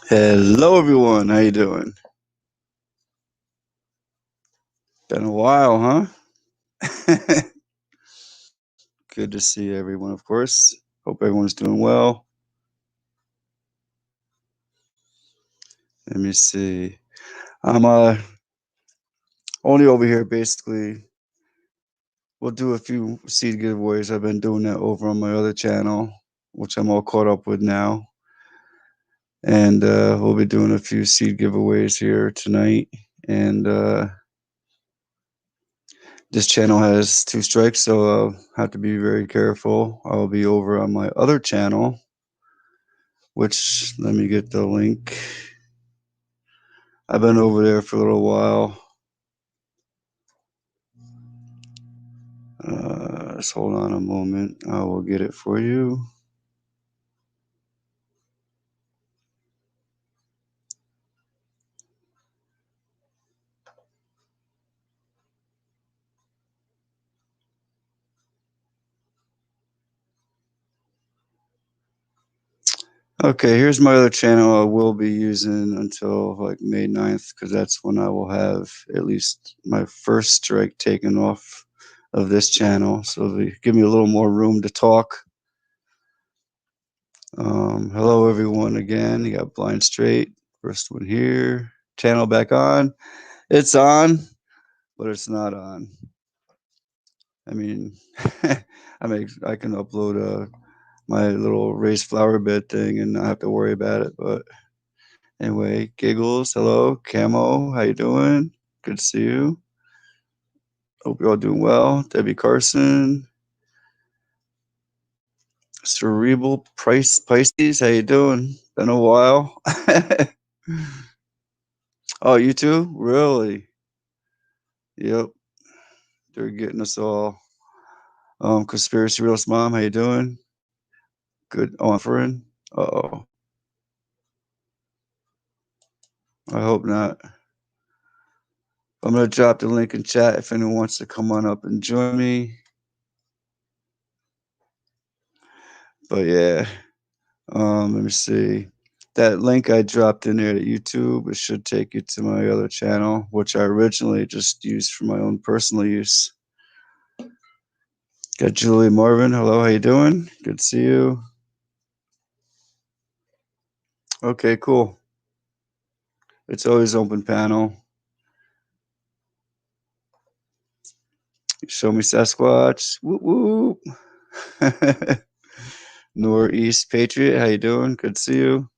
Hello, everyone. How you doing? Been a while, huh? Good to see everyone, of course. Hope everyone's doing well. Let me see. I'm only over here basically. We'll do a few seed giveaways. I've been doing that over on my other channel, which I'm all caught up with now. And we'll be doing a few seed giveaways here tonight. And this channel has 2 strikes, so I'll have to be very careful. I'll be over on my other channel, which let me get the link. I've been over there for a little while. Just hold on a moment. I will get it for you. Okay, here's my other channel I will be using until like May 9th, because that's when I will have at least my first strike taken off of this channel. So they give me a little more room to talk. Hello, everyone, again. You got Blind Straight. First one here. Channel back on. It's on, but it's not on. I mean, I can upload my little raised flower bed thing and not have to worry about it. But anyway, Giggles, hello, Camo, how you doing? Good to see you. Hope you're all doing well. Debbie Carson, Cerebral Pisces, how you doing? Been a while. Oh, you too? Really? Yep. They're getting us all. Conspiracy Realist Mom, how you doing? Good. Oh, I'm friend. Uh-oh. I hope not. I'm going to drop the link in chat if anyone wants to come on up and join me. But yeah, let me see. That link I dropped in there to YouTube, it should take you to my other channel, which I originally just used for my own personal use. Got Julie Marvin. Hello, how you doing? Good to see you. Okay, cool. It's always open panel. Show me Sasquatch. Whoop whoop. Northeast Patriot, how you doing? Good to see you.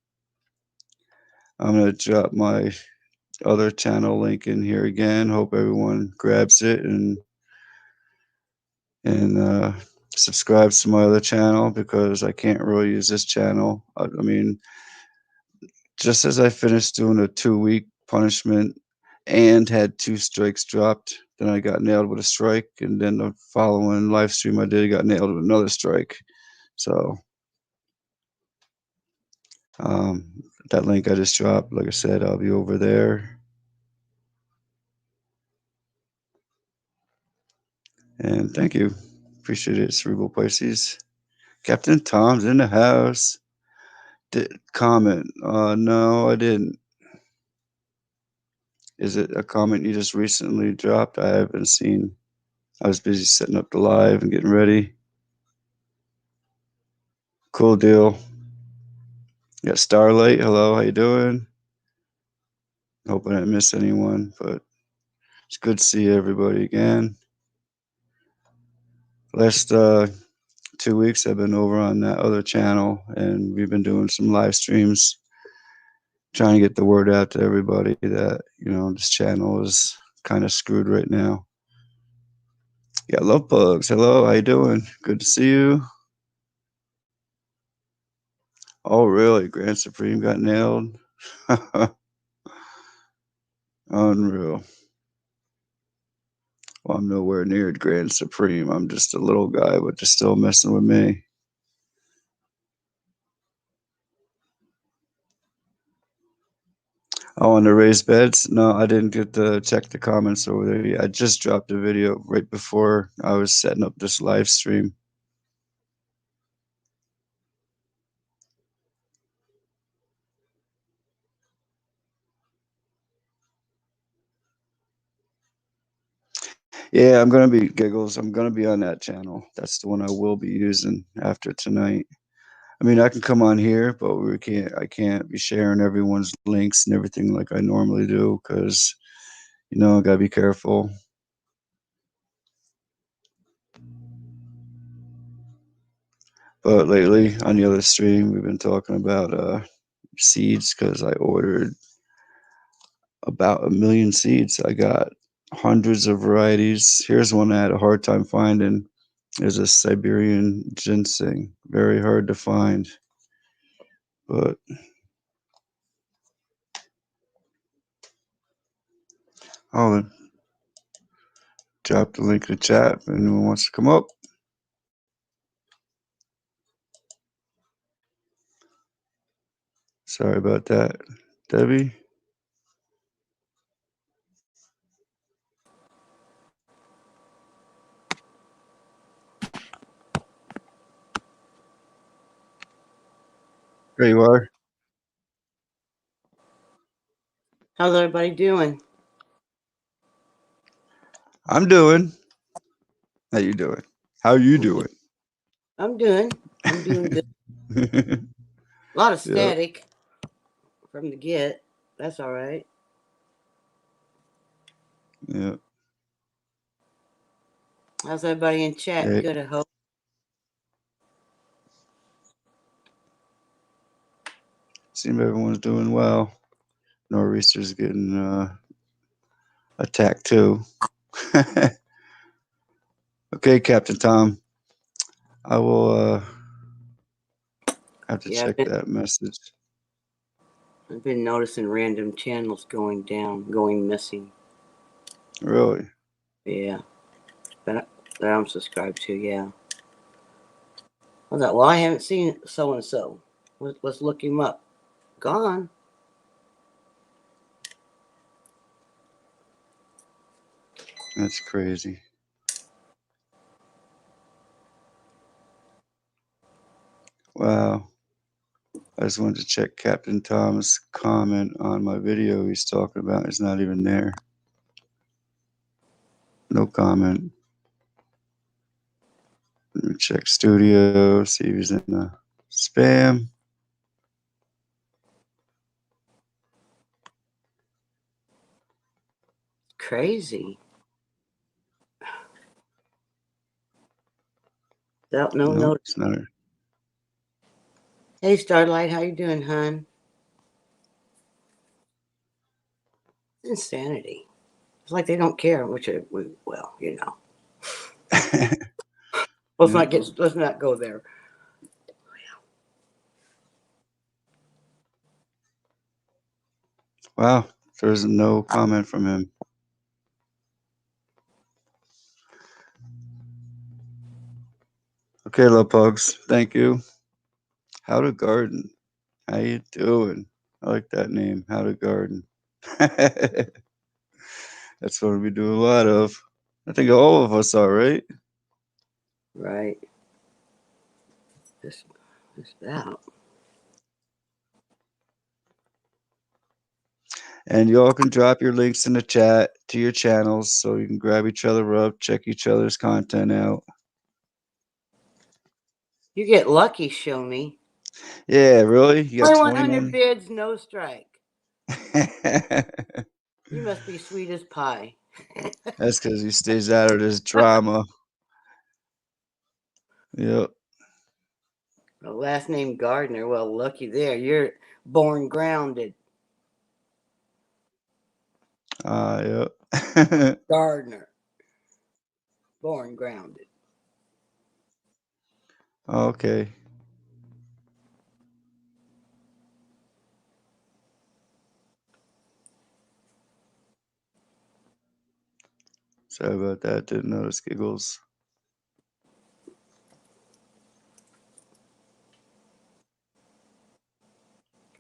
I'm gonna drop my other channel link in here again. Hope everyone grabs it and subscribes to my other channel, because I can't really use this channel. I mean, just as I finished doing a 2-week punishment and had 2 strikes dropped, then I got nailed with a strike, and then the following live stream I did got nailed with another strike. So that link I just dropped, like I said, I'll be over there. And thank you. Appreciate it, Cerebral Pisces. Captain Tom's in the house. Did comment? No, I didn't. Is it a comment you just recently dropped? I haven't seen. I was busy setting up the live and getting ready. Cool deal. You got Starlight. Hello, how you doing? Hope I didn't miss anyone, but it's good to see everybody again. Last 2 weeks I've been over on that other channel, and we've been doing some live streams, trying to get the word out to everybody that, this channel is kind of screwed right now. Yeah, Love Bugs. Hello, how you doing? Good to see you. Oh, really? Grand Supreme got nailed? Unreal. Well, I'm nowhere near Grand Supreme. I'm just a little guy, but they're still messing with me. Oh, on the raised beds? No, I didn't get to check the comments over there yet. I just dropped a video right before I was setting up this live stream. Yeah, I'm gonna be giggles. I'm gonna be on that channel. That's the one I will be using after tonight. I mean, I can come on here, but we can't. I can't be sharing everyone's links and everything like I normally do because I gotta be careful. But lately on the other stream, we've been talking about seeds because I ordered about 1 million seeds. I got hundreds of varieties. Here's one I had a hard time finding. There's a Siberian ginseng, very hard to find. But I'll drop the link in the chat if anyone wants to come up. Sorry about that, Debbie. There you are. How's everybody doing? I'm doing. How you doing? How you doing? I'm doing good. A lot of Yep. static from the get. That's all right. Yep. How's everybody in chat? Hey, Good, I hope. seems everyone's doing well. Nor'easter's getting attacked too. Okay, Captain Tom. I will have to Yeah, check that message. I've been noticing random channels going down, going missing. Really? Yeah, that, that I'm subscribed to. Yeah. I thought, well, I haven't seen so and so. Let's look him up. Gone. That's crazy. Wow. I just wanted to check Captain Tom's comment on my video he's talking about. It's not even there. No comment. Let me check studio, see if he's in the spam. Crazy. Without no Nope, notice. it's not. Hey, Starlight, how you doing, hon? It's insanity. It's like they don't care, which well, Let's Yeah. let's not go there. Wow, there's no comment from him. Okay, love pugs, thank you. How to garden. How you doing? I like that name. How to garden. That's what we do a lot of. I think all of us are, right? Right. Just that. And y'all can drop your links in the chat to your channels so you can grab each other up, check each other's content out. You get lucky, show me. Yeah, really? You got 2,100 21? bids, no strike. You must be sweet as pie. That's because he stays out of this drama. Yep. The last name Gardner. Well, lucky there. You're born grounded. Yep. Gardner. Born grounded. Okay. Sorry about that. Didn't notice giggles.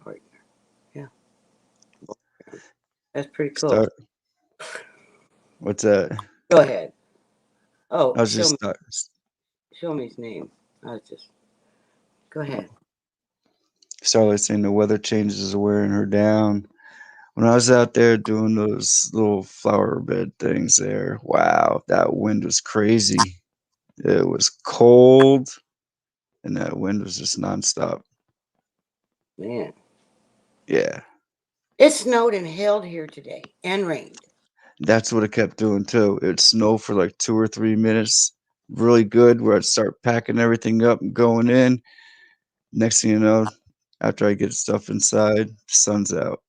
Gardner. Yeah. That's pretty cool. Start. What's that? Go ahead. Oh, I was just start. show me his name. I was just go ahead. Starlight saying the weather changes are wearing her down. When I was out there doing those little flower bed things there, wow, that wind was crazy. It was cold, and that wind was just nonstop. Man. Yeah, It snowed and hailed here today and rained. that's what it kept doing too. It'd snow for like 2 or 3 minutes, really good, where I'd start packing everything up and going in. Next thing you know, after I get stuff inside, sun's out.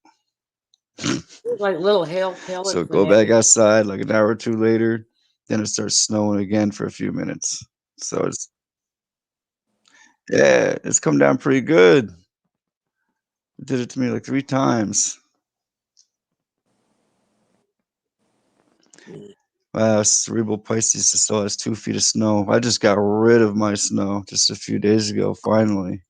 It was like little hail So pellets go and back everything. outside like an hour or two later, then it starts snowing again for a few minutes. So it's yeah, it's come down pretty good. It did it to me like 3 times. Mm. Wow, cerebral Pisces still has 2 feet of snow. I just got rid of my snow just a few days ago, finally.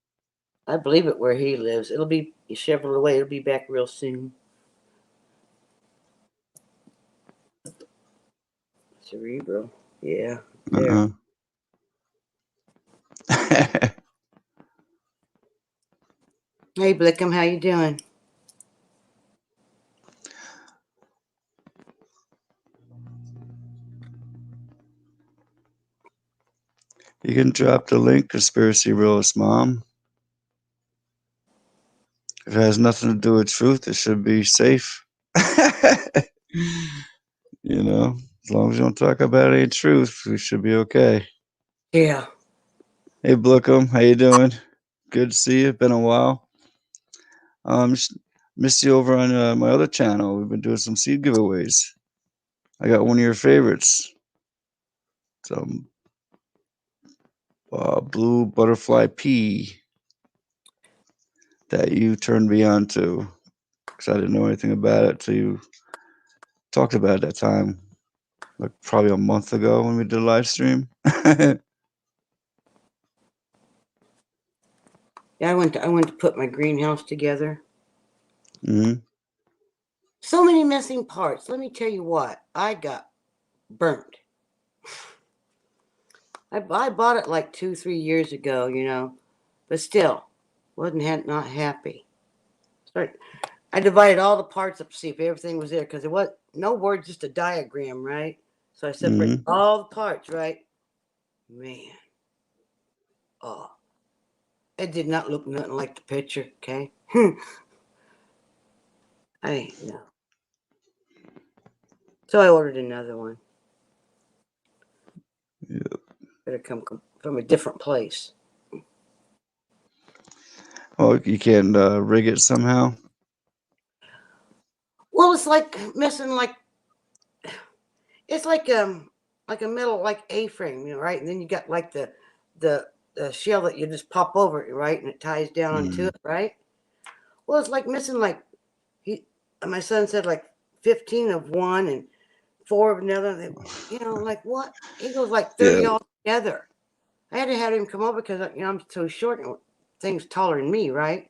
I believe it where he lives. It'll be shoveled away. It'll be back real soon. Cerebral. Yeah, there. Uh-uh. Hey, Blickham, how you doing? You can drop the link, Conspiracy Realist Mom. If it has nothing to do with truth, it should be safe. You know, as long as you don't talk about any truth, we should be okay. Yeah. Hey, Blookum, how you doing? Good to see you. Been a while. Missed you over on my other channel. We've been doing some seed giveaways. I got one of your favorites. Some blue butterfly pea that you turned me on to because I didn't know anything about it till you talked about it that time, like probably a month ago when we did a live stream. Yeah, I went to put my greenhouse together. Hmm. So many missing parts. Let me tell you what. I got burnt. I bought it like 2-3 years ago, but still not happy. Start I divided all the parts up to see if everything was there because it was no word, just a diagram, right? So I separated Hmm. all the parts, right? Man, oh, it did not look nothing like the picture. Okay, I no. So I ordered another one. Yeah. Better come from a different place. Oh, you can rig it somehow. Well, it's like missing like it's like a metal like A-frame, right? And then you got like the the shell that you just pop over it, right? And it ties down onto Mm. it, right? Well, it's like missing like he my son said like 15 of one and four of another. Like what? He goes like Yeah. 30 all together. I had to have him come over because I'm so short and things taller than me, right?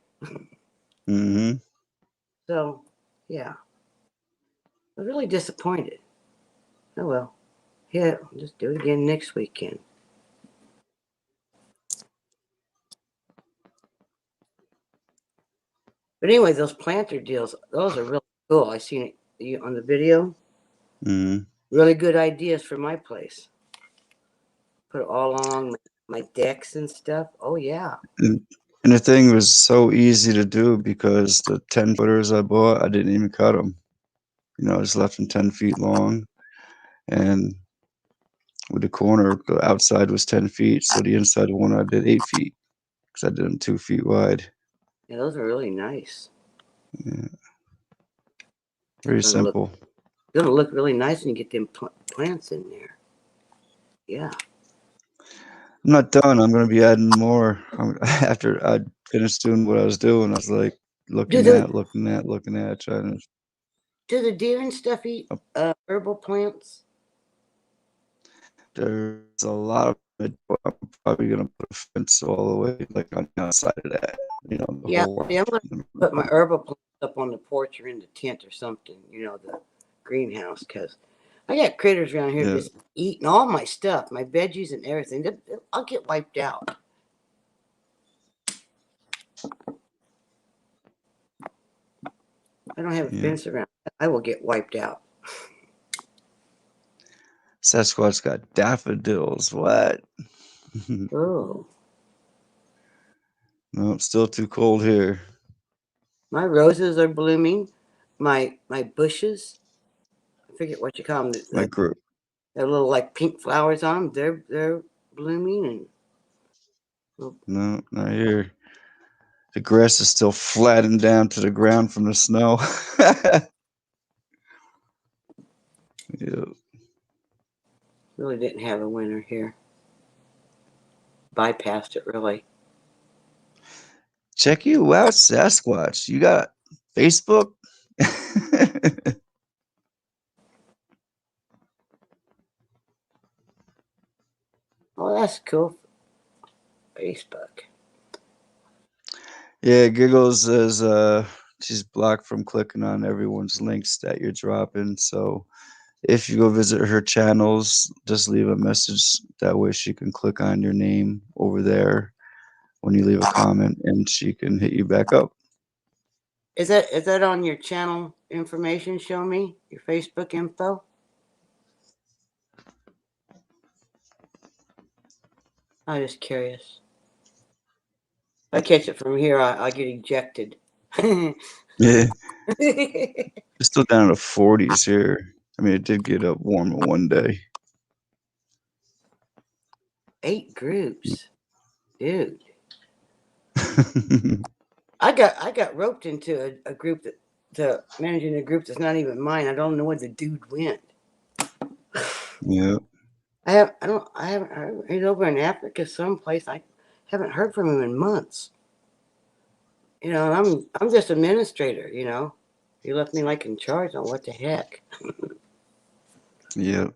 Hmm. So yeah, I was really disappointed. Oh well, yeah, I'll just do it again next weekend. But anyway, those planter deals, those are really cool. I seen it on the video. Hmm. Really good ideas for my place. Put it all along my decks and stuff. Oh yeah. And, and the thing was so easy to do because the 10 footers I bought, I didn't even cut them. I just left them 10 feet long, and with the corner, the outside was 10 feet, so the inside one I did 8 feet because I did them 2 feet wide. Yeah, those are really nice. Yeah, very Gonna look simple. gonna look really nice when you get them plants in there. Yeah. I'm not done. I'm gonna be adding more. After I finished doing what I was doing, I was like Do looking the at, looking at, looking at, trying do the deer and stuff eat to. herbal plants? There's a lot of it, but I'm probably gonna put a fence all the way, like on the outside of that. The Yeah. whole. See, I'm gonna put my herbal plants up on the porch or in the tent or something. The greenhouse, because I got critters around here Yeah. just eating all my stuff, my veggies and everything. I'll get wiped out. I don't have a Yeah. fence around. I will get wiped out. Sasquatch got daffodils. What? Oh, No, it's still too cold here. my roses are blooming. My bushes. I forget what you call them. My group. They're little like pink flowers on them. They're blooming and well, No, not here. The grass is still flattened down to the ground from the snow. Yeah. really didn't have a winter here. Bypassed it really. Check you out, Sasquatch. You got Facebook? Oh, that's cool. Facebook. Yeah, Giggles is she's blocked from clicking on everyone's links that you're dropping. So if you go visit her channels, just leave a message. That way she can click on your name over there when you leave a comment and she can hit you back up. Is that on your channel information? Show me your Facebook info. I'm just curious. If I catch it from here, I get ejected. Yeah. It's still down in the 40s here. I mean, it did get up warmer one day. 8 groups, dude. I got roped into a group that to managing a group that's not even mine. I don't know where the dude went. Yeah. I haven't heard. He's over in Africa someplace. I haven't heard from him in months. And I'm just administrator. He left me like in charge on what the heck. Yeah.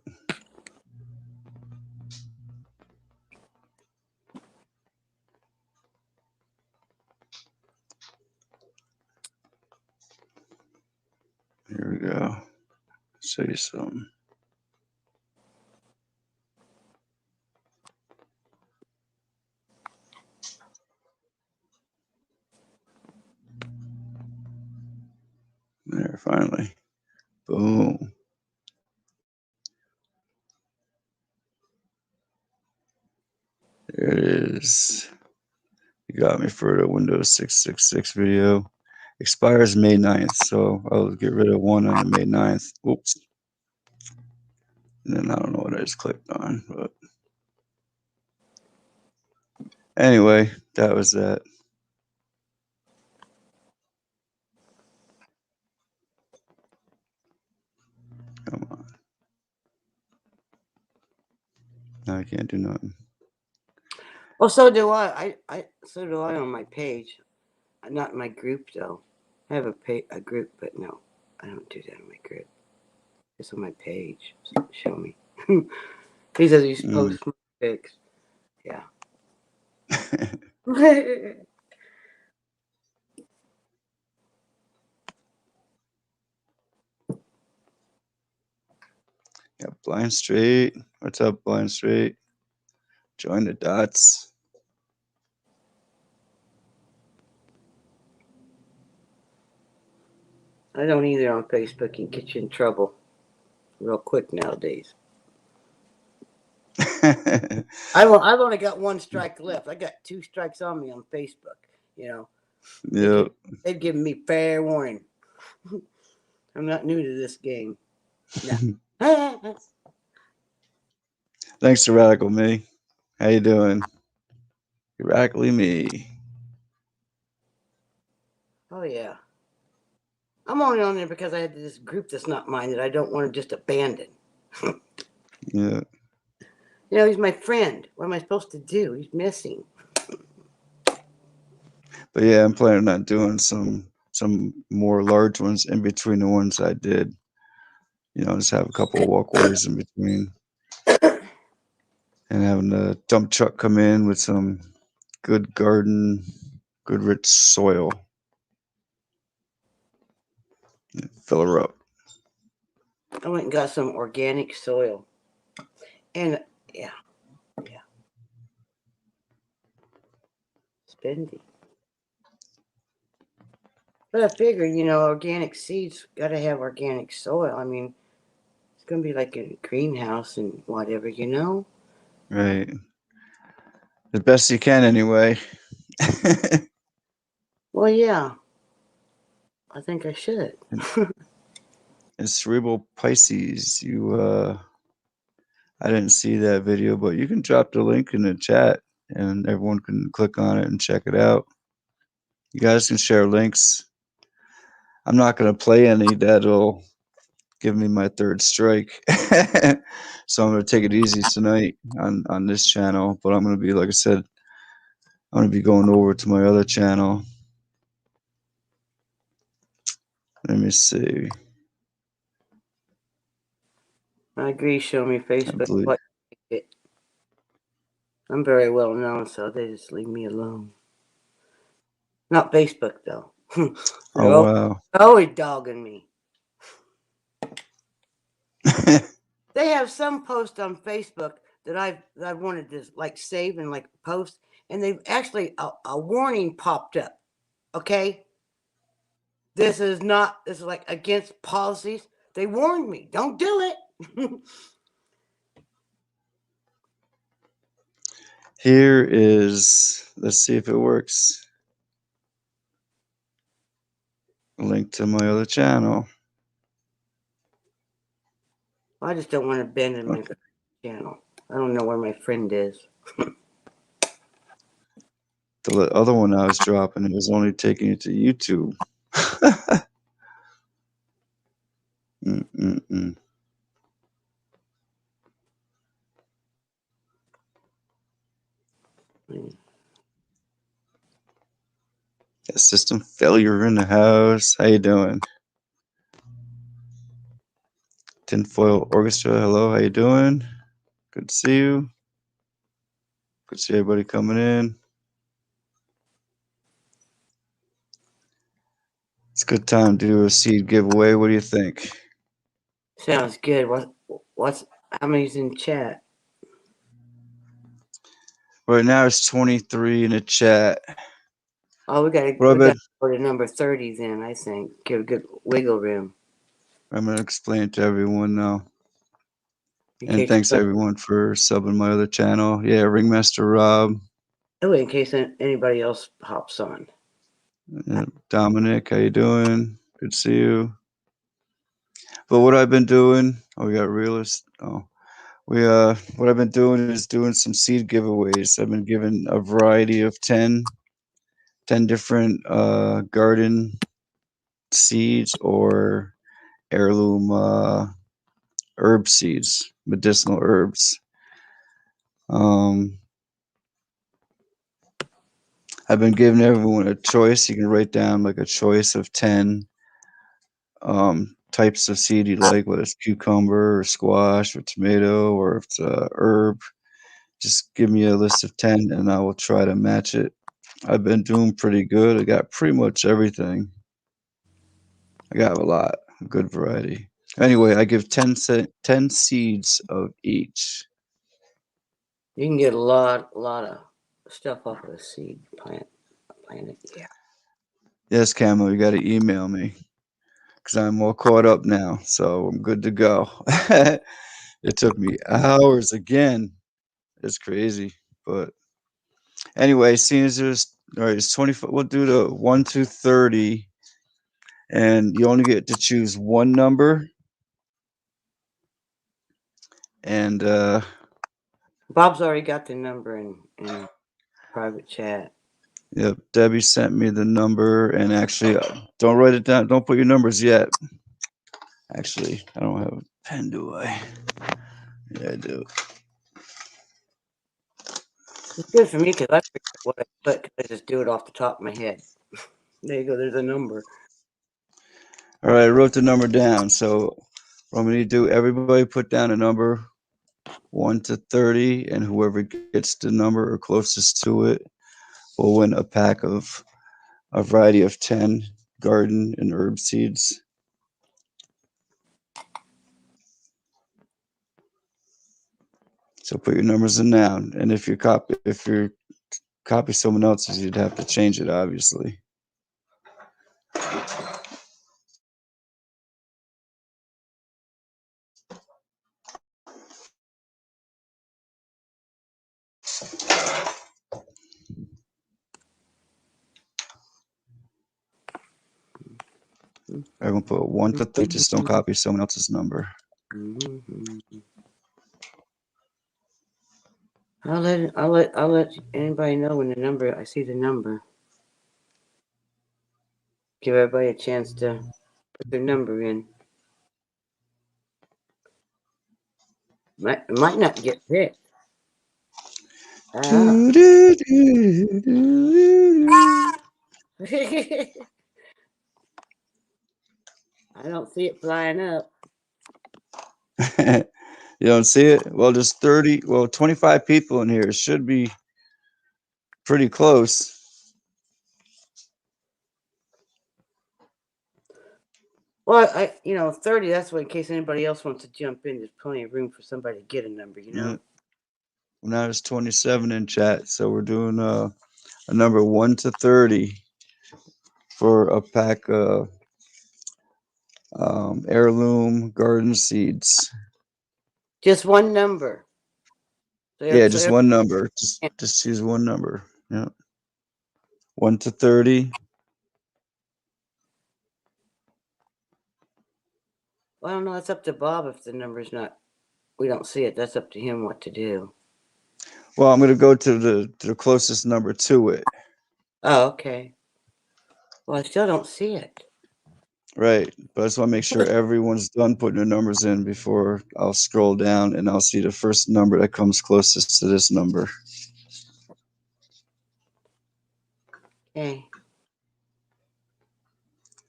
Here we go. Show you something. There, finally. Boom. There it is. You got me for the Windows 666 video. Expires May 9th, so I'll get rid of one on the May 9th. Oops. And then I don't know what I just clicked on, but anyway, that was that. Come on. Now I can't do nothing. Well, so do I. So do I on my page. Not in my group though. I have a group, but no, I don't do that on my group. It's on my page. So show me. He says he's Mm. post pics. Yeah. Yeah, Blind Straight. What's up, Blind Straight? Join the dots. I don't either on Facebook. Can get you in trouble real quick nowadays. I've only got one strike left. I got 2 strikes on me on Facebook. You know, they Yep. give, they've given me fair warning. I'm not new to this game. No. Thanks to Radical Me. How you doing? Radically Me. Oh yeah. I'm only on there because I had this group that's not mine that I don't want to just abandon. Yeah. He's my friend. What am I supposed to do? He's missing. But yeah, I'm planning on doing some more large ones in between the ones I did. Just have a couple of walkways in between and having the dump truck come in with some good garden, good rich soil. Fill her up. I went and got some organic soil. And yeah, spendy. But I figure, organic seeds got to have organic soil. I mean, it's going to be like a greenhouse and whatever. Right. The best you can, anyway. Well, yeah, I think I should. And Cerebral Pisces, I didn't see that video, but you can drop the link in the chat and everyone can click on it and check it out. You guys can share links. I'm not going to play any that'll give me my third strike. So I'm going to take it easy tonight on this channel, but I'm going to be, like I said, I'm going to be going over to my other channel. Let me see. I agree. Show me I Facebook believe. what you get. I'm very well known, so they just leave me alone. Not Facebook though. Oh, They're wow. always dogging me. They have some post on Facebook that I wanted to like save and like post, and they've actually a warning popped up. Okay, this is not this is like against policies. They warned me, don't do it. Here is, let's see if it works. A link to my other channel. I just don't want to abandon my Okay. channel. I don't know where my friend is. The other one I was dropping, it was only taking you to YouTube. Mm-mm-mm. Got system failure in the house. How you doing? Tinfoil Orchestra, hello, how you doing? Good to see you. Good to see everybody coming in. It's a good time to do a seed giveaway. What do you think? Sounds good. What's how many's in chat? Right now it's 23 in the chat. Oh, we gotta What we I've got to been, go to number 30 then. I think give a good wiggle room I'm gonna explain it to everyone now. in And case. thanks everyone for subbing my other channel. Yeah, Ringmaster Rob, Oh, in case anybody else hops on. Dominic, how you doing? Good to see you. But what I've been doing, oh, we got realist. Oh, what I've been doing is doing some seed giveaways. I've been giving a variety of 10 different garden seeds or heirloom herb seeds, medicinal herbs. Um, I've been giving everyone a choice. You can write down like a choice of 10 types of seed you like, whether it's cucumber or squash or tomato or if it's a herb. Just give me a list of 10 and I will try to match it. I've been doing pretty good. I got pretty much everything. I got a lot, a good variety. Anyway, I give 10 seeds of each. You can get a lot of stuff off of a seed planet. Yeah. Yes, Camo, you got to email me because I'm all caught up now, so I'm good to go. It took me hours again. It's crazy, but anyway, seeing as there's all right, it's 25. We'll do the 1 to 30, and you only get to choose one number. And Bob's already got the number in private chat. yep, Debbie sent me the number, and actually, don't write it down. Don't put your numbers yet. Actually, I don't have a pen, do I? Yeah, I do. It's good for me because I forget what I put. 'Cause I just do it off the top of my head. There you go. There's a number. All right, I wrote the number down. So what I'm going to do, everybody put down a number 1 to 30, and whoever gets the number or closest to it will win a pack of a variety of 10 garden and herb seeds. So put your numbers in now. And if you copy someone else's, you'd have to change it, obviously. Everyone put 1 to 30. Just don't copy someone else's number. I'll let anybody know when the number. I see the number. Give everybody a chance to put their number in. Might not get picked. Ah. I don't see it flying up. You don't see it? Well, there's 30, well, 25 people in here. It should be pretty close. Well, 30. That's what in case anybody else wants to jump in. There's plenty of room for somebody to get a number. Well, now there's 27 in chat. So we're doing a number 1 to 30 for a pack of heirloom garden seeds. Just one number. Yeah, just one number. Just choose one number. Yeah. 1 to 30. Well, I don't know. That's up to Bob if the number's not. We don't see it. That's up to him what to do. Well, I'm going to go to the closest number to it. Oh, okay. Well, I still don't see it. Right. But I just want to make sure everyone's done putting their numbers in before I'll scroll down and I'll see the first number that comes closest to this number. Okay.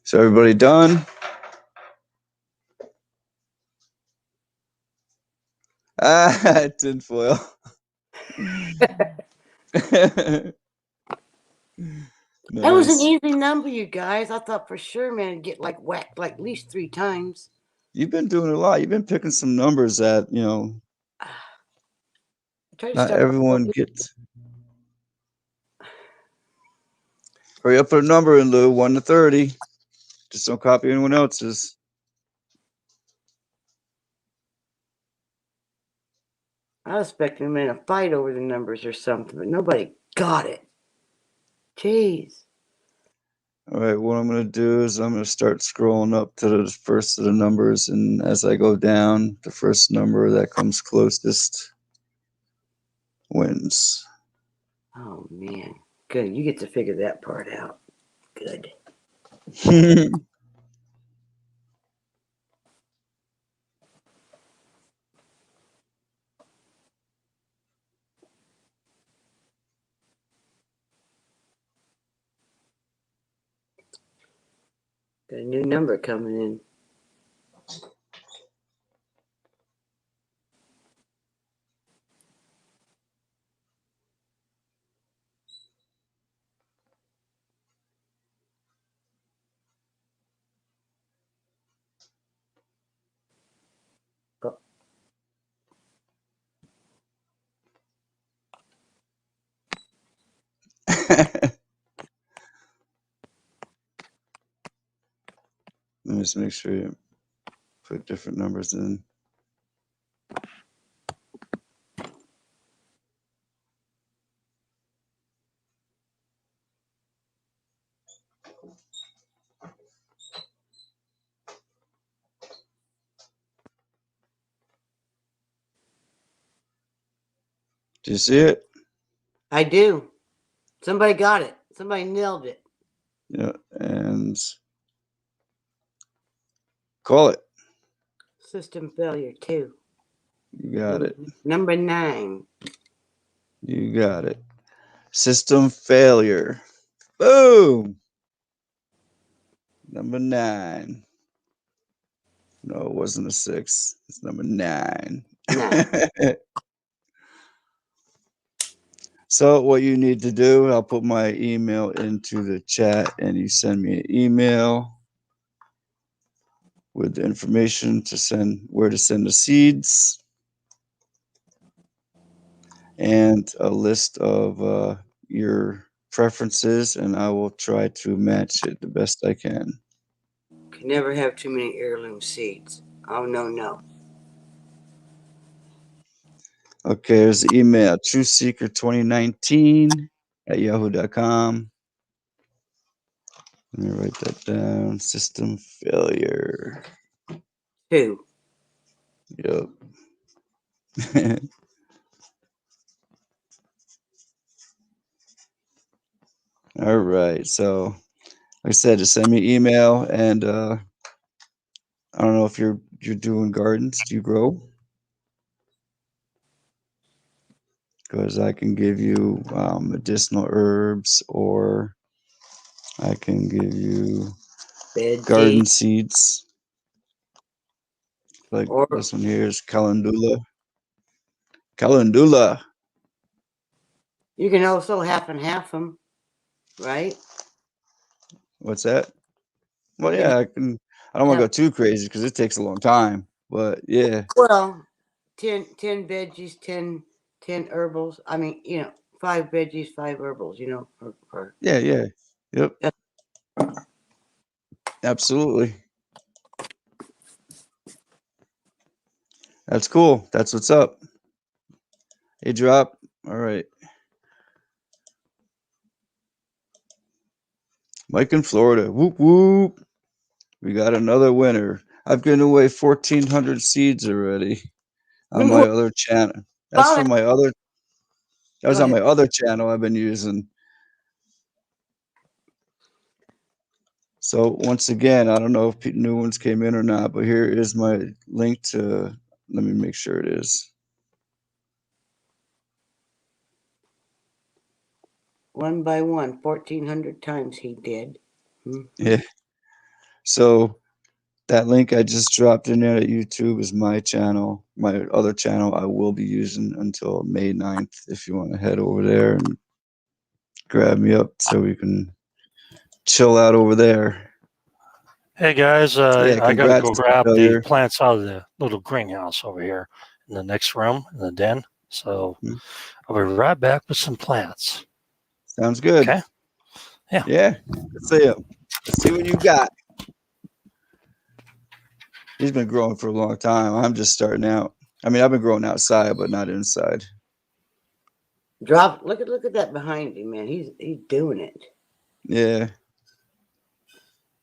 So everybody done? Ah, tinfoil. Nice. That was an easy number, you guys. I thought for sure, man, it'd get like whacked like at least 3 times. You've been doing a lot. You've been picking some numbers that, not everyone gets. Hurry up, put a number in, Lou. 1 to 30. Just don't copy anyone else's. I was expecting them in a fight over the numbers or something, but nobody got it. Jeez. All right, what I'm going to do is I'm going to start scrolling up to the first of the numbers, and as I go down, the first number that comes closest wins. Oh, man. Good. You get to figure that part out. Good. Got a new number coming in. Oh. Let me just make sure you put different numbers in. Do you see it? I do. Somebody got it. Somebody nailed it. Yeah, and call it. System failure, too. You got it. Number 9. You got it. System failure. Boom. Number 9. No, it wasn't a 6. It's number 9. 9. So what you need to do, I'll put my email into the chat and you send me an email with the information to send, where to send the seeds, and a list of your preferences, and I will try to match it the best I can. Can never have too many heirloom seeds. Oh no, no. Okay, there's the email trueseeker2019 at yahoo.com. Let me write that down. System failure. 2. Yep. All right. So, like I said, just send me email, and I don't know if you're doing gardens. Do you grow? Because I can give you medicinal herbs, or I can give you Veggies. garden seeds. Like Or this one here is calendula. Calendula. you can also half and half them, right? What's that? You Well, can yeah, I can. I don't want to have, go too crazy because it takes a long time. But yeah, well, 10 veggies, 10 herbals. I mean, 5 veggies, 5 herbals, yeah, yeah. Yep, that's absolutely. That's cool. That's what's up. Hey, drop. All right, Mike in Florida. Whoop whoop. We got another winner. I've given away 1,400 seeds already on my other channel. That's well, from my other. That go was on ahead. my other channel I've been using. So once again, I don't know if new ones came in or not, but here is my link to. Let me make sure it is. One by one, 1,400 times he did. Yeah. So that link I just dropped in there at YouTube is my channel. My other channel I will be using until May 9th. If you want to head over there and grab me up so we can chill out over there. Hey guys, Yeah, I got to congrats, go grab the failure. plants out of the little greenhouse over here in the next room in the den. So I'll be right back with some plants. Sounds good. Okay. Yeah. Yeah. Let's see him. Let's see what you got. He's been growing for a long time. I'm just starting out. I mean, I've been growing outside, but not inside. Drop. Look at that behind him, man. He's doing it. Yeah.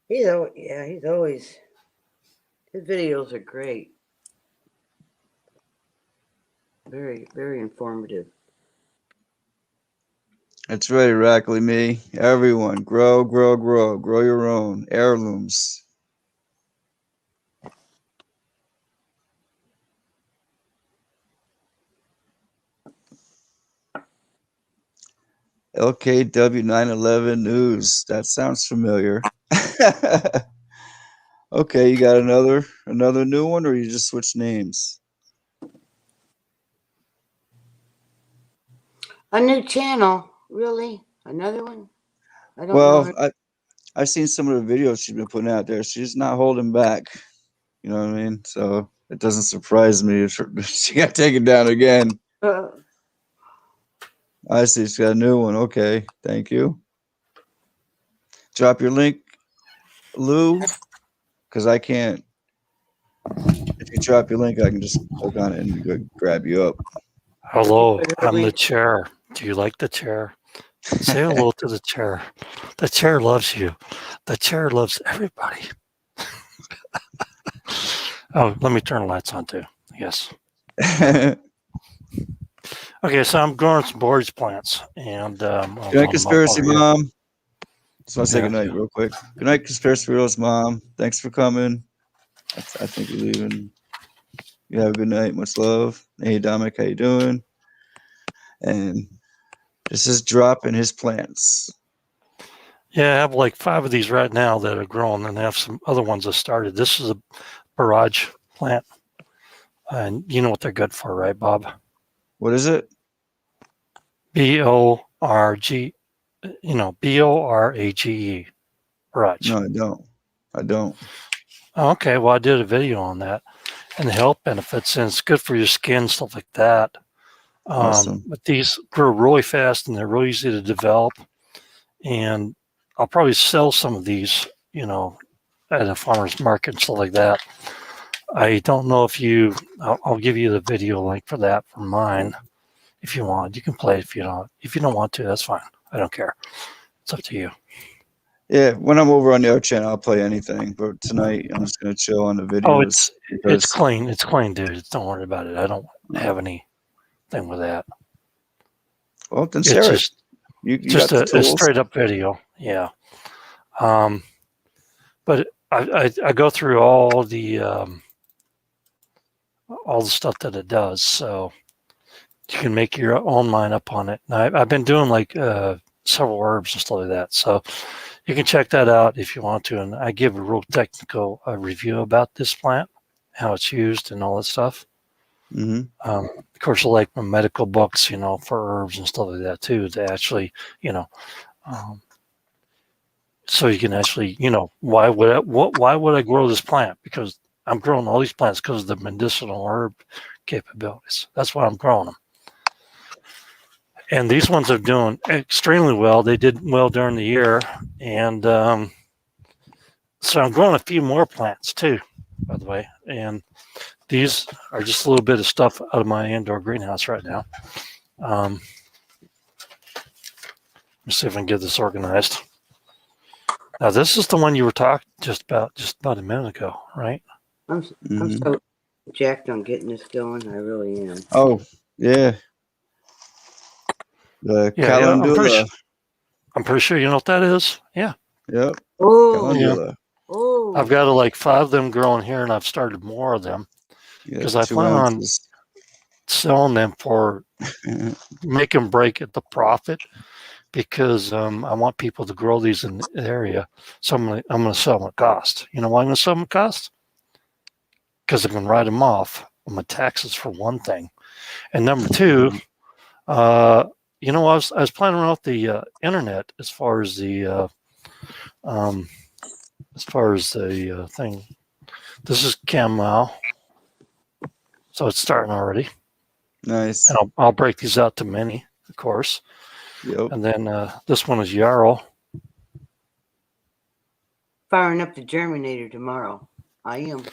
He's always. His videos are great. Very, very informative. That's right, Rackley me. Everyone, grow, grow, grow. Grow your own heirlooms. LKW 911 News. That sounds familiar. Okay, you got another new one, or you just switch names? A new channel, really? Another one? I don't know Well, her. I've seen some of the videos she's been putting out there. She's not holding back. You know what I mean? So it doesn't surprise me if she got taken down again. I see she's got a new one. Okay, thank you. Drop your link, Lou, because I can't. If you drop your link, I can just click on it and go grab you up. Hello, Put her I'm the link. chair. Do you like the chair? Say hello to the chair. The chair loves you. The chair loves everybody. Oh, let me turn the lights on too. Yes. Okay, so I'm growing some borage plants, and I'll Good night, load them up Conspiracy over here. Mom. Just want to say Yeah, good night yeah. real quick. Good night, Conspiracy Heroes Mom. Thanks for coming. I think you're leaving. You have a good night. Much love. Hey, Dominic, how you doing? And this is dropping his plants. Yeah, I have like 5 of these right now that are growing, and I have some other ones that started. This is a barrage plant, and you know what they're good for, right, Bob? What is it? BORG, BORAGE, barrage. No, I don't. I don't. Okay, well, I did a video on that and the health benefits, and it's good for your skin, stuff like that. Awesome. But these grow really fast and they're really easy to develop. and I'll probably sell some of these, at a farmer's market and stuff like that. I don't know if I'll give you the video link for that for mine if you want. You can play it if you don't. If you don't want to, that's fine. I don't care. It's up to you. Yeah, when I'm over on the other channel, I'll play anything. But tonight, I'm just gonna chill on the Oh, videos it's because clean. It's clean, dude. Don't worry about it. I don't have anything with that. well, then It's share it. just You just got the a tools. straight up video. Yeah. But I go through all the stuff that it does, so you can make your own mind up on it. And I've been doing like several herbs and stuff like that, so you can check that out if you want to. And I give a real technical review about this plant, how it's used, and all that stuff. Mm-hmm. Of course, I like my medical books, for herbs and stuff like that too. To actually, so you can actually, why would I grow this plant? Because I'm growing all these plants because of the medicinal herb capabilities. That's why I'm growing them. And these ones are doing extremely well. They did well during the year, and so I'm growing a few more plants too, by the way. And these are just a little bit of stuff out of my indoor greenhouse right now. Let me see if I can get this organized. Now, this is the one you were talking just about a minute ago, right? I'm so jacked on getting this going. I really am. Oh, yeah. The Yeah, calendula. I'm pretty sure you know what that is. Yeah. Yep. Oh, Calendula. oh. I've got like 5 of them growing here, and I've started more of them because I 2 plan on ounces. selling them for make and break at the profit, because I want people to grow these in the area. So I'm going to sell them at cost. You know why I'm going to sell them at cost? Because I can write them off on my taxes, for one thing, and number two, I was playing around with the internet as far as the thing. This is Camel, so it's starting already. Nice. And I'll break these out to mini, of course. Yep. And then this one is Jarl. Firing up the germinator tomorrow. I am.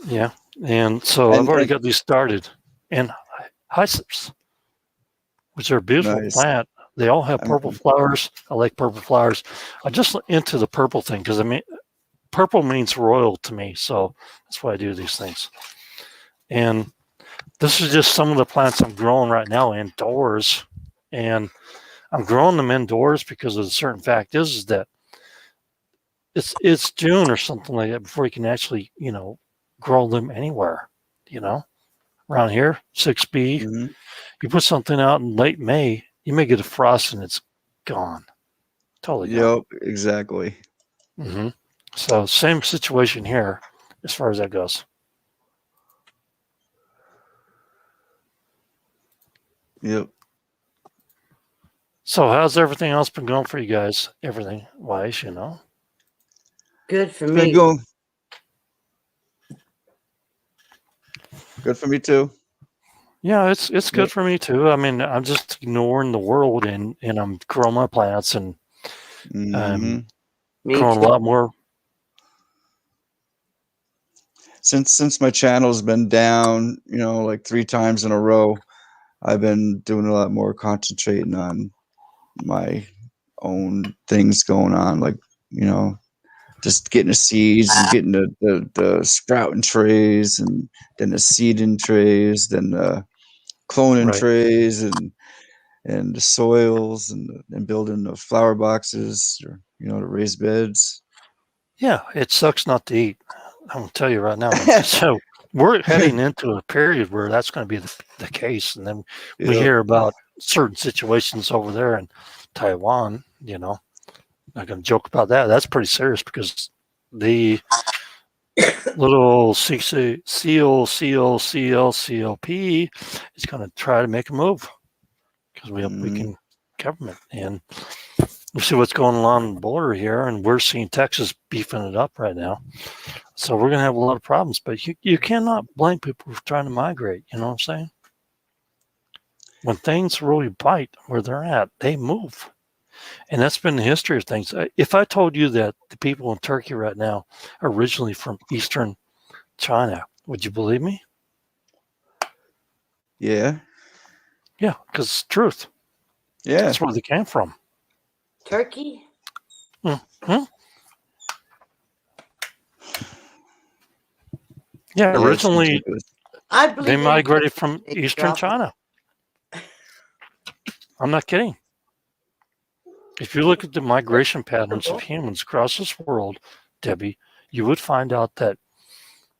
Yeah. And so I've already got these started. And Hycips, which are a beautiful plant. They all have purple flowers. I like purple flowers. I'm just into the purple thing because, purple means royal to me. So that's why I do these things. And this is just some of the plants I'm growing right now indoors. And I'm growing them indoors because of the certain fact is that it's June or something like that before you can actually, grow them anywhere, around here, 6B. Mm-hmm. You put something out in late May, you may get a frost and it's gone. Totally gone. Yep, exactly. Mm-hmm. So same situation here as far as that goes. Yep. So how's everything else been going for you guys? Everything wise, Good for me. Good for me too. Yeah, it's good for me too. I'm just ignoring the world and I'm growing my plants and growing a lot more. Since my channel's been down, like 3 times in a row, I've been doing a lot more concentrating on my own things going on, like, just getting the seeds and getting the sprouting trays, and then the seeding trays, then the cloning trays, and the soils, and building the flower boxes, or the raised beds. Yeah, it sucks not to eat. I'm gonna tell you right now. So we're heading into a period where that's going to be the case, and then we hear about certain situations over there in Taiwan. Not going to joke about that. That's pretty serious because the little CLP is going to try to make a move because we have weakened government, and we see what's going on the border here, and we're seeing Texas beefing it up right now. So we're going to have a lot of problems, but you cannot blame people for trying to migrate. You know what I'm saying? When things really bite where they're at, they move. And that's been the history of things. If I told you that the people in Turkey right now are originally from Eastern China, would you believe me? Yeah. Yeah, because it's truth. Yeah. That's where they came from. Turkey? Mm-hmm. Yeah, originally I believe they migrated from Eastern China. I'm not kidding. If you look at the migration patterns of humans across this world, Debbie, you would find out that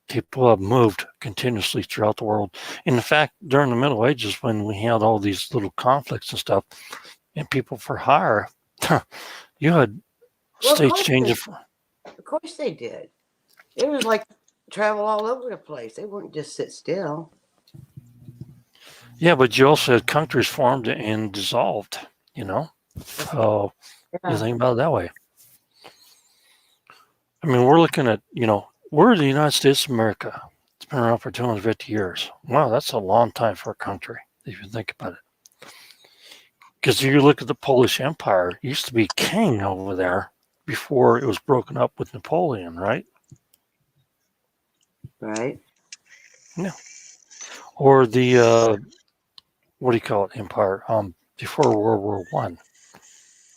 people have moved continuously throughout the world. In fact, during the Middle Ages, when we had all these little conflicts and stuff, and people for hire, you had states changing. Of course they did. It was like travel all over the place. They wouldn't just sit still. Yeah, but you also had countries formed and dissolved, you know? So you think about it that way. I mean, we're looking at, we're the United States of America. It's been around for 250 years. Wow, that's a long time for a country, if you think about it. Because you look at the Polish Empire, it used to be king over there before it was broken up with Napoleon, right? Right. Yeah. Or the, what do you call it, empire, before World War One.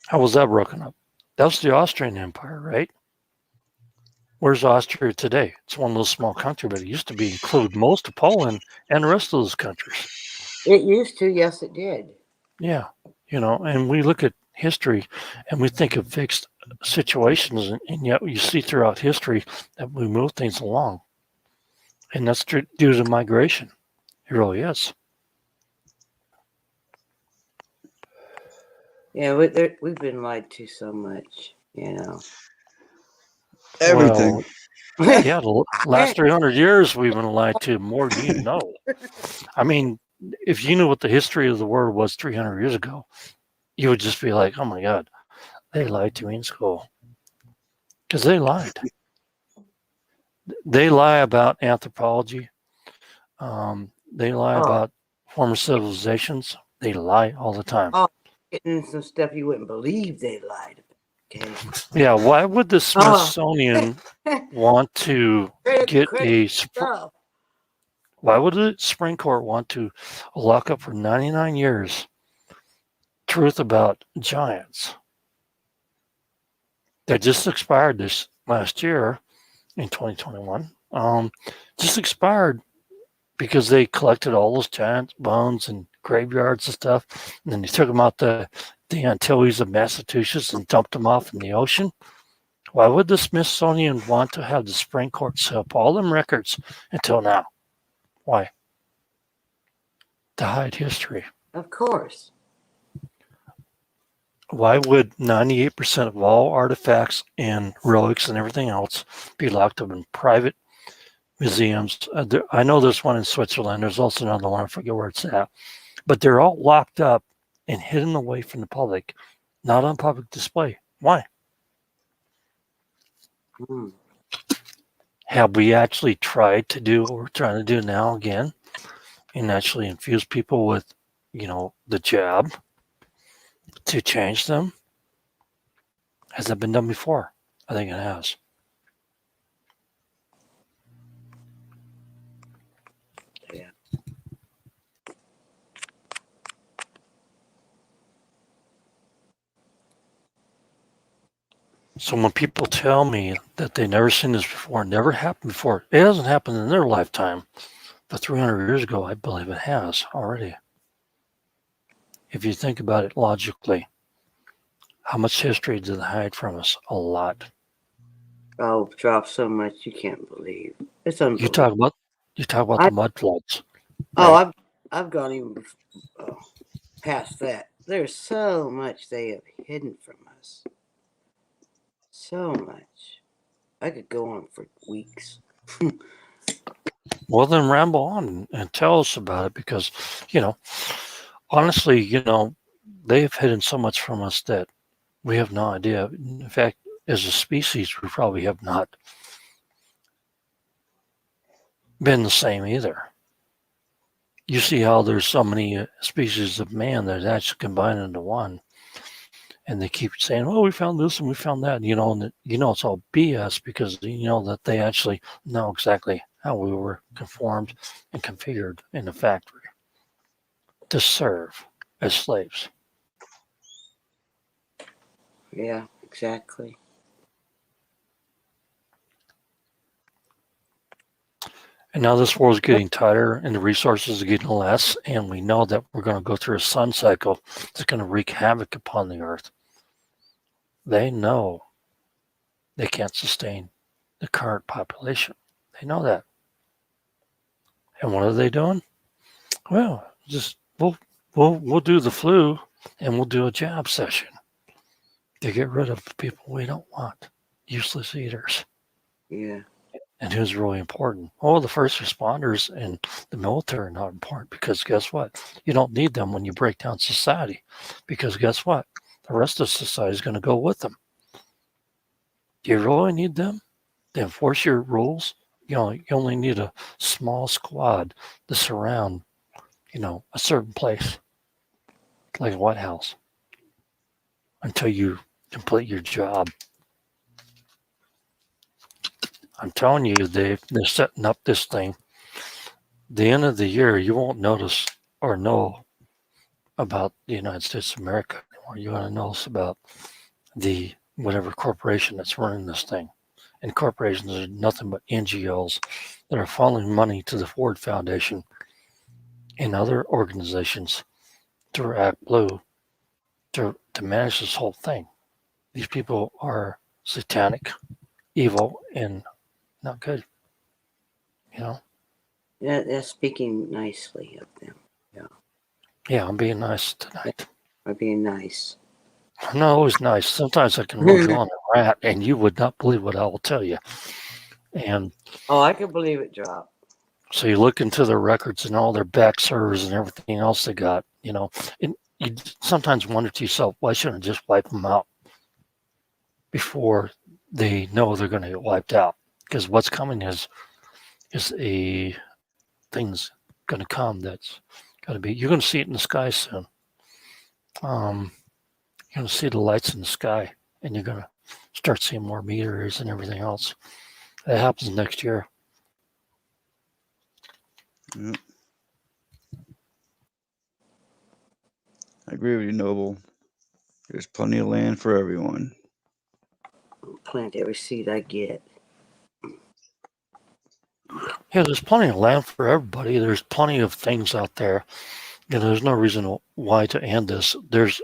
How was that broken up? That was the Austrian Empire, right? Where's Austria today? It's one of those small countries, but it used to include most of Poland and the rest of those countries. It used to, yes, it did. Yeah, and we look at history and we think of fixed situations, and yet you see throughout history that we move things along. And that's due to migration. It really is. Yeah, we've been lied to so much, Everything. Well, yeah, the last 300 years we've been lied to more than you know. I mean, if you knew what the history of the world was 300 years ago, you would just be like, oh my God, they lied to me in school. Because they lied. They lie about anthropology. They lie about former civilizations. They lie all the time. Oh, getting some stuff you wouldn't believe they lied about. Okay. Yeah, why would the Smithsonian want to get why would the Supreme Court want to lock up for 99 years truth about giants that just expired this last year in 2021? Just expired because they collected all those giant bones and graveyards and stuff, and then they took them out the Antilles of Massachusetts and dumped them off in the ocean. Why would the Smithsonian want to have the Supreme Court set up all them records until now? Why? To hide history. Of course. Why would 98% of all artifacts and relics and everything else be locked up in private museums? I know there's one in Switzerland. There's also another one. I forget where it's at. But they're all locked up and hidden away from the public, not on public display. Why? Have we actually tried to do what we're trying to do now again and actually infuse people with, the jab to change them? Has that been done before? I think it has. Yeah. So when people tell me that they've never seen this before, never happened before, it hasn't happened in their lifetime. But 300 years ago, I believe it has already. If you think about it logically, how much history did they hide from us? A lot. Oh, drop so much you can't believe. It's unbelievable. You talk about the mud floods. Oh, right? I've gone even past that. There's so much they have hidden from us. So much. I could go on for weeks. Well, then ramble on and tell us about it because, honestly, they've hidden so much from us that we have no idea. In fact, as a species, we probably have not been the same either. You see how there's so many species of man that actually combine into one. and they keep saying, "Oh, we found this and we found that," and it's all BS because that they actually know exactly how we were conformed and configured in the factory to serve as slaves. Yeah, exactly. And now this world's getting tighter and the resources are getting less, and we know that we're going to go through a sun cycle that's going to wreak havoc upon the earth. They know they can't sustain the current population. They know that. And what are they doing? Well, just we'll do the flu and we'll do a jab session to get rid of the people we don't want, useless eaters. Yeah. And who's really important? Oh, the first responders and the military are not important because guess what? You don't need them when you break down society because guess what? The rest of society is going to go with them. Do you really need them to enforce your rules? You only need a small squad to surround, a certain place like a White House until you complete your job. I'm telling you, they're setting up this thing. The end of the year, you won't notice or know about the United States of America anymore. You're going to notice about the whatever corporation that's running this thing. And corporations are nothing but NGOs that are funneling money to the Ford Foundation and other organizations to act blue to manage this whole thing. These people are satanic, evil, and not good. That's speaking nicely of them. Yeah, I'm being nice tonight. By being nice. I'm not always nice. Sometimes I can run you on a rat, and you would not believe what I will tell you. And I can believe it, Drop. so you look into their records and all their back servers and everything else they got, and you sometimes wonder to yourself, why shouldn't I just wipe them out before they know they're going to get wiped out? Because what's coming is a thing's going to come that's going to be, you're going to see it in the sky soon. You're going to see the lights in the sky, and you're going to start seeing more meteors and everything else. That happens next year. Yep. I agree with you, Noble. There's plenty of land for everyone. I'll plant every seed I get. Yeah, there's plenty of land for everybody. There's plenty of things out there. There's no reason why to end this. There's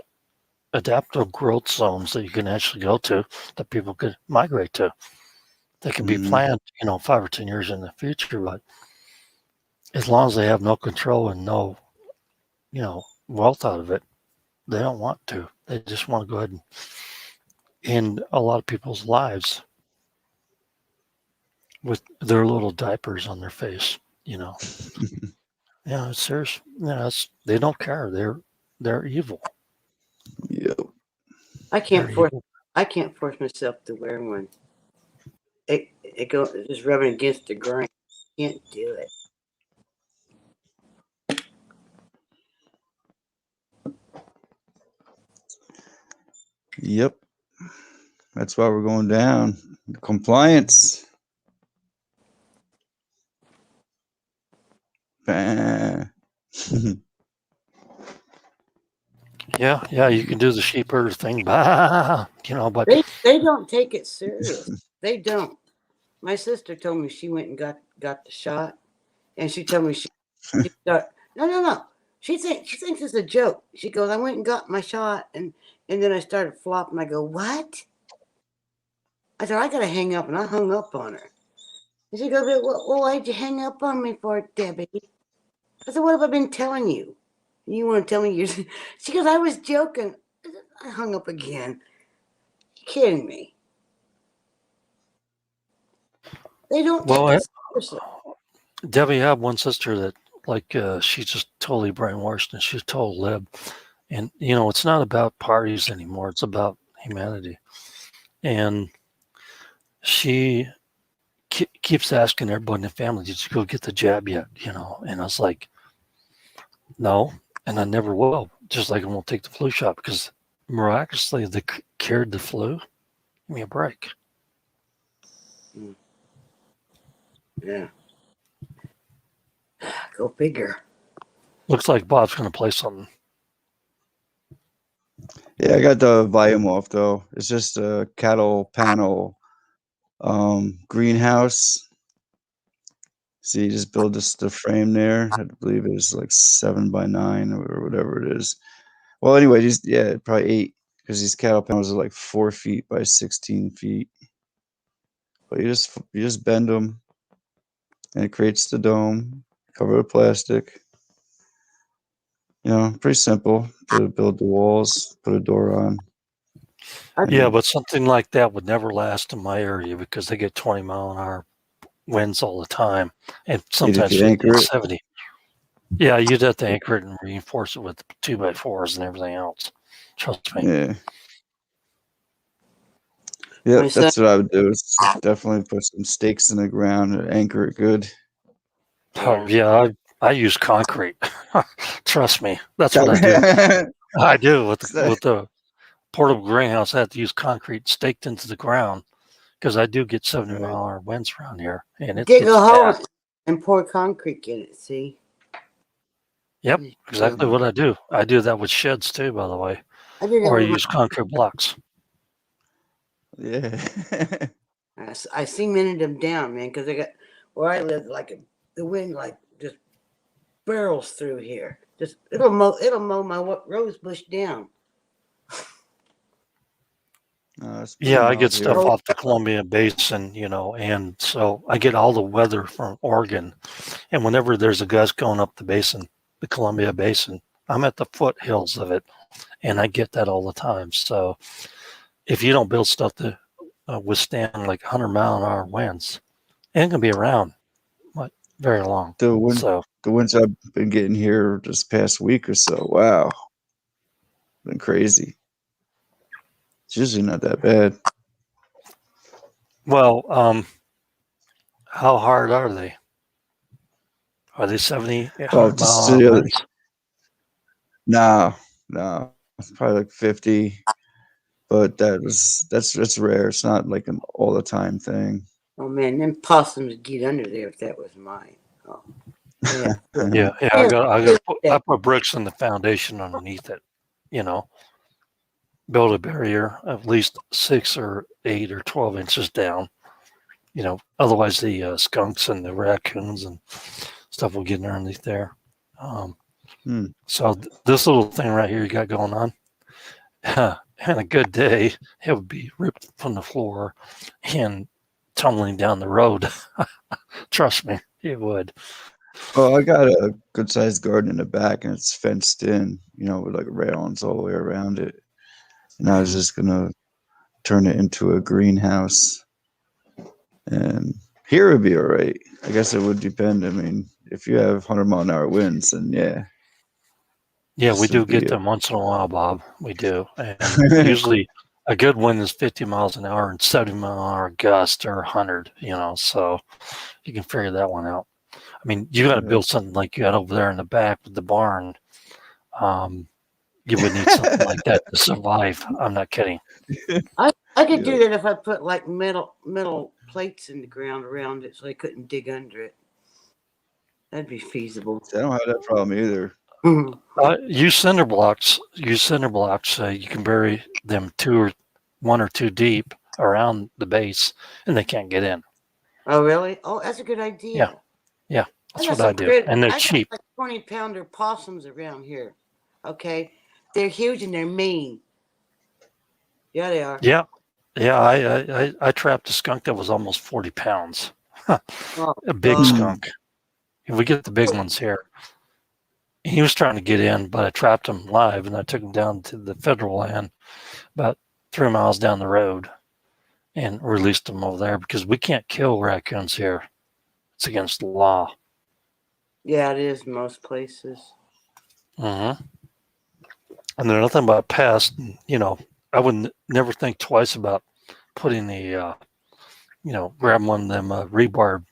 adaptive growth zones that you can actually go to that people could migrate to. They can be planned, 5 or 10 years in the future, but as long as they have no control and no, wealth out of it, they don't want to. They just want to go ahead and end a lot of people's lives with their little diapers on their face, Yeah, it's serious. They don't care. They're evil. Yep. I can't force myself to wear one. It goes just rubbing against the grain. Can't do it. Yep. That's why we're going down. Compliance. Bah. Yeah, you can do the sheep herder thing, but They don't take it serious. They don't. My sister told me she went and got the shot, and she told me she start. No. She thinks it's a joke. She goes, I went and got my shot, and then I started flopping. I go, what? I said, I gotta hang up, and I hung up on her. And she goes, well, why'd you hang up on me for, Debbie? I said, what have I been telling you? You want to tell me you? She goes, I was joking. I hung up again. You kidding me? They don't take it seriously. Debbie had one sister that she's just totally brainwashed and she's total lib. And it's not about parties anymore. It's about humanity. And she keeps asking everybody in the family, did you go get the jab yet? And I was like, no, and I never will. Just like I won't take the flu shot because miraculously they cured the flu. Give me a break. Yeah. Go figure. Looks like Bob's going to play something. Yeah, I got the volume off though. It's just a cattle panel greenhouse. See, you just build the frame there. I believe it was like 7x9 or whatever it is. Well, anyway, probably 8 because these cattle panels are like 4 feet by 16 feet. But you just bend them, and it creates the dome. Cover with plastic. Pretty simple to build the walls, put a door on. Yeah, but something like that would never last in my area because they get 20-mile-an-hour winds all the time, and Even if sometimes you 50 anchor and it. 70. Yeah, you'd have to anchor it and reinforce it with 2x4s and everything else. Trust me. Yeah. Yeah, My son, that's what I would do. Is definitely put some stakes in the ground and anchor it good. Oh, yeah, I use concrete. Trust me, that's what I do. I do with the portable greenhouse. I have to use concrete staked into the ground because I do get 70-mile-an-hour winds around here, and dig a it's hole bad. and pour concrete in it. See. Yep, exactly what I do. I do that with sheds too, by the way, I did it or I with use concrete blocks. Yeah. I cemented them down, man, because they got where I live. Like the wind, like just barrels through here. Just it'll mow my rose bush down. It's pretty Yeah, I get mild stuff here. off the Columbia Basin, and so I get all the weather from Oregon. And whenever there's a gust going up the basin, the Columbia Basin, I'm at the foothills of it, and I get that all the time. So if you don't build stuff to withstand like 100-mile-an-hour winds, it ain't gonna be around very long. The wind, So the winds I've been getting here this past week or so. Wow, been crazy. It's usually not that bad. well, how hard are they? Are they 70, Oh, 100 just mile an hour winds? no, it's probably like 50. But that's rare. It's not like an all the time thing. Oh man, them possums would get under there if that was mine. Oh, yeah. Yeah, I put bricks in the foundation underneath it. You know, build a barrier at least 6 or 8 or 12 inches down. Otherwise the skunks and the raccoons and stuff will get underneath there. So this little thing right here you got going on, and a good day, it would be ripped from the floor and tumbling down the road. Trust me, it would. Well, I got a good sized garden in the back, and it's fenced in. With like railings all the way around it. And I was just gonna turn it into a greenhouse. And here would be all right. I guess it would depend. I mean, if you have 100-mile-an-hour winds, then yeah. Yeah, we This would do be get it. them once in a while, Bob. We do. And usually a good wind is 50 miles an hour and 70-mile-an-hour gust or 100, so you can figure that one out. I mean, you got to build something like you got over there in the back with the barn. You would need something like that to survive. I'm not kidding. I could do that if I put like metal plates in the ground around it so they couldn't dig under it. That'd be feasible. I don't have that problem either. Use cinder blocks. You can bury them 1 or 2 deep around the base, and they can't get in. Oh really? Oh, that's a good idea. Yeah, that's what I do, and they're cheap. I got like 20-pounder possums around here. Okay, they're huge and they're mean. Yeah, they are. Yeah. I trapped a skunk that was almost 40 pounds. A big skunk. We get the big ones here. He was trying to get in, but I trapped him live, and I took him down to the federal land about 3 miles down the road and released him over there because we can't kill raccoons here. It's against the law. Yeah, it is most places. Mm-hmm. And there's nothing about pests. I would never think twice about putting grabbing one of them rebar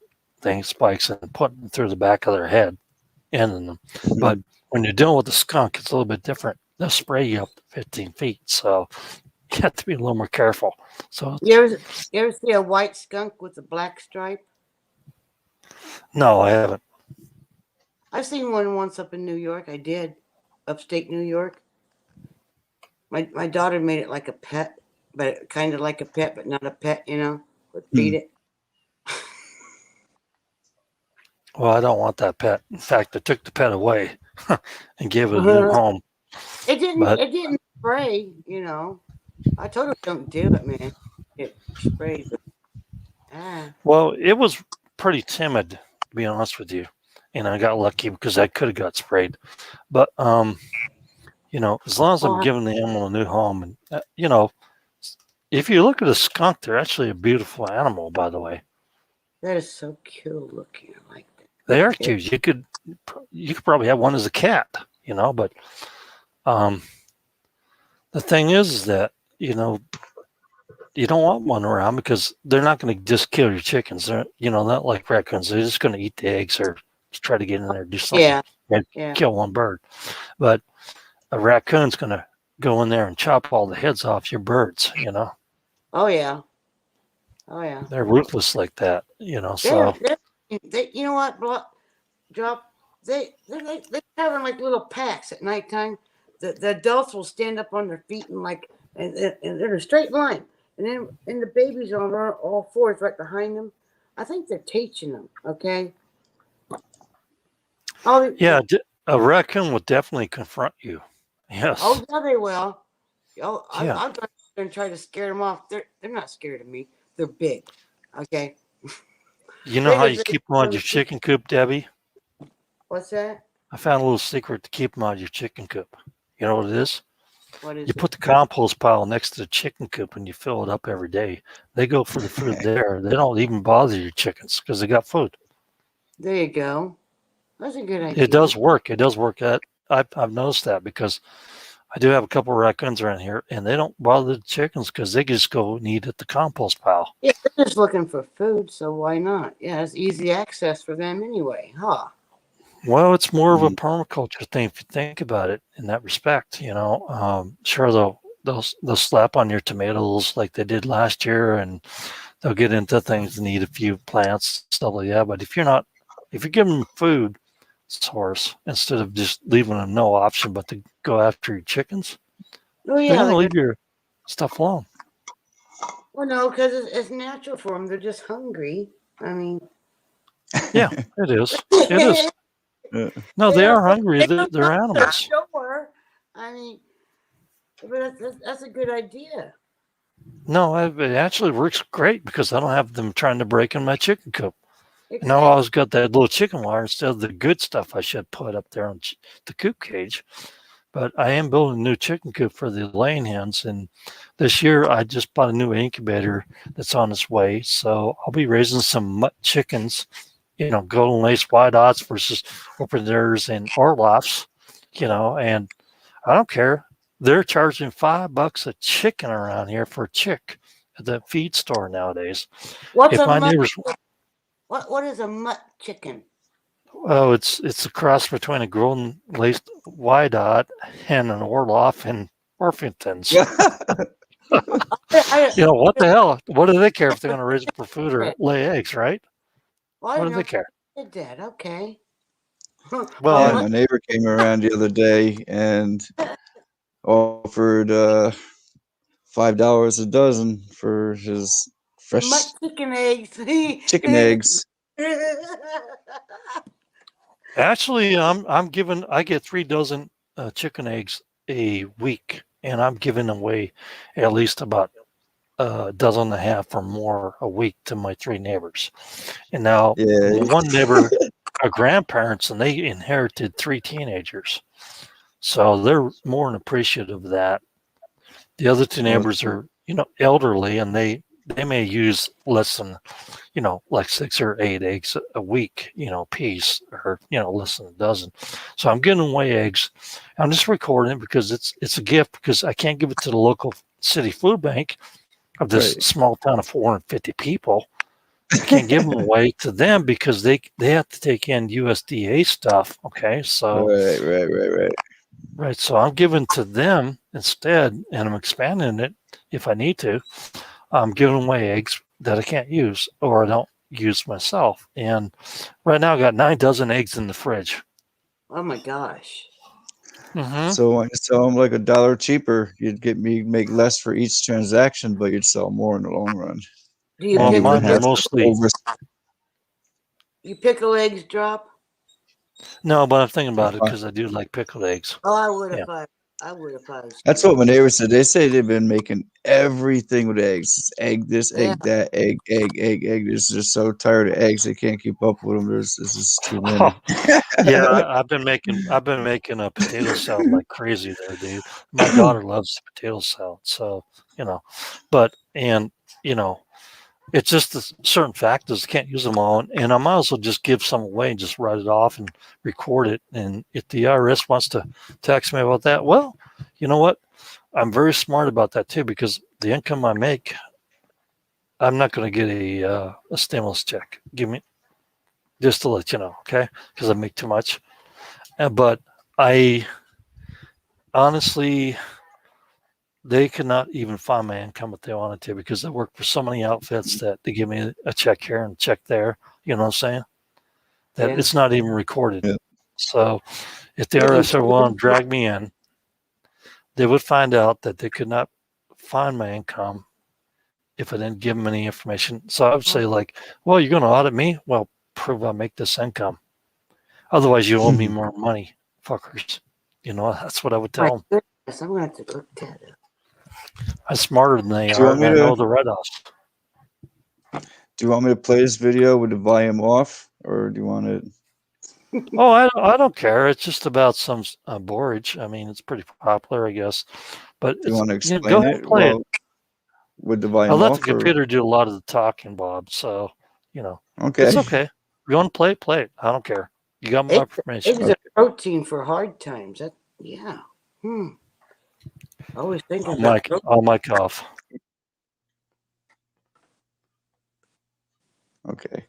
spikes and putting them through the back of their head, ending them. But when you're dealing with a skunk, it's a little bit different. they'll spray you up to 15 feet. So you have to be a little more careful. So You ever see a white skunk with a black stripe? no, I haven't. I've seen one once up in New York. I did, upstate New York. My daughter made it like a pet, but kind of like a pet, but not a pet. Would feed it. Well, I don't want that pet. In fact, I took the pet away and gave it a new Uh-huh. home. It didn't. But It didn't spray. I told her don't do it, man. It sprayed. well, it was pretty timid, to be honest with you, and I got lucky because I could have got sprayed. But as long as I'm Oh, giving the animal a new home, and if you look at a skunk, they're actually a beautiful animal, by the way. that is so cute looking. I like that. They are cute. You could probably have one as a cat, but the thing is that you don't want one around because they're not going to just kill your chickens. They're not like raccoons. They're just going to eat the eggs or try to get in there and do something and kill one bird. But a raccoon's going to go in there and chop all the heads off your birds. Oh yeah. Oh yeah. They're ruthless like that. So They you know what? Drop. They have in like little packs at nighttime. The adults will stand up on their feet and they're in a straight line, and the babies on all fours right behind them. I think they're teaching them. Okay. Yeah, a raccoon would definitely confront you. Yes. Oh yeah, they will. Oh, Yeah. I'll go there and try to scare them off. They're not scared of me. They're big. Okay. You know how you keep them on your chicken coop, Debbie? What's that? I found a little secret to keep them on your chicken coop. You know what it is? What is You it? put the compost pile next to the chicken coop and you fill it up every day. They go for the food there. They don't even bother your chickens because they got food. There you go. That's a good idea. It does work. It does work. I've noticed that because I do have a couple of raccoons around here, and they don't bother the chickens because they just go and eat at the compost pile. Yeah, they're just looking for food, so why not? Yeah, it's easy access for them anyway, huh? Well, it's more of a permaculture thing if you think about it in that respect. Sure they'll slap on your tomatoes like they did last year, and they'll get into things and eat a few plants, stuff like that. But if you give them food source instead of just leaving them no option but to go after your chickens, Oh they're yeah, gonna leave your stuff alone. well, no, because it's natural for them. They're just hungry. I mean, yeah, it is. It is. No, they are hungry. They're animals. Sure. I mean, but that's a good idea. No, it actually works great because I don't have them trying to break in my chicken coop. Exactly. Now I always got that little chicken wire instead of the good stuff I should put up there on the coop cage. But I am building a new chicken coop for the laying hens. And this year I just bought a new incubator that's on its way. So I'll be raising some mutt chickens, golden lace white odds versus openers and Orloffs, and I don't care. They're charging $5 a chicken around here for a chick at the feed store nowadays. What's if my neighbors, what is a mutt chicken? Oh, it's a cross between a golden laced Wyandotte and an Orloff and Orpingtons. What the hell? What do they care if they're going to raise it for food or lay eggs, right? Well, what do they care? Did that? Okay. Well, my neighbor came around the other day and offered $5 a dozen for his fresh chicken eggs. Chicken eggs. Actually, I get 3 dozen chicken eggs a week, and I'm giving away at least about a dozen and a half or more a week to my 3 neighbors. And now one neighbor are grandparents, and they inherited 3 teenagers, so they're more than appreciative of that. The other 2 neighbors are elderly, and they may use less than like 6 or 8 eggs a week, piece, or less than a dozen. So I'm giving away eggs. I'm just recording it because it's a gift, because I can't give it to the local city food bank of this small town of 450 people. I can't give them away to them because they have to take in USDA stuff. Okay, so right. Right. So I'm giving to them instead, and I'm expanding it if I need to. I'm giving away eggs that I can't use or I don't use myself. And right now I got 9 dozen eggs in the fridge. Oh my gosh. Mm-hmm. So when you sell them like $1 cheaper, make less for each transaction, but you'd sell more in the long run. Do you Well, And you pickle wouldn't mine's have eggs? to mostly You pickle eggs, drop? no, but I'm thinking about it because I do like pickled eggs. Oh, I would Yeah. if I would if I was That's you. what my neighbor said. They say they've been making everything with eggs. It's egg this, Yeah. egg that, egg. They're just so tired of eggs they can't keep up with them. There's just too many. Yeah, I've been making a potato salad like crazy there, dude. My daughter loves potato salad, so but you know, it's just the certain factors can't use them all, and I might as well just give some away and just write it off and record it. And if the IRS wants to tax me about that, well, you know what? I'm very smart about that too because the income I make, I'm not going to get a stimulus check. Give me just to let you know, okay? Because I make too much. But I honestly, they could not even find my income if they wanted to because I work for so many outfits that they give me a check here and a check there. You know what I'm saying? That Yeah. it's not even recorded. Yeah. So if the Making IRS ever wanted to drag me in, they would find out that they could not find my income if I didn't give them any information. So I would say like, well, you're going to audit me? Well, prove I make this income. Otherwise, you owe me more money, fuckers. That's what I would my tell them. goodness, I'm gonna have to look that up. I'm smarter than they Do you are, want and me I to know the write-offs. do you want me to play this video with the volume off, or do you want it? Oh, I don't care. It's just about some borage. I mean, it's pretty popular, I guess. But Do you it's want to go explain ahead and it? play it. Well, with the I volume let the off, or computer do a lot of the talking, Bob. So it's okay. okay. If you want to play it, play it. I don't care. You got my information. Eggs are protein for hard times. That yeah. Always thinking I'll about mic off. Okay.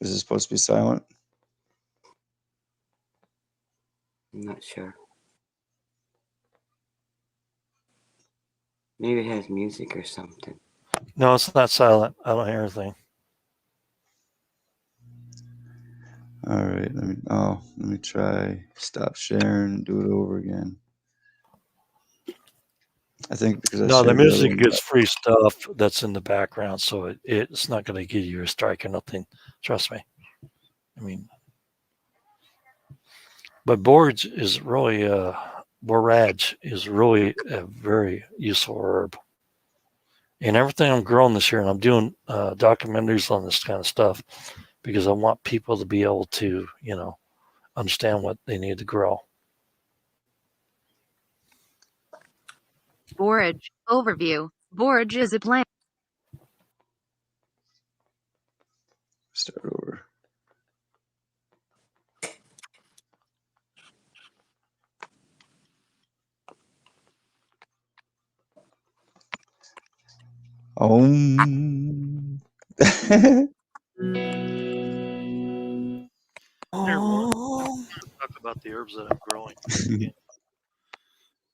Is it supposed to be silent? I'm not sure. Maybe it has music or something. No, it's not silent. I don't hear anything. All right. Let me try stop sharing and do it over again. I think because I No, the shared the other music one. is free stuff that's in the background, so it's not going to give you a strike or nothing. Trust me. I mean, but borage is really borage is really a very useful herb. And everything I'm growing this year, and I'm doing documentaries on this kind of stuff because I want people to be able to, understand what they need to grow. Borage overview. Borage is a plant. Start over. Here, well, talk about the herbs that I'm growing in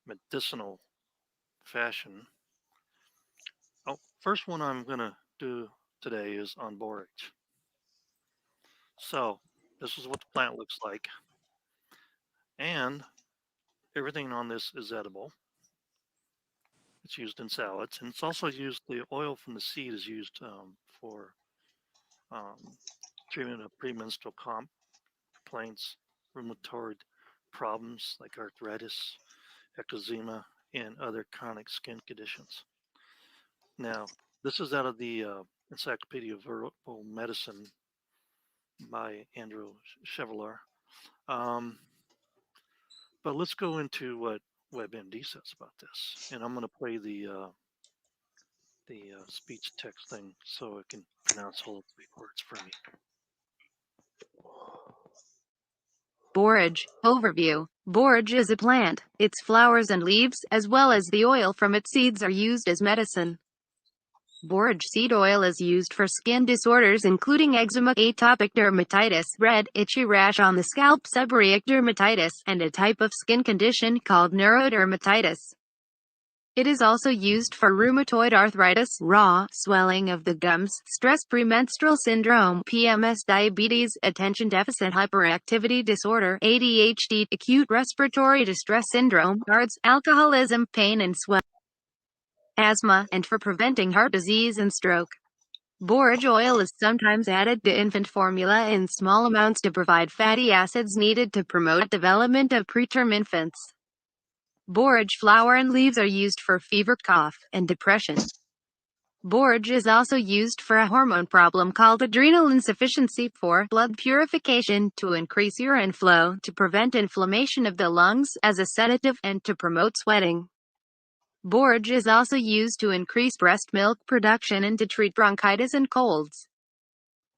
medicinal fashion. Oh, first one I'm going to do today is on borage. So this is what the plant looks like. And everything on this is edible. It's used in salads, and it's also used. The oil from the seed is used for um, treatment of premenstrual complaints, rheumatoid problems like arthritis, eczema, and other chronic skin conditions. Now, this is out of the Encyclopedia of Herbal Medicine by Andrew Chevalier. Um, but let's go into what WebMD says about this, and I'm going to play the speech text thing so it can pronounce all the big words for me. Borage overview. Borage is a plant. Its flowers and leaves, as well as the oil from its seeds, are used as medicine. Borage seed oil is used for skin disorders including eczema, atopic dermatitis, red, itchy rash on the scalp, seborrheic dermatitis, and a type of skin condition called neurodermatitis. It is also used for rheumatoid arthritis, raw, swelling of the gums, stress premenstrual syndrome, PMS, diabetes, attention deficit hyperactivity disorder, ADHD, acute respiratory distress syndrome, ARDS, alcoholism, pain and swelling, asthma, and for preventing heart disease and stroke. Borage oil is sometimes added to infant formula in small amounts to provide fatty acids needed to promote development of preterm infants. Borage flower and leaves are used for fever, cough, and depression. Borage is also used for a hormone problem called adrenal insufficiency, for blood purification, to increase urine flow, to prevent inflammation of the lungs, as a sedative, and to promote sweating. Borage is also used to increase breast milk production and to treat bronchitis and colds.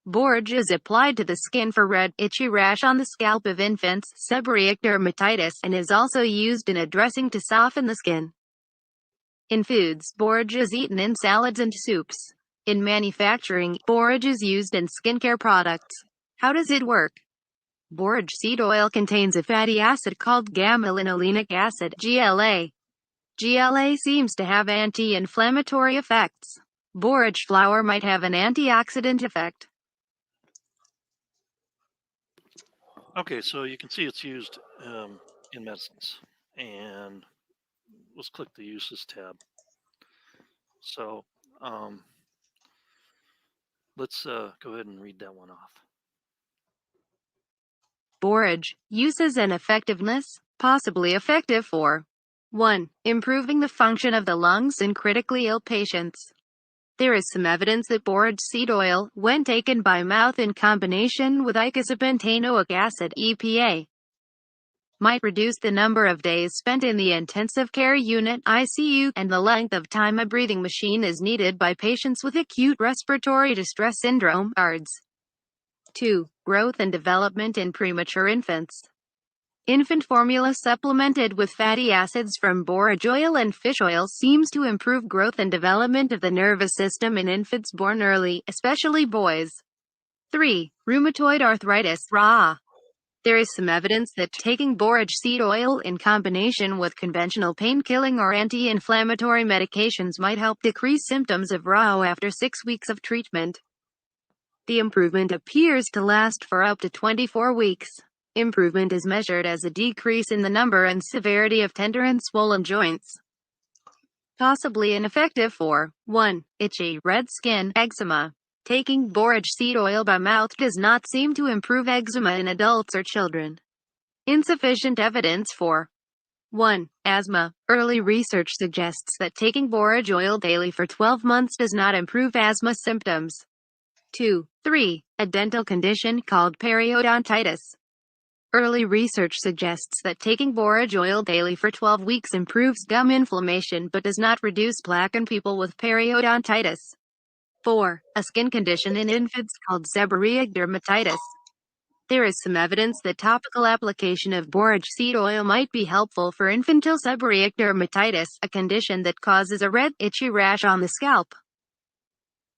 Borage is applied to the skin for red, itchy rash on the scalp of infants, seborrheic dermatitis, and is also used in a dressing to soften the skin. In foods, borage is eaten in salads and soups. In manufacturing, borage is used in skincare products. How does it work? Borage seed oil contains a fatty acid called gamma-linolenic acid, GLA. GLA seems to have anti-inflammatory effects. Borage flower might have an antioxidant effect. Okay, so you can see it's used in medicines. And let's click the uses tab. So let's go ahead and read that one off. Borage, uses and effectiveness, possibly effective for 1. Improving the function of the lungs in critically ill patients. There is some evidence that borage seed oil, when taken by mouth in combination with icosapentaenoic acid (EPA), might reduce the number of days spent in the intensive care unit (ICU) and the length of time a breathing machine is needed by patients with acute respiratory distress syndrome (ARDS). 2. Growth and development in premature infants. Infant formula supplemented with fatty acids from borage oil and fish oil seems to improve growth and development of the nervous system in infants born early, especially boys. 3. Rheumatoid arthritis, RA. There is some evidence that taking borage seed oil in combination with conventional pain-killing or anti-inflammatory medications might help decrease symptoms of RA after 6 weeks of treatment. The improvement appears to last for up to 24 weeks. Improvement is measured as a decrease in the number and severity of tender and swollen joints. Possibly ineffective for 1. Itchy, red skin, eczema. Taking borage seed oil by mouth does not seem to improve eczema in adults or children. Insufficient evidence for 1. Asthma. Early research suggests that taking borage oil daily for 12 months does not improve asthma symptoms. 2. 3. A dental condition called periodontitis. Early research suggests that taking borage oil daily for 12 weeks improves gum inflammation but does not reduce plaque in people with periodontitis. 4. A skin condition in infants called seborrheic dermatitis. There is some evidence that topical application of borage seed oil might be helpful for infantile seborrheic dermatitis, a condition that causes a red, itchy rash on the scalp.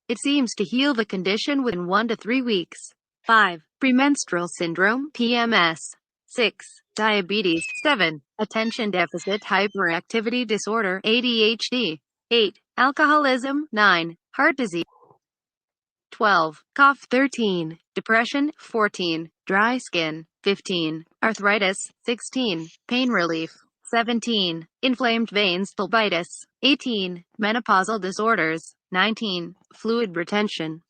It seems to heal the condition within 1 to 3 weeks. 5. Premenstrual syndrome, PMS. 6. Diabetes. 7. Attention deficit hyperactivity disorder, ADHD. 8. Alcoholism. 9. Heart disease. 12. Cough. 13. Depression. 14. Dry skin. 15. Arthritis. 16. Pain relief. 17. Inflamed veins, phlebitis. 18. Menopausal disorders. 19. Fluid retention.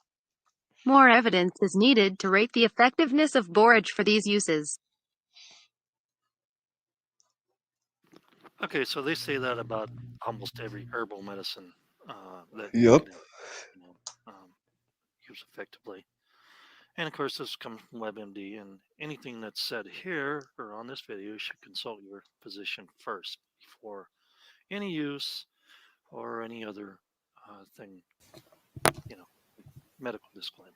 More evidence is needed to rate the effectiveness of borage for these uses. Okay, so they say that about almost every herbal medicine that Yep. you know, um, use effectively. And of course, this comes from WebMD, and anything that's said here or on this video, you should consult your physician first before any use or any other thing, medical disclaimer.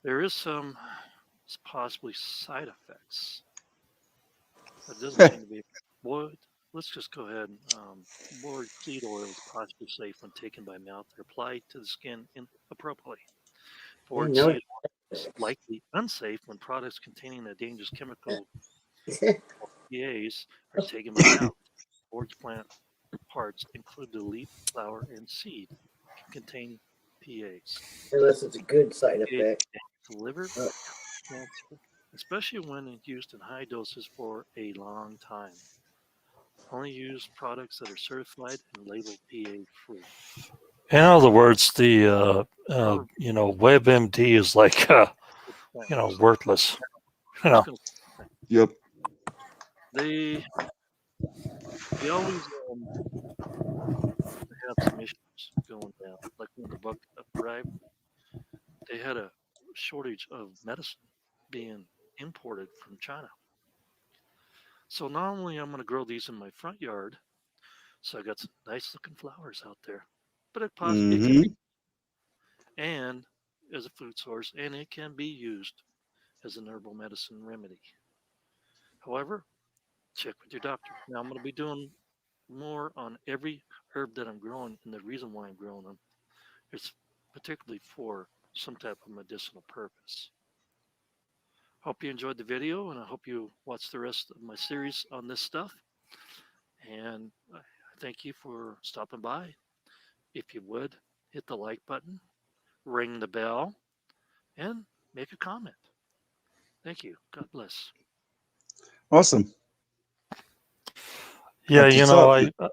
There is some possibly side effects. It doesn't seem to be. What? let's just go ahead. Board seed oil is possibly safe when taken by mouth or applied to the skin appropriately. I didn't Board know seed oil is likely unsafe when products containing a dangerous chemical it. PAs are taken by mouth. Board's plant parts include the leaf, flower, and seed can contain PAs. Unless it's a good side PAs effect. can liver Uh, cancer, especially when used in high doses for a long time. Only use products that are certified and labeled PA free. In other words, the WebMD is like worthless. You know. Yep. They they always have some issues going down. Like when the book arrived, they had a shortage of medicine being imported from China. So not only I'm going to grow these in my front yard, so I got some nice looking flowers out there, but it can be Mm-hmm. and as a food source, and it can be used as an herbal medicine remedy. However, check with your doctor. Now I'm going to be doing more on every herb that I'm growing and the reason why I'm growing them. It's particularly for some type of medicinal purpose. Hope you enjoyed the video and I hope you watch the rest of my series on this stuff. And I thank you for stopping by. If you would, hit the like button, ring the bell, and make a comment. Thank you. God bless. Awesome. Yeah, That's what's up.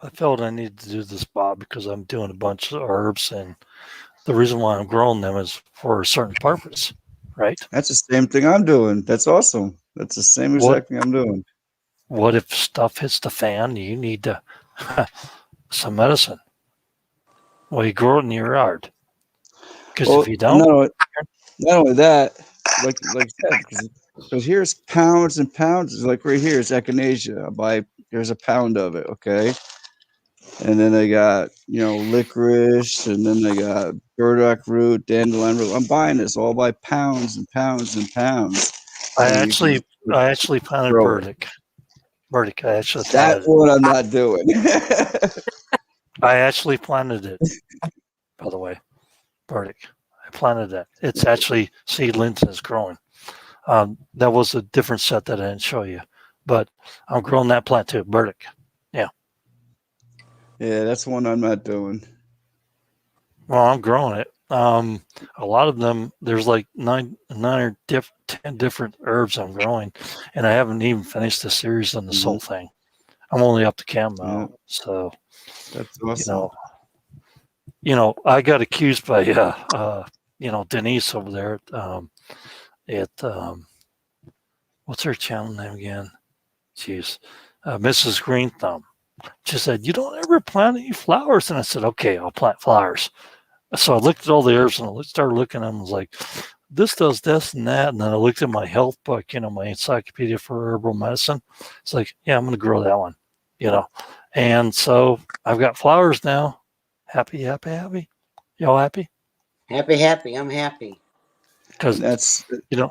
I felt I needed to do this, Bob, because I'm doing a bunch of herbs, and the reason why I'm growing them is for a certain purpose, right? That's the same thing I'm doing. That's awesome. That's the same What exact thing I'm doing. what if stuff hits the fan? You need to some medicine. Well, you grow it in your yard, because if Well, you don't, not only that, like I said, because here's pounds and pounds. Like right here, it's echinacea. I buy There's a pound of it. Okay, and then they got licorice, and then they got burdock root, dandelion root. I'm buying this all by pounds and pounds and pounds, I so you can actually I actually planted grow it. burdock. Burdock. I actually That planted it. one I'm not doing. I actually planted it. By the way, burdock. I planted that. It's actually seedlings and it's growing. That was a different set that I didn't show you, but I'm growing that plant too, burdock. Yeah. Yeah, that's one I'm not doing. Well, I'm growing it. A lot of them, there's like nine or 10 different herbs I'm growing, and I haven't even finished the series on this Mhm. whole thing. I'm only up to chem Yeah, now, so that's you awesome. know, I got accused by Denise over there at what's her channel name again? Jeez, Mrs. Green Thumb. She said, "You don't ever plant any flowers," and I said, "Okay, I'll plant flowers." So I looked at all the herbs and I started looking at them. I was like, this does this and that. And then I looked at my health book, my encyclopedia for herbal medicine. It's like, yeah, I'm going to grow that one, you know. And so I've got flowers now. Happy, happy, happy. Y'all happy? Happy. I'm happy. Because, That's you know,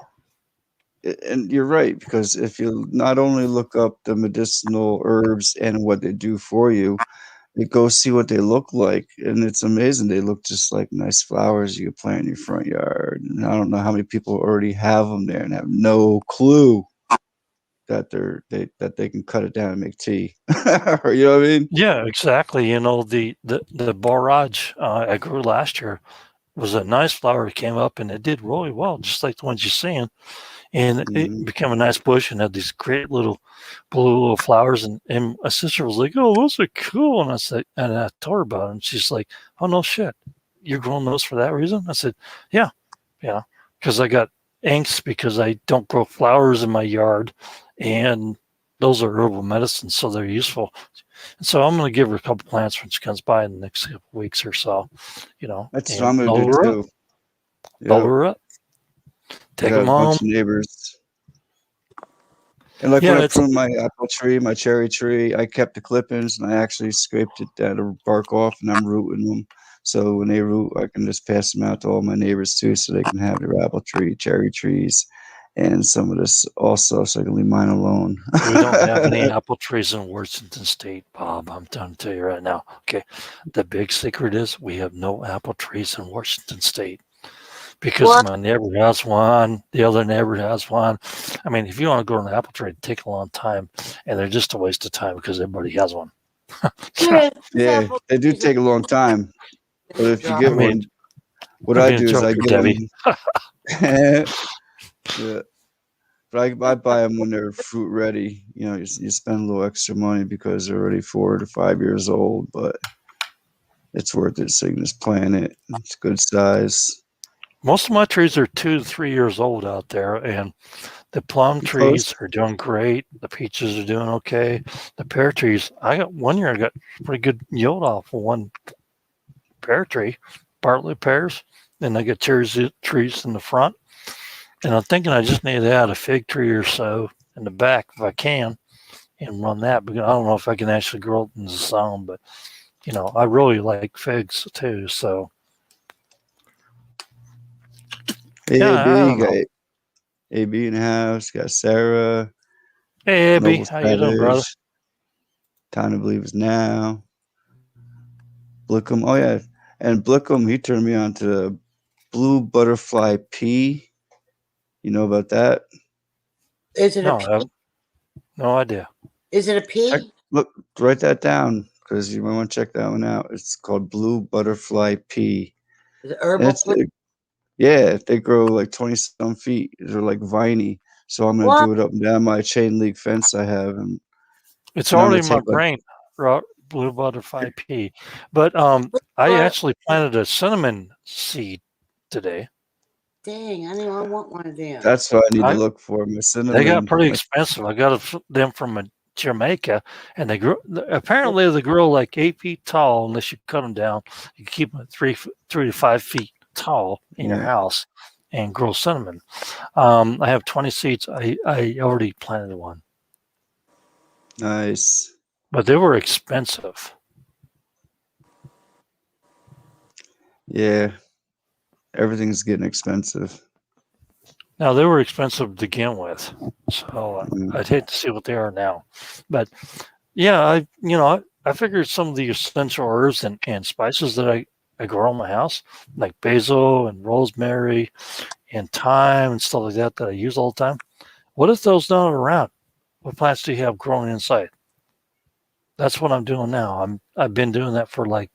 and you're right, because if you not only look up the medicinal herbs and what they do for you, you go see what they look like, and it's amazing. They look just like nice flowers you could plant in your front yard. And I don't know how many people already have them there and have no clue that they can cut it down and make tea. Or, you know what I mean? yeah, exactly. The borage I grew last year was a nice flower. It came up and it did really well, just like the ones you're seeing. And it Hmm. became a nice bush and had these great little blue little flowers. And my sister was like, "Oh, those are cool." And I told her about them. She's like, "Oh no, shit, you're growing those for that reason?" I said, "Yeah, because I got angst because I don't grow flowers in my yard, and those are herbal medicines, so they're useful. And so I'm going to give her a couple plants when she comes by in the next couple weeks or so, That's what and I'm gonna do too. load Yep. her up, I take got them a home." bunch of neighbors. And like when Yeah, I it's pruned my apple tree, my cherry tree, I kept the clippings and I actually scraped it down the bark off, and I'm rooting them. So when they root, I can just pass them out to all my neighbors too, so they can have their apple tree, cherry trees, and some of this also, so I can leave mine alone. We don't have any apple trees in Washington State, Bob. I'm trying to tell you right now. Okay, the big secret is we have no apple trees in Washington State because What? my neighbor has one, the other neighbor has one. I mean, if you want to go to an apple tree, it take a long time, and they're just a waste of time because everybody has one. There is Yeah, apple they do trees take a long time, in but the if you drop. I get mean, one, what I'm I being do is I joker, get Debbie. them. Yeah, but I buy them when they're fruit ready. You spend a little extra money because they're already 4 to 5 years old, but it's worth it so you can just plant it. It's good size. Most of my trees are 2 to 3 years old out there, and the plum Close. trees are doing great. The peaches are doing okay. The pear trees, I got 1 year, I got pretty good yield off of one pear tree, partly pears. Then I got trees in the front. And I'm thinking I just need to add a fig tree or so in the back if I can and run that. Because I don't know if I can actually grow it in the sun, but I really like figs too. So Hey, yeah, I AB, you don't got know. AB in the house. Got Sarah, Hey, Abby, Noble how you doing, brother? Savage. Time to believe is now. Blickum, oh yeah, and Blickum, he turned me on to the blue butterfly pea. You know about that? Is it a No, I pea? have no idea. Is it a Check, pea? look, write that down because you might want to check that one out. It's called blue butterfly pea. Is it And herbal? yeah, they grow like 20 some feet. They're like viney. So I'm gonna What? do it up and down my chain link fence I have, and It's then I'm gonna already in my take like brain, blue butterfly pea. But I What? actually planted a cinnamon seed today. Dang, I want one of them. that's what I need to I look for. My They got cinnamon. pretty expensive. I got them from Jamaica, and they grew. Apparently, they grow like 8 feet tall unless you cut them down. You keep them at 3 to 5 feet tall in your Yeah, house and grow cinnamon. I have 20 seeds. I already planted one, nice. but they were expensive. Yeah, everything's getting expensive. Now they were expensive to begin with, so Mm. I'd hate to see what they are now. But yeah, I figured some of the essential herbs and spices that I grow in my house, like basil and rosemary and thyme and stuff like that I use all the time. What if those not around? What plants do you have growing inside? That's what I'm doing now. I've been doing that for like,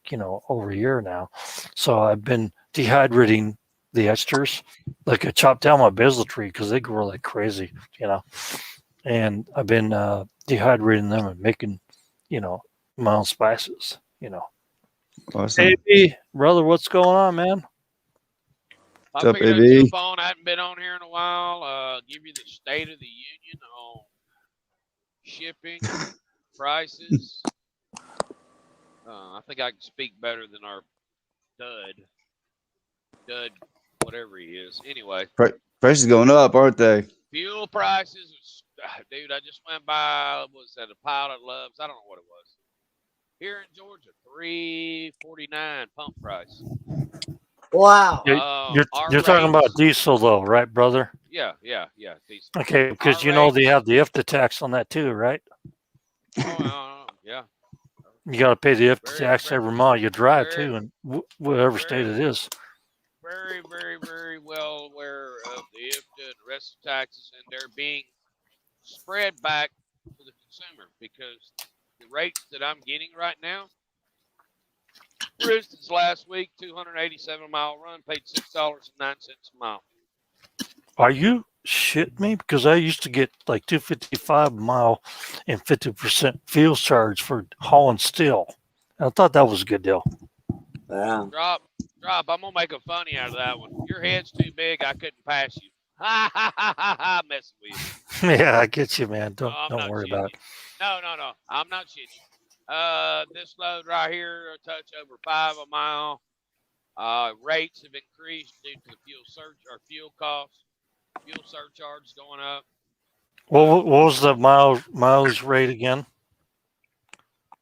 over a year now. So I've been dehydrating the esters. Like I chopped down my basil tree because they grow like crazy, you know. And I've been dehydrating them and making, my own spices. Awesome. Hey, brother, what's going on, man? What's I up, figured I'd jump AB? on. I hadn't been on here in a while. Give you the State of the Union on shipping, prices. I think I can speak better than our dud, whatever he is. Anyway, Prices going up, aren't they? fuel prices, dude. I just went by. Was that a Pilot Loves? I don't know what it was. Here in Georgia, $3.49 pump price. Wow. You're talking about diesel though, right, brother? Yeah, diesel. Okay, because they have the IFTA tax on that too, right? Oh, yeah. You got to pay the IFTA tax every mile you drive too, in whatever state it is. Very, very, very well aware of the IFTA and the rest of the taxes, and they're being spread back to the consumer because the rates that I'm getting right now, for instance, last week, 287-mile run, paid $6.09 a mile. Are you shitting me? Because I used to get like 255 a mile and 50% fuel charge for hauling steel. I thought that was a good deal. Wow. Drop. I'm gonna make a funny out of that one. Your head's too big. I couldn't pass you. Ha ha ha ha ha. Messing with you. Yeah, I get you, man. No, Don't worry about it. No. I'm not shitting you. This load right here, a touch over 5 a mile. Rates have increased due to the fuel costs. Fuel surcharge going up. What was the mileage rate again?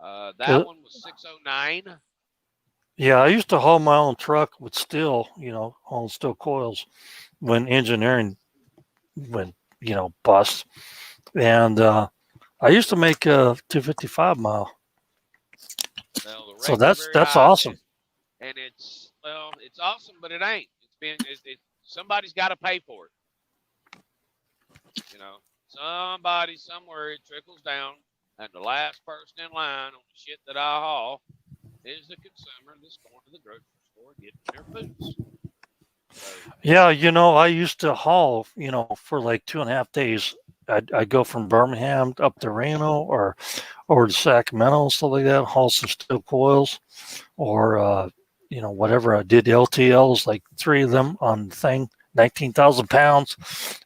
That one was 609. Yeah, I used to haul my own truck with steel, hauling steel coils when engineering went, bust. And I used to make a 255 mile. Well, the So rates are very that's high, awesome. and it's awesome, but it ain't. Somebody's got to pay for it. Somebody somewhere, it trickles down, and the last person in line on the shit that I haul is the consumer that's going to the grocery store getting their foods. So, yeah, I used to haul, for like 2.5 days. I'd go from Birmingham up to Reno or over to Sacramento, stuff like that, haul some steel coils or, whatever. I did LTLs, like 3 of them on the thing, 19,000 pounds.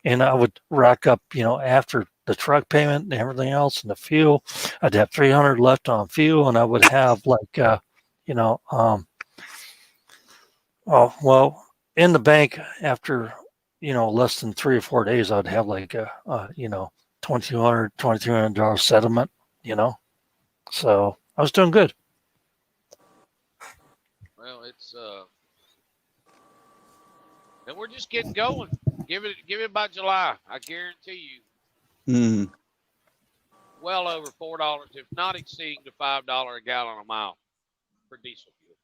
And I would rack up, after the truck payment and everything else and the fuel, I'd have 300 left on fuel, and I would have like, well, in the bank after, less than 3 or 4 days, I'd have like a $2,200, $2,300 settlement, so I was doing good. well, and we're just getting going. Give it by July. I guarantee you, well over $4, if not exceeding the $5 a gallon a mile for diesel fuel.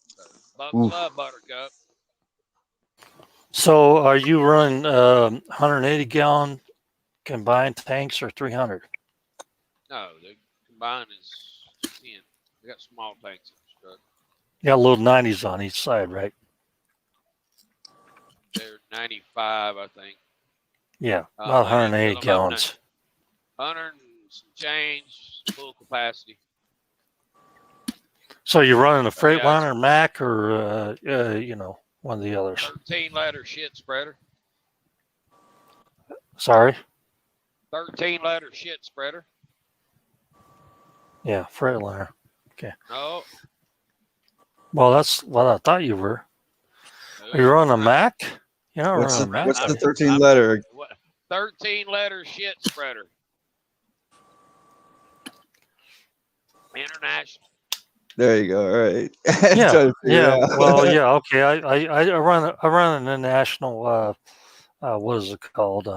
So, buckle up, Buttercup. So are you running 180 gallon combined tanks or 300? No, the combined is 10. We got small tanks in this truck. You got little 90s on each side, right? They're 95, I think. Yeah, about 180 them gallons. 100 and some change, full capacity. So you're running a Yeah, Freightliner, Mac, or one of the others? 13-liter shit spreader. Sorry? 13-liter shit spreader. Yeah, Freightliner. Okay. No. Well, that's what I thought you were. Are you running a Mac? You're not running a Mac. What's the 13-letter? 13-letter shit spreader. International. There you go. All right. Yeah. Well, yeah. Okay. I run an international. What is it called?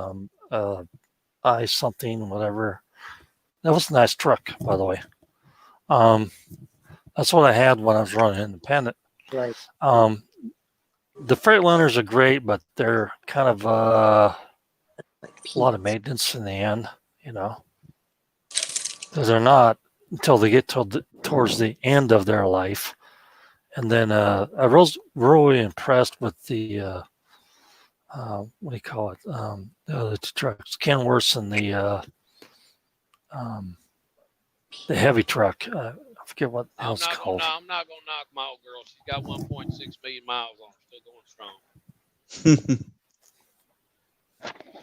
I something whatever. That was a nice truck, by the way. That's what I had when I was running independent. Right. The Freightliners are great, but they're kind of a lot of maintenance in the end, because they're not until they get towards the end of their life. And then I was really impressed with the what do you call it? The other two trucks, Kenworths and the heavy truck. I forget what it's called. I'm not gonna knock my old girl. She's got 1.6 million miles on her, still going strong.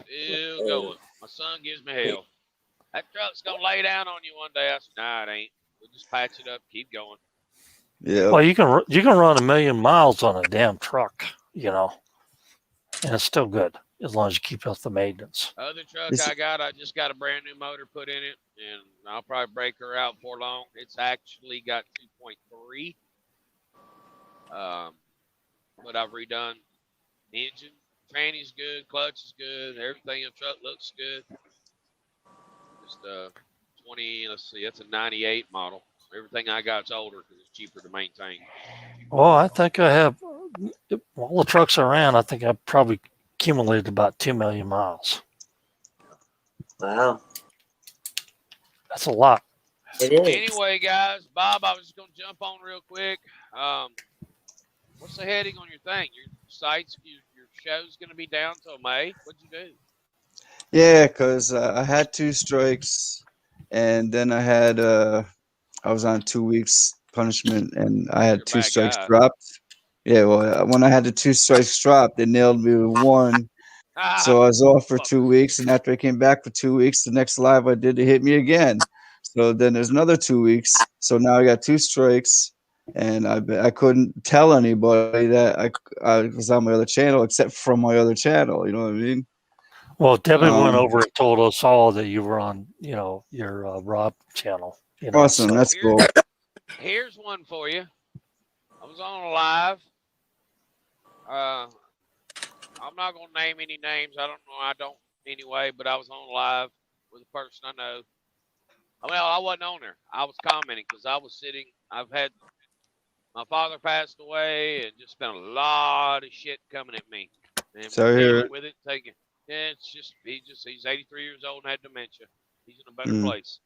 Still going. My son gives me hell. That truck's gonna lay down on you one day. I said, nah, it ain't. We'll just patch it up, keep going. Yeah. Well, you can run 1 million miles on a damn truck, and it's still good as long as you keep up the maintenance. Other truck I just got a brand new motor put in it, and I'll probably break her out before long. It's actually got 2.3. But I've redone the engine. Tranny's good, clutch is good, everything in the truck looks good. Just 20, let's see, that's a 98 model. Everything I got's older because it's cheaper to maintain. Well, I think I have all the trucks I ran. I think I probably accumulated about 2 million miles. Wow. That's a lot. It is. Anyway, guys, Bob, I was just going to jump on real quick. What's the heading on your thing? Your site's, your show's going to be down till May. What'd you do? Yeah, because I had 2 strikes, and then I was on 2 weeks punishment, and I had 2 strikes dropped. Yeah, well, when I had the 2 strikes dropped, they nailed me with 1. So I was off for 2 weeks, and after I came back for 2 weeks, the next live I did, it hit me again. So then there's another 2 weeks. So now I got 2 strikes, and I couldn't tell anybody that I was on my other channel except from my other channel. You know what I mean? Well, Debbie went over and told us all that you were on, your Rob channel. Awesome, that's cool. Here's one for you. I was on a live. I'm not gonna name any names. I don't know. I don't anyway. But I was on live with a person I know. Well, I wasn't on there. I was commenting because I was sitting. I've had my father passed away, and just been a lot of shit coming at me, and we're Sorry to hear dealing it. with it. Taking. Yeah, it's just he's 83 years old and had dementia. He's in a better Mm. place.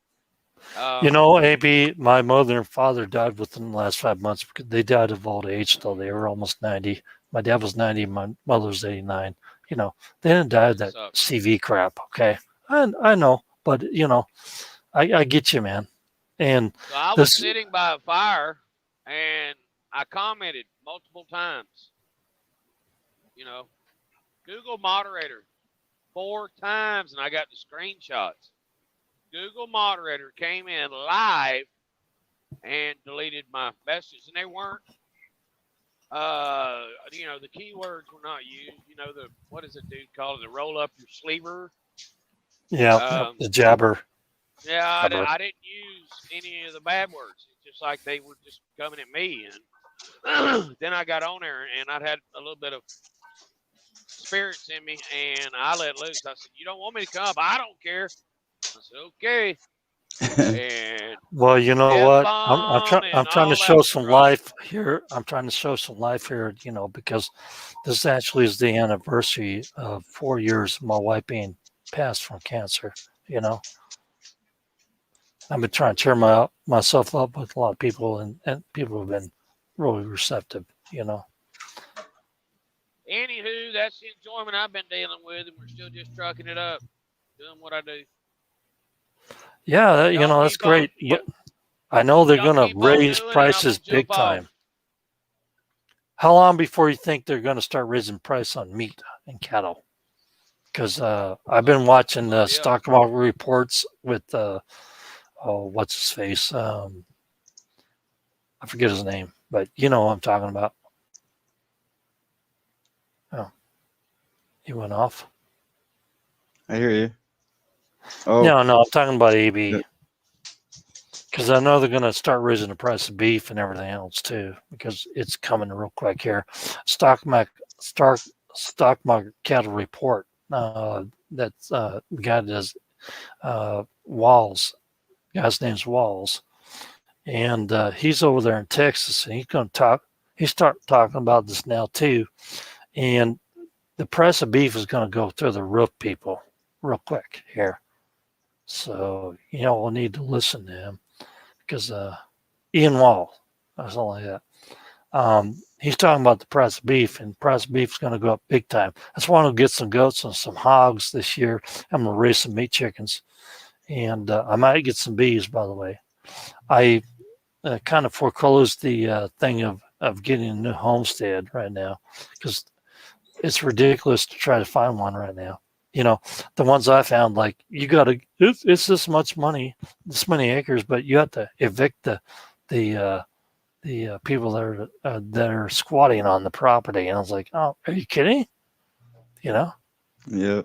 You know, AB, my mother and father died within the last 5 months because they died of old age, though. They were almost 90. My dad was 90, my mother was 89. You know, they didn't die of That that sucks. CV crap, okay? I know, but, you know, I get you, man. And So I was this, sitting by a fire, and I commented multiple times. You know, Google moderator 4 times, and I got the screenshots. Google moderator came in live and deleted my messages, and they weren't. The keywords were not used. The what is it, dude? Called it the roll up your sleever. yeah, Um, the jabber. yeah, jabber. I didn't use any of the bad words. It's just like they were just coming at me, and then I got on there, and I'd had a little bit of spirits in me, and I let loose. I said, "You don't want me to come up? I don't care." I said, "Okay," and Well, you know F what? bomb I'm and trying to all show that some crap. life here. I'm trying to show some life here, you know, because this actually is the anniversary of 4 years of my wife being passed from cancer. You know, I've been trying to cheer myself up with a lot of people, and people have been really receptive. You know, Anywho, that's the enjoyment I've been dealing with, and we're still just trucking it up, doing what I do. yeah, you Y'all know that's keep on, great, but I know they're y'all going to keep on raise doing, and I'm prices gonna jump big off. time. How long before you think they're going to start raising price on meat and cattle? Because I've been watching the Hurry up. stock market reports with what's his face? I forget his name, but you know what I'm talking about. Oh, he went off. I hear you. Oh, No, I'm talking about yeah. AB because I know they're going to start raising the price of beef and everything else too because it's coming real quick here. Stock market, stock market cattle report. That's the guy that does Walls. Guy's name's Walls, and he's over there in Texas, and he's going to talk. He start talking about this now too, and the price of beef is going to go through the roof, people, real quick here. So we'll need to listen to him because Ian Wall, or something like that. He's talking about the price of beef, and the price of beef is going to go up big time. That's why I'm going to get some goats and some hogs this year. I'm going to raise some meat chickens, and I might get some bees, by the way. I kind of foreclosed the thing of getting a new homestead right now because it's ridiculous to try to find one right now. The ones I found, like it's this much money, this many acres, but you have to evict the people that are squatting on the property. And I was like, oh, are you kidding? Yep. You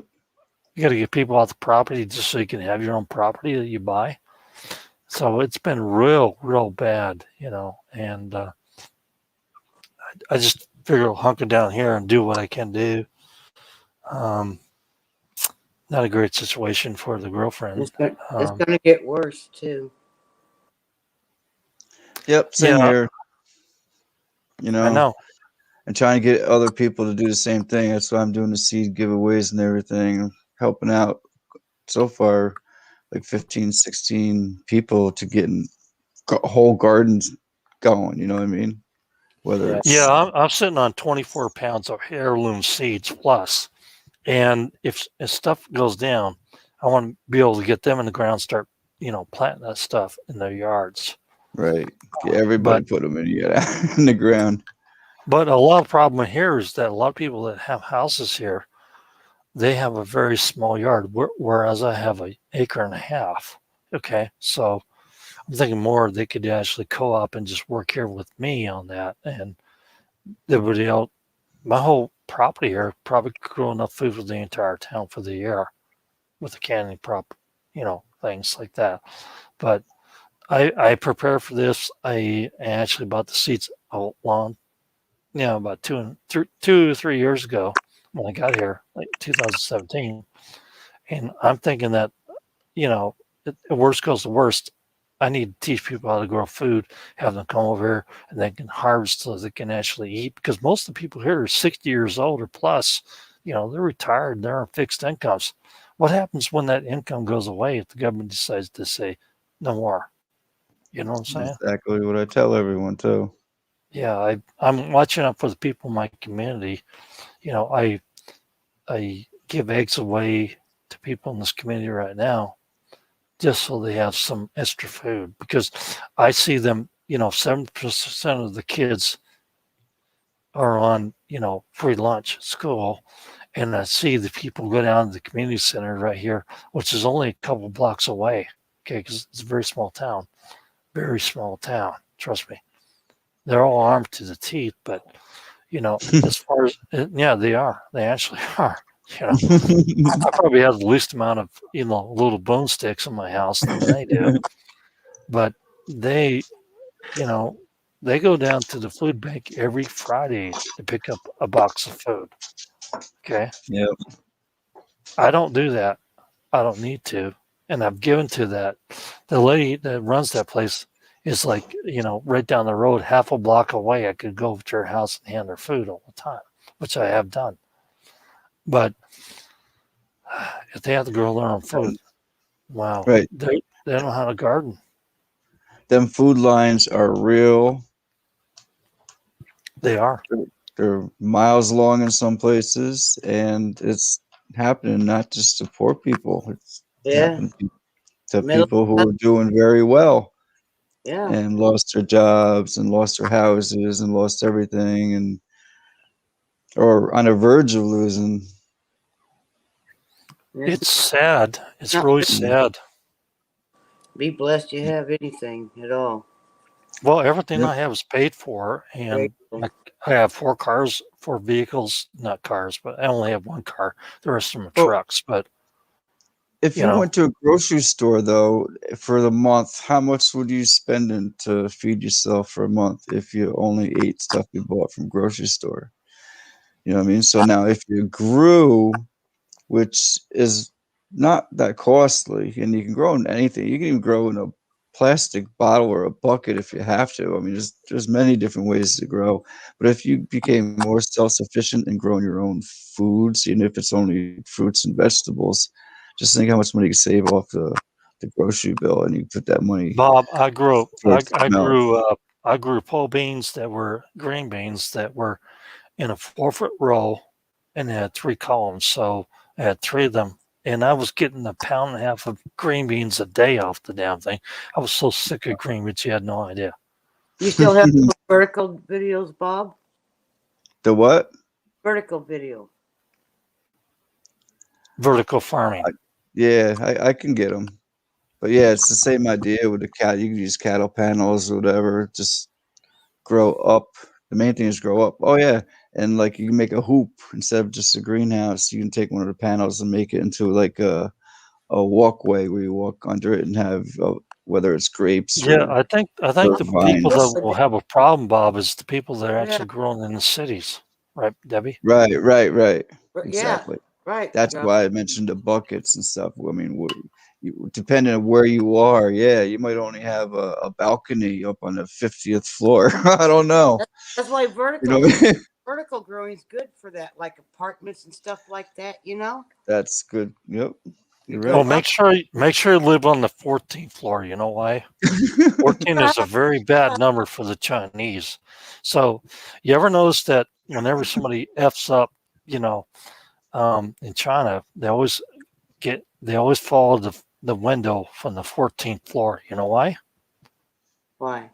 got to get people off the property just so you can have your own property that you buy. So it's been real bad, and I just figure I'll hunker down here and do what I can do. Um, Not a great situation for the girlfriend. It's gonna get worse too. Yep. Same Yeah, here. I know. And trying to get other people to do the same thing. That's why I'm doing the seed giveaways and everything, helping out so far like 15, 16 people to get whole gardens going. You know what I mean? Whether Yeah, it's I'm sitting on 24 pounds of heirloom seeds plus. And if stuff goes down, I want to be able to get them in the ground, start, planting that stuff in their yards. right, get everybody But put them in, in the ground. but a lot of problem here is that a lot of people that have houses here, they have a very small yard, whereas I have an acre and a half. Okay, so I'm thinking more they could actually co-op and just work here with me on that, and everybody else. My whole property here probably could grow enough food for the entire town for the year with the canning things like that. But I prepare for this. I actually bought the seeds about 2 or 3 years ago when I got here, like 2017. And I'm thinking that, worst goes to worst, I need to teach people how to grow food, have them come over here and they can harvest so they can actually eat. Because most of the people here are 60 years old or plus. They're retired, they're on fixed incomes. What happens when that income goes away if the government decides to say no more? You know what I'm saying? Exactly what I tell everyone too. Yeah, I'm watching out for the people in my community. I give eggs away to people in this community right now just so they have some extra food because I see them, 70% of the kids are on, free lunch at school. And I see the people go down to the community center right here, which is only a couple blocks away. Okay. Because it's a very small town. Trust me. They're all armed to the teeth, but as far as, yeah, they are. They actually are. I probably have the least amount of, little boomsticks in my house than they do. But they, you know, they go down to the food bank every Friday to pick up a box of food. Okay. Yep. I don't do that. I don't need to. And I've given to that. The lady that runs that place is like, right down the road, half a block away. I could go over to her house and hand her food all the time, which I have done. But if they have to grow their own food, wow, Right. they don't know how to garden. Them food lines are real. They are. They're miles long in some places, and it's happening not just to poor people. It's Yeah. happening to Middle. people who are doing very well Yeah. and lost their jobs and lost their houses and lost everything and or on the verge of losing. It's sad. It's Not really Yeah. sad. be blessed you have anything at all. Well, everything Yep. I have is paid for, and Grateful. I have 4 vehicles, not cars, but I only have one car. The rest of them are Well, trucks. But if you went to a grocery store though for the month, how much would you spend to feed yourself for a month if you only ate stuff you bought from grocery store? You know what I mean? So now if you grew, which is not that costly, and you can grow in anything. You can even grow in a plastic bottle or a bucket if you have to. I mean, there's many different ways to grow. But if you became more self-sufficient in growing your own foods, even if it's only fruits and vegetables, just think how much money you could save off the grocery bill, and you put that money Bob, I grew towards something else. I grew pole beans that were green beans that were in a 4-foot row, and they had 3 columns. So I had 3 of them, and I was getting a pound and a half of green beans a day off the damn thing. I was so sick of green beans, you had no idea. You still have those vertical videos, Bob? The what? Vertical video. Vertical farming. Yeah, I can get them. But yeah, it's the same idea with the cat. You can use cattle panels or whatever. Just grow up. The main thing is grow up. Oh yeah, and like you can make a hoop instead of just a greenhouse. You can take one of the panels and make it into like a walkway where you walk under it and have whether it's grapes Yeah, or I think the people vines. that will have a problem, Bob, is the people that are actually growing in the cities, right, Debbie? Right. Yeah. Exactly. Right. That's why I mentioned the buckets and stuff. I mean, depending on where you are, yeah, you might only have a balcony up on the 50th floor. I don't know. That's why You vertical know, vertical growing is good for that, like apartments and stuff like that. that's good. Yep, You you're go Well, right. up. make sure you live on the 14th floor. You know why? 14 is a very bad number for the Chinese. So, you ever notice that whenever somebody f's up, you know, in China, they always follow the window from the 14th floor. You know why? Why?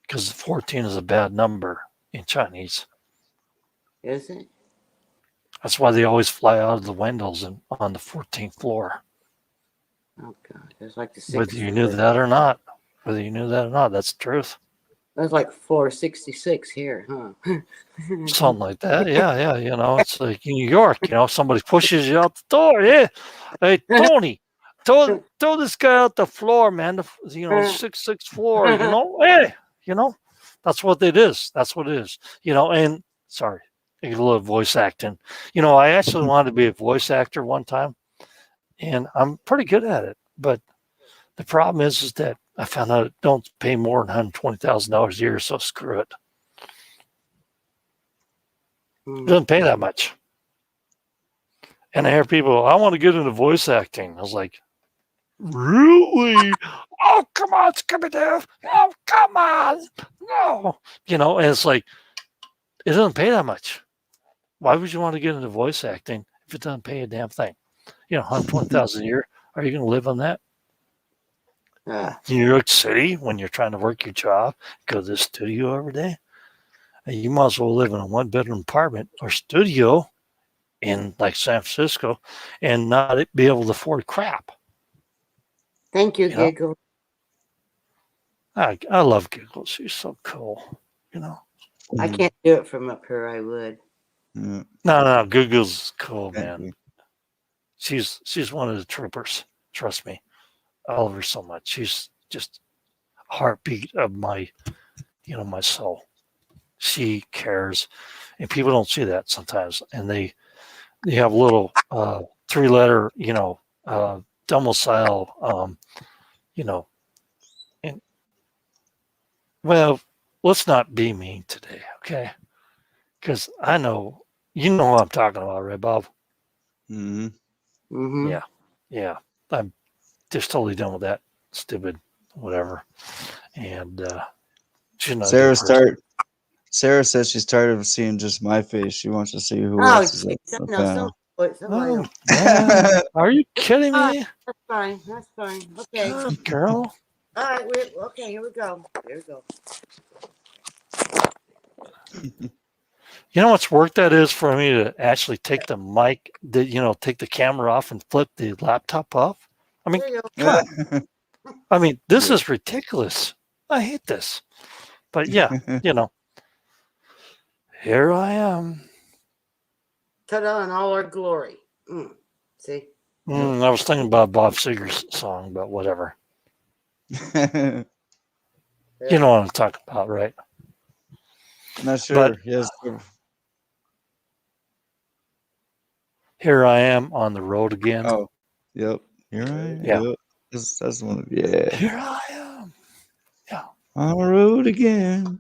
Because 14 is a bad number in Chinese. Is it? That's why they always fly out of the windows on the 14th floor. Oh God, it's like the Whether 6th you knew floor. that or not, that's the truth. That's like floor 66 here, huh? Something like that. Yeah. It's like in New York, somebody pushes you out the door. Yeah. Hey, Tony, throw this guy out the floor, man. The 6th floor, Hey, that's what it is. That's what it is. And sorry. a little voice acting. I actually wanted to be a voice actor one time, and I'm pretty good at it. But the problem is that I found out it don't pay more than $120,000 a year, so screw it. It doesn't pay that much. And I hear people, I want to get into voice acting. I was like, really? Oh, come on, Scooby-Doo. Oh, come on. No. And it's like, it doesn't pay that much. Why would you want to get into voice acting if it doesn't pay a damn thing? $120,000 a year. Are you going to live on that? In New York City, when you're trying to work your job, go to the studio every day, you might as well live in a one-bedroom apartment or studio in like San Francisco and not be able to afford crap. Thank you, Giggle. I love Giggle. She's so cool. I can't do it from up here. I would. Yeah. No, Giggle's cool, man. She's one of the troopers. Trust me. I love her so much. She's just a heartbeat of my soul. She cares, and people don't see that sometimes. And they have little 3-letter, domicile, and well, let's not be mean today, okay? Because I know what I'm talking about, right, Bob? Mm-hmm. Mm-hmm. Yeah. I'm just totally done with that stupid whatever. And she's not Sarah says she's tired of seeing just my face. She wants to see who Oh, else is on the panel. Are you kidding me? That's fine. Okay. Girl. All right. Okay, here we go. You know how much work that is for me to actually take the mic, take the camera off and flip the laptop off? I mean, come on. I mean, this is ridiculous. I hate this. But yeah, here I am. Ta-da in all our glory. See? I was thinking about Bob Seger's song, but whatever. You know what I'm talking about, right? Not sure. But yes. Here I am on the road again. Oh, yep. Here I am. Yeah. Yep. That's one. Yeah. Here I am. Yeah. On the road again.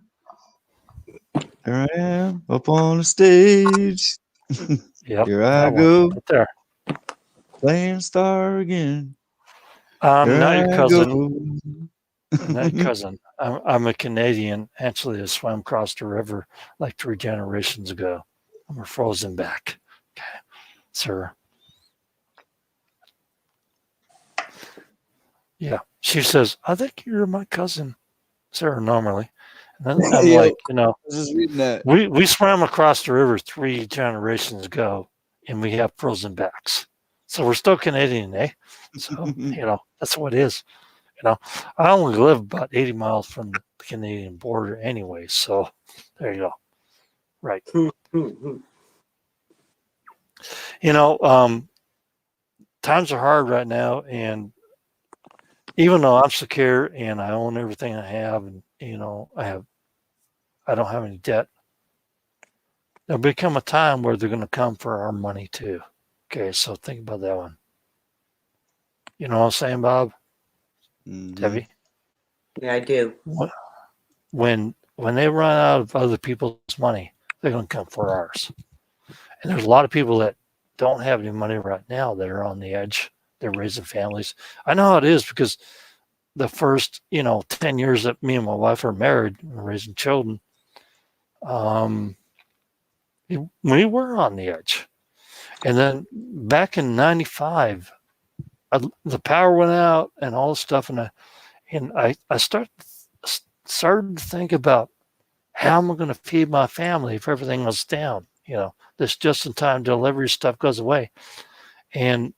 Here I am up on the stage. Yep. Here I go. Right there. Playing star again. I'm Here not your cousin. I'm not your cousin. I'm a Canadian. Actually, I swam across the river like 3 generations ago. I'm frozen back. Okay, sir. Yeah. She says, I think you're my cousin, Sarah, normally. And then I'm like, just reading that. We swam across the river 3 generations ago, and we have frozen backs. So we're still Canadian, eh? So, that's what it is. I only live about 80 miles from the Canadian border anyway. So there you go. Right. Times are hard right now. And even though I'm secure and I own everything I have, and, I don't have any debt, there'll become a time where they're going to come for our money too. Okay. So think about that one. You know what I'm saying, Bob? Mm-hmm. Debbie? Yeah, I do. When they run out of other people's money, they're going to come for ours. And there's a lot of people that don't have any money right now that are on the edge. They're raising families. I know how it is because the first, 10 years that me and my wife are married and raising children, we were on the edge. And then back in 95, the power went out and all this stuff. And I started to think about how am I going to feed my family if everything goes down? This just-in-time delivery stuff goes away. And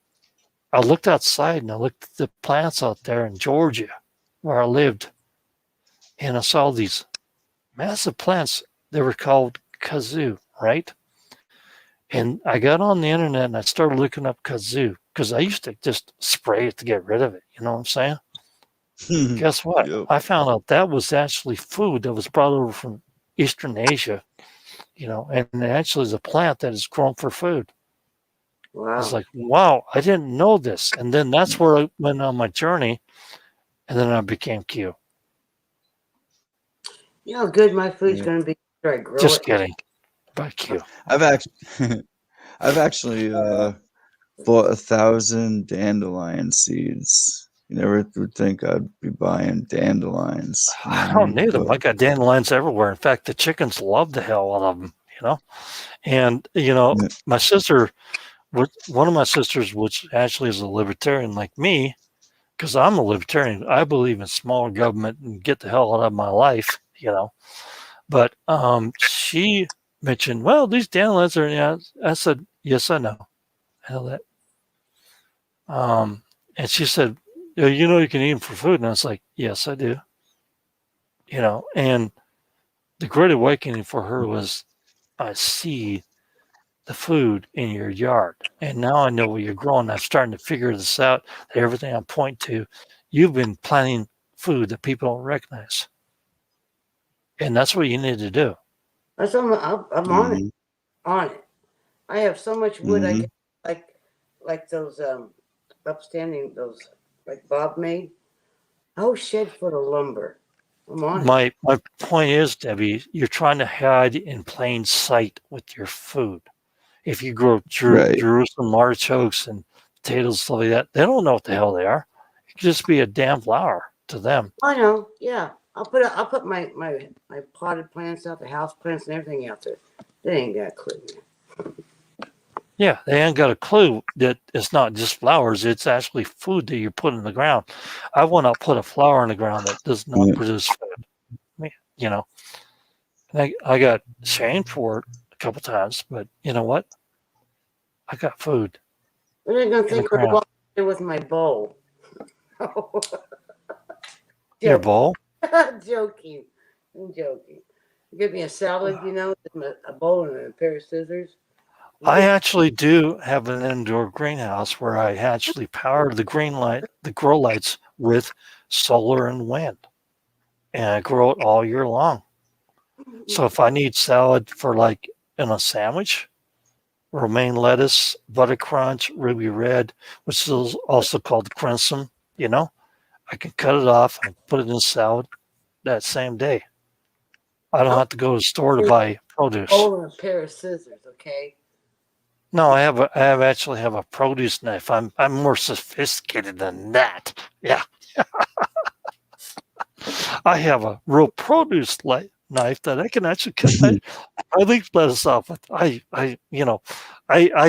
I looked outside and I looked at the plants out there in Georgia where I lived. And I saw these massive plants. They were called kazoo, right? And I got on the internet and I started looking up kazoo because I used to just spray it to get rid of it. You know what I'm saying? Guess what? Yep. I found out that was actually food that was brought over from Eastern Asia and it actually is a plant that is grown for food. Wow. I was like, wow, I didn't know this. And then that's where I went on my journey, and then I became Q. You know how good my food's going to be after I grow Just it? kidding. By Q. I've actually bought 1,000 dandelion seeds. You never would think I'd be buying dandelions. You know I what I don't mean? need them. But I got dandelions everywhere. In fact, the chickens love the hell out of them. And, yeah, my sister, one of my sisters, which actually is a libertarian like me, because I'm a libertarian, I believe in smaller government and get the hell out of my life. But she mentioned, well, these dandelions are, I said, yes, I know. I know that. And she said, you can eat them for food. And I was like, yes, I do. And the great awakening for her was, I see the food in your yard. And now I know what you're growing. I'm starting to figure this out. That everything I point to, you've been planting food that people don't recognize. And that's what you need to do. That's I'm on it. On it. I have so much wood. I get like those upstanding those like Bob made. A whole shed full of lumber. I'm on it. My point is, Debbie, you're trying to hide in plain sight with your food. If you grow right. Jerusalem artichokes and potatoes, stuff like that, they don't know what the hell they are. It could just be a damn flower to them. I know. Yeah, I'll put my potted plants out, the house plants and everything out there. They ain't got a clue. Yeah, they ain't got a clue that it's not just flowers; it's actually food that you're putting in the ground. I will not put a flower in the ground that does not Yeah. produce food. And I got shamed for it a couple times, but you know what? I got food They're gonna in the think I'm ground. walking in with my bowl. Your Joking. bowl? Joking. I'm joking. Give me a salad, a bowl and a pair of scissors. I actually do have an indoor greenhouse where I actually power the grow lights with solar and wind, and I grow it all year long. So if I need salad for like in a sandwich, romaine lettuce, butter crunch, ruby red, which is also called crimson, I can cut it off and put it in salad that same day. I don't have to go to the store to buy produce. Bowl and a pair of scissors, okay? No, I actually have a produce knife. I'm more sophisticated than that. Yeah. I have a real produce knife that I can actually cut my leaf lettuce off with. I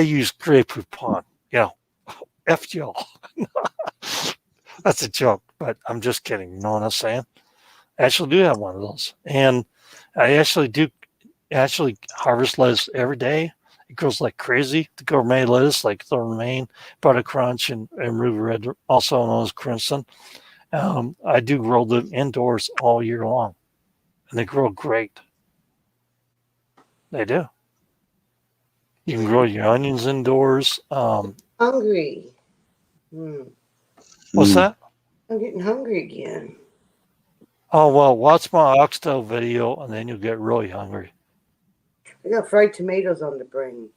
use Grey Poupon. F y'all. That's a joke, but I'm just kidding. You know what I'm saying? I actually do have one of those. And I actually do harvest lettuce every day. It grows like crazy. The gourmet lettuce, like the romaine, butter crunch, and ruby red, also known as crimson. I do grow them indoors all year long, and they grow great. They do. You can grow your onions indoors. Hungry. What's that? I'm getting hungry again. Oh, well, watch my oxtail video, and then you'll get really hungry. I got fried tomatoes on the brain.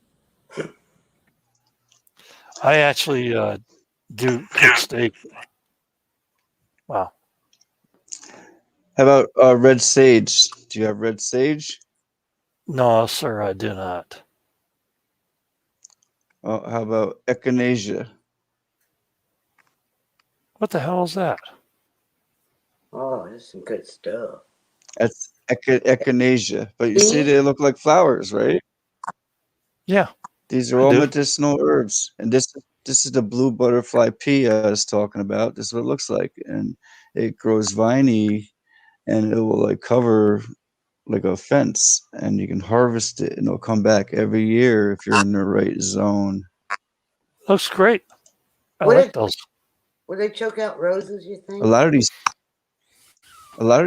I actually do cook steak. Wow. How about red sage? Do you have red sage? No, sir, I do not. How about echinacea? What the hell is that? Oh, that's some good stuff. That's echinacea. But you see, they look like flowers, right? Yeah. These are all medicinal herbs. And this is the blue butterfly pea I was talking about. This is what it looks like. And it grows viney, and it will like cover like a fence, and you can harvest it, and it'll come back every year if you're in the right zone. Looks great. I like those. Would they choke out roses, you think? A lot of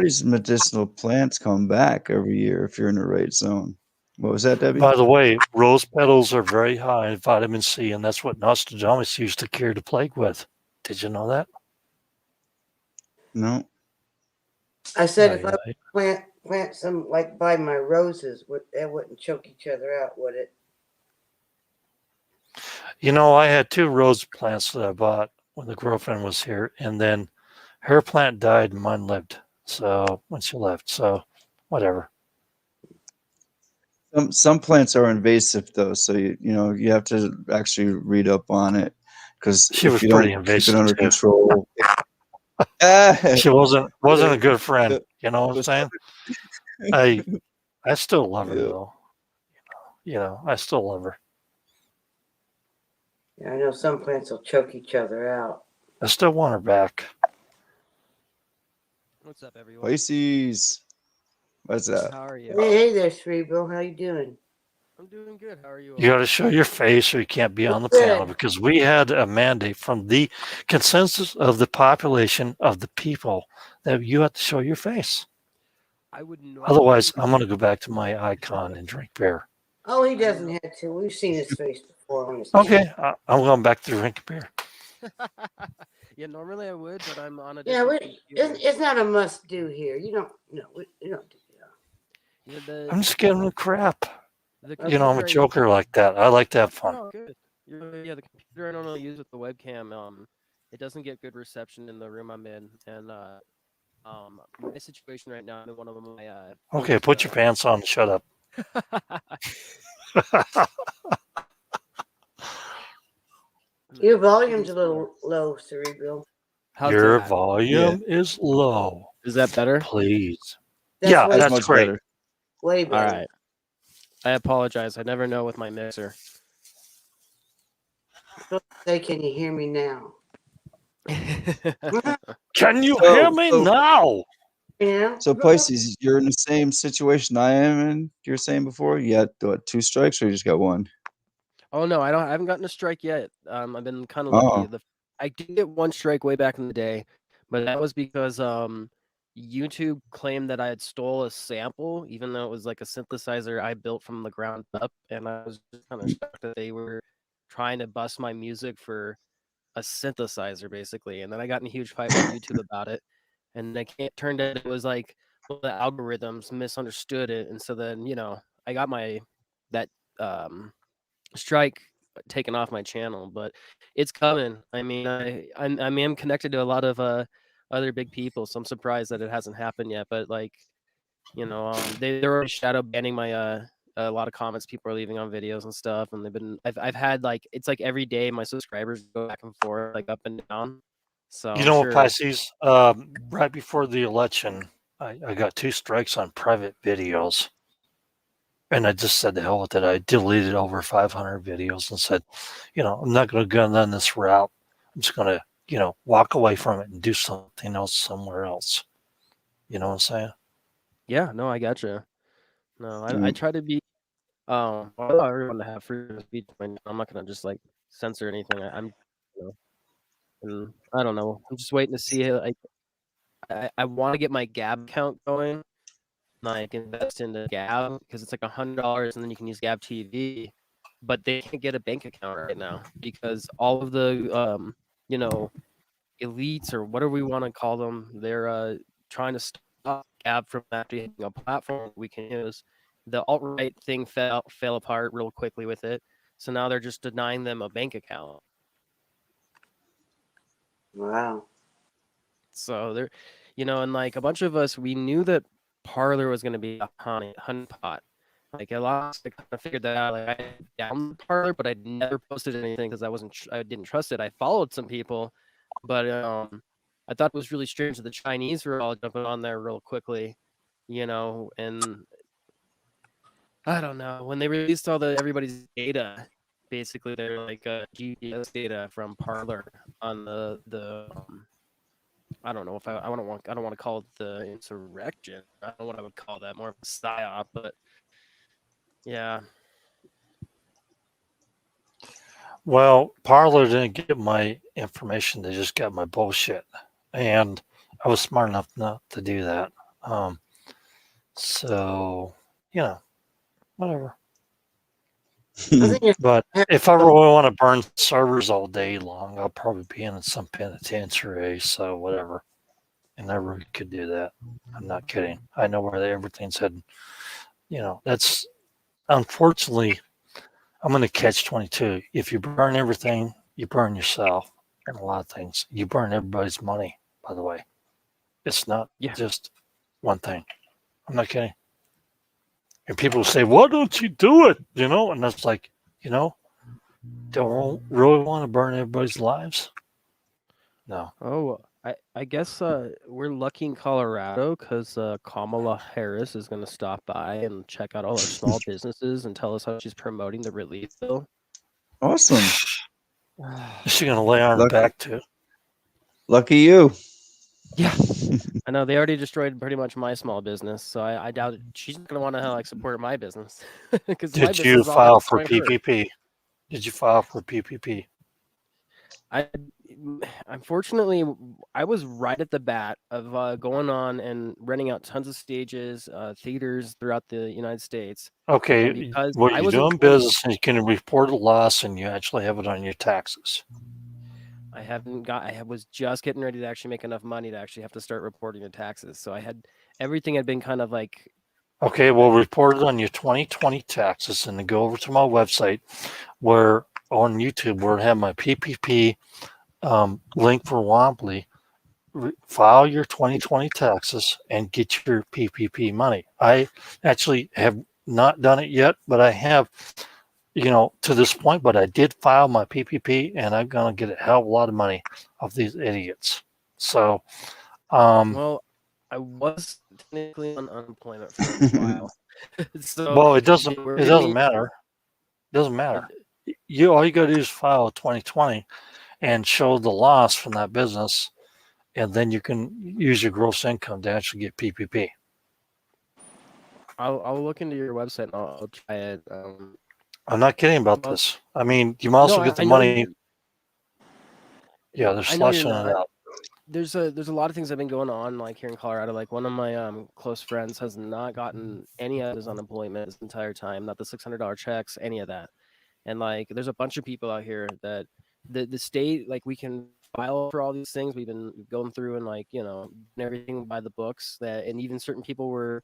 these medicinal plants come back every year if you're in the right zone. What was that, Debbie? By the way, rose petals are very high in vitamin C, and that's what Nostradamus used to cure the plague with. Did you know that? No. I said if I plant plant some like by my roses. That wouldn't choke each other out, would it? You know, I had 2 rose plants that I bought when the girlfriend was here, and then her plant died and mine lived. So when she left, so whatever. Some plants are invasive though, so you have to actually read up on it, because She if was you pretty don't keep it invasive under too. control, ah, She wasn't a it good friend. You know what I'm saying? I still love her yeah. though. You know, I still love her. Yeah, I know some plants will choke each other out. I still want her back. What's up, everyone? Pisces. What's that? How are you? Hey there, Cerebral. How you doing? I'm doing good. How are you You all? got to show your face, or you can't be on the Good. panel, because we had a mandate from the consensus of the population of the people that you have to show your face. I would normally. Otherwise, I'm going to go back to my icon and drink beer. Oh, he doesn't have to. We've seen his face before on his Okay, I'm going back to drink beer. Yeah, normally I would, but I'm on a Yeah, different computer. it's not a must do here. You don't. No, we don't do that. Yeah, I'm just giving them crap. the You know, I'm a computer I use- joker like that. I like to have fun. Oh, good. Yeah, the computer I normally use with the webcam, it doesn't get good reception in the room I'm in, and my situation right now, I'm in one of my Okay, put your pants on and shut up. Your volume's a little low, Cerebral. How's Your that? volume is low. Is that better? Please. That's Yeah, way, that's much great. better. way All better. right. I apologize. I never know with my mixer. Say, can you hear me now? Can you So- hear me so- now? Yeah. So Pisces, you're in the same situation I am in. You were saying before, you had what, 2 strikes, or you just got 1? Oh no, I haven't gotten a strike yet. I've been kind of lucky. Oh. I did get 1 strike way back in the day, but that was because YouTube claimed that I had stole a sample, even though it was like a synthesizer I built from the ground up, and I was just kind of shocked that they were trying to bust my music for a synthesizer, basically. And then I got in a huge fight with YouTube about it, and it turned out it was like, well, the algorithms misunderstood it, and so then I got that strike taken off my channel, but it's coming. I mean, I'm connected to a lot of other big people, so I'm surprised that it hasn't happened yet. But like, they're already shadow banning my a lot of comments people are leaving on videos and stuff, and I've had like, it's like every day my subscribers go back and forth, like up and down. So You I'm know what, sure. Pisces? Right before the election, I got 2 strikes on private videos. And I just said, the hell with it. I deleted over 500 videos and said, I'm not going to go down this route. I'm just going to, walk away from it and do something else somewhere else. You know what I'm saying? Yeah, no, I gotcha. No, I Mm. try to be. I allow everyone to have freedom of speech. I'm not gonna just like censor anything. I'm, and I don't know. I'm just waiting to see how, like, I want to get my Gab account going, like invest in the Gab, because it's like $100, and then you can use Gab TV. But they can't get a bank account right now because all of the elites, or whatever we want to call them, they're trying to stop Gab from actually having a platform we can use. The alt-right thing fell apart real quickly with it, so now they're just denying them a bank account. Wow. So they're, and like a bunch of us, we knew that Parlor was going to be a honeypot. Like a lot of us kind of figured that out. Like I downloaded Parlor, but I never posted anything because I didn't trust it. I followed some people, but I thought it was really strange that the Chinese were all jumping on there real quickly, and I don't know, when they released all everybody's data. Basically, they're like GPS data from Parlor on the I don't know if I don't want to call it the insurrection. I don't know what I would call that, more of a psyop, but yeah. Well, Parler didn't get my information. They just got my bullshit. And I was smart enough not to do that. So, whatever. But if I really want to burn servers all day long, I'll probably be in some penitentiary. So, whatever. and everybody could do that. I'm not kidding. I know where everything's heading. That's unfortunately, I'm going to catch 22. If you burn everything, you burn yourself and a lot of things. You burn everybody's money, by the way. It's not just one thing. I'm not kidding. And people say, why don't you do it? And that's like, don't really want to burn everybody's lives. No. Oh, I guess we're lucky in Colorado because Kamala Harris is going to stop by and check out all our small businesses and tell us how she's promoting the relief bill. Awesome. Is she going to lay on her back too? Lucky you. Yeah. I know they already destroyed pretty much my small business, so I doubt she's not going to want to support my business. Did you file for PPP? Did you file for PPP? Unfortunately, I was right at the bat of going on and renting out tons of stages, theaters throughout the United States. Okay, because you're doing business and you can report a loss and you actually have it on your taxes. I was just getting ready to actually make enough money to actually have to start reporting the taxes. So everything had been kind of like. Okay, well, report it on your 2020 taxes and then go over to my website where on YouTube where I have my PPP link for Womply. File your 2020 taxes and get your PPP money. I actually have not done it yet, but I have, to this point, but I did file my PPP and I'm going to get a hell of a lot of money off these idiots. So, well, I was technically on unemployment for a while. So well, it doesn't matter. It doesn't matter. All you got to do is file 2020 and show the loss from that business, and then you can use your gross income to actually get PPP. I'll look into your website and I'll try it. I'm not kidding about this. I mean, you might also get the money. Yeah, they're slushing it out. There's a lot of things that have been going on, like here in Colorado. Like one of my close friends has not gotten any of his unemployment this entire time, not the $600 checks, any of that. And like, there's a bunch of people out here that the state, like, we can file for all these things. We've been going through and like, everything by the books. And even certain people were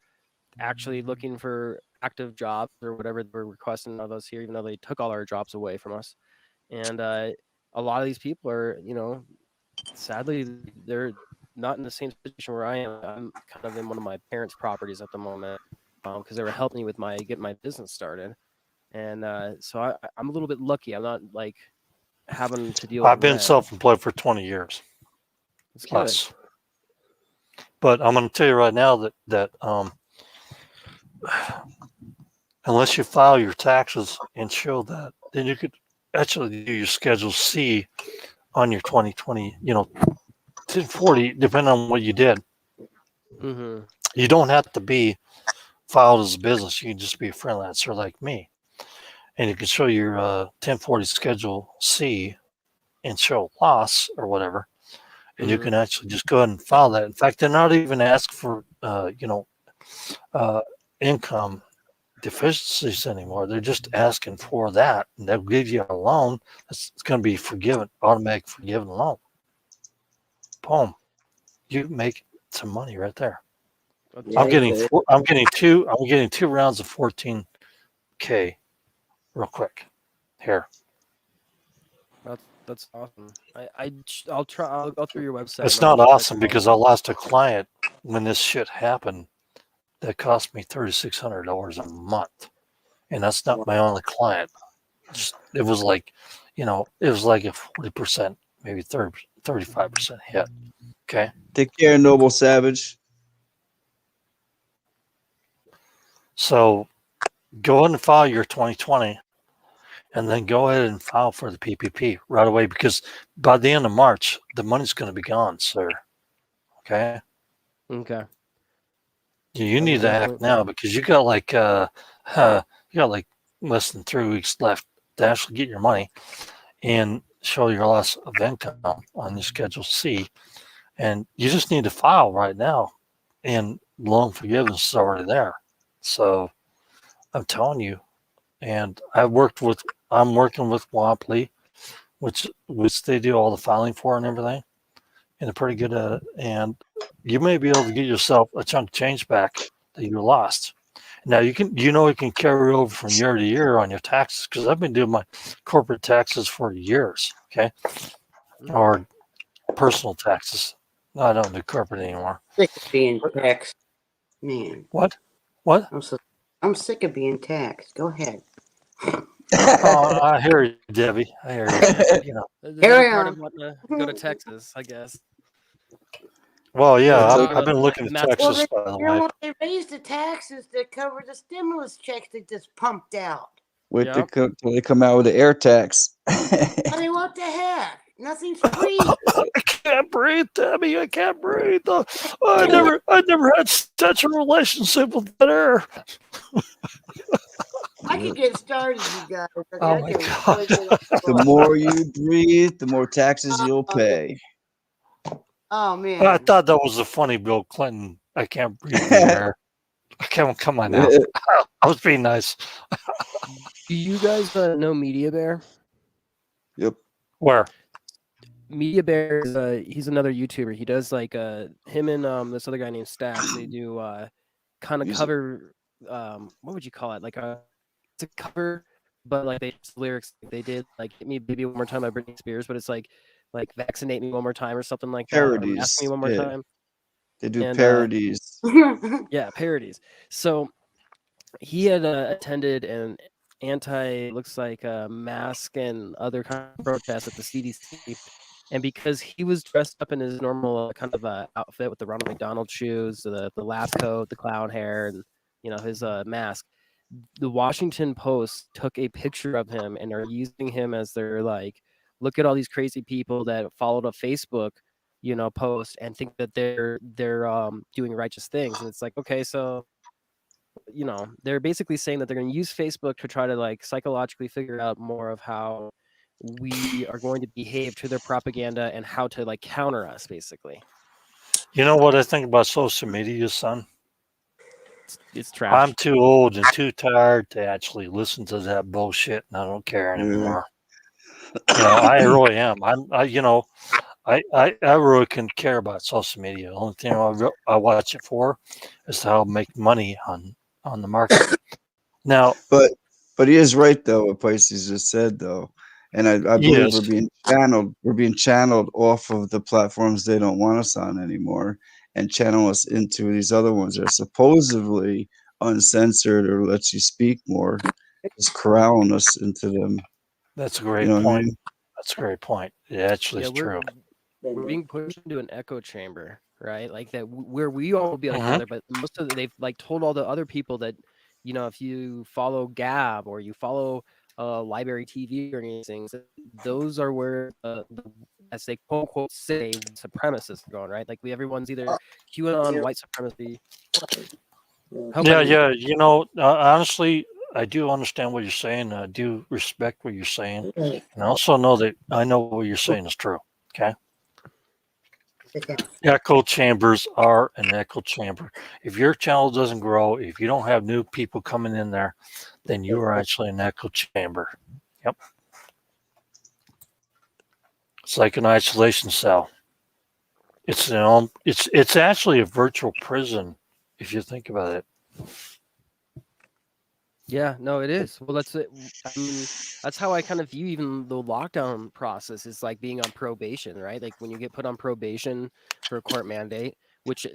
actually looking for active jobs or whatever they were requesting of us here, even though they took all our jobs away from us. And a lot of these people are, sadly, they're not in the same situation where I am. I'm kind of in one of my parents' properties at the moment because they were helping me with getting my business started. And so I'm a little bit lucky. I'm not like having to deal with I've been self-employed for 20 years. It's plus. But I'm going to tell you right now that unless you file your taxes and show that, then you could actually do your Schedule C on your 2020, 1040, depending on what you did. Mm-hmm. You don't have to be filed as a business. You can just be a freelancer like me. And you can show your 1040 Schedule C and show loss or whatever. And you can actually just go ahead and file that. In fact, they're not even asking for, income deficiencies anymore. They're just asking for that. And they'll give you a loan. It's going to be automatic forgiven loan. Boom. You make some money right there. I'm getting two rounds of 14K real quick here. That's awesome. I'll try. I'll go through your website. It's not awesome because I lost a client when this shit happened. That cost me $3,600 a month, and that's not my only client. It was like, a 40%, maybe 35% hit. Okay. Take care, Noble Savage. So go ahead and file your 2020 and then go ahead and file for the PPP right away because by the end of March, the money's going to be gone, sir. Okay? Okay. You need to act now because you got like less than 3 weeks left to actually get your money and show your loss of income on your Schedule C. And you just need to file right now. And loan forgiveness is already there. So I'm telling you, and I'm working with Womply, which they do all the filing for and everything. and they're pretty good at it. And you may be able to get yourself a chunk of change back that you lost. Now you can, it can carry over from year to year on your taxes because I've been doing my corporate taxes for years. Okay, or personal taxes. I don't do corporate anymore. Sick of being taxed, man. What? What? I'm sick of being taxed. Go ahead. Oh, I hear you, Debbie. I hear you. The Carry better part on. of wanting to go to Texas, I guess. Well, yeah, Well, I've been looking at Texas, Well, by the you know way. what? They raised the taxes to cover the stimulus checks they just pumped out. wait Yep. till they come out with the air tax. I mean, what the heck? Nothing's free. I can't breathe, Debbie. I can't breathe. I never had such a relationship with that air. I could get started, you guys. Okay, Oh I my can God. really get The more you breathe, the more taxes you'll pay. Oh I man. thought that was a funny Bill Clinton. I can't breathe the air. Come on now. I was being nice. Do you guys know Media Bear? Yep. Where? Media Bear is he's another YouTuber. He does like him and this other guy named Stacks. They do kind of Music. cover what would you call it? Like it's a cover, but like they lyrics they did like "Hit Me Baby One More Time" by Britney Spears, but it's like "Vaccinate Me One More Time" or something like that. Or Parodies. "Ask Me One More Yeah. Time." They do And parodies. yeah, parodies. So he had attended an looks like mask and other kind of protests at the CDC, and because he was dressed up in his normal kind of outfit with the Ronald McDonald shoes, the lab coat, the clown hair, and his mask, the Washington Post took a picture of him and are using him as their like, look at all these crazy people that followed a Facebook post and think that they're doing righteous things, and it's like, okay, so they're basically saying that they're going to use Facebook to try to like psychologically figure out more of how we are going to behave to their propaganda and how to like counter us, basically. You know what I think about social media, son? It's trash. I'm too old and too tired to actually listen to that bullshit, and I don't care anymore. I really am. I really couldn't care about social media. The only thing I watch it for is how to make money on the market. Now, But he is right though. What Pisces just said though, and I believe yes, we're being channeled. We're being channeled off of the platforms they don't want us on anymore, and channel us into these other ones that are supposedly uncensored or lets you speak more, just corralling us into them. that's a You great know what I point. mean? That's a great point. It actually Yeah, is true. we're being pushed into an echo chamber, right? Like that where we all will be Mhm. together, but most of they've like told all the other people that if you follow Gab or you follow Library TV or anything, those are where as they quote unquote say supremacists are going, right? Like everyone's either QAnon, white supremacy. Yeah. Honestly, I do understand what you're saying. I do respect what you're saying, and I also know that I know what you're saying is true. Okay. Echo chambers are an echo chamber. If your channel doesn't grow, if you don't have new people coming in there, then you are actually an echo chamber. Yep. It's like an isolation cell. It's actually a virtual prison if you think about it. Yeah, no, it is. Well, that's it. I mean, that's how I kind of view even the lockdown process is like being on probation, right? Like when you get put on probation for a court mandate, which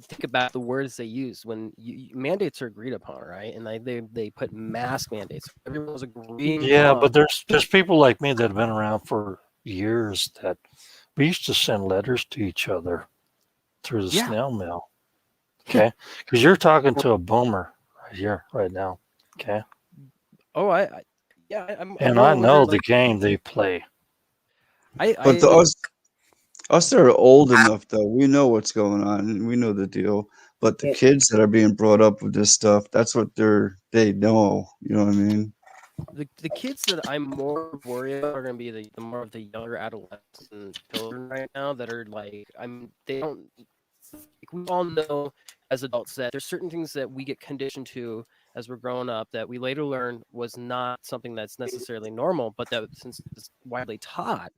think about the words they use when mandates are agreed upon, right? And they put mask mandates. Everyone's agreeing. Yeah, but there's people like me that have been around for years that we used to send letters to each other through the snail mail. Okay, because you're talking to a boomer right here, right now. Okay. Oh, I'm I know the game they play. But us that are old enough though, we know what's going on and we know the deal. But the kids that are being brought up with this stuff, that's what they know. You know what I mean? The kids that I'm more worried about are going to be the more of the younger adolescents and children right now that are like, they don't, like, we all know as adults that there's certain things that we get conditioned to as we're growing up that we later learn was not something that's necessarily normal, but that since it's widely taught,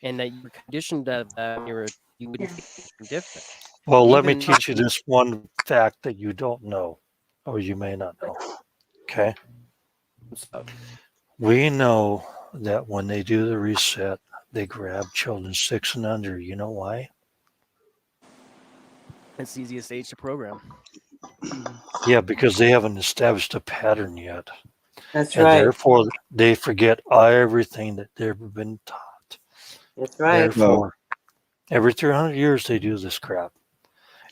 and that you were conditioned that when you wouldn't take anything different. Well, let me Even teach you this one fact that you don't know, or you may not know. Okay. stuff. We know that when they do the reset, they grab children 6 and under. You know why? It's the easiest age to program. Yeah, because they haven't established a pattern yet. That's And right. therefore, they forget everything that they've ever been taught. That's right. Well, Therefore, every 300 years they do this crap.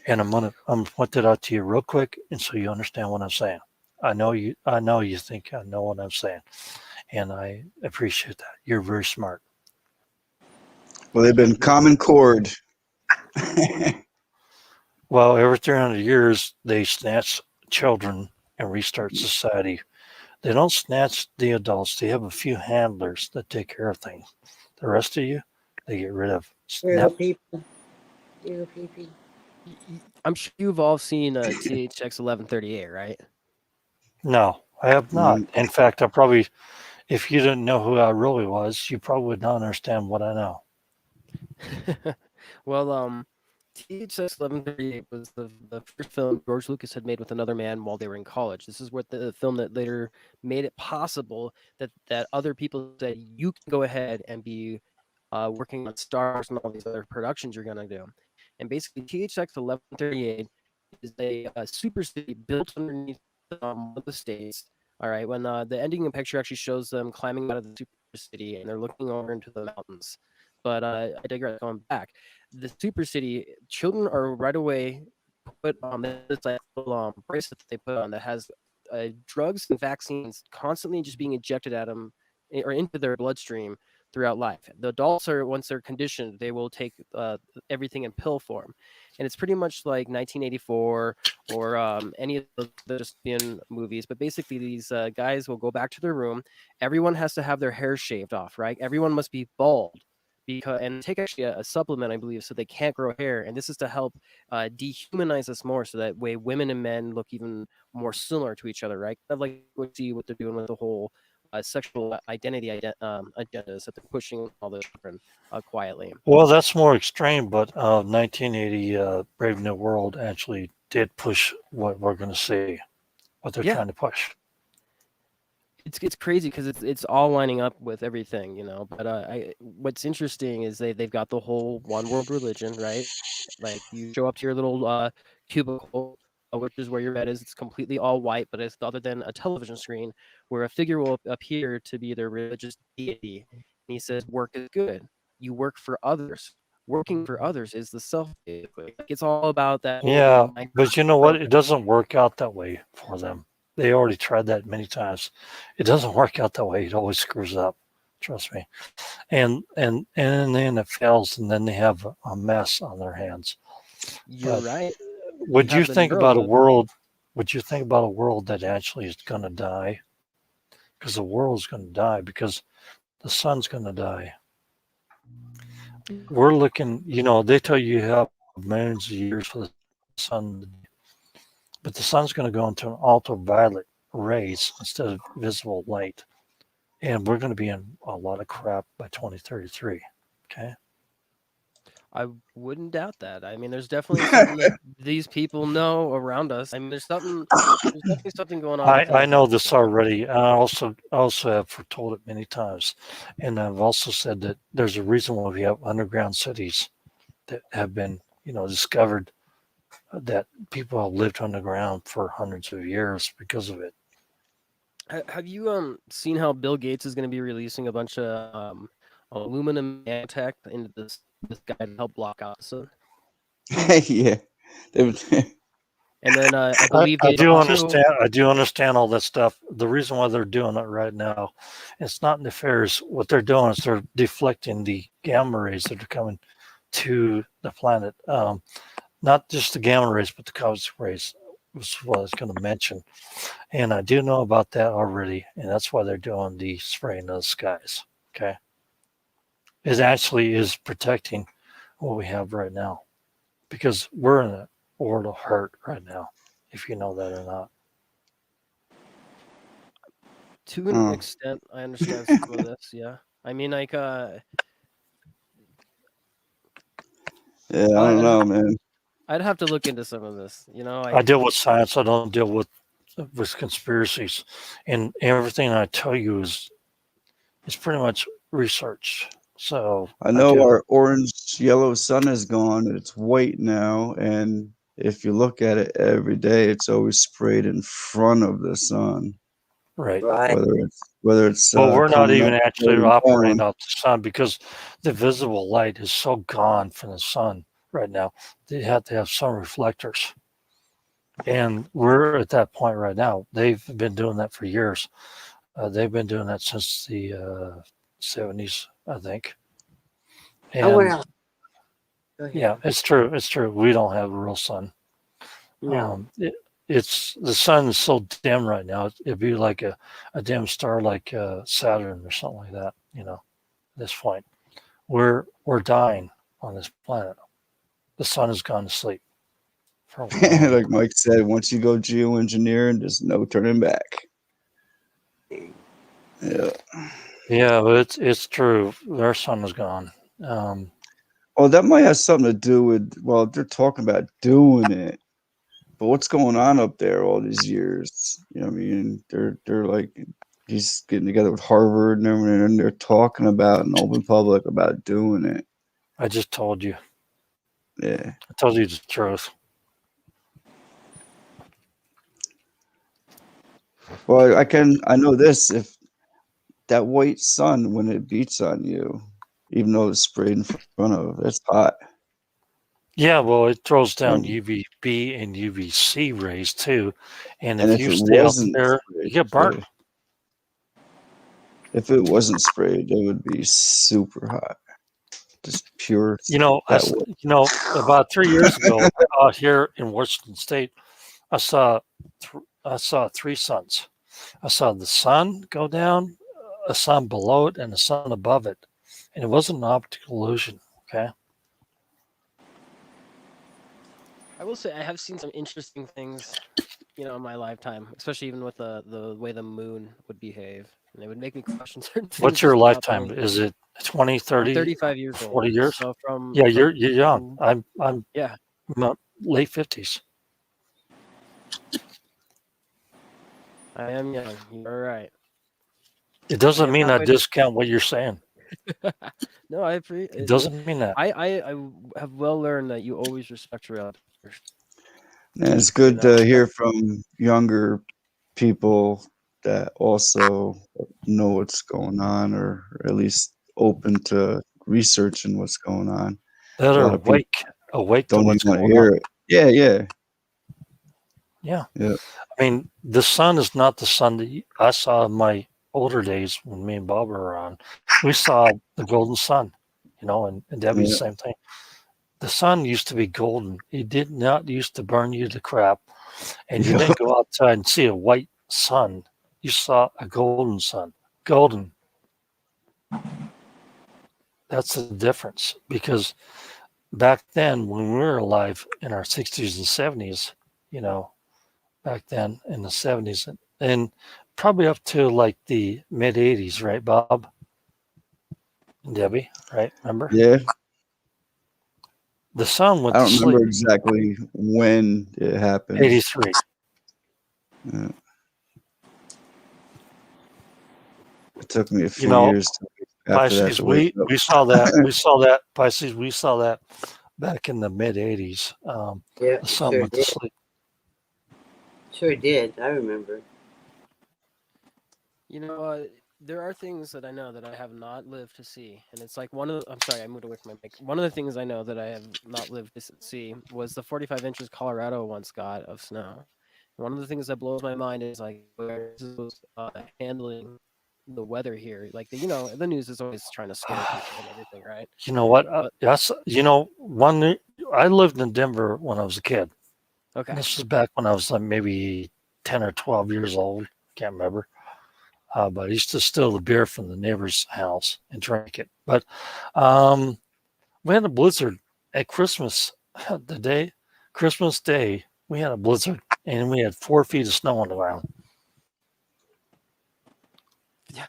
And I'm gonna point that out to you real quick, and so you understand what I'm saying. I know you think I know what I'm saying, and I appreciate that. You're very smart. they've been common cord. Well, every 300 years they snatch children and restart society. They don't snatch the adults. They have a few handlers that take care of things. The rest of you, they get rid of. Little Snap. people. Little people. I'm sure you've all seen THX 1138, right? No, I have not. Mm, In fact, I probably, if you didn't know who I really was, you probably would not understand what I know. Well, THX 1138 was the first film George Lucas had made with another man while they were in college. This is what the film that later made it possible that other people said you can go ahead and be working on Star Wars and all these other productions you're gonna do. And basically, THX 1138 is a super city built underneath one of the states. All right, when the ending of the picture actually shows them climbing out of the super city and they're looking over into the mountains. But I digress. Going back, the super city children are right away put on this like little bracelet that they put on that has drugs and vaccines constantly just being injected at them or into their bloodstream throughout life. The adults are once they're conditioned, they will take everything in pill form, and it's pretty much like 1984 or any of the dystopian movies. But basically, these guys will go back to their room. Everyone has to have their hair shaved off, right? Everyone must be bald because and take actually a supplement, I believe, so they can't grow hair. And this is to help dehumanize us more, so that way women and men look even more similar to each other, right? Kind of like what they're doing with the whole sexual identity agendas that they're pushing on all the children quietly. Well, that's more extreme, but 1980 Brave New World actually did push what we're going to see, what they're Yeah, trying to push. it's crazy because it's all lining up with everything, you know. But what's interesting is they've got the whole one world religion, right? Like you show up to your little cubicle, which is where your bed is. It's completely all white, but it's other than a television screen where a figure will appear to be their religious deity, and he says, "Work is good. You work for others. Working for others is the self, basically. Like, it's all about that whole Yeah, micro but you know what? program." It doesn't work out that way for them. They already tried that many times. It doesn't work out that way. It always screws up. Trust me. And then it fails, and then they have a mess on their hands. You're But right. You would you have the think about a Neuralink. world? Would you think about a world that actually is going to die? Because the world's going to die because the sun's going to die. We're looking. They tell you have millions of years for the sun, but the sun's going to go into an ultraviolet rays instead of visible light, and we're going to be in a lot of crap by 2033. Okay. I wouldn't doubt that. I mean, there's definitely something that these people know around us. I mean, there's definitely something going on I, within I us. know this already. And I also have foretold it many times, and I've also said that there's a reason why we have underground cities that have been discovered, that people have lived underground for hundreds of years because of it. Have you seen how Bill Gates is going to be releasing a bunch of aluminum nanotech into this guy to help block out the sun? Yeah. They've- And then I I, believe I they do also understand. I do understand all that stuff. The reason why they're doing it right now, it's not nefarious. What they're doing is they're deflecting the gamma rays that are coming to the planet. Not just the gamma rays, but the cosmic rays was what I was going to mention. And I do know about that already, and that's why they're doing the spraying of the skies. Okay, it actually is protecting what we have right now, because we're in a world of hurt right now, if you know that or not. to an oh. extent I understand some of this. Yeah, I mean, like Yeah, I don't know, man. I'd have to look into some of this. I deal with science. I don't deal with conspiracies, and everything I tell you is pretty much research. So I know our orange yellow sun is gone. It's white now, and if you look at it every day, it's always sprayed in front of the sun. Right. Whether it's well, we're not coming even up actually or operating down. off the sun because the visible light is so gone from the sun right now. They have to have sun reflectors. And we're at that point right now. They've been doing that for years. They've been doing that since the 70s, I think. I went And out. Go ahead. yeah, it's true. It's true. We don't have a real sun. No. It's the sun is so dim right now. It'd be like a dim star, like Saturn or something like that. At this point, we're dying on this planet. The sun has gone to sleep for a long Like Mike said, once you go geoengineering, there's no turning back. Yeah. Yeah, but it's true. Their sun is gone. Well, that might have something to do with, well, they're talking about doing it, but what's going on up there all these years? You know what I mean? They're like, he's getting together with Harvard and everything, and they're talking about in open public about doing it. I just told you. Yeah. I told you the truth. Well, I know this, if that white sun, when it beats on you, even though it's sprayed in front of, it's hot. Yeah, well, it throws down And UVB and UVC rays too, and if if it you stay out wasn't there, sprayed, you get burnt. if it wasn't sprayed, it would be super hot. Just pure About 3 years ago, out here in Washington State, I saw 3 suns. I saw the sun go down, a sun below it, and a sun above it, and it wasn't an optical illusion. Okay. I will say I have seen some interesting things, in my lifetime, especially even with the way the moon would behave, and it would make me question certain things. What's your lifetime? Is it 20, 30, I'm 35 years 40 old. years? So Yeah, you're young. I'm yeah. late 50s. I am young. You're right. It doesn't mean I discount what you're saying. No, I appreciate it. Doesn't mean that. I have well learned that you always respect your elders. And it's good to hear from younger people that also know what's going on, or at least open to researching what's going on. That are awake to what's don't even want to going hear on. it. Yeah. I mean, the sun is not the sun that I saw in my older days when me and Bob were around. We saw the golden sun, and Debbie, the same thing. The sun used to be golden. It did not used to burn you to crap. And you didn't go outside and see a white sun. You saw a golden sun. Golden. That's the difference. Because back then, when we were alive in our 60s and 70s, back then in the 70s and probably up to like the mid 80s, right, Bob and Debbie, right? Remember? Yeah. The sun went to sleep. I don't remember exactly when it happened. 83. Yeah. It took me a few years to Pisces, we saw that Pisces, we saw that back in the mid 80s. Yeah, the sun went to sleep. Sure did. I remember. There are things that I know that I have not lived to see, and it's like I'm sorry, I moved away from my mic. One of the things I know that I have not lived to see was the 45 inches Colorado once got of snow. One of the things that blows my mind is like where is handling the weather here. Like the news is always trying to scare people and everything, right? You know what? I lived in Denver when I was a kid. Okay. And this was back when I was like maybe 10 or 12 years old. Can't remember. But I used to steal the beer from the neighbor's house and drink it. But we had a blizzard at Christmas. Christmas Day, we had a blizzard, and we had 4 feet of snow on the ground. Yeah.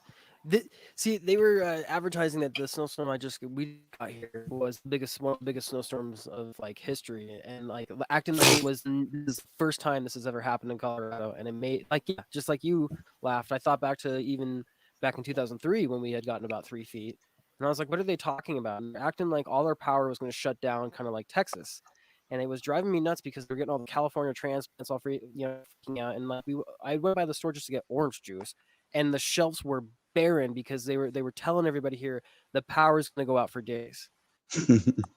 See, they were advertising that the snowstorm we got here was one of the biggest snowstorms of like history, and like acting like this is the first time this has ever happened in Colorado, and it made like just like you laughed. I thought back to even back in 2003 when we had gotten about 3 feet, and I was like, what are they talking about? And they're acting like all our power was going to shut down, kind of like Texas. And it was driving me nuts because they're getting all the California transplants all free, freaking out. And like I went by the store just to get orange juice, and the shelves were barren because they were telling everybody here the power is going to go out for days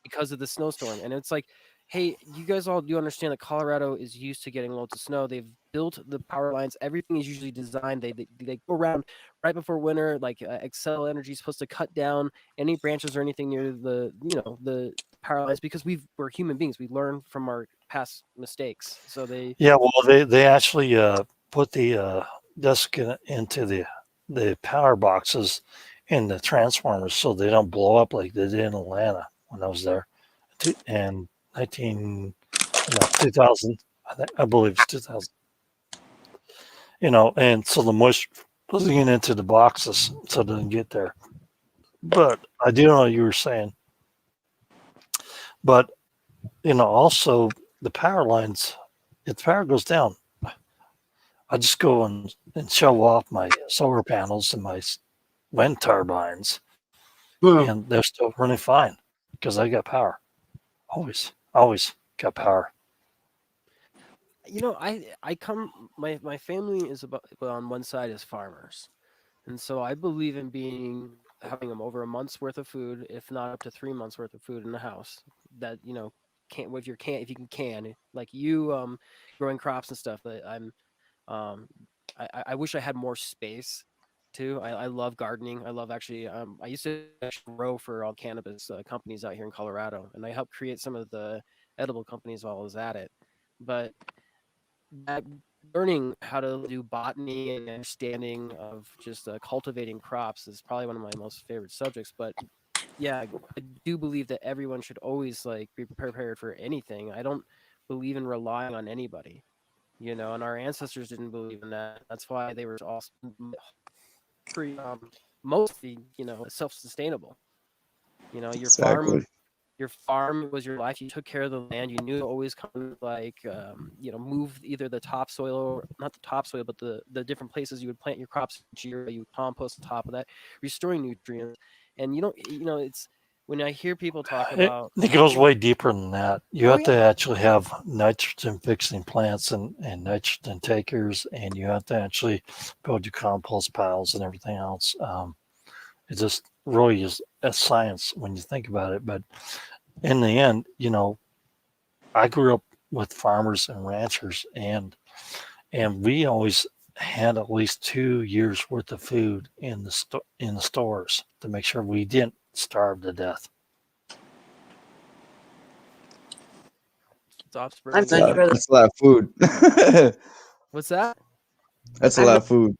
because of the snowstorm. And it's like, hey, you guys all do understand that Colorado is used to getting loads of snow. They've built the power lines. Everything is usually designed. They go around right before winter. Like Excel Energy is supposed to cut down any branches or anything near the power lines because we're human beings. We learn from our past mistakes. So they actually put the disc into the power boxes in the transformers so they don't blow up like they did in Atlanta when I was there, and 2000, I believe it's 2000. And so the moisture was getting into the boxes so it doesn't get there. But I do know what you were saying. But also the power lines, if the power goes down, I just go and show off my solar panels and my wind turbines, and they're still running fine because I got power. Always got power. I come my family is on one side is farmers, and so I believe in having them over a month's worth of food, if not up to 3 months worth of food in the house. That can't if you can like you growing crops and stuff. That I wish I had more space too. I love gardening. I love actually. I used to actually grow for all cannabis companies out here in Colorado, and I helped create some of the edible companies while I was at it. But that learning how to do botany and understanding of just cultivating crops is probably one of my most favorite subjects. But yeah, I do believe that everyone should always like be prepared for anything. I don't believe in relying on anybody, and our ancestors didn't believe in that. That's why they were all pretty mostly self-sustainable. Exactly. Your farm was your life. You took care of the land. You knew to always come like move either the topsoil or not the topsoil, but the different places you would plant your crops each year. You would compost on top of that, restoring nutrients. And it's when I hear people talk about It goes way deeper than that. You have to yeah. actually have nitrogen fixing plants and nitrogen takers, and you have to actually build your compost piles and everything else. It just really is a science when you think about it. But in the end, I grew up with farmers and ranchers, and we always had at least 2 years worth of food in the stores to make sure we didn't starve to death. It's offspring. I'm not sure That's a lot of food. What's that? That's a lot of food.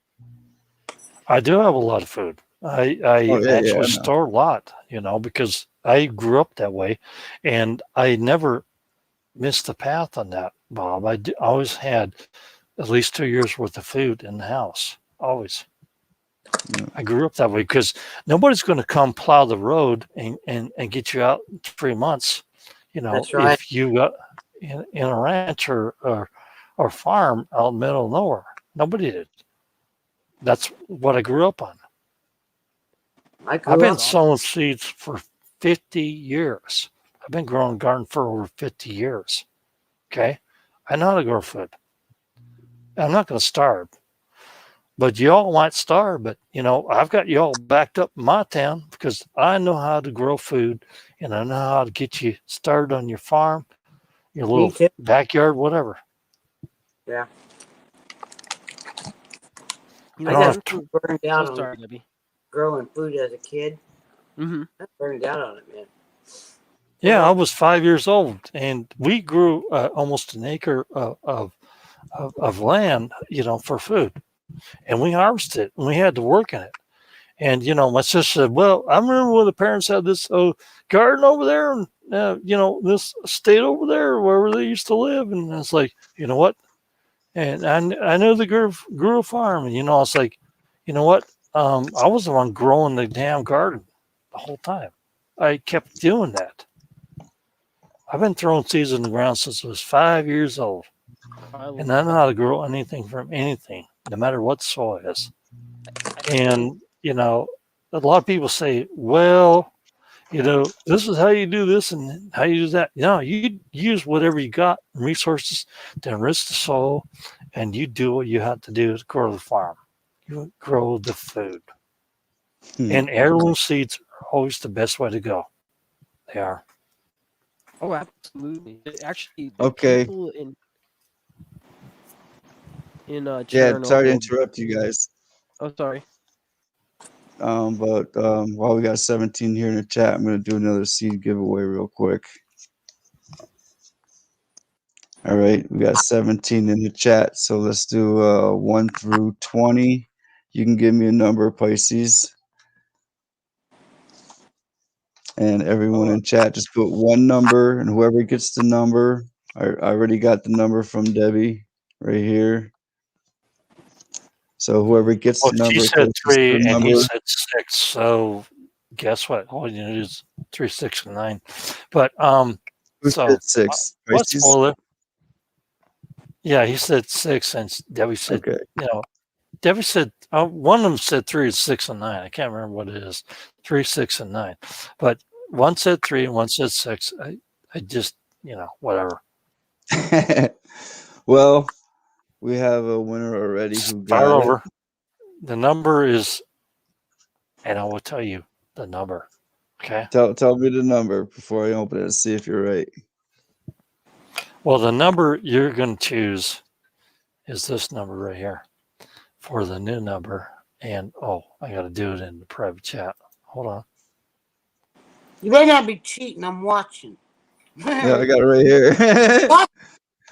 I do have a lot of food. I actually store a lot, because I grew up that way, and I never missed the path on that, Bob. I always had at least 2 years worth of food in the house. Always. Yeah. I grew up that way because nobody's going to come plow the road and get you out in 3 months. That's right. If you got in a ranch or farm out in the middle of nowhere, nobody did. That's what I grew up on. I've been sowing seeds for 50 years. I've been growing garden for over 50 years. Okay? I know how to grow food. I'm not going to starve. But y'all might starve, but, I've got y'all backed up in my town because I know how to grow food, and I know how to get you started on your farm, your little backyard, whatever. Yeah. I got burned out on growing food as a kid. Mm-hmm. I burned out on it, man. Yeah, I was 5 years old, and we grew almost an acre of land, for food, and we harvested it, and we had to work in it. And my sister said, "Well, I remember when the parents had this garden over there, and this estate over there, wherever they used to live." And it's like, you know what? And I knew they grew a farm, and I was like, you know what? I was the one growing the damn garden the whole time. I kept doing that. I've been throwing seeds in the ground since I was 5 years old. And I know how to grow anything from anything, no matter what soil is. And, a lot of people say, well, this is how you do this and how you do that. You use whatever you got, resources to enrich the soil, and you do what you have to do to grow the farm. You grow the food. And heirloom seeds are always the best way to go. They are. Oh, absolutely. Actually, the Okay. people in Yeah, sorry to Chernobyl. interrupt you guys. Oh, sorry. But while we got 17 here in the chat, I'm going to do another seed giveaway real quick. All right, we got 17 in the chat, so let's do 1 through 20. You can give me a number, Pisces. And everyone in chat, just put one number, and whoever gets the number, I already got the number from Debbie right here. So whoever gets the number, She said closest to 3 the and he number. said 6. So guess what? All you need is 3, 6, and 9. But Who so said 6? what's Pisces? spoiler? Yeah, he said 6, and Debbie said, Okay. Debbie said one of them said 3, 6, and 9. I can't remember what it is. 3, 6, and 9. But one said 3 and one said 6. I just whatever. Well, we have a winner already who Start got over. it. The number is, and I will tell you the number. Okay. Tell me the number before I open it and see if you're right. Well, the number you're going to choose is this number right here for the new number. And I got to do it in the private chat. Hold on. You better not be cheating. I'm watching. Yeah, I got it right here. What?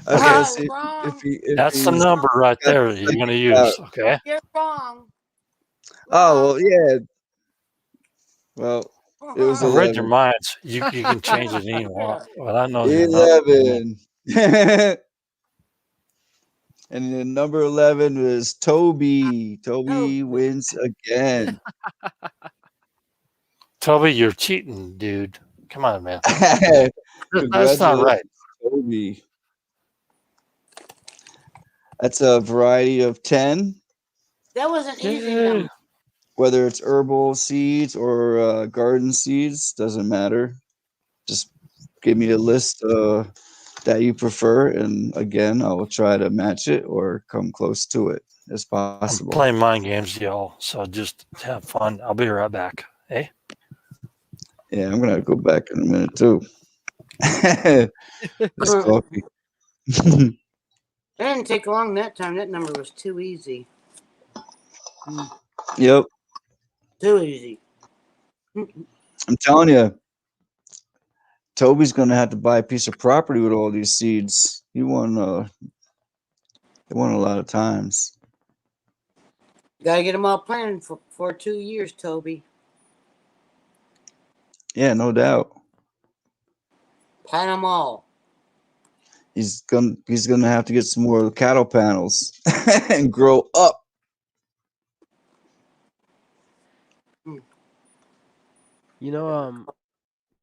I was gonna see Wrong. That's the he's number right got there the that you're going to second use. Okay. You're wrong. Oh well, yeah. Well, it was I read your 11. minds. You can change it any you want, but I know you're not. 11. And then number 11 was Toby. Toby wins again. Toby, you're cheating, dude. Come on, man. That's not Congratulations, right. Toby. That's a variety of 10. That was an easy number. Whether it's herbal seeds or garden seeds, doesn't matter. Just give me a list that you prefer, and again, I will try to match it or come close to it as possible. I'm playing mind games, y'all. So just have fun. I'll be right back. Hey. Yeah, I'm gonna go back in a minute too. It's coffee. It didn't take long that time. That number was too easy. Yep. Too easy. I'm telling you, Toby's gonna have to buy a piece of property with all these seeds. He won a lot of times. Gotta get them all planted for 2 years, Toby. Yeah, no doubt. Plant them all. He's gonna have to get some more cattle panels and grow up.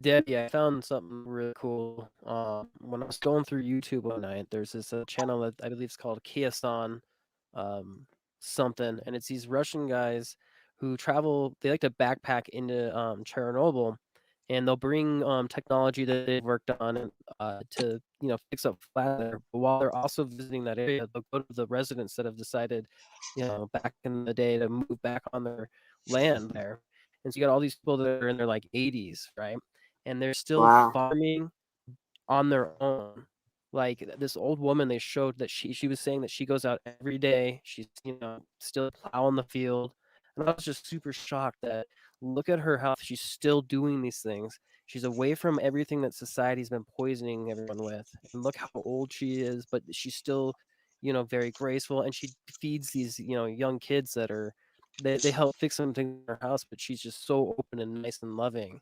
Debbie, I found something really cool. When I was going through YouTube one night, there's this channel that I believe is called Kiasan, something, and it's these Russian guys who travel. They like to backpack into Chernobyl, and they'll bring technology that they've worked on and to fix up flat there. But while they're also visiting that area, they'll go to the residents that have decided, back in the day to move back on their land there. And so you got all these people that are in their like 80s, right? And they're still farming on their own. Like this old woman, they showed that she was saying that she goes out every day. She's still plowing the field, and I was just super shocked that look at her health. She's still doing these things. She's away from everything that society's been poisoning everyone with. And look how old she is, but she's still, very graceful. And she feeds these, young kids that are they help fix some things in her house, but she's just so open and nice and loving.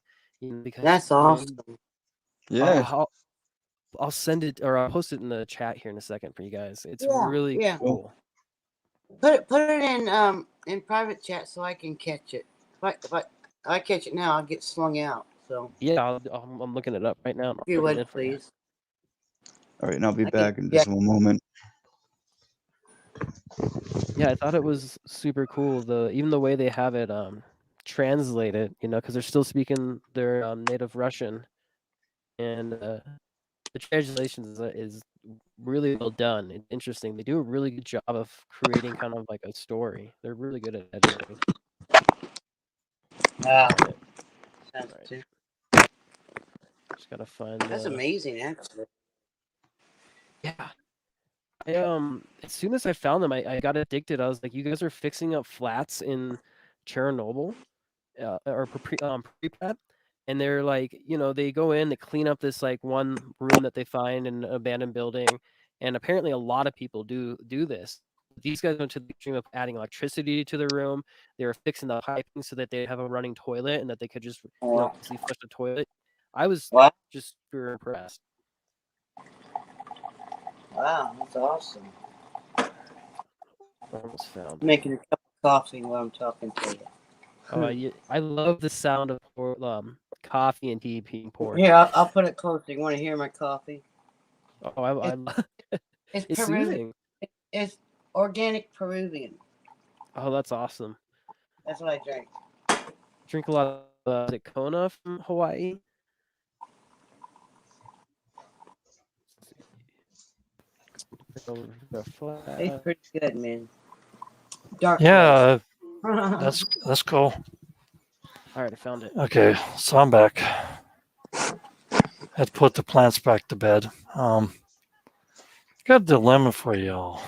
Because that's awesome. Yeah. I'll send it or I'll post it in the chat here in a second for you guys. It's really cool. Put it in private chat so I can catch it. If I catch it now, I'll get slung out. So Yeah, I'm looking it up right now. if you would please. All right, and I'll be I back can in just one moment. Yeah, I thought it was super cool. Even the way they have it translated, because they're still speaking their native Russian, and the translation is really well done. It's interesting. They do a really good job of creating kind of like a story. They're really good at editing. Wow. Right. Sounds Right. too. Just gotta find. That's amazing, actually. Yeah. As soon as I found them, I got addicted. I was like, you guys are fixing up flats in Chernobyl, or prepad, and they're like, they go in, they clean up this like one room that they find in an abandoned building, and apparently a lot of people do this. These guys went to the extreme of adding electricity to the room. They were fixing the piping so that they have a running toilet and that they could just, easily flush the toilet. I was What? just super impressed. Wow, that's awesome. Almost found it. Making a cup of coffee while I'm talking to you. Oh, I love the sound of coffee and tea being poured. Here, I'll put it closer. You want to hear my coffee? Oh, I It's it's Peruvian. soothing. It's organic Peruvian. Oh, that's awesome. That's what I drink. Drink a lot of is it Kona from Hawaii? Tastes pretty good, man. Dark. Yeah, that's cool. All right, I found it. Okay, so I'm back. Had to put the plants back to bed. Got a dilemma for y'all.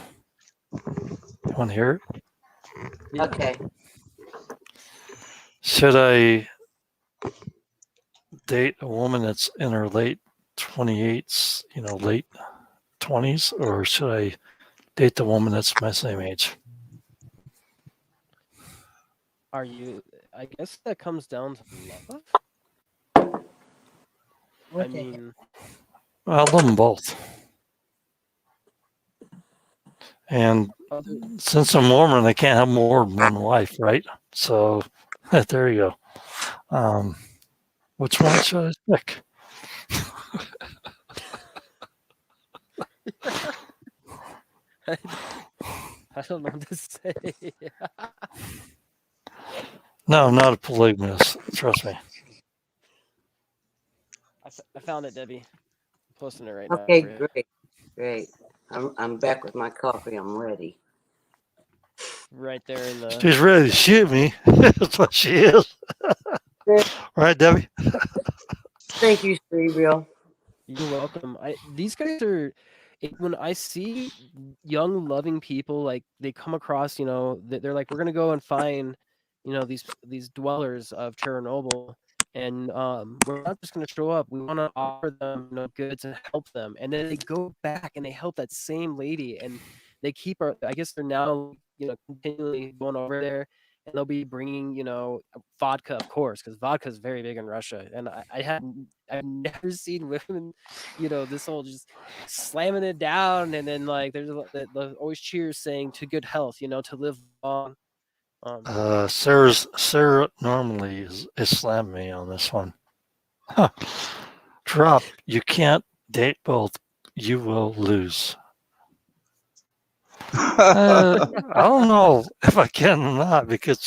You want to hear it? Yeah. Okay. Should I date a woman that's in her late 28s, late 20s, or should I date the woman that's my same age? I guess that comes down to love. I mean, I love them both. And since I'm Mormon, I can't have more than one wife, right? So there you go. Which one should I pick? I don't know what to say. No, I'm not a polygamist. Trust me. I found it, Debbie. I'm posting it right Okay, now. Okay, great. I'm back with my coffee. I'm ready. Right there in the. She's ready to shoot me. That's what she is. Right, Debbie? Thank you, Cerebral. You're welcome. These guys are. When I see young, loving people, like they come across, they're like, we're gonna go and find, these dwellers of Chernobyl, and we're not just gonna show up. We want to offer them, goods and help them. And then they go back and they help that same lady, and they keep our. I guess they're now, continually going over there. And they'll be bringing, vodka, of course, because vodka is very big in Russia. And I've never seen women, this whole just slamming it down, and then like there's the always cheers saying to good health, to live long. Sarah normally is slamming me on this one. Huh. Drop. You can't date both. You will lose. I don't know if I can or not, because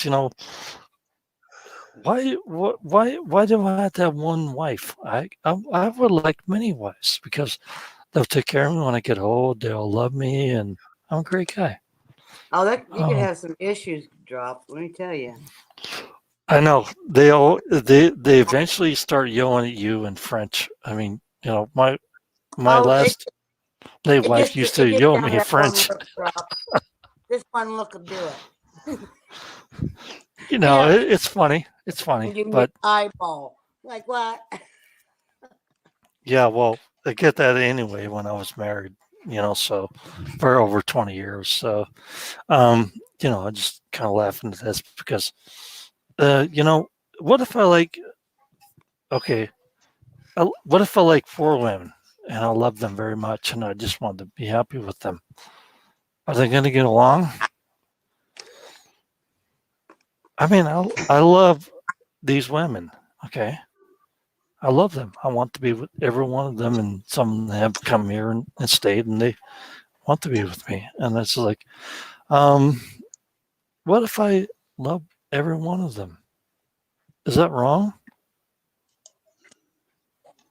why do I have to have one wife? I would like many wives, because they'll take care of me when I get old. They'll love me, and I'm a great guy. Oh, that you could have some issues, Drop. Let me tell you. I know they eventually start yelling at you in French. I mean, my last late wife used to yell at me in French. This one look will do it. It's funny. It's funny, Give me but eyeball. Like what? yeah, well, I get that anyway when I was married. So for over 20 years. So, I just kind of laughing at this because, what if I like? Okay, what if I like 4 women and I love them very much and I just want to be happy with them? Are they going to get along? I mean, I love these women. Okay. I love them. I want to be with every one of them, and some of them have come here and stayed, and they want to be with me. And it's like, um, what if I love every one of them? Is that wrong?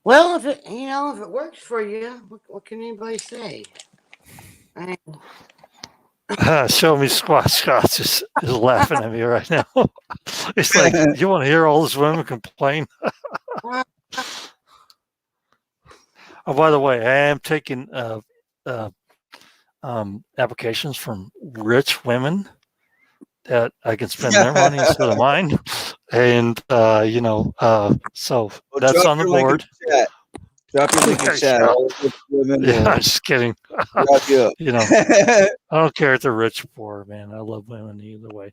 Well, if it works for you, what can anybody say? I, Show me Squatch is laughing at me right now. It's like, you want to hear all these women complain? Oh, by the way, I am taking uh, applications from rich women that I can spend their money instead of mine. And, so Well, that's drop on the your link in board. the chat. Drop your link in chat. All the women Yeah, will I'm just kidding. grab you up. I don't care if they're rich or poor, man. I love women either way.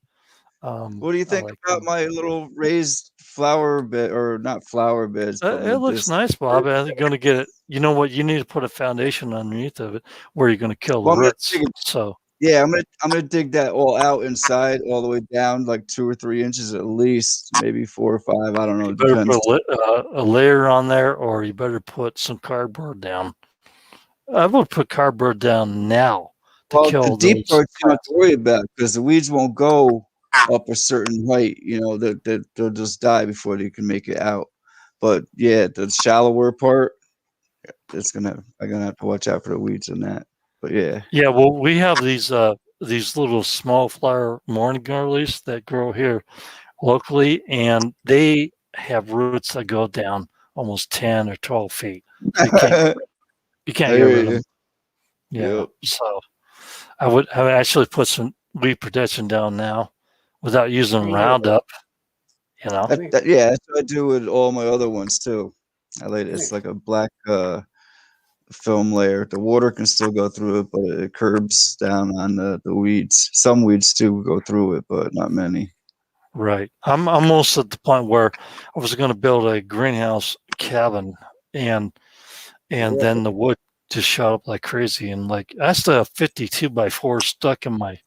What do you I think like about them. my little raised flower bed, or not flower beds, but It looks nice, Bob. I'm going to get it. You know what? You need to put a foundation underneath of it where you're going to kill the Well, roots. So I'm gonna dig that all out inside, all the way down, like 2 or 3 inches at least, maybe 4 or 5. I don't know. you It better depends. put a layer on there, or you better put some cardboard down. I would put cardboard down now to Well, the kill deep those parts you don't have to crap. worry about because the weeds won't go up a certain height. They'll just die before they can make it out. But yeah, the shallower part, I'm gonna have to watch out for the weeds in that. But yeah. Yeah, well, we have these little small flower morning glories that grow here locally, and they have roots that go down almost 10 or 12 feet. So you I can't get hear rid of you. them. Yeah. Yep. So I would actually put some weed protection down now without using Roundup, you know. Yeah, that's what I do with all my other ones too. It's like a black film layer. The water can still go through it, but it curbs down on the weeds. Some weeds too go through it, but not many. Right. I'm almost at the point where I was going to build a greenhouse cabin, and then the wood just shot up like crazy, and like I still have 52 by 4 stuck in my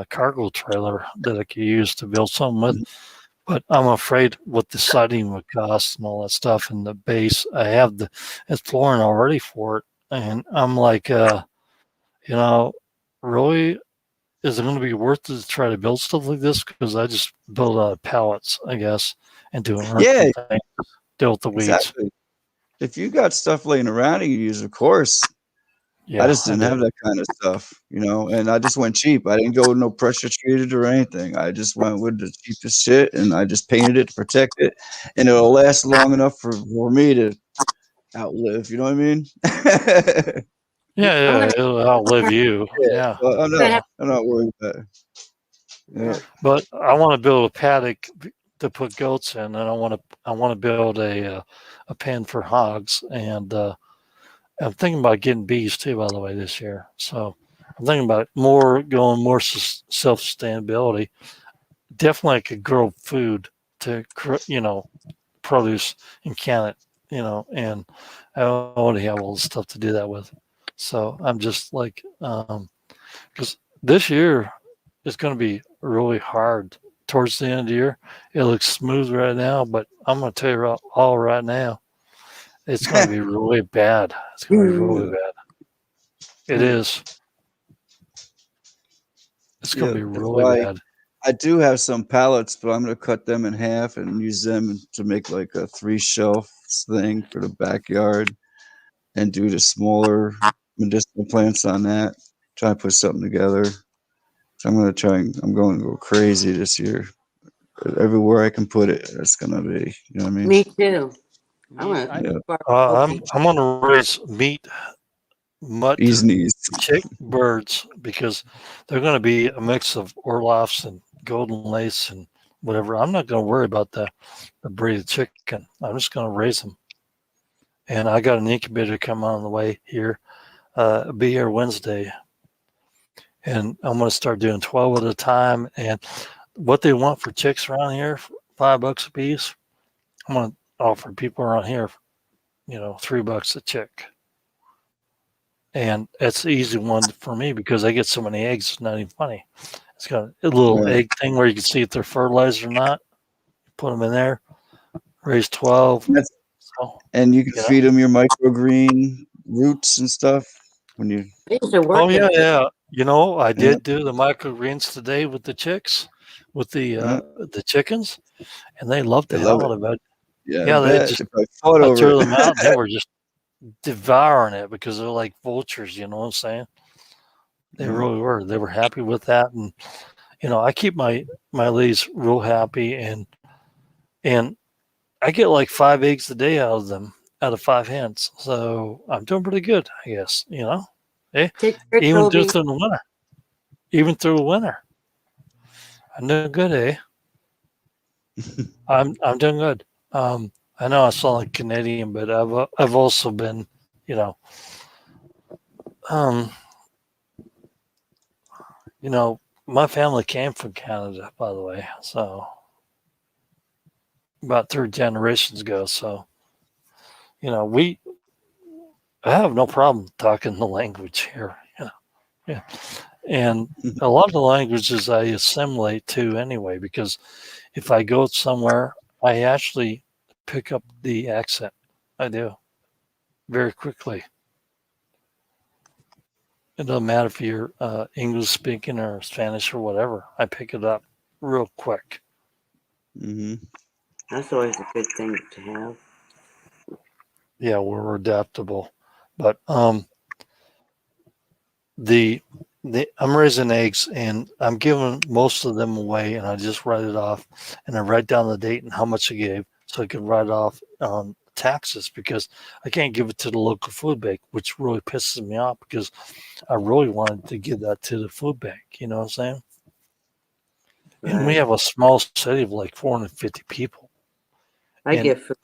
cargo trailer that I could use to build something with. But I'm afraid what the siding would cost and all that stuff, and the base. I have the flooring already for it, and I'm like, you know, really, is it going to be worth it to try to build stuff like this? Because I just build out of pallets, I guess, and do Yeah, earthen things, deal with the weeds. exactly. If you got stuff laying around and you use, of course. I Yeah, just I didn't do. have that kind of stuff, and I just went cheap. I didn't go with no pressure treated or anything. I just went with the cheapest shit, and I just painted it to protect it, and it'll last long enough for me to outlive. You know what I mean? Yeah, I'm yeah, gonna, it'll outlive you. Yeah, Yeah, so have, I'm not worried about it. Yeah. but I want to build a paddock to put goats in, and I want to build a pen for hogs, and I'm thinking about getting bees too, by the way, this year. So I'm thinking about going more self sustainability. Definitely, I could grow food to produce and can it, and I already have all the stuff to do that with. So I'm just like, because this year is going to be really hard towards the end of the year. It looks smooth right now, but I'm going to tell you all right now, it's going to be really bad. It's going to be really bad. It is. It's going Yeah, to be that's really why bad. I do have some pallets, but I'm gonna cut them in half and use them to make like a 3 shelf thing for the backyard, and do the smaller medicinal plants on that. Try to put something together. So I'm going to go crazy this year. Everywhere I can put it, that's gonna be. You know what I mean? me too. I'm Yeah, gonna Yeah. start cooking. I'm going to raise meat, mutt, Bees knees. chick birds because they're going to be a mix of Orloffs and golden lace and whatever. I'm not going to worry about the breed of chicken. I'm just going to raise them. And I got an incubator coming on the way here. Be here Wednesday, and I'm going to start doing 12 at a time. And what they want for chicks around here, $5 a piece. I'm going to offer people around here, $3 a chick. And it's the easy one for me because I get so many eggs. It's not even funny. It's got a little egg thing where you can see if they're fertilized or not. Put them in there, raise 12. And you can feed them your microgreen roots and stuff when you. Oh yeah. You know, I did do the microgreens today with the chicks, with the chickens, and they loved the hell out of it. Yeah, they just I threw them out. And they were just devouring it because they're like vultures. You know what I'm saying? They really were. They were happy with that, and I keep my ladies real happy, and I get like 5 eggs a day out of them, out of 5 hens. So I'm doing pretty good, I guess. Even through the winter. Even through the winter. I'm doing good, eh? I'm doing good. I know I sound like Canadian, but I've also been, my family came from Canada, by the way. So about 3 generations ago. So, I have no problem talking the language here. Yeah. And a lot of the languages I assimilate to anyway, because if I go somewhere, I actually pick up the accent. I do very quickly. It doesn't matter if you're English speaking or Spanish or whatever. I pick it up real quick. That's always a good thing to have. Yeah, we're adaptable, but I'm raising eggs and I'm giving most of them away, and I just write it off, and I write down the date and how much I gave, so I can write it off on taxes, because I can't give it to the local food bank, which really pisses me off because I really wanted to give that to the food bank. You know what I'm saying? Right. And we have a small city of like 450 people. I give food.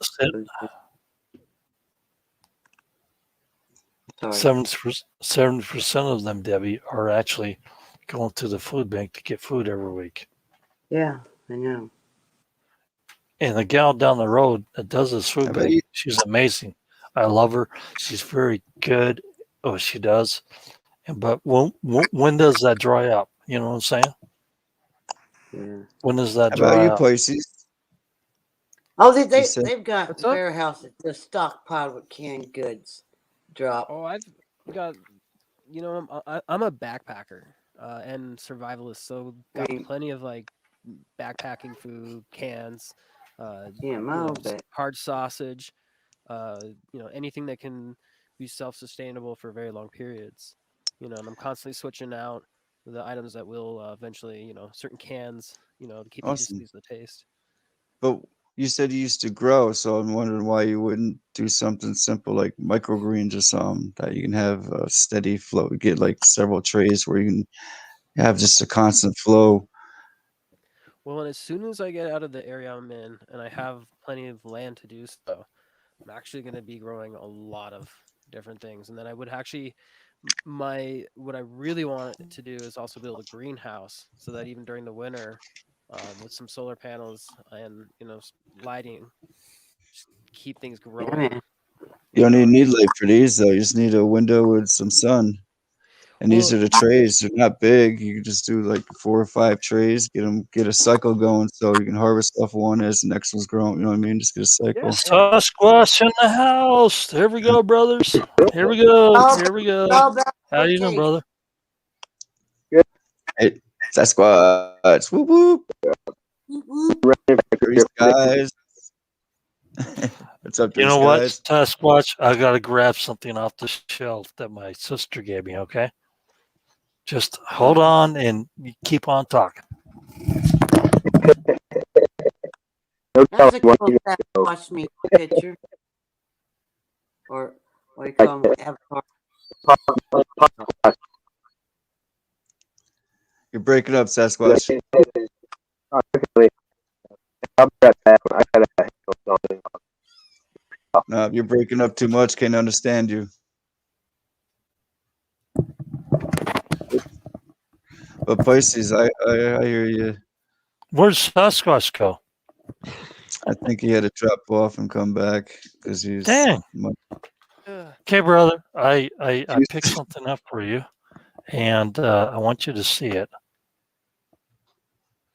70% of them, Debbie, are actually going to the food bank to get food every week. Yeah, I know. And the gal down the road that does this food bank, she's amazing. I love her. She's very good. Oh, she does. But when does that dry up? You know what I'm saying? Yeah. When does that dry up? How about up? you, Pisces? Oh, they've got warehouses just stockpiled with canned goods. Drop. Oh, I've got. I'm a backpacker and survivalist, so got plenty of like backpacking food, cans, hard sausage, anything that can be self-sustainable for very long periods. And I'm constantly switching out the items that will eventually, certain cans, to keep the juice the taste. But you said you used to grow, so I'm wondering why you wouldn't do something simple like microgreens or something that you can have a steady flow. Get like several trays where you can have just a constant flow. Well, and as soon as I get out of the area I'm in and I have plenty of land to do so, I'm actually going to be growing a lot of different things. And then I would actually, what I really want to do is also build a greenhouse so that even during the winter, with some solar panels and, lighting, just keep things growing. You don't even need light for these, though. You just need a window with some sun. And these are the trays. They're not big. You can just do like 4 or 5 trays. Get a cycle going, so you can harvest off one as the next one's growing. You know what I mean? Just get a cycle. Sasquatch in the house. Here we go, brothers. Here we go. Here we go. How you doing, brother? Good. Hey, Sasquatch. Whoop whoop. Grease, guys. What's up, you know what, Sasquatch? I gotta grab something off the shelf that my sister gave me. Okay, just hold on and keep on talking. That's a cool Sasquatch me picture, or what do you call them? Avatar. You're breaking up, Sasquatch. No, you're breaking up too much. Can't understand you. But Pisces, I hear you. Where's Sasquatch go? I think he had to drop off and come back because he's. Dang. Okay, brother. I picked something up for you, and I want you to see it.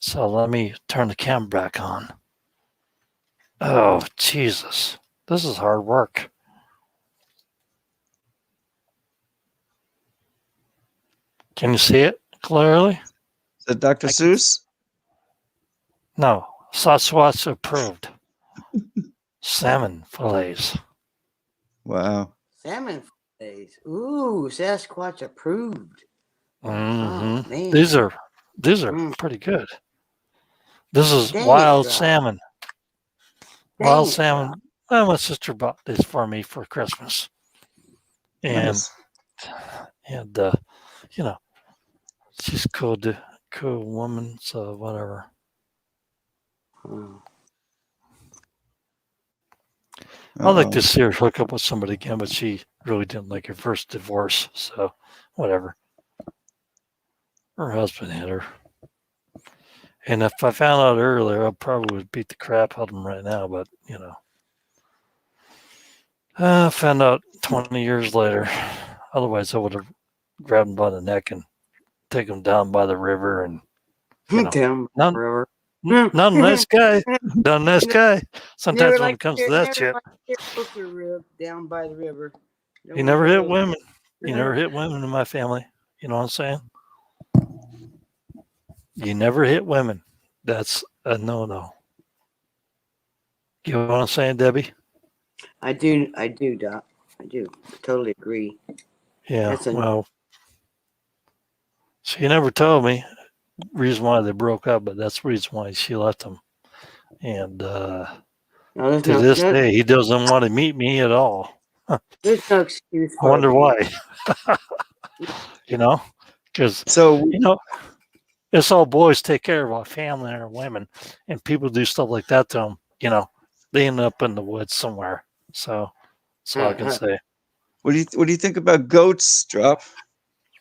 So let me turn the camera back on. Oh, Jesus. This is hard work. Can you see it clearly? Is that Dr. Seuss? No. Sasquatch approved. Salmon fillets. Wow. Salmon fillets. Ooh, Sasquatch approved. Mm-hmm. Oh man. These are pretty good. This is Dang it, wild Rob. salmon. Dang Wild it, salmon. Rob. Well, my sister bought this for me for Christmas. And Nice. you know, she's cool woman, so whatever. Oh. I'd like Uh-oh. to see her hook up with somebody again, but she really didn't like her first divorce, so whatever. Her husband hit her. And if I found out earlier, I probably would beat the crap out of him right now, but I found out 20 years later. Otherwise, I would have grabbed him by the neck and taken him down by the river and, Damn, not, forever. not a nice guy. Not a nice guy. Sometimes when it comes to that shit, Down by the river. he never hit women. You never hit women in my family. You know what I'm saying? You never hit women. That's a no-no. You know what I'm saying, Debbie? I do, Doc. I do. Totally agree. Yeah. Well, she never told me reason why they broke up, but that's the reason why she left him. And to this day, he doesn't want to meet me at all. There's no excuse I for wonder it. why. Because So it's all boys take care of our family and our women, and people do stuff like that to them. They end up in the woods somewhere. So that's all I can say. what do you think about goats, Drop?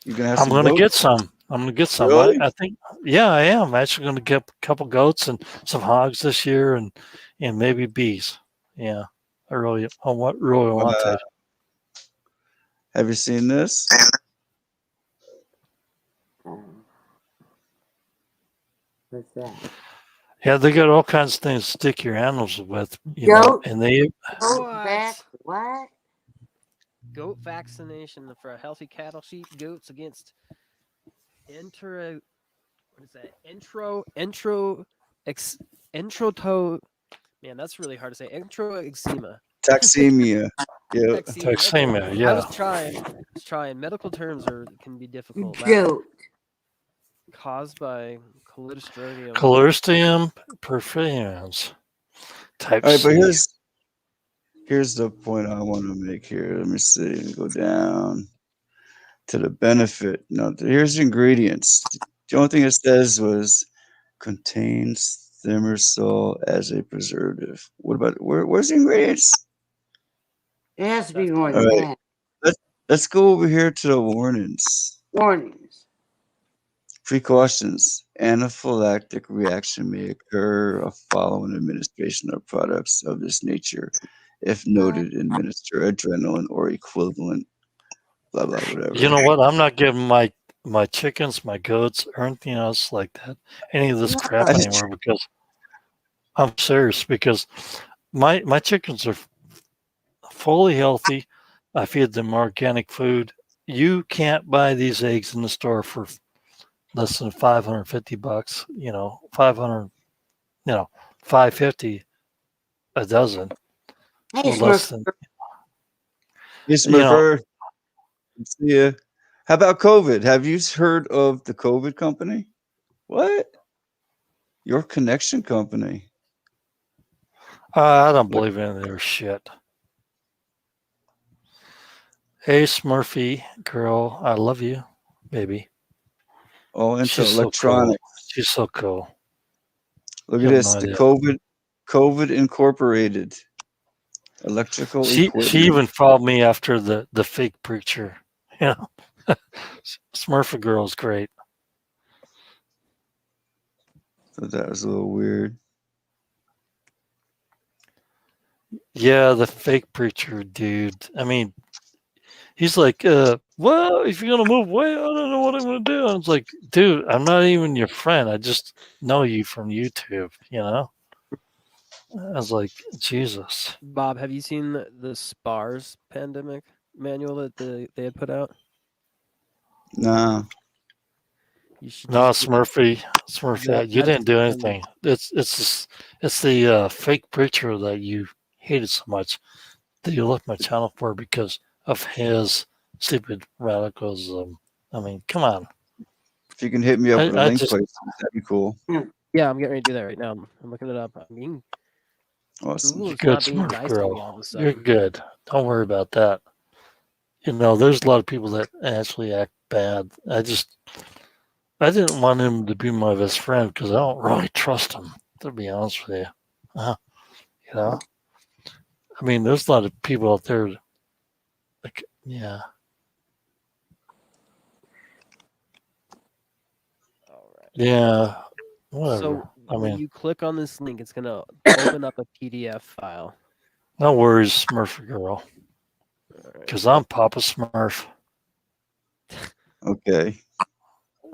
You gonna have I'm some going to goats? get some. I'm going to get some. Really? I think, yeah, I am. I'm actually going to get a couple goats and some hogs this year, and maybe bees. Yeah, I really want to. Have you seen this? What's that? Yeah, they got all kinds of things to stick your animals with, and they. What? Goat vaccination for healthy cattle, sheep, goats against enteroto man, that's really hard to say. Enteroeczema. Taxemia. Yeah. Taxemia, okay. yeah. I was trying. Medical terms can be difficult. Goat. Caused by Clostridium. Clostridium perfringens. Type All right, but C. here's the point I want to make here. Let me see. Go down to the benefit. No, here's the ingredients. The only thing it says was contains thimerosal as a preservative. What about where's the ingredients? It has to be more All than right. that. Let's go over here to the warnings. Warnings. Precautions. Anaphylactic reaction may occur following administration of products of this nature. If noted, administer adrenaline or equivalent, blah, blah, whatever. You know what? I'm not giving my chickens, my goats, or anything else like that, any of this crap anymore, because I'm serious. Because my chickens are fully healthy. I feed them organic food. You can't buy these eggs in the store for less than $550. 500. 550 a dozen. Hey, Or less than. Hey, Smurfer. See ya. How about COVID? Have you heard of the COVID company? What? Your connection company. I don't believe in their shit. Hey, Smurfy girl, I love you, baby. Oh, into She's electronics. So cool. She's so cool. Look at this. The COVID Incorporated. Electrical equipment. She even followed me after the fake preacher. Smurfy girl's great. So that was a little weird. Yeah, the fake preacher dude. I mean, he's like, well, if you're gonna move away, I don't know what I'm gonna do. I was like, dude, I'm not even your friend. I just know you from YouTube. I was like, Jesus. Bob, have you seen the SPARS pandemic manual that they had put out? No. You should No, just Smurfy, you that's didn't do anything. It's the fake preacher that you hated so much that you left my channel for because of his stupid radicalism. I mean, come on. If you can hit me up with a I link, just please, that'd be cool. Yeah, I'm getting ready to do that right now. I'm looking it up. I mean, Awesome. Google you're is good, not being Smurf nice to me all girl. of a You're sudden. good. Don't worry about that. There's a lot of people that actually act bad. I didn't want him to be my best friend because I don't really trust him, to be honest with you. Uh, you know, I mean, there's a lot of people out there. Like, yeah, All right. yeah, whatever. So I when mean, you click on this link, it's gonna open up a PDF file. no worries, Smurf girl, All right. because I'm Papa Smurf. Okay.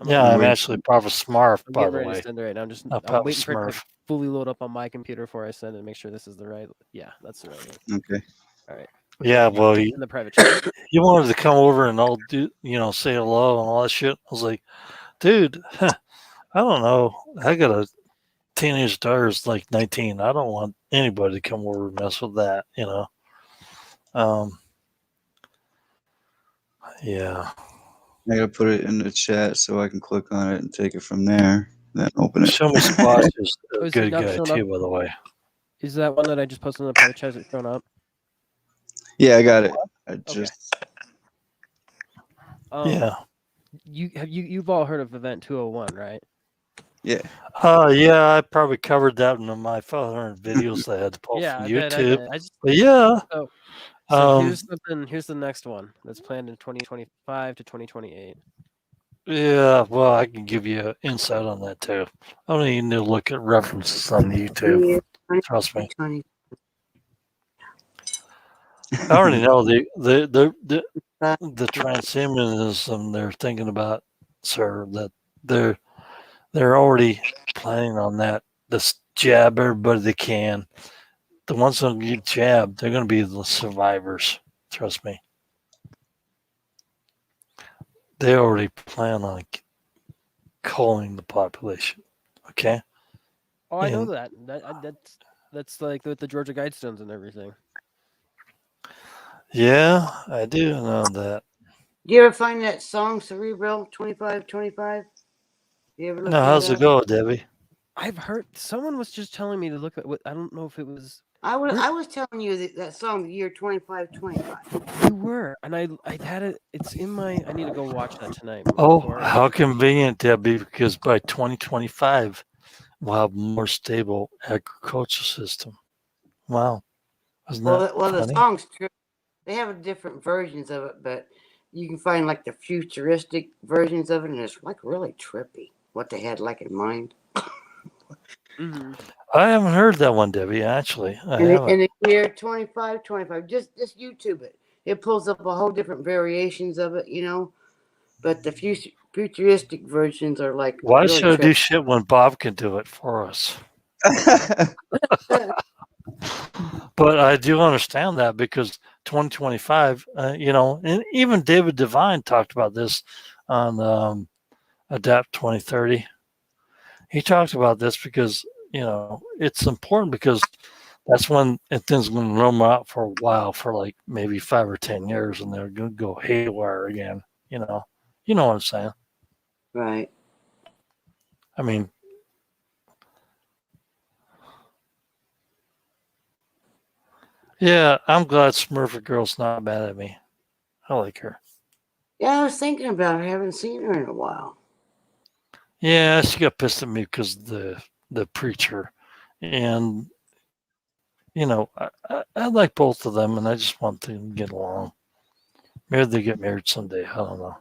Yeah, I'm I'm waiting. actually Papa Smurf, I'm by getting the ready to way. send it right now. Not I'm Papa waiting for it to Smurf. fully load up on my computer before I send it and make sure this is the right. Yeah, that's the right one. Okay. All right. Yeah, well, In the private chat. you wanted to come over and all do, say hello and all that shit. I was like, dude, I don't know. I got a teenage daughter's like 19. I don't want anybody to come over and mess with that. Um, yeah. I gotta put it in the chat so I can click on it and take it from there. Then open it. Show me Squash is Oh, a is it good not guy showing up? too, by the way. Is that one that I just posted in the private chat? Is it showing up? Yeah, I got it. I just Yeah. You've all heard of Event 201, right? yeah. Yeah, I probably covered that in my 500 videos that I had to pull Yeah, from I bet. YouTube. I just But yeah. so here's something. Here's the next one that's planned in 2025 to 2028. Yeah, well, I can give you insight on that too. I don't even need to look at references on YouTube. Trust me. 20, I already know the transhumanism they're thinking about, sir. That they're already planning on that. This jab everybody they can. The ones that get jabbed, they're going to be the survivors. Trust me. They already plan on culling the population. Okay. Oh, I know that. That's like with the Georgia Guidestones and everything. Yeah, I do know that. Do you ever find that song Cerebral 2525? You ever look Now, that how's it up? go, Debbie? I've heard someone was just telling me to look at what I don't know if it was. I was telling you that song, the year 2525. You were, and I had it. It's in my. I need to go watch that tonight. Oh, before- how convenient, Debbie, because by 2025, we'll have a more stable agriculture system. Wow. Isn't that Well, the funny? song's true. They have different versions of it, but you can find like the futuristic versions of it, and it's like really trippy what they had like in mind. Mhm. I haven't heard that one, Debbie, actually. I In haven't. the year 2525, just YouTube it. It pulls up a whole different variations of it, But the futuristic versions are like Why really should I do trippy. shit when Bob can do it for us? But I do understand that because 2025, and even David Devine talked about this on Adapt 2030. He talked about this because, it's important because that's when things going to roam out for a while, for like maybe 5 or 10 years, and they're going to go haywire again. You know what I'm saying? Right. I mean, yeah, I'm glad Smurfit Girl's not mad at me. I like her. Yeah, I was thinking about her. I haven't seen her in a while. Yeah, she got pissed at me because the preacher, and I like both of them, and I just want them to get along. Maybe they get married someday. I don't know.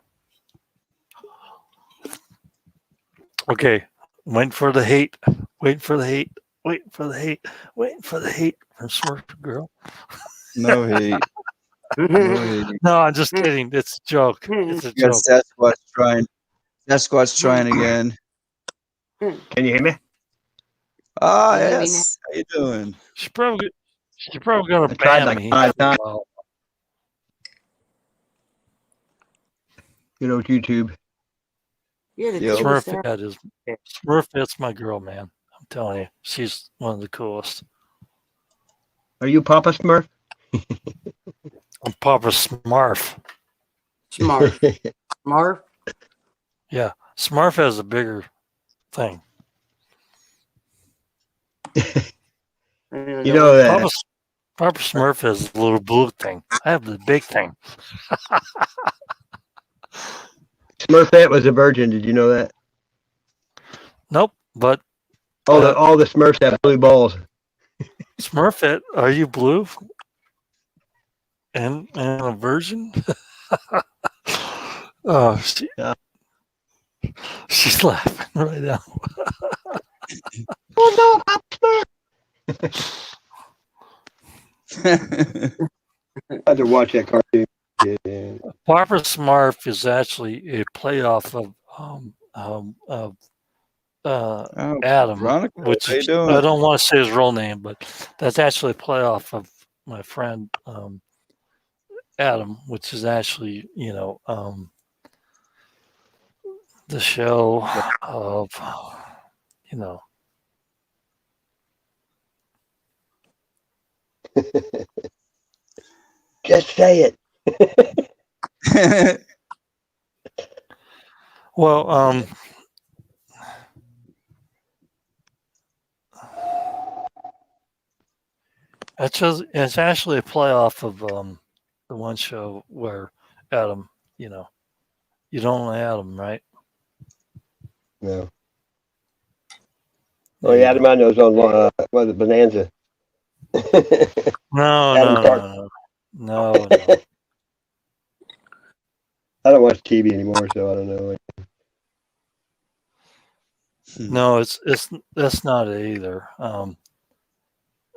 Okay, waiting for the hate. Waiting for the hate. Waiting for the hate. Waiting for the hate from Smurfit Girl. No hate. No, I'm just kidding. It's a joke. It's a You got joke. Sasquatch trying. Sasquatch trying again. Can you hear me? Ah, You hear me yes. How you doing? She's probably gonna I tried ban like me. 5 times. Well, Good old YouTube. You're the Yo. cutest out. Smurfette's my girl, man. I'm telling you, she's one of the coolest. Are you Papa Smurf? I'm Papa Smurf. Smart. Smart. Yeah, Smurf has a bigger thing. You know that Papa Smurf has a little blue thing. I have the big thing. Smurfette was a virgin. Did you know that? Nope, but All the Smurfs have blue balls. Smurfette, are you blue? And a virgin? Oh, Yeah. she's laughing right now. Oh no, Papa Smurf! I had to watch that cartoon. Yeah. Papa Smurf is actually a playoff of Oh, Adam, Veronica, which how you is, doing? I don't want to say his real name, but that's actually a playoff of my friend Adam, which is actually the show of Just say it. well it's actually a playoff of the one show where Adam, you don't know Adam, right? No. Yeah, Oh you yeah, Adam don't. I know is on was it Bonanza? No. I don't watch TV anymore, so I don't know. No, it's that's not it either.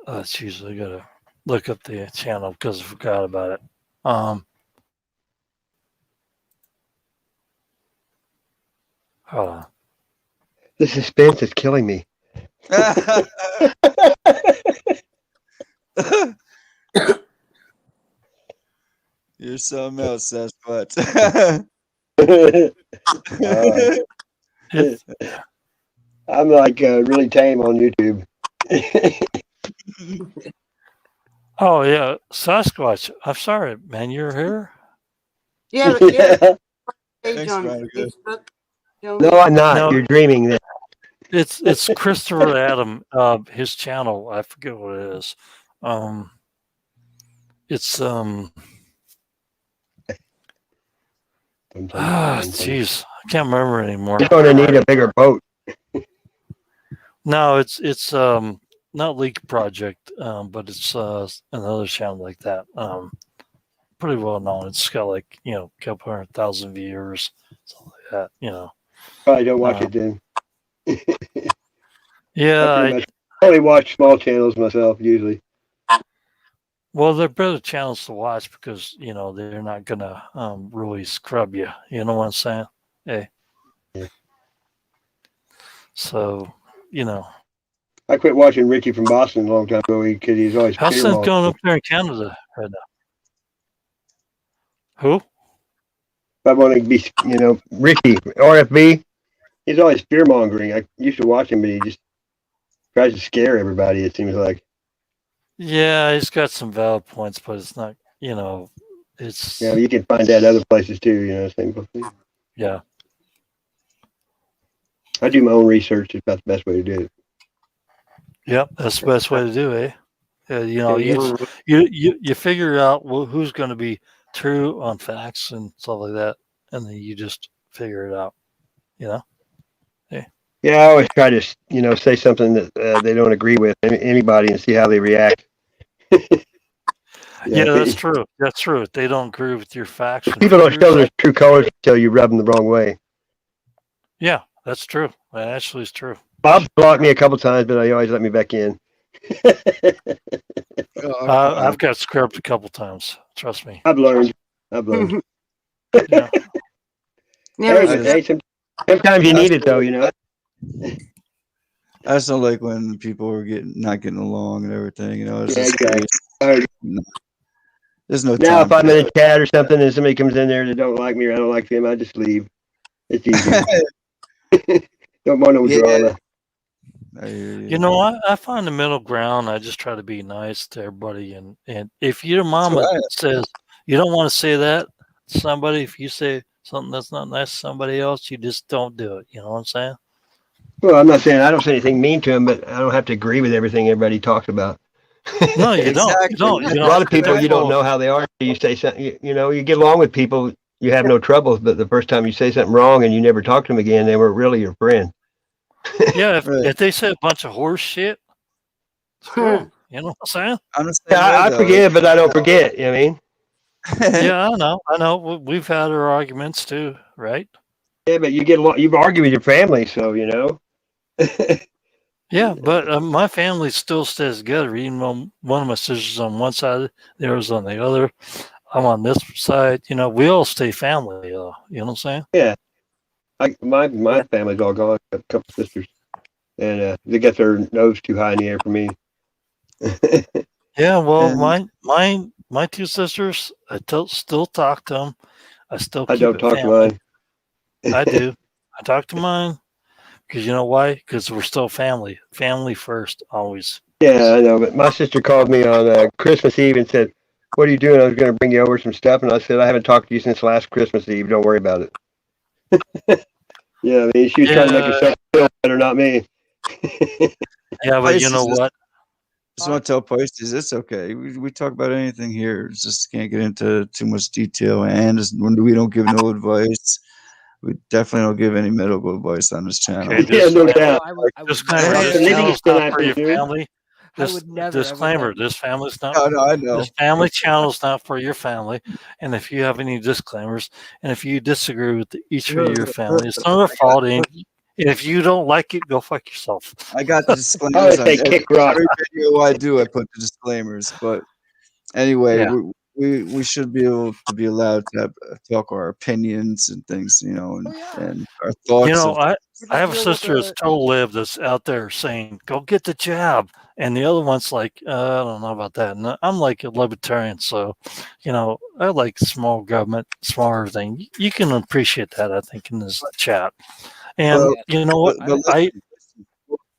Jeez, I gotta look up the channel because I forgot about it. Hold on. The suspense is killing me. You're something else, Sasquatch. I'm like really tame on YouTube. Oh yeah, Sasquatch. I'm sorry, man. You're here. Yeah, but yeah, page Thanks, on Veronica. Facebook. No, I'm not. No. You're dreaming that. It's Christopher Adam. His channel. I forget what it is. It's jeez, I can't remember anymore. You're going to need a bigger boat. No, it's not Leak Project, but it's another channel like that. Pretty well known. It's got like a couple 100,000 viewers, something like that. Probably don't watch it then. Yeah, I only watch small channels myself usually. Well, they're better channels to watch because they're not gonna really scrub you. You know what I'm saying? Hey. Yeah. So, I quit watching Richie from Boston a long time ago because he's always how's fear things mongering. going up there in Canada right now? Who? I want to be, Richie RFB. He's always fear mongering. I used to watch him, but he just tries to scare everybody. It seems like. Yeah, he's got some valid points, but it's not. It's Yeah, you can find that other places too. Same thing. Yeah. I do my own research. It's about the best way to do it. Yep, that's the best way to do it. You figure out who's going to be true on facts and stuff like that, and then you just figure it out. Yeah. Yeah, I always try to say something that they don't agree with anybody and see how they react. Yeah, that's true. That's true. If they don't agree with your facts, people don't show their true colors until you rub them the wrong way. Yeah, that's true. That actually is true. Bob blocked me a couple times, but he always let me back in. I've got scrubbed a couple times. Trust me. I've learned. Yeah. Never Hey, sometimes you need it though, you know. I just don't like when people are not getting along and everything. You know, it's Yeah, just exactly. there's no Now, time. if I'm in a chat or something and somebody comes in there that don't like me or I don't like them, I just leave. It's easy. Don't want no drama. I hear you. You know, I find the middle ground. I just try to be nice to everybody. And if your mama says you don't want to say that to somebody, if you say something that's not nice to somebody else, you just don't do it. You know what I'm saying? Well, I'm not saying I don't say anything mean to him, but I don't have to agree with everything everybody talks about. No, you don't. You Exactly. don't. You A don't. lot of people, you don't know how they are. You say something, you know, you get along with people, you have no troubles, but the first time you say something wrong and you never talk to them again, they weren't really your friend. Yeah, Right. if they say a bunch of horse shit, screw 'em. You know what I'm saying? I'm the same Yeah, way, I though. forgive, but I don't forget. You know what I mean? Yeah, I know. I know. We've had our arguments too, right? Yeah, but you get along, you've argued with your family, so you know. Yeah, but my family still stays together. Even though one of my sisters on one side, the other's on the other. I'm on this side. You know, we all stay family. You know what I'm saying? Yeah, my family's all gone. I have a couple sisters, and they got their nose too high in the air for me. Yeah. Well, And my two sisters, still talk to them. I still I keep don't it talk to family. mine. I do. I talk to mine because you know why? Because we're still family. Family first, always. Yeah, I know, but my sister called me on Christmas Eve and said, "What are you doing? I was going to bring you over some stuff," and I said, "I haven't talked to you since last Christmas Eve. Don't worry about it." Yeah, I mean, she was trying to make Yeah. herself feel better, not me. Yeah, but you know what? just want to tell Pisces it's okay. We talk about anything here. It's just can't get into too much detail, and when we don't give no advice. We definitely don't give any medical advice on this channel. Okay, Yeah, no Oh, doubt. I would disclaimer: never. this Hey, channel's Livingston, not I for your presume. family. I would never. Disclaimer: this family's not. No, I know. This family channel's not for your family. And if you have any disclaimers, and if you disagree with each of your family, it's not their fault. And if you don't like it, go fuck yourself. I got the I disclaimers would on say kick rock. every video I do. I put the disclaimers, but anyway, Yeah. we should be able to be allowed to talk our opinions and things, you know, and our thoughts. You know, I just have a deal with sister that's the- told Liv that's out there saying, "Go get the jab," and the other one's like, "I don't know about that." And I'm like a libertarian, so you know, I like small government, small everything. You can appreciate that, I think, in this chat. And Well, you know what? but I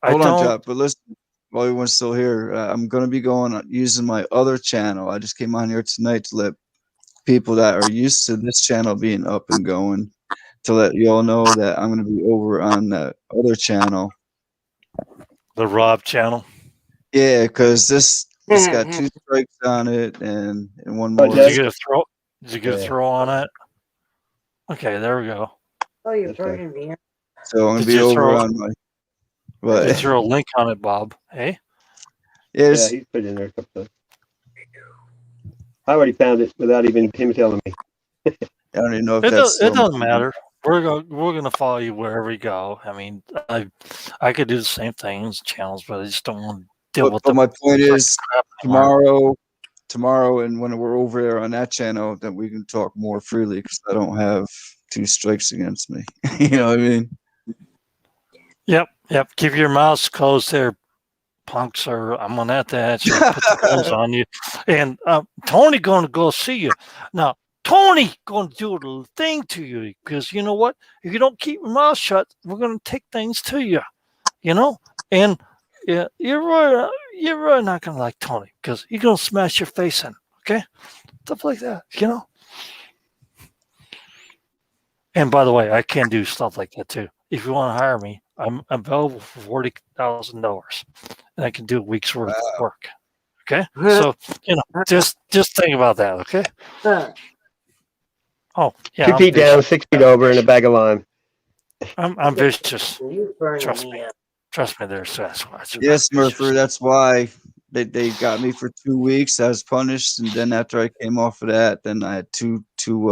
hold on, don't. Job. But listen, while everyone's still here, I'm going to be going using my other channel. I just came on here tonight to let people that are used to this channel being up and going to let you all know that I'm going to be over on the other channel. The Rob channel. Yeah, because this got 2 strikes on it and one Oh, more. Did does? you get a throw? Did you get a Yeah. throw on it? Okay, there we go. Oh, you're That's good. burning me. So I'm going to Did be you over throw? on my. Did you But throw a link on it, Bob? Hey. Yeah, yes, he's put it in there a couple times. I already found it without even him telling me. I don't even know if It that's doesn't matter. We're gonna follow you wherever you go. I mean, I could do the same things, channels, but I just don't want to deal with But the my point is, crap anymore. tomorrow, and when we're over there on that channel, then we can talk more freely because I don't have 2 strikes against me. You know what I mean? Yep. Keep your mouths closed there, punks, or I'm gonna have to actually put the guns on you. And Tony going to go see you now. Tony going to do a little thing to you because you know what? If you don't keep your mouth shut, we're going to take things to you. You know, and yeah, you're really not going to like Tony because he's going to smash your face in. Okay, stuff like that. You know. And by the way, I can do stuff like that too. If you want to hire me, I'm available for $40,000, and I can do a week's worth of work. Okay, so you know, just think about that. Okay. Oh yeah, 2 feet down, 6 feet over, and a bag of lime. I'm vicious. You're burning Trust me me. up. Trust me, there's Sasquatch. Yes, Murphy. That's why they got me for 2 weeks. I was punished, and then after I came off of that, then I had two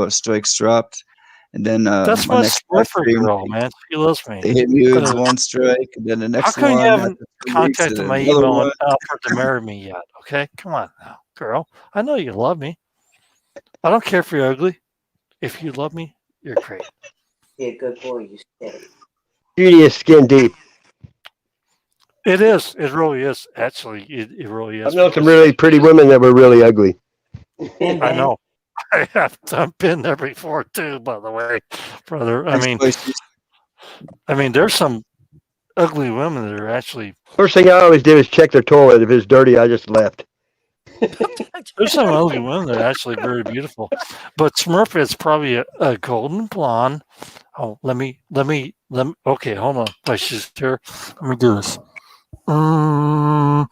strikes dropped, And then That's my my next live Smurfer stream, girl, man. She loves me. they hit me with But one strike, and then the how next come you one haven't after 3 weeks, and contacted then my another email and one. offered to marry me yet? Okay, come on now, girl. I know you love me. I don't care if you're ugly. If you love me, you're great. Be a good boy, you steady. Beauty is skin deep. It is. It really is. Actually, it really is. I've known some because really pretty women that were really ugly. Bang, I bang. know. I've been there before too, by the way, brother. Next place, I mean, there's some ugly women that are actually. First thing I always did is check their toilet. If it's dirty, I just left. There's some ugly women that are actually very beautiful, but Smurf is probably a golden blonde. Oh, let me. Okay, hold on. Wait, she's here. Let me do this. Well,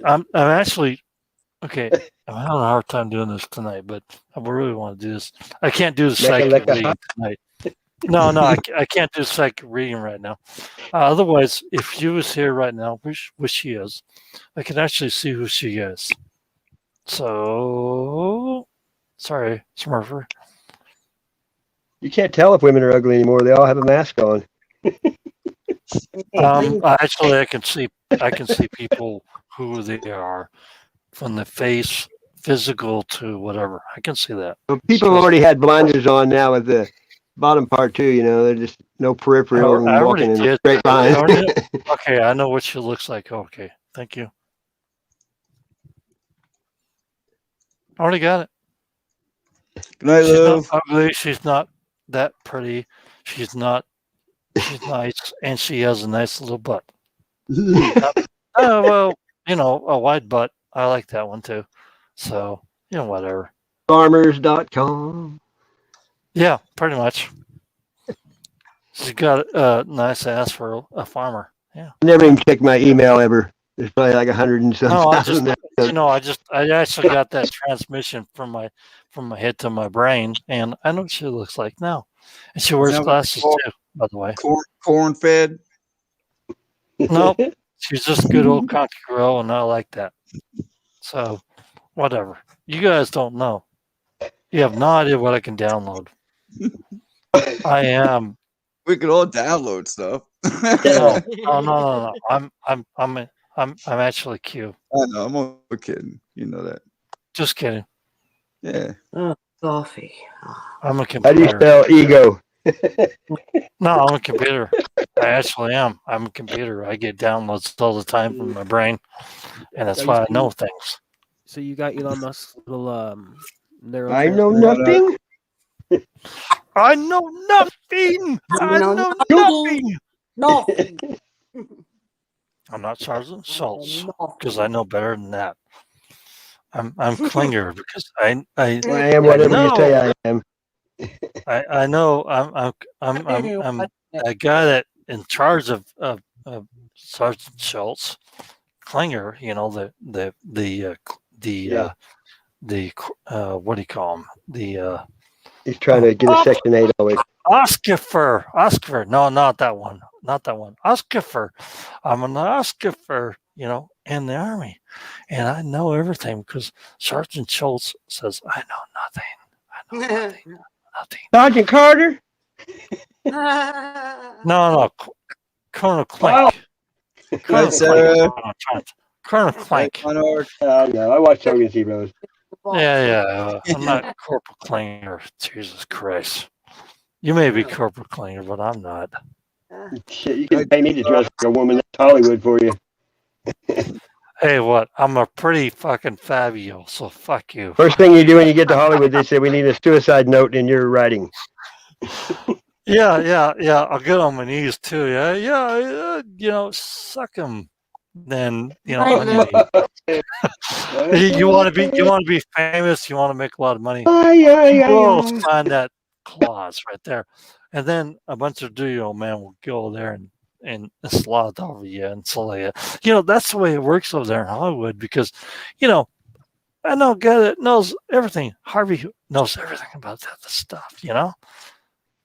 I'm actually okay. I'm having a hard time doing this tonight, but I really want to do this. I can't do the psychic reading tonight. No, I can't do psychic reading right now. Otherwise, if she was here right now, which she is, I can actually see who she is. So, sorry, Smurfer. You can't tell if women are ugly anymore. They all have a mask on. Actually, I can see people who they are from the face, physical to whatever. I can see that. Well, people have already had blinders on now with the bottom part too. They're just no peripheral and walking in a straight line. Okay, I know what she looks like. Okay, thank you. I already got it. Good night, she's love. not ugly. She's not that pretty. She's nice, and she has a nice little butt. Well, a wide butt. I like that one too. So, whatever. Farmers.com. Yeah, pretty much. She's got a nice ass for a farmer. Yeah. I never even checked my email ever. There's probably like 100 and some thousand. I actually got that transmission from my head to my brain, and I know what she looks like now. And she wears glasses too, by the way. Corn fed? Nope. She's just a good old country girl, and I like that. So, whatever. You guys don't know. You have no idea what I can download. I am. We could all download stuff. No. I'm actually cute. I know. I'm only kidding. You know that. Just kidding. Yeah. Oh, coffee. I'm a computer. How do you spell ego? No, I'm a computer. I actually am. I'm a computer. I get downloads all the time from my brain, and that's why I know things. So you got Elon Musk's little I know nothing. I know nothing. I know nothing. No. I'm not Sergeant Schultz because I know better than that. I'm Klinger because I am whatever you say I am. I know I'm a guy that in charge of Sergeant Schultz, Klinger. What do you call him? He's trying to get a Section 8 always. Oscar. No, not that one. Oscar. I'm an Oscar, in the Army. And I know everything because Sergeant Schultz says, I know nothing. Sergeant Carter? No. Colonel Clank. Colonel Clank. No, I watch Hogan Heroes. Yeah. I'm not Corporal Klinger. Jesus Christ. You may be Corporal Klinger, but I'm not. Shit, you can pay me to dress like a woman. That's Hollywood for you. Hey, what? I'm a pretty fucking Fabio, so fuck you. First thing you do when you get to Hollywood, they say we need a suicide note in your writing. Yeah. I'll get on my knees too. Yeah. Suck him. Then you want to be famous. You want to make a lot of money. Find that clause right there, and then a bunch of dirty old men will go there and slot over you and so that's the way it works over there in Hollywood because I know a guy that knows everything. Harvey knows everything about that stuff.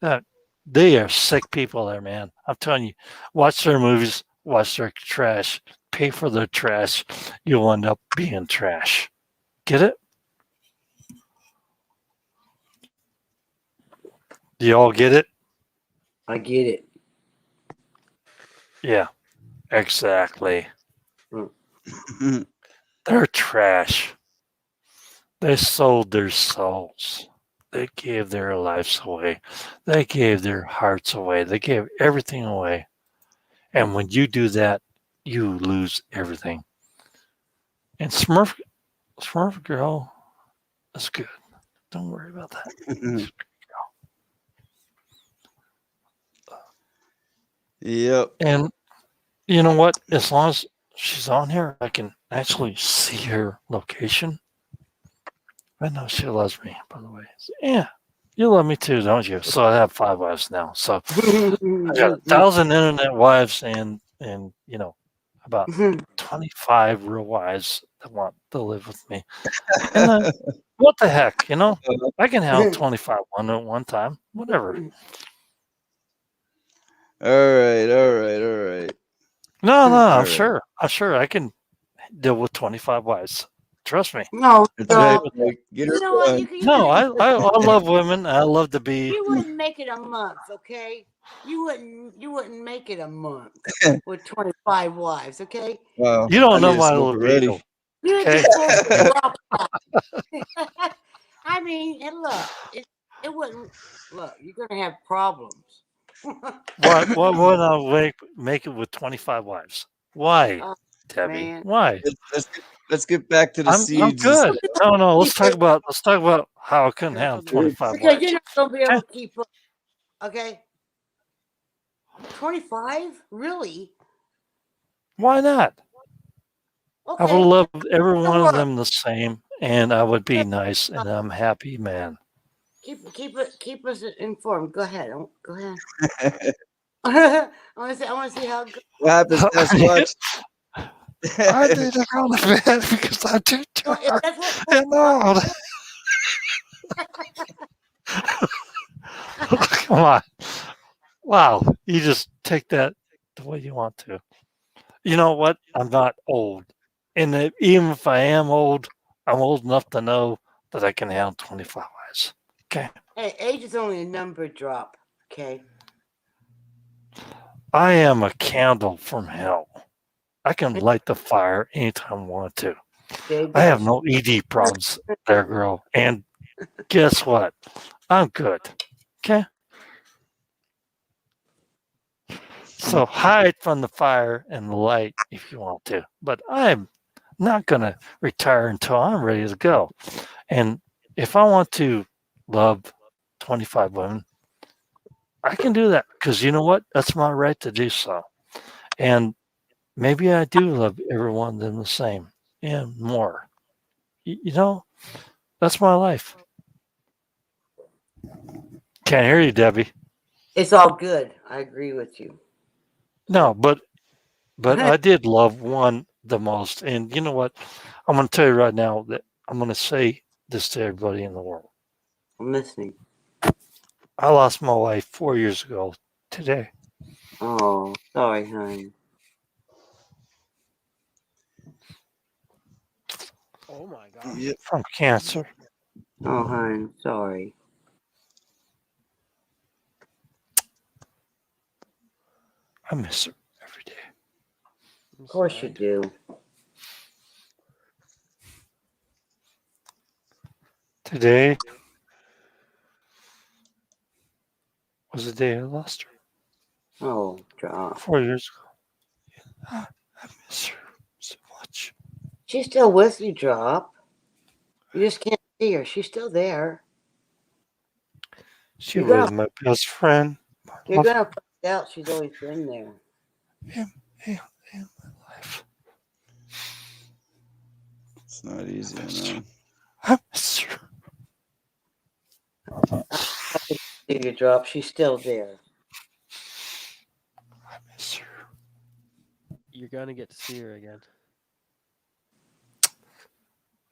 That they are sick people there, man. I'm telling you, watch their movies, watch their trash, pay for their trash. You'll end up being trash. Get it? Do you all get it? I get it. Yeah, exactly. Mm. They're trash. They sold their souls. They gave their lives away. They gave their hearts away. They gave everything away. And when you do that, you lose everything. And Smurf Girl is good. Don't worry about that. Yep. And you know what? As long as she's on here, I can actually see her location. I know she loves me, by the way. Yeah, you love me too, don't you? So I have 5 wives now. So I got 1,000 internet wives and about 25 real wives that want to live with me. And then what the heck, I can have 25 one at one time. Whatever. All right. No, All I'm right. sure. I'm sure I can deal with 25 wives. Trust me. No, That's no. right. Like, get You her know what? done. No, I love women. I love to be. You wouldn't make it a month, okay? You wouldn't make it a month with 25 wives, okay? Wow. You don't I know need to my smoke already. libido. You'd Okay. be close to drop out. I mean, and look, it wouldn't look. You're gonna have problems. Why would I make it with 25 wives? Why, Oh Debbie? man, Why? Let's get back to the I'm seeds. And good. stuff. No, let's talk about how I couldn't Here's have something. 25 because you're wives. not gonna be able Okay. to keep up. Okay, 25, really? Why not? I would Okay, love every to one of work. them the same, and I would be nice, and I'm happy, man. Keep us informed. Go ahead. Go ahead. I want to see how good. What happens, Sasquatch? I need to go to bed because I'm too If tired that's what and old. Come on. Wow. You just take that the way you want to. You know what? I'm not old. And even if I am old, I'm old enough to know that I can handle 25 hours. Okay. Hey, age is only a number drop. Okay. I am a candle from hell. I can light the fire anytime I want to. There I have goes. no ED problems there, girl. And guess what? I'm good. Okay. So hide from the fire and the light if you want to. But I'm not going to retire until I'm ready to go. And if I want to love 25 women, I can do that because you know what? That's my right to do so. And maybe I do love every one of them the same and more. That's my life. Can't hear you, Debbie. It's all good. I agree with you. No, but I did love one the most. And you know what? I'm going to tell you right now that I'm going to say this to everybody in the world. I'm listening. I lost my wife 4 years ago today. Oh, sorry, honey. Oh my god. Yep. From cancer. Oh, honey, sorry. I miss her every day. Of course you do. Today was the day I lost her Oh, drop. 4 years ago. I miss her so much. She's still with you, drop. You just can't see her. She's still there. She You're was gonna, my best friend. you're gonna find out she's always been there. In my life. It's not easy, I know. I miss her. I can see you, drop. She's still there. I miss her. You're gonna get to see her again.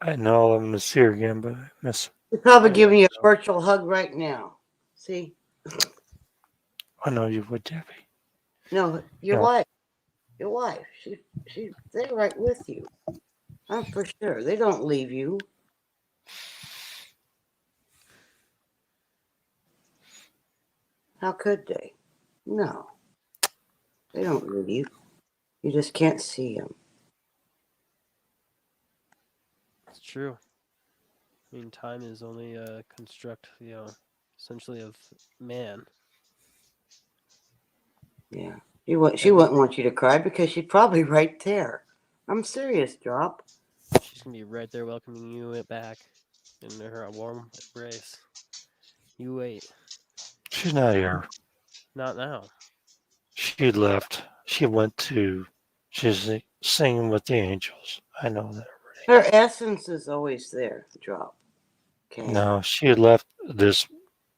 I know I'm gonna see her again, but I miss her. She's probably I giving know, you a so. virtual hug right now. See? I know you would, Debbie. No, your No. wife. Your wife. She's there right with you. I'm for sure. They don't leave you. How could they? No. They don't leave. You just can't see them. It's true. I mean, time is only a construct, essentially of man. Yeah. She wouldn't want you to cry because she's probably right there. I'm serious, Drop. She's gonna be right there welcoming you back in her warm embrace. You wait. She's not here. Not now. She left. She's singing with the angels. I know that Her already. essence is always there, Drop. Okay. No, she left this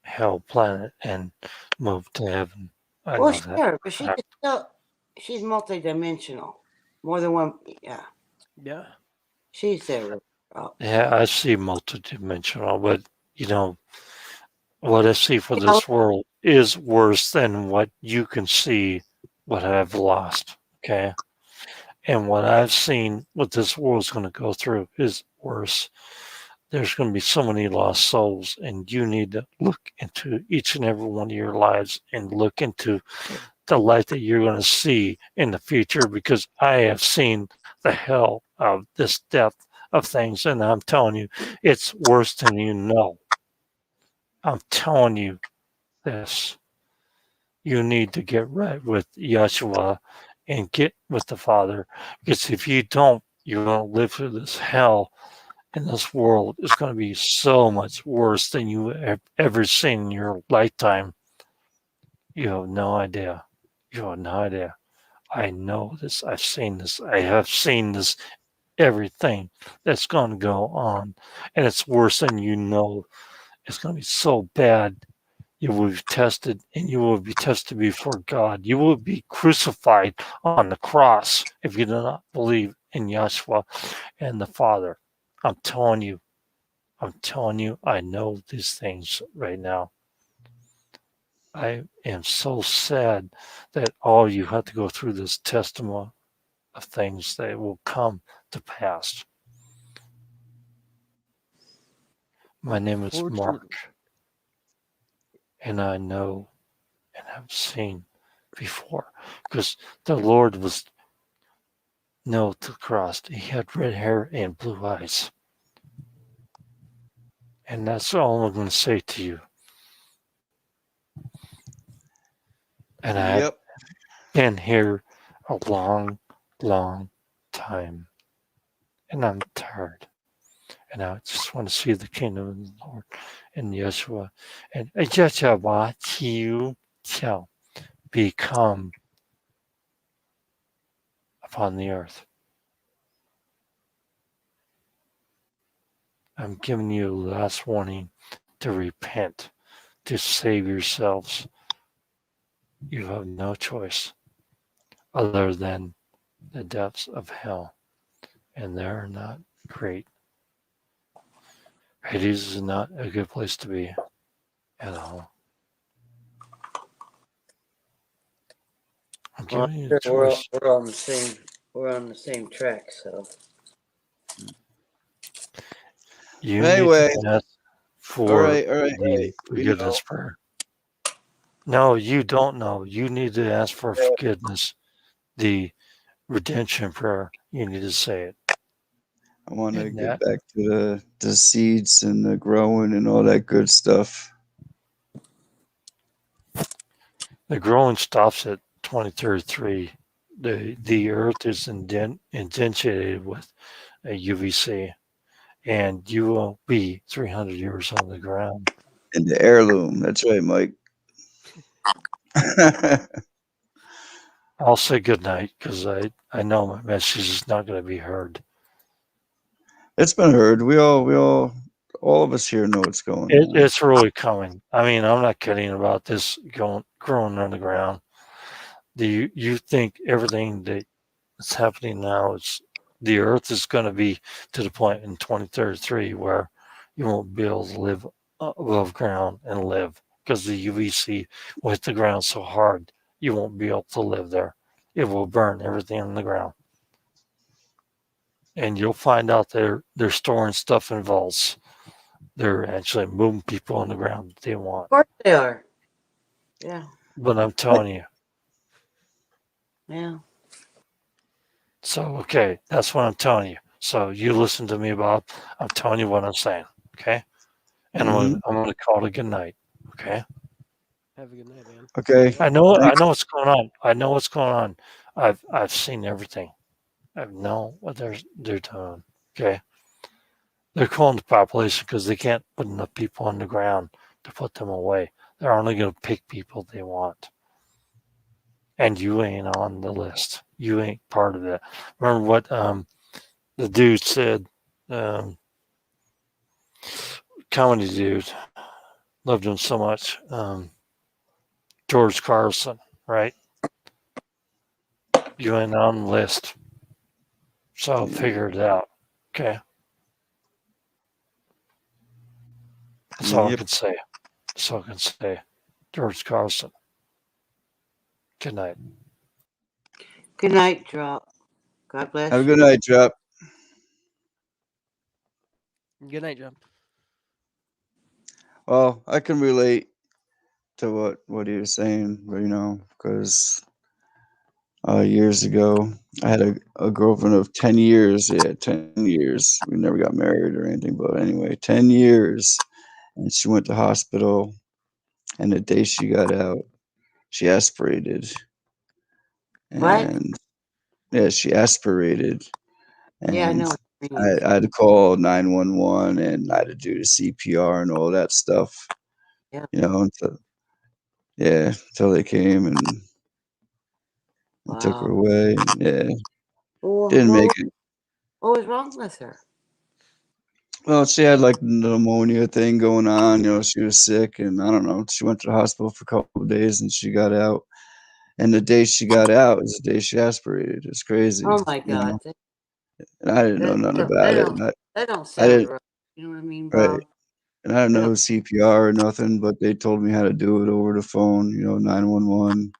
hell planet and moved to heaven. I Well, know that. sure, but she's multidimensional. More than one. Yeah. Yeah. She's there. Drop. Yeah, I see multidimensional, but you know what I see for Yeah, this world is worse than what you can see. What I've lost. Okay. And what I've seen, what this world's going to go through is worse. There's going to be so many lost souls, and you need to look into each and every one of your lives and look into the light that you're going to see in the future, because I have seen the hell of this depth of things, and I'm telling you, it's worse than you know. I'm telling you this. You need to get right with Yeshua and get with the Father, because if you don't, you're going to live through this hell, and this world is going to be so much worse than you have ever seen in your lifetime. You have no idea. You have no idea. I know this. I've seen this. I have seen this. Everything that's going to go on, and it's worse than you know. It's going to be so bad. You will be tested, and you will be tested before God. You will be crucified on the cross if you do not believe in Yeshua and the Father. I'm telling you. I'm telling you, I know these things right now. I am so sad that all you have to go through this testimony of things that will come to pass. My name is Mark, and I know and have seen before, because the Lord was nailed to the cross. He had red hair and blue eyes. And that's all I'm going to say to you. And I've Yep. been here a long, long time. And I'm tired. And I just want to see the kingdom of the Lord and Yeshua. And Yeshua shall become upon the earth. I'm giving you a last warning to repent, to save yourselves. You have no choice other than the depths of hell. And they're not great. Hades is not a good place to be at all. I'm Well, giving you a we're choice. we're on the same track. So You Anyway, need to ask all for right. the We know. forgiveness prayer. No, you don't know. You need to ask for forgiveness. The redemption prayer. You need to say it. I want to And get that back to the seeds and the growing and all that good stuff. the growing stops at 2033. The Earth is indented with a UVC, and you will be 300 years on the ground. And the heirloom. That's right, Mike. I'll say good night because I know my message is not going to be heard. It's been heard. All of us here know what's going on. It's really coming. I mean, I'm not kidding about this growing underground. Do you think everything that's happening now is the Earth is going to be to the point in 2033 where you won't be able to live above ground and live because the UVC will hit the ground so hard you won't be able to live there. It will burn everything on the ground. And you'll find out they're storing stuff in vaults. They're actually moving people on the ground that they want. of course they are. Yeah. But I'm telling you. Yeah. So, okay, that's what I'm telling you. So you listen to me, Bob. I'm telling you what I'm saying. Okay. And Mhm. I'm gonna call it a good night. Okay. Have a good night, man. Okay. I know Thanks. what's going on. I know what's going on. I've seen everything. I know what they're doing. Okay. They're killing the population because they can't put enough people on the ground to put them away. They're only gonna pick people they want. And you ain't on the list. You ain't part of it. Remember what the dude said, um, comedy dude, loved him so much. George Carlson, right? You ain't on the list. So Yeah. figure it out. Okay. That's all I Yep. can say. That's all I can say. George Carlson. Good night. Good night, Drop. God bless Have a you. good night, Drop. Good night, John. Well, I can relate to what he was saying, but because years ago I had a girlfriend of 10 years. Yeah, 10 years. We never got married or anything, but anyway, 10 years, and she went to hospital. And the day she got out, she aspirated, What? and yeah, she aspirated, Yeah, I and know what it I, means. I had to call 911, and I had to do the CPR and all that stuff. Yeah. Until yeah, until they came and took her Wow. away. Yeah, Well, didn't make it. what was wrong with her? Well, she had like the pneumonia thing going on. She was sick, and I don't know. She went to the hospital for a couple of days, and she got out. And the day she got out is the day she aspirated. It's crazy, Oh my God. And I didn't know That, nothing that, about that it. don't that don't I sound didn't right. You know what I mean, right, Bob? and I didn't That don't, know CPR or nothing, but they told me how to do it over the phone. 911,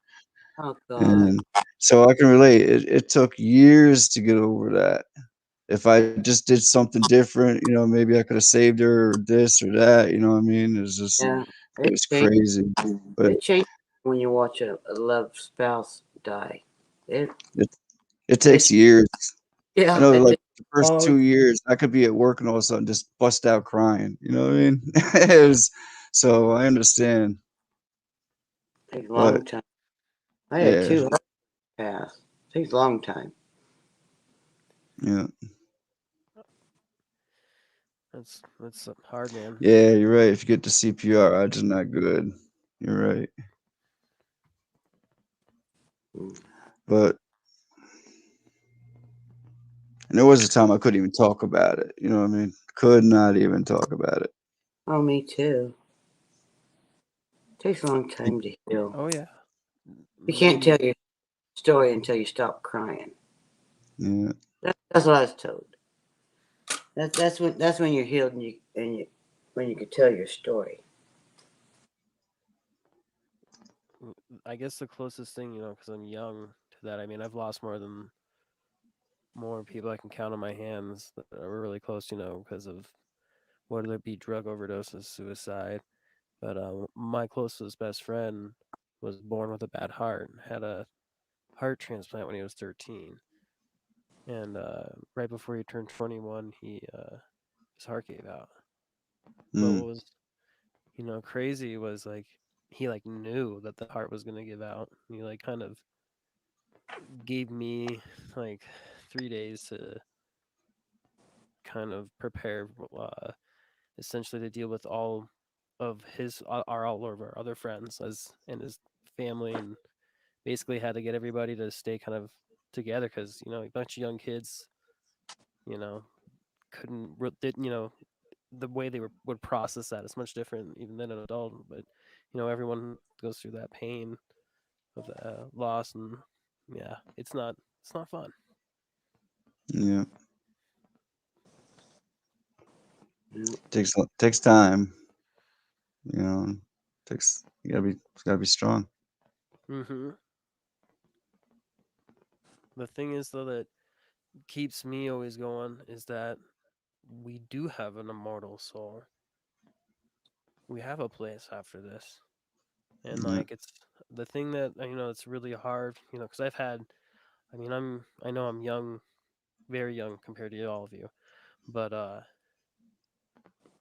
oh God. and so I can relate. It took years to get over that. If I just did something different, maybe I could have saved her or this or that. You know what I mean? Yeah. It It was changed. crazy, but It changes when you watch a loved spouse die. It it it it takes years. I yeah. know, It like takes the first long. 2 years, I could be at work and all of a sudden just bust out crying. You know what I mean? It was, so I understand, Takes a long but time. I had yeah, two husbands pass. Takes a long time. yeah, That's hard, man. yeah. You're right. If you get the CPR, I just not good. You're right, Mm. but and there was a time I couldn't even talk about it. You know what I mean? Could not even talk about it. Oh, me too. Takes a long time to heal. Oh yeah. You can't tell Me. your story until you stop crying. Yeah, That's what I was told. That's when you're healed and you when you can tell your story. I guess the closest thing, because I'm young to that. I mean, I've lost more people I can count on my hands that are really close, because of whether it be drug overdoses, suicide. But my closest best friend was born with a bad heart, had a heart transplant when he was 13, and right before he turned 21, his heart gave out. But mm, what was crazy was like he like knew that the heart was gonna give out. He like kind of gave me like 3 days to kind of prepare, essentially to deal with all of all of our other friends as and his family, and basically had to get everybody to stay kind of together because a bunch of young kids, you know, couldn't did the way they would process that is much different even than an adult. But everyone goes through that pain of loss, and yeah, it's not fun. yeah. Yeah. Takes time. You know, takes you gotta be strong. hmm The thing is, though, that keeps me always going is that we do have an immortal soul. We have a place after this. And like it's the thing that it's really hard, because I know I'm young, very young compared to all of you, but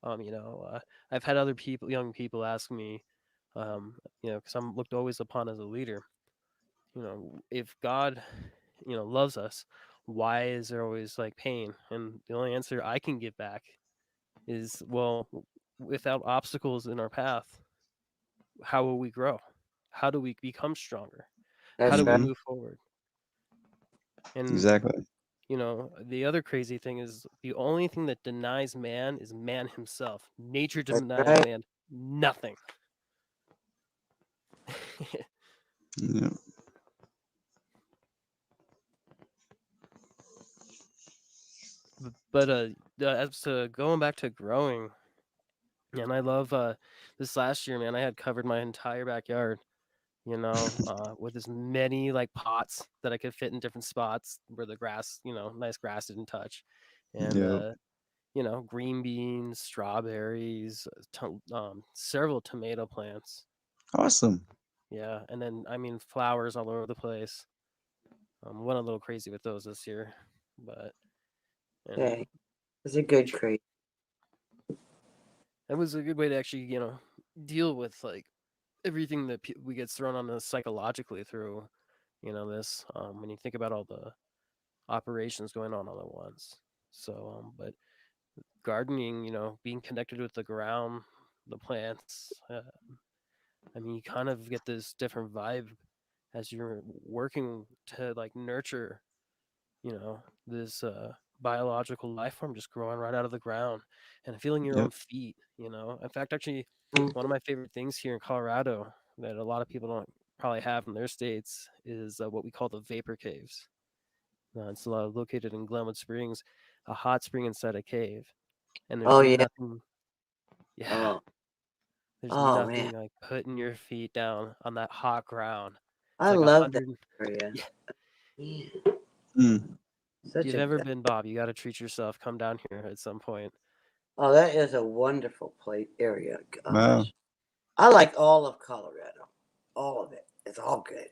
I've had other young people ask me, because I'm looked always upon as a leader. If God, loves us, why is there always like pain? And the only answer I can give back is, well, without obstacles in our path, how will we grow? How do we become stronger? How That's do we right. move forward? And Exactly. the other crazy thing is the only thing that denies man is man himself. Nature That's denies right. man nothing. Yeah. But as to going back to growing, and I love this last year, man. I had covered my entire backyard, with as many like pots that I could fit in different spots where the grass, nice grass didn't touch, and Yep. green beans, strawberries, several tomato plants. Awesome. Yeah, and then flowers all over the place. Went a little crazy with those this year, but and Okay. It's a good crate. that was a good way to actually deal with like everything that we get thrown on us psychologically through this when you think about all the operations going on all at once. So but gardening, being connected with the ground, the plants, you kind of get this different vibe as you're working to like nurture this biological life form just growing right out of the ground and feeling your own Yep. feet. In fact, actually, Mm. one of my favorite things here in Colorado that a lot of people don't probably have in their states is what we call the vapor caves. It's located in Glenwood Springs, a hot spring inside a cave, and there's Oh yeah. nothing. Yeah, Oh. there's Oh man. nothing like putting your feet down on that hot ground. It's I like love that 100. area. Yeah, Yeah. Mm. if Such you've a ever been, Bob, you got to treat yourself. Come down here at some point. oh, that is a wonderful place area. Wow. Gosh. I like all of Colorado. All of it. It's all good.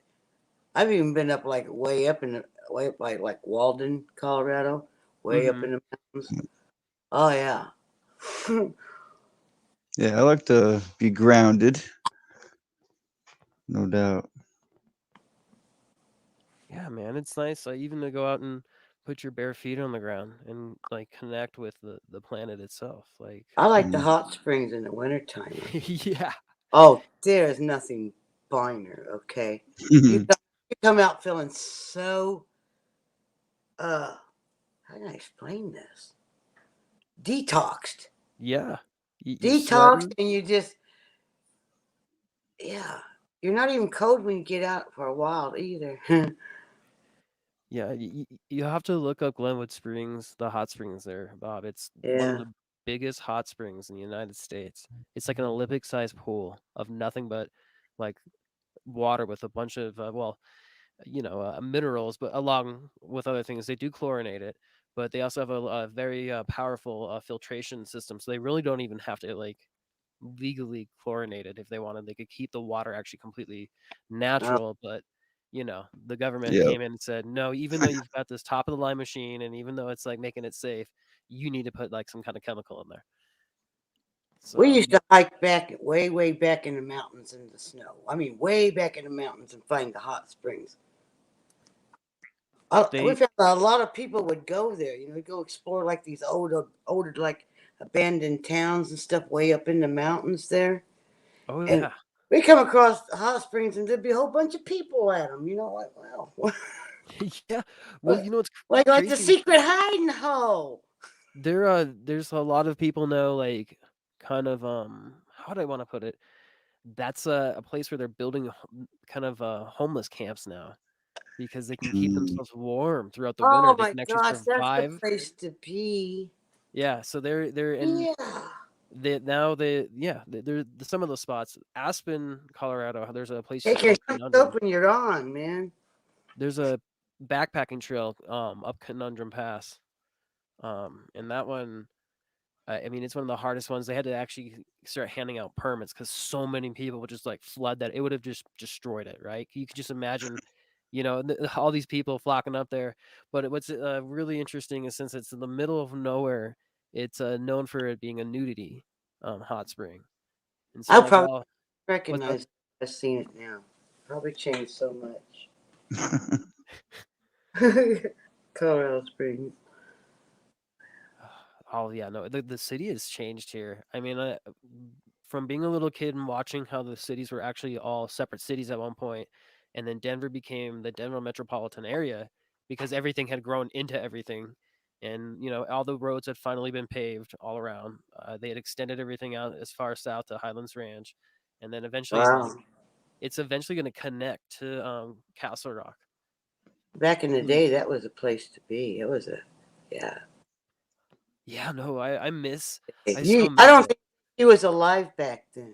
I've even been up like way up like Walden, Colorado, way up Mm-hmm. in the mountains. Oh yeah. Yeah, I like to be grounded, no doubt. Yeah, man, it's nice. Even to go out and put your bare feet on the ground and like connect with the planet itself. Like, I like the Mm. hot springs in the wintertime. yeah, Oh, there's nothing finer, okay? You come, you come out feeling so how can I explain this? Detoxed. yeah, you Detoxed sweating. and you just yeah. You're not even cold when you get out for a while either. Yeah, you have to look up Glenwood Springs, the hot springs there, Bob. It's one of Yeah. the biggest hot springs in the United States. It's like an Olympic-sized pool of nothing but like water with a bunch of minerals, but along with other things, they do chlorinate it. But they also have a very powerful filtration system, so they really don't even have to like legally chlorinate it if they wanted. They could keep the water actually completely Oh, natural, but the government Yep. came in and said, no, even though you've got this top of the line machine and even though it's like making it safe, you need to put like some kind of chemical in there. we So used to hike back way back in the mountains in the snow. I mean, way back in the mountains and find the hot springs. We they found a lot of people would go there. Go explore like these older like abandoned towns and stuff way up in the mountains there. oh And yeah. we come across the hot springs and there'd be a whole bunch of people at them. Like wow, Yeah, well, it's like the crazy. secret hiding hole. There's a lot of people know like kind of how do I want to put it, that's a place where they're building kind of homeless camps now because they can keep Mm. themselves warm throughout the winter. Oh They my can actually gosh, that's the survive. place to be. Yeah, so they're in Yeah. they're some of those spots. Aspen, Colorado. There's a place Take your called shoes Conundrum. open, you're on, man. There's a backpacking trail up Conundrum Pass, and that one I mean, it's one of the hardest ones. They had to actually start handing out permits because so many people would just like flood that it would have just destroyed it, right? You could just imagine, all these people flocking up there. But what's really interesting is since it's in the middle of nowhere, it's known for it being a nudity hot spring. And so I like probably what's up? recognize it. I've seen it now. Probably changed so much. Colorado Springs. Oh yeah, no, the city has changed here. I mean, from being a little kid and watching how the cities were actually all separate cities at one point, and then Denver became the Denver metropolitan area because everything had grown into everything, and all the roads had finally been paved all around. They had extended everything out as far south to Highlands Ranch, and then eventually, Wow. like, it's eventually going to connect to Castle Rock. Back in the day, that was a place to be. It was yeah. Yeah, no, I miss. I You, so I miss don't it. think he was alive back then.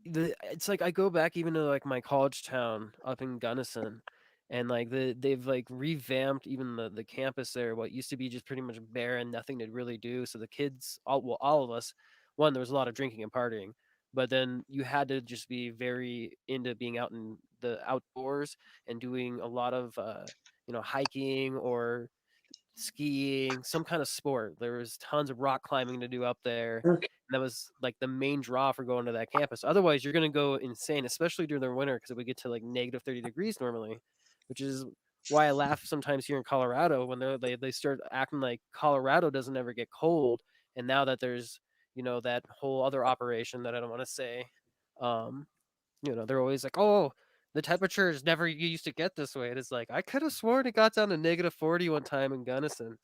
It's like I go back even to like my college town up in Gunnison, and like they've like revamped even the campus there. What used to be just pretty much bare and nothing to really do. So the kids, all of us, one, there was a lot of drinking and partying, but then you had to just be very into being out in the outdoors and doing a lot of hiking or skiing, some kind of sport. There was tons of rock climbing to do up there. Okay. And that was like the main draw for going to that campus. Otherwise, you're going to go insane, especially during the winter because it would get to like negative 30 degrees normally, which is why I laugh sometimes here in Colorado when they start acting like Colorado doesn't ever get cold. And now that there's, that whole other operation that I don't want to say, um, they're always like, oh, the temperature is never used to get this way. And it's like, I could have sworn it got down to negative 40 one time in Gunnison.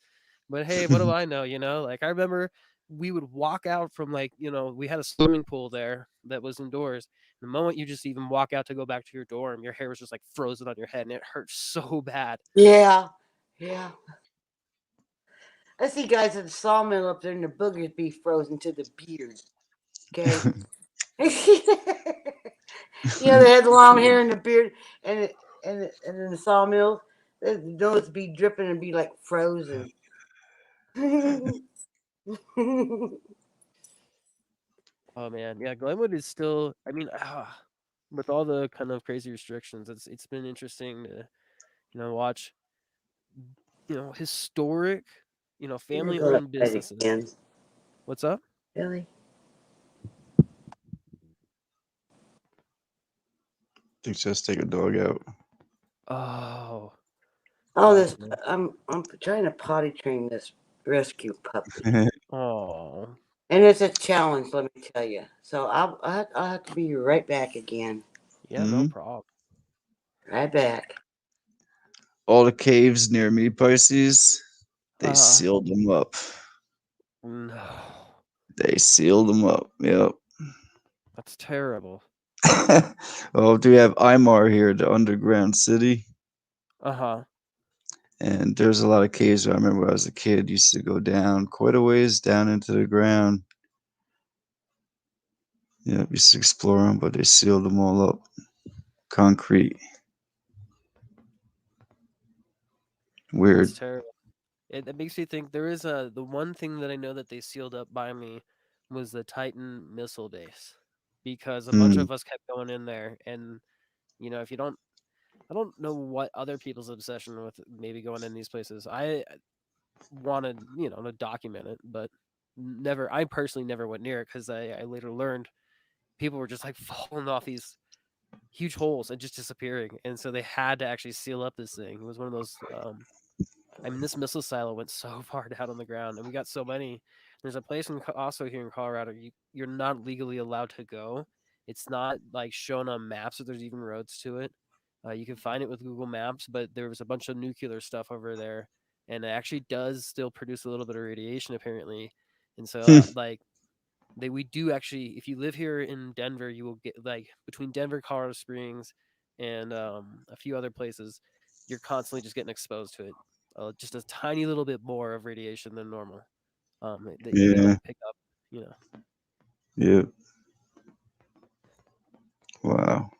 But hey, what do I know? Like I remember we would walk out from like, we had a swimming pool there that was indoors. The moment you just even walk out to go back to your dorm, your hair was just like frozen on your head and it hurt so bad. Yeah, yeah. I see guys at the sawmill up there and the boogers be frozen to the beard. Okay. They had the long hair and the beard, and in the sawmills, those be dripping and be like frozen. Oh man, yeah, Glenwood is still. I mean, with all the kind of crazy restrictions, it's been interesting to watch historic, You're family gonna owned fight businesses. again. What's up? Really? Just take a dog out. Oh, Oh, gotcha. I'm trying to potty train this rescue puppy, Oh, and it's a challenge. Let me tell you. So I'll have to be right back again. yeah, no Hmm. problem. Right back. All the caves near me, Pisces, they Uh, sealed them up. no, They sealed them up. Yep. that's terrible. Well, do we have Imar here, the underground city? Uh huh. And there's a lot of caves. I remember when I was a kid, used to go down quite a ways down into the ground. Yeah, used to explore them, but they sealed them all up. Concrete. That's Weird. terrible. It makes me think there is the one thing that I know that they sealed up by me was the Titan missile base because a bunch Mm. of us kept going in there, and if you don't, I don't know what other people's obsession with maybe going in these places. I wanted, to document it, but never. I personally never went near it because I later learned people were just like falling off these huge holes and just disappearing, and so they had to actually seal up this thing. It was one of those. I mean, this missile silo went so far down on the ground, and we got so many. There's a place also here in Colorado you're not legally allowed to go. It's not like shown on maps, or there's even roads to it. You can find it with Google Maps, but there was a bunch of nuclear stuff over there, and it actually does still produce a little bit of radiation apparently. And so, like, we do actually, if you live here in Denver, you will get like between Denver, Colorado Springs, and a few other places, you're constantly just getting exposed to it. Just a tiny little bit more of radiation than normal that you can Yeah. pick up. You know. Yep. Wow.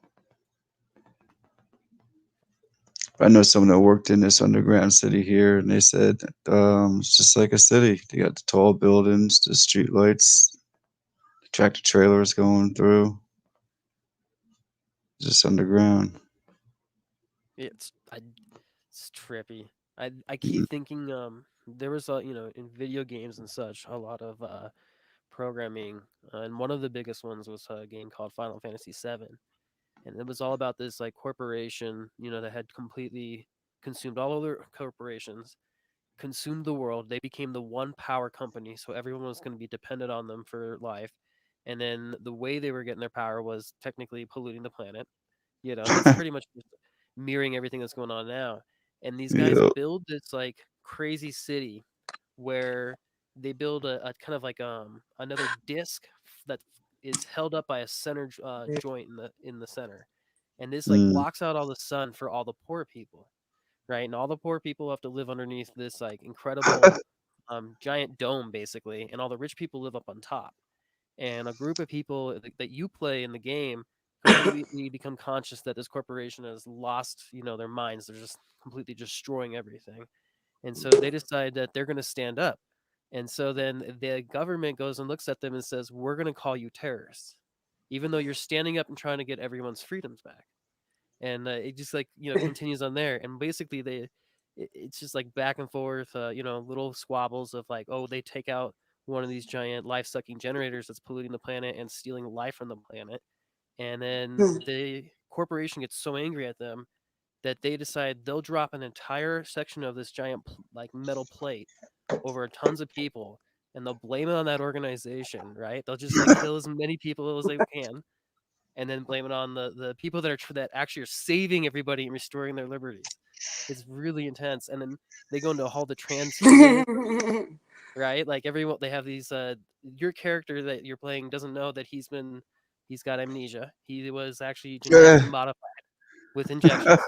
I know someone that worked in this underground city here, and they said it's just like a city. They got the tall buildings, the street lights, the tractor trailers going through, just underground. It's trippy. I Mm. keep thinking there was a in video games and such a lot of programming, and one of the biggest ones was a game called Final Fantasy VII, and it was all about this like corporation that had completely consumed all other corporations, consumed the world. They became the one power company, so everyone was going to be dependent on them for life. And then the way they were getting their power was technically polluting the planet. That's pretty much just mirroring everything that's going on now. And these guys Yeah. build this like crazy city where they build a kind of like another disc that is held up by a center joint in the center, and this like Mm. blocks out all the sun for all the poor people, right? And all the poor people have to live underneath this like incredible giant dome basically, and all the rich people live up on top. And a group of people that you play in the game completely become conscious that this corporation has lost their minds. They're just completely destroying everything, and so they decide that they're going to stand up. And so then the government goes and looks at them and says, we're going to call you terrorists, even though you're standing up and trying to get everyone's freedoms back. And it just like continues on there, and basically it's just like back and forth, little squabbles of like, oh, they take out one of these giant life-sucking generators that's polluting the planet and stealing life from the planet, and then the corporation gets so angry at them that they decide they'll drop an entire section of this giant like metal plate over tons of people, and they'll blame it on that organization, right? They'll just like kill as many people as they can, and then blame it on the people that that actually are saving everybody and restoring their liberties. It's really intense. And then they go into all the trans healing, right? Like everyone, they have these. Your character that you're playing doesn't know that he's got amnesia. He was actually genetically modified with injections.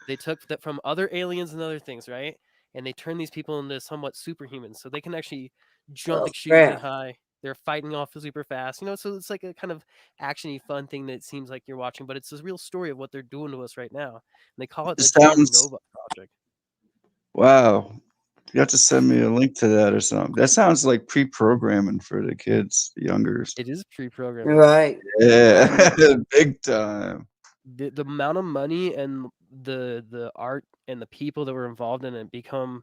They took that from other aliens and other things, right? And they turn these people into somewhat superhumans, so they can actually jump Oh, extremely crap. high. They're fighting off super fast, so it's like a kind of actiony, fun thing that seems like you're watching, but it's a real story of what they're doing to us right now. And they call it It the Gen sounds Nova Project. wow. You have to send me a link to that or something. That sounds like pre-programming for the kids, the youngers. It is pre-programming. Right. Yeah, big time. The amount of money and the art and the people that were involved in it become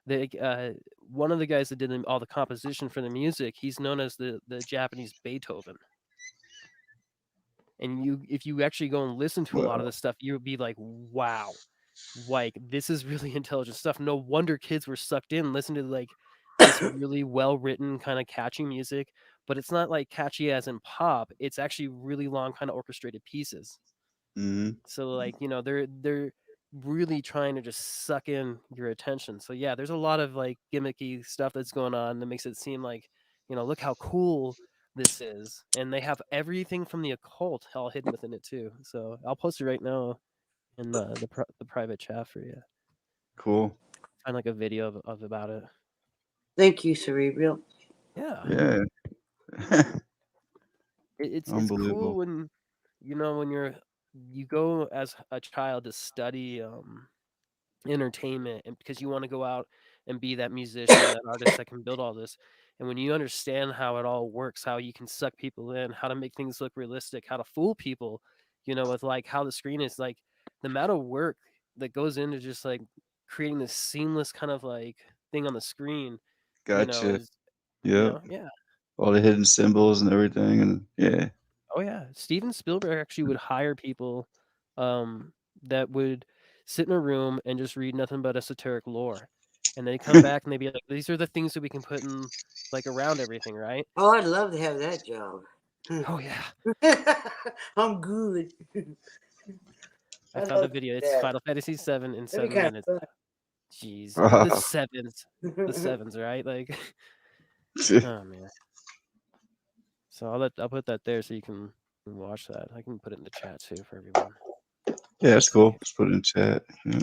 one of the guys that did all the composition for the music. He's known as the Japanese Beethoven. And if you actually go and listen to a lot of Wow. this stuff, you would be like, wow, like this is really intelligent stuff. No wonder kids were sucked in, listen to like this really well written kind of catchy music, but it's not like catchy as in pop. It's actually really long kind of orchestrated pieces. Hmm. So like they're really trying to just suck in your attention. So yeah, there's a lot of like gimmicky stuff that's going on that makes it seem like look how cool this is, and they have everything from the occult all hidden within it too. So I'll post it right now in the private chat for you. Cool. Find like a video of about it. Thank you, Cerebral. Yeah, Yeah. it's cool Unbelievable. when when you go as a child to study entertainment, and because you want to go out and be that musician, that artist that can build all this. And when you understand how it all works, how you can suck people in, how to make things look realistic, how to fool people, with like how the screen is, like the amount of work that goes into just like creating this seamless kind of like thing on the screen, Gotcha. is Yep. yeah. All the hidden symbols and everything, and yeah. Oh yeah, Steven Spielberg actually would hire people that would sit in a room and just read nothing but esoteric lore. And they come back and they'd be like, these are the things that we can put in like around everything, right? Oh, I'd love to have that job. Oh yeah. I'm good. I I'd found love the to video. do It's that. Final Fantasy 7 in That'd be 7 kind minutes. of Jeez. The Wow. sevens. The sevens, right? Like oh man. So I'll put that there so you can watch that. I can put it in the chat too for everyone. Yeah, that's See. cool. Let's put it in chat. Yeah.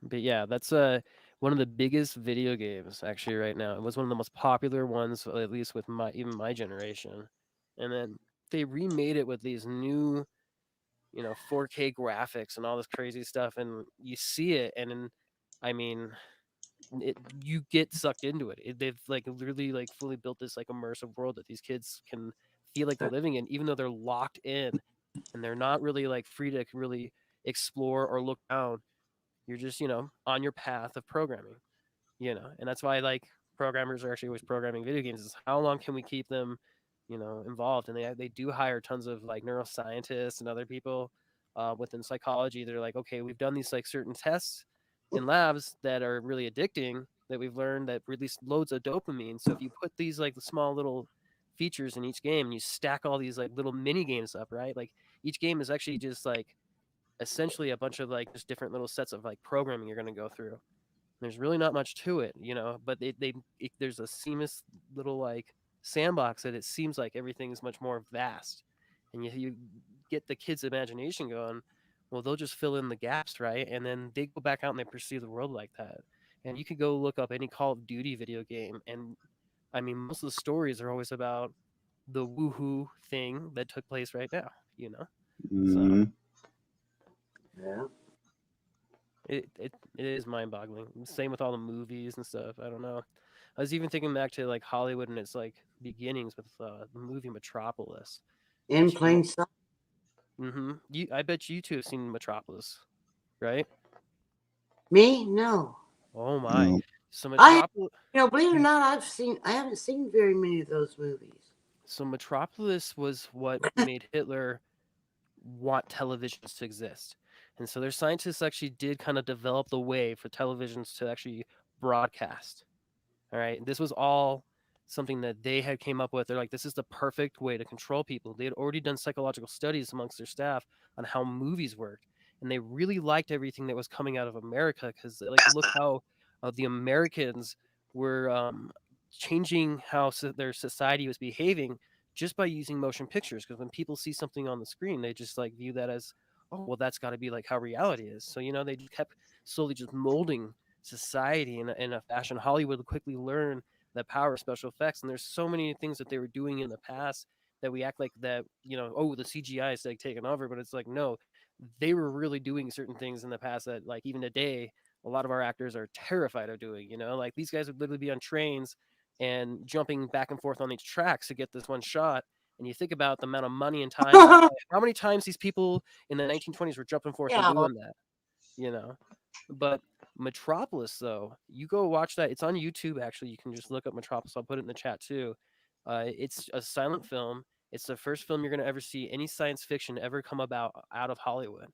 But yeah, that's one of the biggest video games actually right now. It was one of the most popular ones, at least with my generation. And then they remade it with these new 4K graphics and all this crazy stuff, and you see it, and then, I mean, you get sucked into it. They've like literally like fully built this like immersive world that these kids can feel like they're living in, even though they're locked in and they're not really like free to really explore or look down. You're just on your path of programming, and that's why like programmers are actually always programming video games. Is how long can we keep them, involved? And they do hire tons of like neuroscientists and other people within psychology. They're like, okay, we've done these like certain tests in labs that are really addicting that we've learned that release loads of dopamine. So if you put these like small little features in each game and you stack all these like little mini games up, right? Like each game is actually just like essentially a bunch of like just different little sets of like programming you're going to go through. There's really not much to it, but there's a seamless little like sandbox that it seems like everything is much more vast, and you get the kids' imagination going. Well, they'll just fill in the gaps, right? And then they go back out and they perceive the world like that. And you could go look up any Call of Duty video game, and I mean, most of the stories are always about the woohoo thing that took place right now, Mm-hmm. So Yeah. it is mind boggling. Same with all the movies and stuff. I don't know. I was even thinking back to like Hollywood and its like beginnings with the movie Metropolis. In plain sight. Mm-hmm. I bet you two have seen Metropolis, right? Me? No. Oh my! No. So I, Metropolis. believe it or not, I haven't seen very many of those movies. So Metropolis was what made Hitler want televisions to exist. And so their scientists actually did kind of develop the way for televisions to actually broadcast. All right. This was all something that they had came up with. They're like, this is the perfect way to control people. They had already done psychological studies amongst their staff on how movies worked. And they really liked everything that was coming out of America because, like, look how the Americans were changing how their society was behaving just by using motion pictures. Because when people see something on the screen, they just like view that as, oh, well, that's got to be like how reality is. So, they just kept slowly just molding society in a fashion. Hollywood quickly learned the power of special effects, and there's so many things that they were doing in the past that we act like that, oh, the CGI is like taking over, but it's like, no, they were really doing certain things in the past that like even today a lot of our actors are terrified of doing. Like these guys would literally be on trains and jumping back and forth on these tracks to get this one shot. And you think about the amount of money and time, how many times these people in the 1920s were jumping forth and Yeah. doing that, but Metropolis, though, you go watch that. It's on YouTube, actually. You can just look up Metropolis. I'll put it in the chat, too. It's a silent film. It's the first film you're going to ever see any science fiction ever come about out of Hollywood.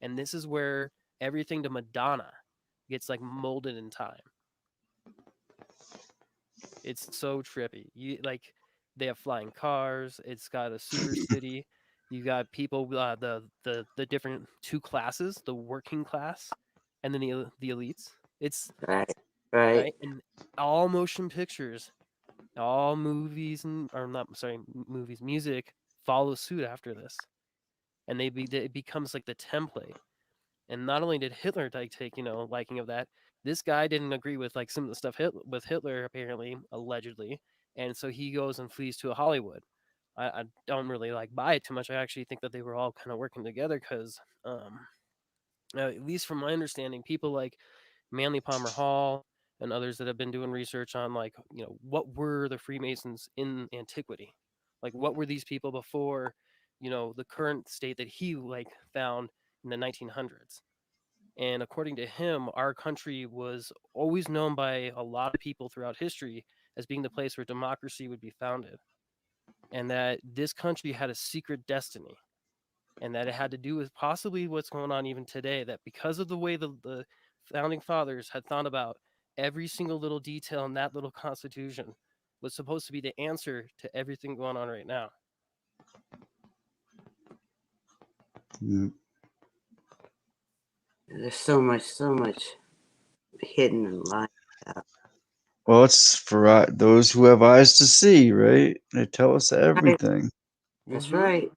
And this is where everything to Madonna gets, like, molded in time. It's so trippy. They have flying cars. It's got a super city. You got people, the different two classes, the working class and then the elites. It's Right. and all motion pictures, all movies movies, music follow suit after this, and it becomes like the template. And not only did Hitler take liking of that, this guy didn't agree with like some of the stuff with Hitler apparently, allegedly, and so he goes and flees to Hollywood. I don't really like buy it too much. I actually think that they were all kind of working together because, at least from my understanding, people like Manly Palmer Hall and others that have been doing research on like what were the Freemasons in antiquity, like what were these people before the current state that he like found in the 1900s. And according to him, our country was always known by a lot of people throughout history as being the place where democracy would be founded, and that this country had a secret destiny, and that it had to do with possibly what's going on even today, that because of the way the founding fathers had thought about every single little detail in that little constitution was supposed to be the answer to everything going on right now. Mm. There's so much hidden and lying out. Well, it's for those who have eyes to see, right? They tell us everything. That's right.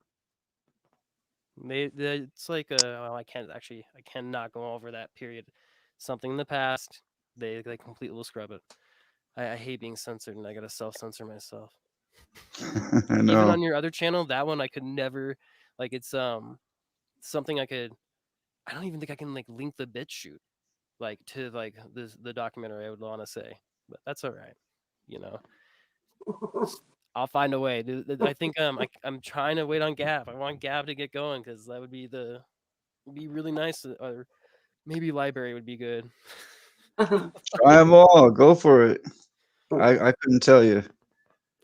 It's like I cannot go over that period. Something in the past, they completely will scrub it. I hate being censored, and I gotta self-censor myself. I know. Even on your other channel, that one I could never, like, it's something I don't even think I can like link the bit shoot like to like the documentary, I would want to say, but that's all right, you know. I'll find a way. I think I'm trying to wait on Gav. I want Gav to get going because that would be really nice. Or maybe library would be good. Try them all. Go for it. I couldn't tell you.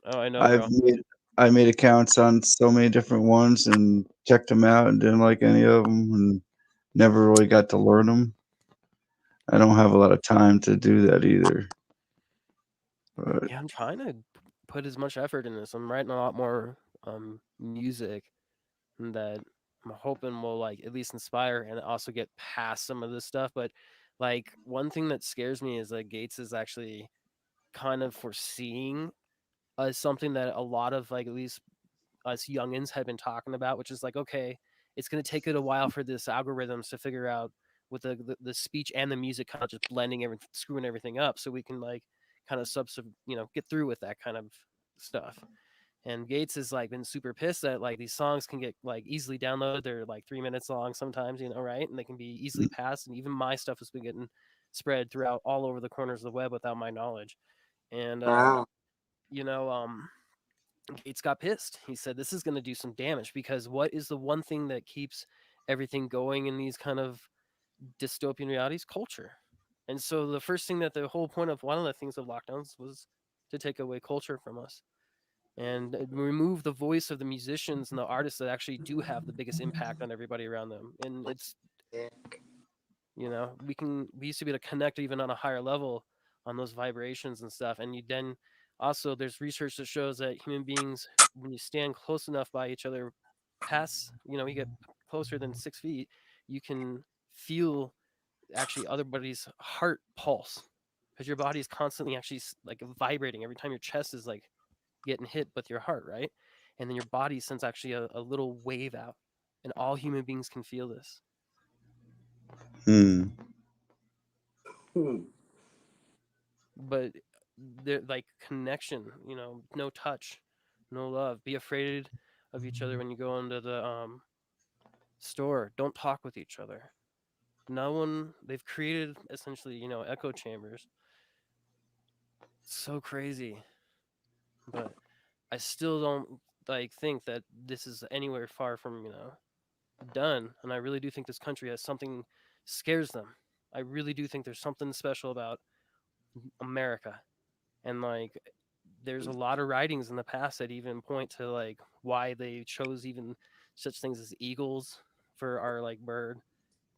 Oh, I know, bro. I made accounts on so many different ones and checked them out and didn't like any of them and never really got to learn them. I don't have a lot of time to do that either. But Yeah, I'm trying to put as much effort in this. I'm writing a lot more music that I'm hoping will like at least inspire and also get past some of this stuff. But like one thing that scares me is that Gates is actually kind of foreseeing something that a lot of like at least us youngins had been talking about, which is like, okay, it's going to take it a while for this algorithms to figure out with the speech and the music kind of just blending everything, screwing everything up, so we can like kind of get through with that kind of stuff. And Gates has like been super pissed that like these songs can get like easily downloaded. They're like 3 minutes long sometimes, right? And they can be easily passed. And even my stuff has been getting spread throughout all over the corners of the web without my knowledge. And Wow. Gates got pissed. He said this is going to do some damage because what is the one thing that keeps everything going in these kind of dystopian realities? Culture. And so the first thing that the whole point of one of the things of lockdowns was to take away culture from us and remove the voice of the musicians and the artists that actually do have the biggest impact on everybody around them. And it's, we used to be able to connect even on a higher level on those vibrations and stuff. And you then also, there's research that shows that human beings, when you stand close enough by each other, you get closer than 6 feet, you can feel actually everybody's heart pulse because your body is constantly actually like vibrating every time your chest is like getting hit with your heart, right? And then your body sends actually a little wave out, and all human beings can feel this. But they're like connection, no touch, no love. Be afraid of each other when you go into the store. Don't talk with each other. No one. They've created essentially, echo chambers. It's so crazy, but I still don't like think that this is anywhere far from done. And I really do think this country has something scares them. I really do think there's something special about America. And like there's a lot of writings in the past that even point to like why they chose even such things as eagles for our like bird,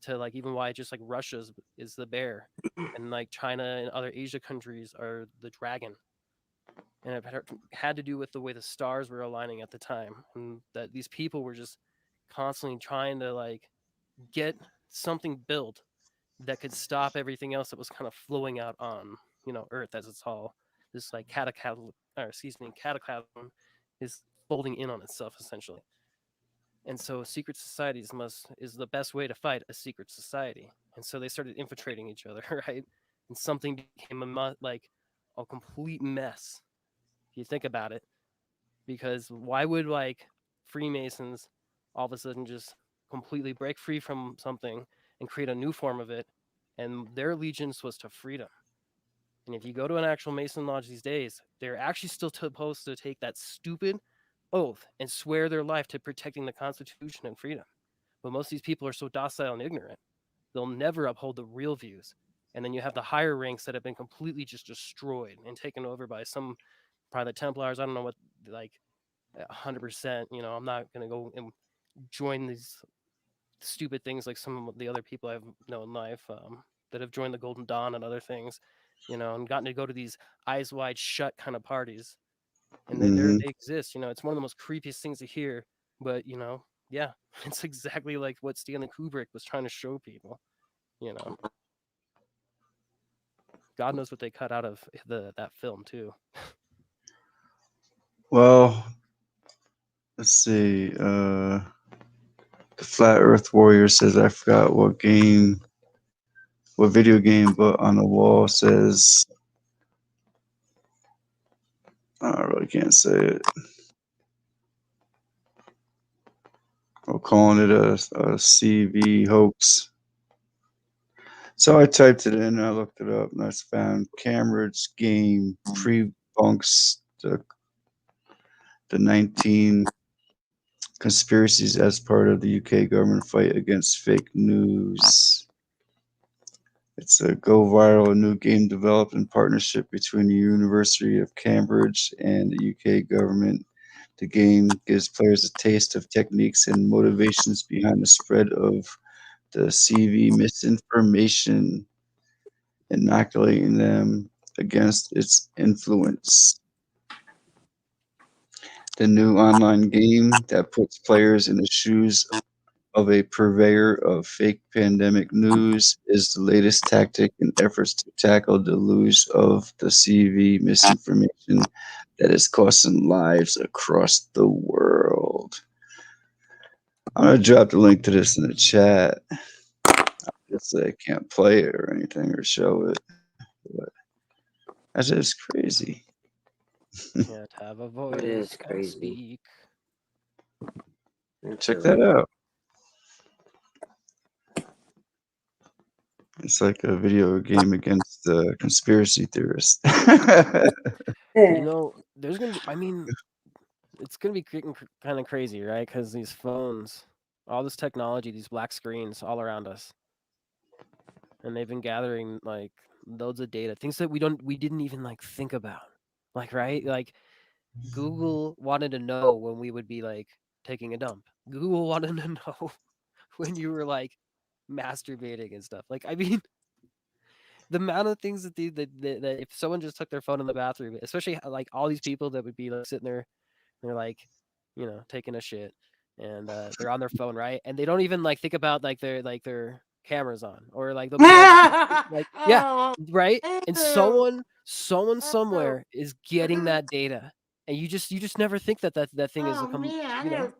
to like even why just like Russia's is the bear, and like China and other Asia countries are the dragon. And it had to do with the way the stars were aligning at the time, and that these people were just constantly trying to like get something built that could stop everything else that was kind of flowing out on Earth, as it's all this like cataclysm is folding in on itself essentially. And so secret societies is the best way to fight a secret society. And so they started infiltrating each other, right? And something became like a complete mess if you think about it. Because why would like Freemasons all of a sudden just completely break free from something and create a new form of it? And their allegiance was to freedom. And if you go to an actual Mason lodge these days, they're actually still supposed to take that stupid oath and swear their life to protecting the Constitution and freedom. But most of these people are so docile and ignorant, they'll never uphold the real views. And then you have the higher ranks that have been completely just destroyed and taken over by probably the Templars. I don't know what, like, 100%. I'm not going to go and join these stupid things like some of the other people I've known in life that have joined the Golden Dawn and other things, and gotten to go to these eyes wide shut kind of parties. And they exist. It's one of the most creepiest things to hear. But, yeah, it's exactly like what Stanley Kubrick was trying to show people, God knows what they cut out of that film, too. Well, let's see. The Flat Earth Warrior says, I forgot what video game, but on the wall says, I really can't say it. calling it a CV hoax. So I typed it in and I looked it up and I found Cambridge game pre-bunks the 19 conspiracies as part of the UK government fight against fake news. It's a go viral new game developed in partnership between the University of Cambridge and the UK government. The game gives players a taste of techniques and motivations behind the spread of the CV misinformation, inoculating them against its influence. The new online game that puts players in the shoes of a purveyor of fake pandemic news is the latest tactic in efforts to tackle the deluge of the CV misinformation that is costing lives across the world. I'm gonna drop the link to this in the chat. Just say I can't play it or anything or show it, but that's just crazy. Can't have a voice, It is can't crazy. speak. Check that out. It's like a video game against conspiracy theorists. You know, there's gonna be. I mean, it's gonna be kind of crazy, right? Because these phones, all this technology, these black screens all around us, and they've been gathering like loads of data, things that we didn't even like think about, like right, like Google wanted to know when we would be like taking a dump. Google wanted to know when you were like masturbating and stuff. Like, I mean, the amount of things that if someone just took their phone in the bathroom, especially like all these people that would be like sitting there, and they're like, taking a shit, and they're on their phone, right? And they don't even like think about like their cameras on, or like they'll be like yeah, Oh, right. And someone oh, somewhere is getting that data, and you just never think that thing is a oh man,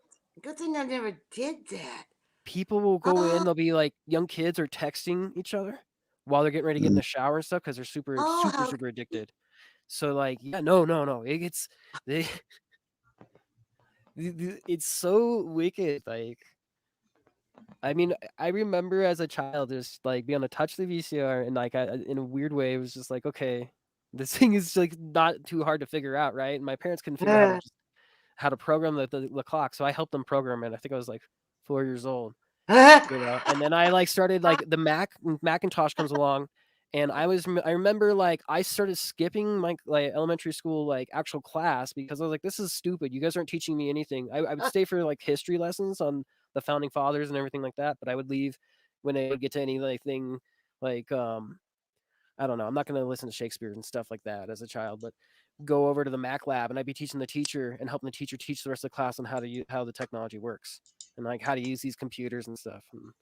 good thing I never did that. people will go in, they'll be like young kids are texting each other while they're getting ready to get in the shower and stuff because they're super Oh, super how super addicted. So like yeah, no, it gets they it's so wicked. Like, I mean, I remember as a child just like being able to touch the VCR, and like in a weird way, it was just like, okay, this thing is like not too hard to figure out, right? And my parents couldn't figure out how to program the clock, so I helped them program it. I think I was like 4 years old, and then I like started like the Macintosh comes along, and I remember like I started skipping my like elementary school like actual class because I was like, this is stupid, you guys aren't teaching me anything. I would stay for like history lessons on the founding fathers and everything like that, but I would leave when they would get to any like thing like I don't know, I'm not going to listen to Shakespeare and stuff like that as a child, but go over to the Mac lab and I'd be teaching the teacher and helping the teacher teach the rest of the class on how the technology works and like how to use these computers and stuff. And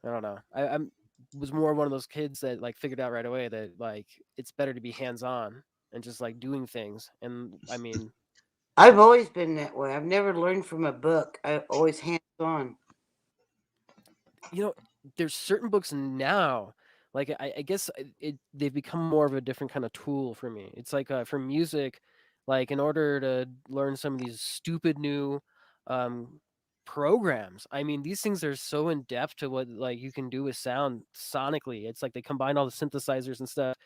I don't know. I'm was more one of those kids that like figured out right away that like it's better to be hands on and just like doing things. And I mean, I've always been that way. I've never learned from a book. I always hands on. there's certain books now. Like I guess they've become more of a different kind of tool for me. It's like for music, like in order to learn some of these stupid new um, programs. I mean, these things are so in depth to what like you can do with sound sonically. It's like they combine all the synthesizers and stuff.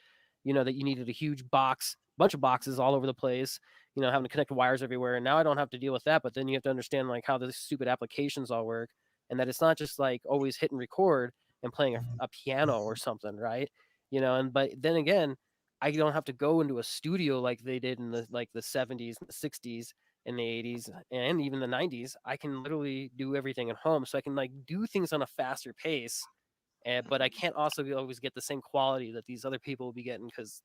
That you needed a huge bunch of boxes all over the place. Having to connect wires everywhere. And now I don't have to deal with that. But then you have to understand like how the stupid applications all work, and that it's not just like always hit and record and playing a piano or something, right? And but then again, I don't have to go into a studio like they did in the 70s and the 60s and the 80s and even the 90s. I can literally do everything at home, so I can like do things on a faster pace. But I can't also always get the same quality that these other people will be getting, because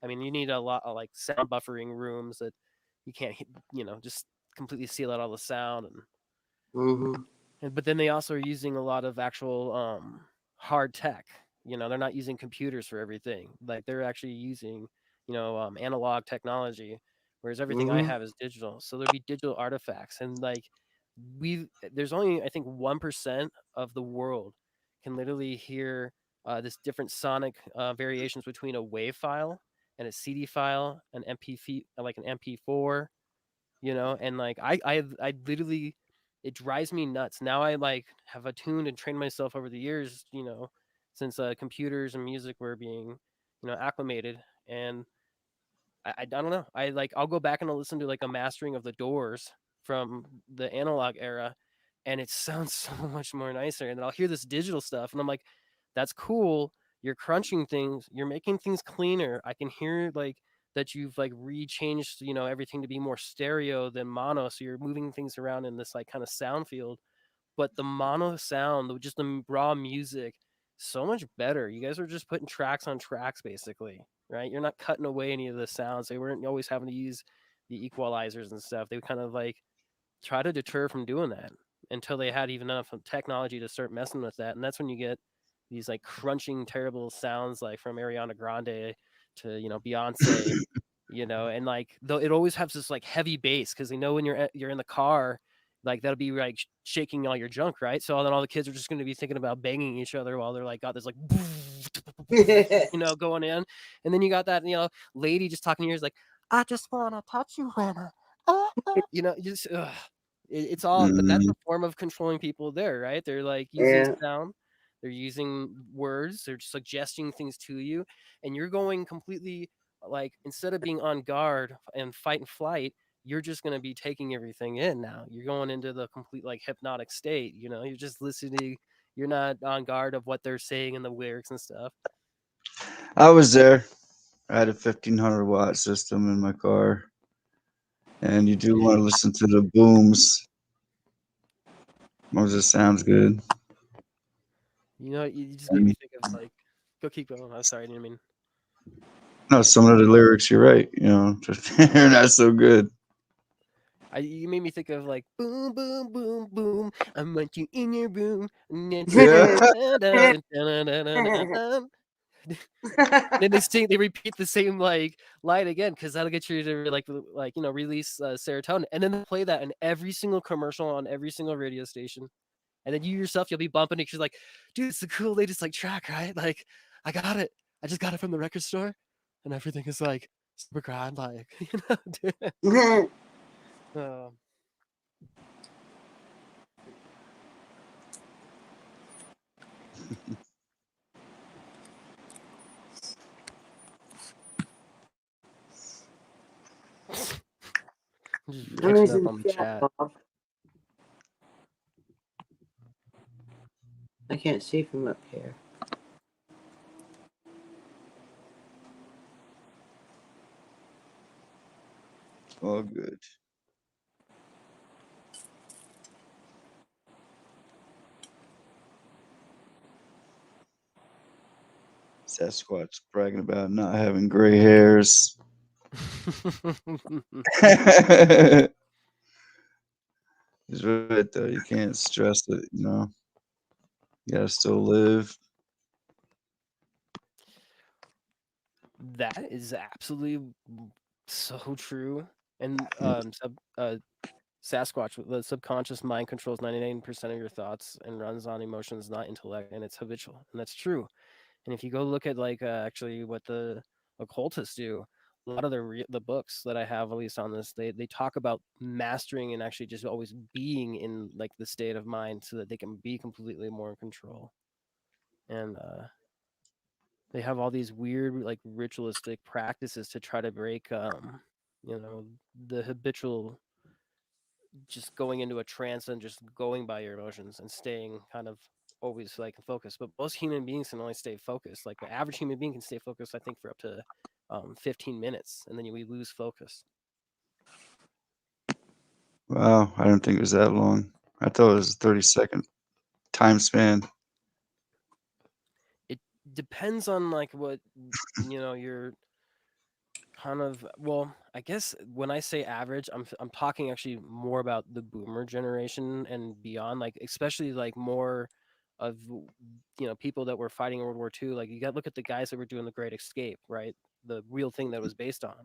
I mean, you need a lot of like sound buffering rooms that you can't just completely seal out all the sound. Mm-hmm. But then they also are using a lot of actual hard tech. They're not using computers for everything. Like they're actually using analog technology, whereas everything I Mm-hmm. have is digital. So there'll be digital artifacts, and like there's only I think 1% of the world can literally hear this different sonic variations between a wave file and a CD file, like an MP4, and like I literally it drives me nuts. Now I like have attuned and trained myself over the years, since computers and music were being, acclimated. And I don't know. I'll go back and I'll listen to like a mastering of the Doors from the analog era, and it sounds so much more nicer. And then I'll hear this digital stuff, and I'm like, that's cool. You're crunching things. You're making things cleaner. I can hear like that you've like rechanged, everything to be more stereo than mono. So you're moving things around in this like kind of sound field. But the mono sound, just the raw music, so much better. You guys are just putting tracks on tracks, basically, right? You're not cutting away any of the sounds. They weren't always having to use the equalizers and stuff. They would kind of like try to deter from doing that until they had even enough technology to start messing with that. And that's when you get these like crunching, terrible sounds like from Ariana Grande to, Beyonce, and like though it always has this like heavy bass because they know when you're in the car, like that'll be like shaking all your junk, right? So then all the kids are just going to be thinking about banging each other while they're like got this like going in, and then you got that lady just talking to you, like, I just want to touch you, Hannah. Just it's all, but that's a form of controlling people there, right? They're like using Yeah. sound, they're using words, they're suggesting things to you, and you're going completely like instead of being on guard and fight and flight, you're just going to be taking everything in now. You're going into the complete like hypnotic state, you're just listening. You're not on guard of what they're saying in the lyrics and stuff. I was there. I had a 1500-watt system in my car, and you do want to listen to the booms. Moses sounds good. You just made me think of like, go keep going. I'm sorry, I didn't mean. No, some of the lyrics, you're right. Just they're not so good. You made me think of like boom, boom, boom, boom. I want you in your room. Yeah. Then they repeat the same like line again because that'll get you to like release serotonin, and then they play that in every single commercial on every single radio station, and then you yourself you'll be bumping it. She's like, dude, it's the cool latest like track, right? Like, I got it. I just got it from the record store, and everything is like super grand, like dude. Just catching up on the chat. I can't see from up here. All good. Sasquatch bragging about not having gray hairs. He's right though. You can't stress it. You gotta still live. That is absolutely so true. And Sasquatch, the subconscious mind controls 99% of your thoughts and runs on emotions, not intellect, and it's habitual, and that's true. And if you go look at like actually what the occultists do, a lot of the books that I have, at least on this, they talk about mastering and actually just always being in like the state of mind so that they can be completely more in control. And they have all these weird like ritualistic practices to try to break the habitual just going into a trance and just going by your emotions and staying kind of always like focused. But most human beings can only stay focused. Like the average human being can stay focused, I think, for up to 15 minutes, and then we lose focus. Wow, I don't think it was that long. I thought it was a 30-second time span. It depends on like what your kind of, well, I guess when I say average, I'm talking actually more about the boomer generation and beyond, like especially like more of people that were fighting in World War II. Like you got to look at the guys that were doing the Great Escape, right? The real thing that was based on,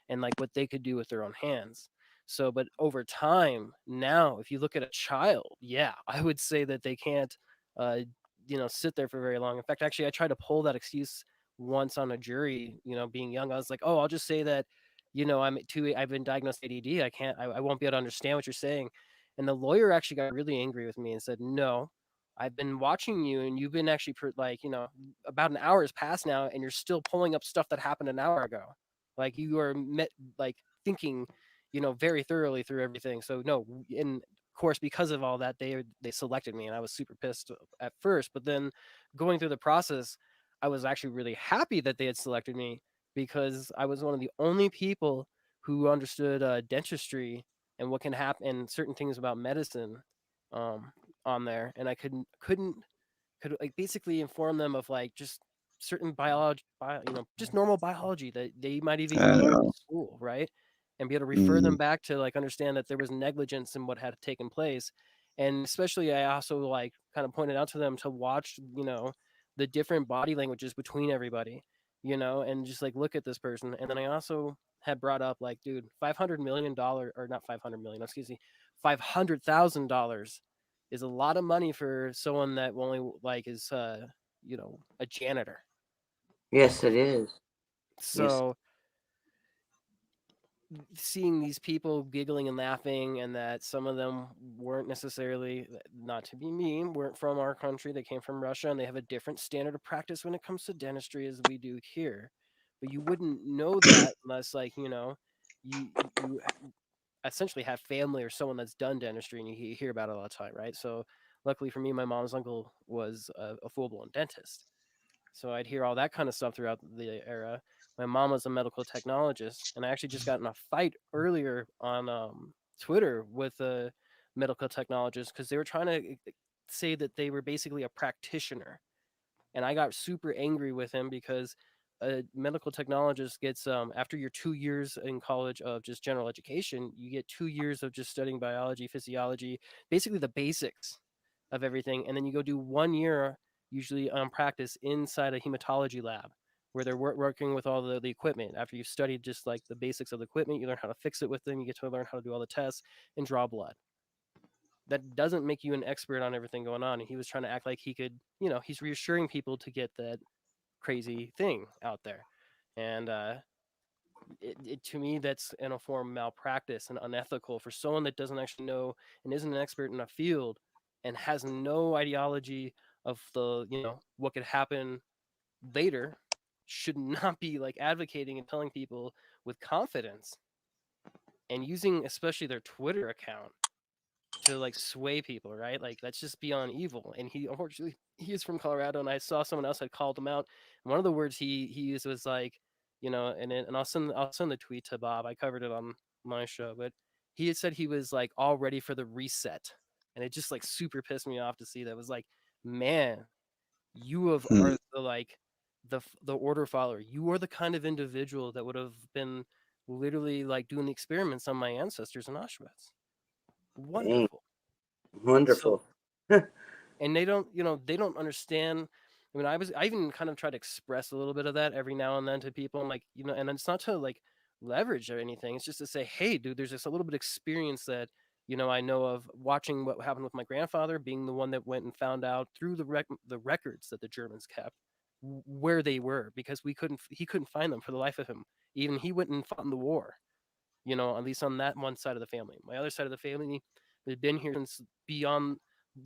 and like what they could do with their own hands. So, but over time, now if you look at a child, yeah, I would say that they can't, sit there for very long. In fact, actually, I tried to pull that excuse once on a jury, being young. I was like, oh, I'll just say that, I've been diagnosed ADD. I won't be able to understand what you're saying. And the lawyer actually got really angry with me and said, "No, I've been watching you, and you've been actually like, about an hour has passed now, and you're still pulling up stuff that happened an hour ago. Like you are like thinking, very thoroughly through everything. So no, and of course, because of all that, they selected me, and I was super pissed at first. But then going through the process, I was actually really happy that they had selected me because I was one of the only people who understood dentistry and what can happen and certain things about medicine um, on there, and I couldn't could like basically inform them of like just certain just normal biology that they might have even I learned in know. school, right? And be able to refer Mm, them back to like understand that there was negligence in what had taken place. And especially I also like kind of pointed out to them to watch, the different body languages between everybody, and just like look at this person. And then I also had brought up like, dude, $500 million, or not 500 million, excuse me, $500,000 is a lot of money for someone that only like is a janitor. Yes, it is. Yes. So seeing these people giggling and laughing, and that some of them weren't necessarily, not to be mean, weren't from our country, they came from Russia, and they have a different standard of practice when it comes to dentistry as we do here. But you wouldn't know that unless like you essentially have family or someone that's done dentistry, and you hear about it all the time, right? So luckily for me, my mom's uncle was a full-blown dentist, so I'd hear all that kind of stuff throughout the era. My mom was a medical technologist, and I actually just got in a fight earlier on Twitter with a medical technologist because they were trying to say that they were basically a practitioner, and I got super angry with him because a medical technologist gets after your 2 years in college of just general education, you get 2 years of just studying biology, physiology, basically the basics of everything, and then you go do 1 year usually practice inside a hematology lab where they're working with all the equipment. After you've studied just like the basics of the equipment, you learn how to fix it with them, you get to learn how to do all the tests and draw blood. That doesn't make you an expert on everything going on. And he was trying to act like he could, he's reassuring people to get that crazy thing out there. And to me, that's in a form of malpractice and unethical for someone that doesn't actually know and isn't an expert in a field and has no ideology of the, what could happen later, should not be like advocating and telling people with confidence and using especially their Twitter account to like sway people, right? Like that's just beyond evil. And he unfortunately he is from Colorado, and I saw someone else had called him out. And one of the words he used was like, and I'll send the tweet to Bob. I covered it on my show, but he had said he was like all ready for the reset, and it just like super pissed me off to see that. It was like, man, you mm, are the like the order follower. You are the kind of individual that would have been literally like doing the experiments on my ancestors in Auschwitz. Dang. Wonderful. So, Wonderful. and they don't understand. I mean, I even kind of try to express a little bit of that every now and then to people. I'm like, and it's not to like leverage or anything. It's just to say, hey, dude, there's just a little bit of experience that I know of watching what happened with my grandfather, being the one that went and found out through the records that the Germans kept where they were, because he couldn't find them for the life of him. Even he went and fought in the war. At least on that one side of the family. My other side of the family had been here since beyond.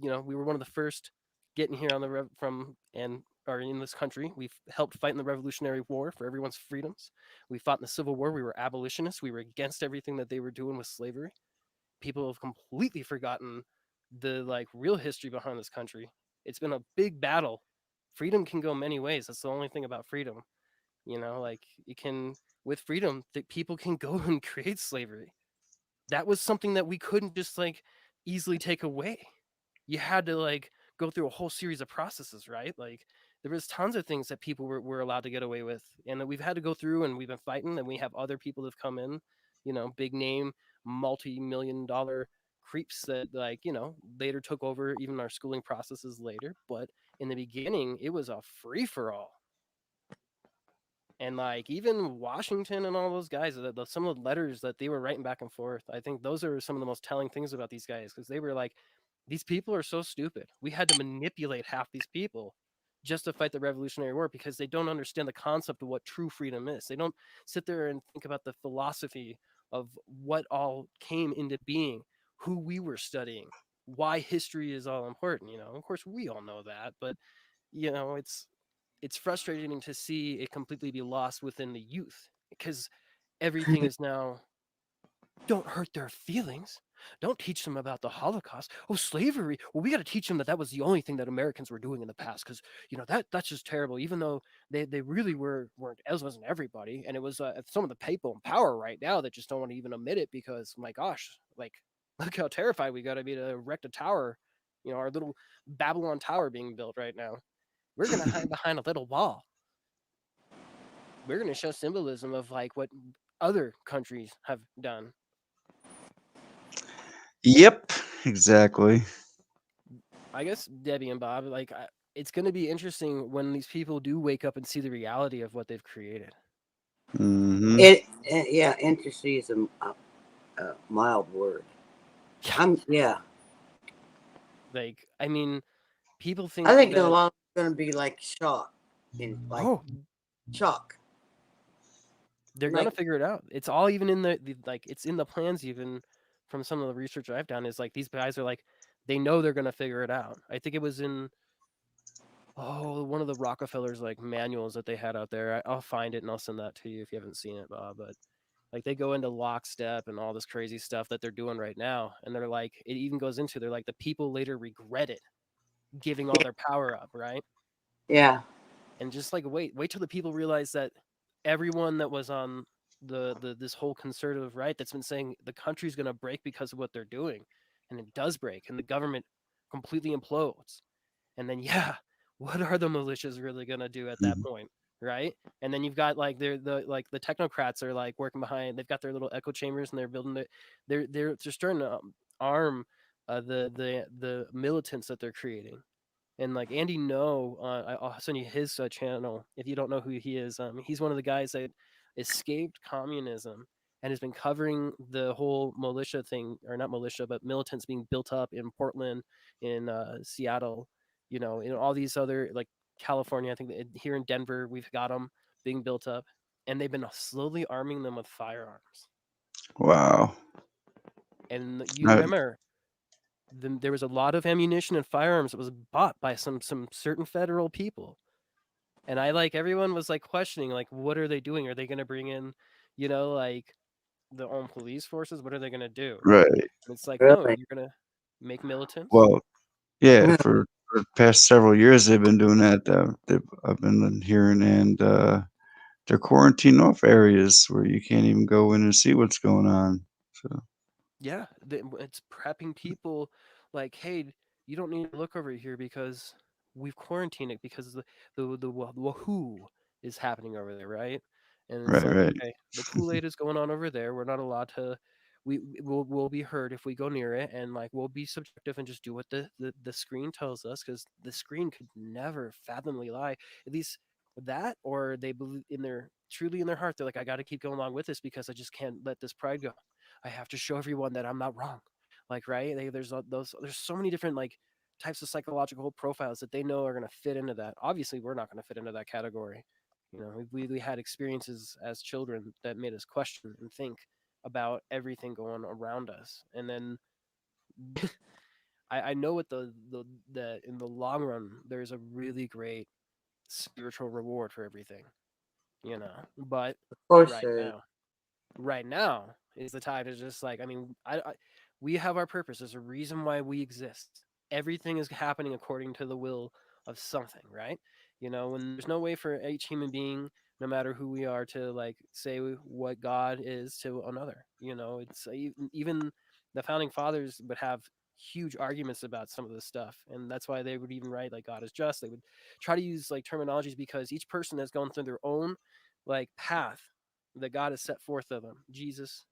We were one of the first getting here on the from and are in this country. We've helped fight in the Revolutionary War for everyone's freedoms. We fought in the Civil War. We were abolitionists. We were against everything that they were doing with slavery. People have completely forgotten the like real history behind this country. It's been a big battle. Freedom can go many ways. That's the only thing about freedom. Like you can, with freedom, that people can go and create slavery. That was something that we couldn't just like easily take away. You had to like go through a whole series of processes, right? Like there was tons of things that people were allowed to get away with, and that we've had to go through, and we've been fighting, and we have other people that have come in, big name, multi-million-dollar creeps that like, later took over even our schooling processes later. But in the beginning, it was a free for all. And like even Washington and all those guys, some of the letters that they were writing back and forth, I think those are some of the most telling things about these guys, because they were like, these people are so stupid. We had to manipulate half these people just to fight the Revolutionary War, because they don't understand the concept of what true freedom is. They don't sit there and think about the philosophy of what all came into being who we were studying, why history is all important. Of course, we all know that, but it's frustrating to see it completely be lost within the youth because everything is now don't hurt their feelings. Don't teach them about the Holocaust. Oh, slavery. Well, we got to teach them that was the only thing that Americans were doing in the past because that's just terrible. Even though they really weren't, as wasn't everybody, and it was some of the people in power right now that just don't want to even admit it because my gosh, like look how terrified we got to be to erect a tower. Our little Babylon tower being built right now. We're gonna hide behind a little wall. We're gonna show symbolism of like what other countries have done. Yep, exactly. I guess Debbie and Bob, like, it's going to be interesting when these people do wake up and see the reality of what they've created. Mm-hmm. Yeah, interesting is a mild word. Yeah. Like, I mean, people think I think that a lot of going to be like shock, shock. They're Like, gonna figure it out. It's all even in the like it's in the plans even from some of the research I've done is like these guys are like they know they're gonna figure it out. I think it was in one of the Rockefellers like manuals that they had out there. I'll find it and I'll send that to you if you haven't seen it, Bob. But like they go into lockstep and all this crazy stuff that they're doing right now, and they're like it even goes into they're like the people later regret it, giving all their power up, right? yeah. And just like wait till the people realize that everyone that was on the this whole conservative right that's been saying the country's going to break because of what they're doing, and it does break and the government completely implodes, and then what are the militias really going to do at that point, right? And then you've got like the technocrats are like working behind, they've got their little echo chambers and they're building it, they're starting to arm the militants that they're creating. And like Andy I'll send you his channel if you don't know who he is. He's one of the guys that escaped communism and has been covering the whole militia thing, or not militia, but militants being built up in Portland, in Seattle, in all these other like California. I think here in Denver we've got them being built up, and they've been slowly arming them with firearms. Wow. And you remember there was a lot of ammunition and firearms that was bought by some certain federal people, and everyone was like questioning like what are they doing, are they going to bring in like the own police forces, what are they going to do? Right. And it's like no, Really? you're going to make militants. Well, yeah, for the past several years they've been doing that. I've been hearing, and they're quarantining off areas where you can't even go in and see what's going on. So Yeah, it's prepping people like, hey, you don't need to look over here because we've quarantined it because the wahoo is happening over there, right? And it's like, right. okay, the Kool-Aid is going on over there. We're not allowed to. We'll be hurt if we go near it, and like we'll be subjective and just do what the screen tells us, because the screen could never fathomably lie. At least that, or they believe truly in their heart, they're like, I got to keep going along with this because I just can't let this pride go. I have to show everyone that I'm not wrong. Like, right? There's so many different like types of psychological profiles that they know are going to fit into that. Obviously, we're not going to fit into that category. We had experiences as children that made us question and think about everything going around us, and then I know what the in the long run there's a really great spiritual reward for everything, but of course right there is. now right now is the time to just like, I mean, we have our purpose. There's a reason why we exist. Everything is happening according to the will of something, right? When there's no way for each human being, no matter who we are, to like say what God is to another. It's even the founding fathers would have huge arguments about some of this stuff, and that's why they would even write like God is just. They would try to use like terminologies because each person has gone through their own like path that God has set forth of them. Jesus,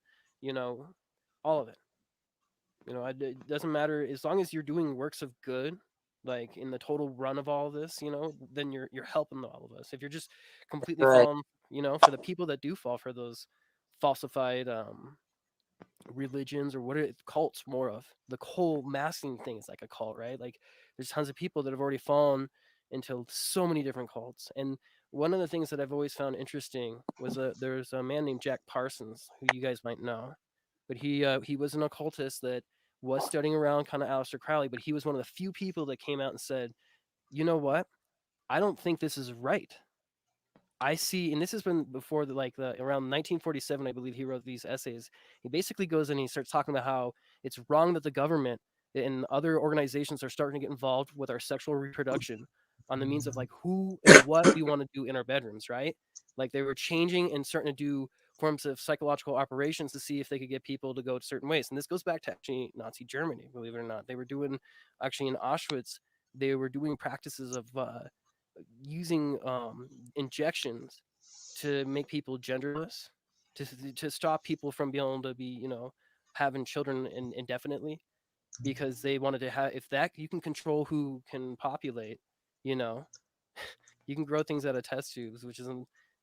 all of it. It doesn't matter as long as you're doing works of good, like in the total run of all of this, then you're helping all of us. If you're just completely Right. falling, for the people that do fall for those falsified religions, or what are cults more of, the whole masking thing is like a cult, right? Like there's tons of people that have already fallen into so many different cults. And one of the things that I've always found interesting was there's a man named Jack Parsons, who you guys might know, but he was an occultist that was studying around kind of Aleister Crowley, but he was one of the few people that came out and said, you know what? I don't think this is right. I see, and this has been before around 1947, I believe he wrote these essays. He basically goes and he starts talking about how it's wrong that the government and other organizations are starting to get involved with our sexual reproduction on the means of like who and what we want to do in our bedrooms, right? Like they were changing and starting to do forms of psychological operations to see if they could get people to go certain ways. And this goes back to actually Nazi Germany, believe it or not. They were doing, actually in Auschwitz, they were doing practices of using injections to make people genderless, to stop people from being able to be, having children indefinitely, because they wanted to have, if that you can control who can populate, you know, you can grow things out of test tubes, which is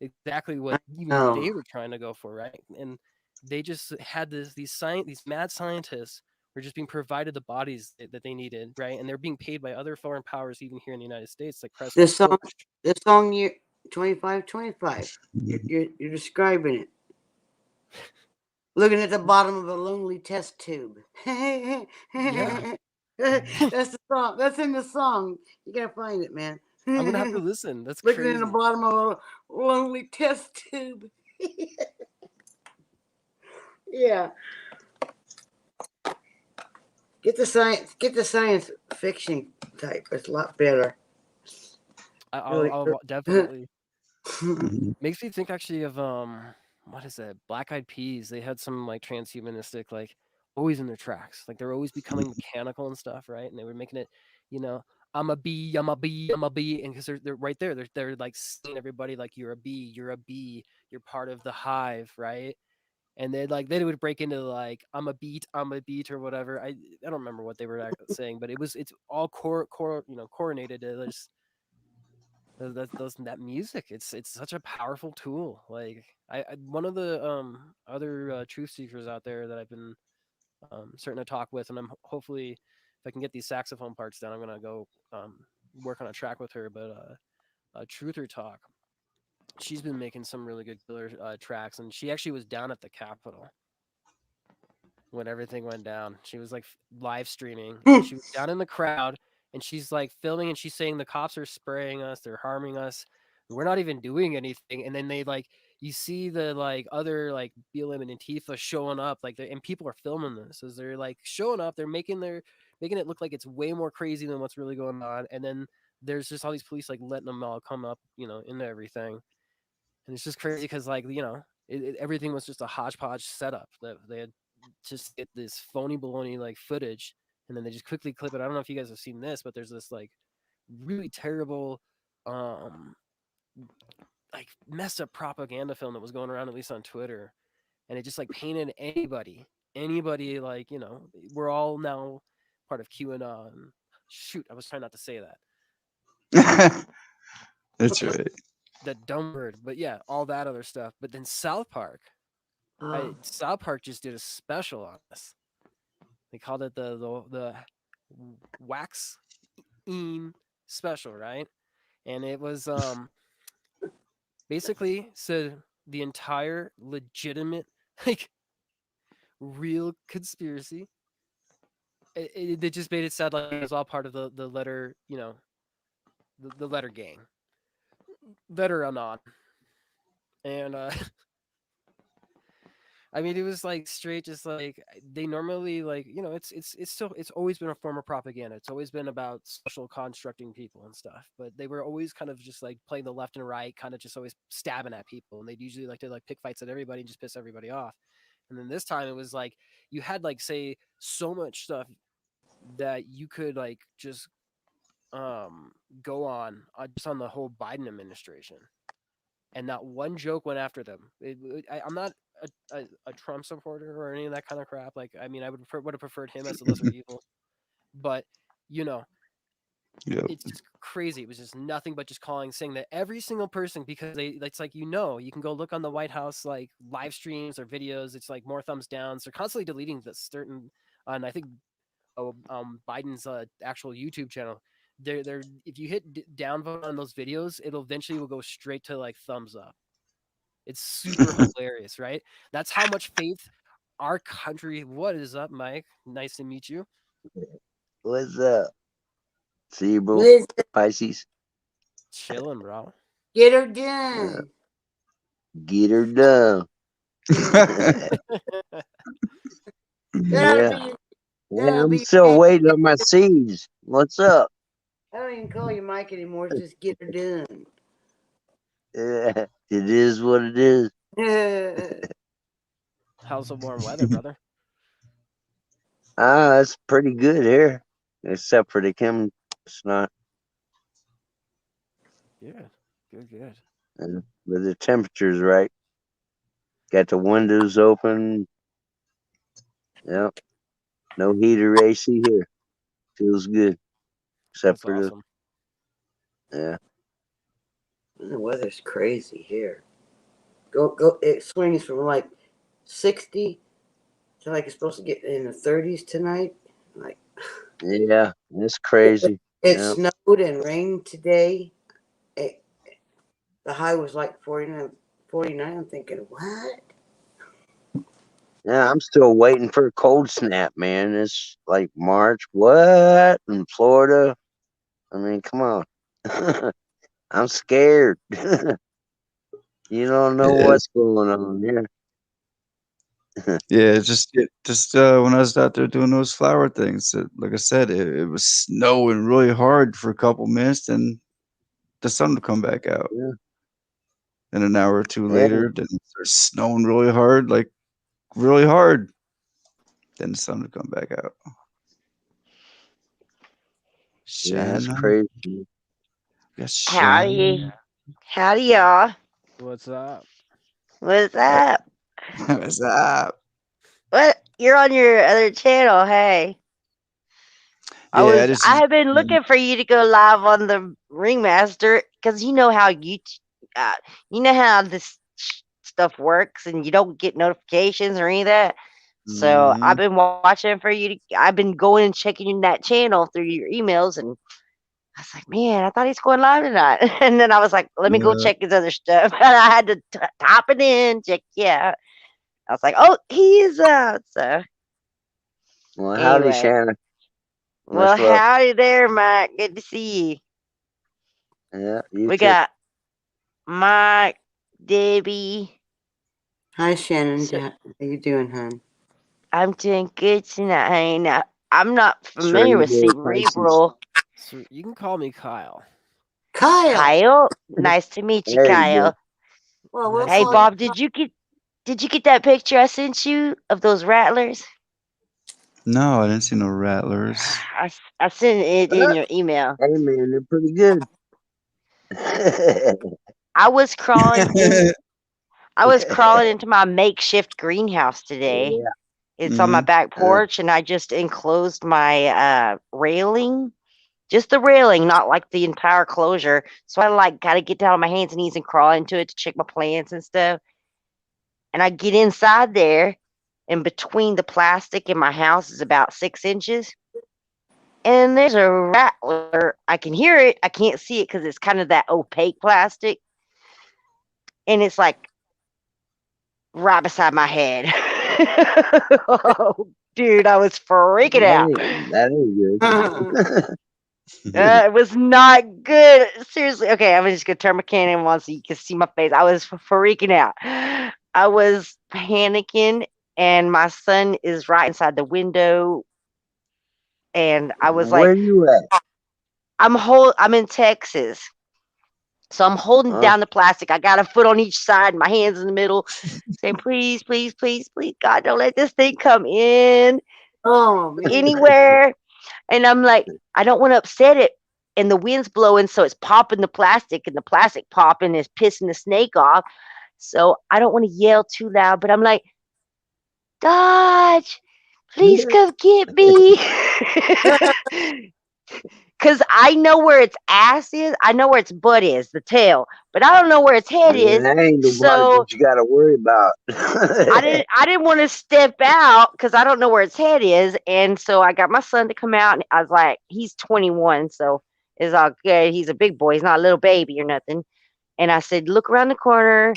exactly what even they were trying to go for, right? And they just had these mad scientists were just being provided the bodies that they needed, right? And they're being paid by other foreign powers, even here in the United States, like President Bush. This song, you 2525. You're describing it. Looking at the bottom of a lonely test tube. Yeah. That's the song. That's in the song. You gotta find it, man. I'm gonna have to listen. That's looking crazy. in the bottom of a lonely test tube. Yeah. Get the science fiction type. It's a lot better. I'll definitely. Makes me think actually of what is that? Black Eyed Peas. They had some like transhumanistic, like always in their tracks. Like they're always becoming mechanical and stuff, right? And they were making it, I'm a bee, I'm a bee, I'm a bee, and because they're right there, they're like seeing everybody like you're a bee, you're part of the hive, right? And they would break into like I'm a beat, or whatever. I don't remember what they were saying, but it's all coordinated to just that music. It's such a powerful tool. Like I one of the other truth seekers out there that I've been starting to talk with, and I'm hopefully if I can get these saxophone parts down, I'm gonna go work on a track with her. But Truther Talk, she's been making some really good killer tracks, and she actually was down at the Capitol when everything went down. She was like live streaming. She was down in the crowd, and she's like filming, and she's saying the cops are spraying us, they're harming us, we're not even doing anything. And then they like, you see the like other like BLM and Antifa showing up, like and people are filming this as they're like showing up. They're making it look like it's way more crazy than what's really going on. And then there's just all these police like letting them all come up, into everything. And it's just crazy because like everything was just a hodgepodge setup that they had just get this phony baloney like footage, and then they just quickly clip it. I don't know if you guys have seen this, but there's this like really terrible like messed up propaganda film that was going around, at least on Twitter, and it just like painted anybody like, we're all now part of QAnon. Shoot, I was trying not to say that. That's right. That dumb word, but yeah, all that other stuff. But then South Park just did a special on this. They called it the wax special, right? And it was basically said the entire legitimate like real conspiracy. It just made it sound like it was all part of the letter, the letter gang, letter anon, and I mean, it was like straight, just like they normally like, it's always been a form of propaganda. It's always been about social constructing people and stuff, but they were always kind of just like playing the left and right, kind of just always stabbing at people. And they'd usually like to like pick fights at everybody and just piss everybody off. And then this time it was like, you had like, say so much stuff that you could like just go on just on the whole Biden administration. And not one joke went after them. I'm not a Trump supporter or any of that kind of crap. Like, I mean, I would have preferred him as the lesser evil, but it's just crazy. It was just nothing but just saying that every single person, because it's like, you can go look on the White House like live streams or videos. It's like more thumbs downs. They're constantly deleting this certain, and I think Biden's actual YouTube channel. They're if you hit downvote on those videos, it'll eventually will go straight to like thumbs up. It's super hilarious, right? That's how much faith our country. What is up, Mike? Nice to meet you. What's up? Cerebral Liz, Pisces. Chilling, bro. get her Uh, done. get her done. That'll Yeah. be, Yeah, that'll I'm be. still waiting on my seeds. What's up? I don't even call you Mike anymore. It's just get her done. Yeah, it is what it is. How's the warm weather, brother? It's pretty good here, except for the chem. It's not, Good, good, good. but the temperature's right. Got the windows open. Yep. No heater AC here. Feels good, except That's for awesome. yeah. The weather's crazy here. Go. It swings from like 60 to like it's supposed to get in the 30s tonight. Like Yeah, it's crazy. it Yeah. snowed and rained today. It, the high was like 49. 49. I'm thinking, what? Yeah, I'm still waiting for a cold snap, man. It's like March. What? In Florida? I mean, come on. I'm scared. You don't know Yes. what's going on here. Yeah, just when I was out there doing those flower things, like I said, it was snowing really hard for a couple minutes, and the sun would come back out. Yeah. Then an hour or two Yeah. later, then it starts snowing really hard, like really hard. Then the sun would come back out. Yeah, that's Shannon, crazy. yes, Howdy. Shannon. Howdy, y'all. What's up? What's up? What's up? What? You're on your other channel, hey. Yeah, this I is have been looking for you to go live on the Ringmaster because you know how you know how this stuff works and you don't get notifications or any of that. So I've mhm. been watching for you I've been going and checking that channel through your emails and I was like, man, I thought he's going live tonight. And then I was like, let me go Yeah, check his other stuff. And I had to top it in, check, yeah. I was like, oh, he is out. So Well, howdy, anyway, Shannon. well, Much love. howdy there, Mike. Good to see you. Yeah, you We too. got Mike, Debbie. Hi, Shannon. So How you doing, hon? I'm doing good tonight, honey. Now, I'm not familiar with Cerebral Pisces. cerebral. So you can call me Kyle. Kyle. Kyle, nice to meet you, There you go. Kyle. Well, we'll Nice Hey, to call you. meet Bob, did you get that picture I sent you of those rattlers? no, I didn't see no rattlers. I sent it in What? your email. Hey, man, they're pretty good. I was crawling in. I was crawling into my makeshift greenhouse today. Yeah. It's on my Mhm. back porch, and I just enclosed my railing, just the railing, not like the entire closure. So I like gotta get down on my hands and knees and crawl into it to check my plants and stuff. And I get inside there, and between the plastic and my house is about 6 inches. And there's a rattler. I can hear it. I can't see it because it's kind of that opaque plastic, and it's like right beside my head. Oh, dude, I was freaking out. That ain't good. It was not good. Seriously. Okay, I'm just gonna turn my camera on so you can see my face. I was freaking out. I was panicking, and my son is right inside the window, and I was Where like, you at? I'm in Texas. So I'm holding Huh? down the plastic. I got a foot on each side, my hands in the middle, saying, please, please, please, please, God, don't let this thing come in Oh man. anywhere. And I'm like, I don't want to upset it. And the wind's blowing, so it's popping the plastic, and the plastic popping is pissing the snake off. So I don't want to yell too loud, but I'm like, Dodge, please come get me. Because I know where its ass is. I know where its butt is, the tail, but I don't know where its head is. That ain't the part So that you got to worry about. I didn't want to step out because I don't know where its head is. And so I got my son to come out, and I was like, he's 21, so it's all good. He's a big boy. He's not a little baby or nothing. And I said, look around the corner.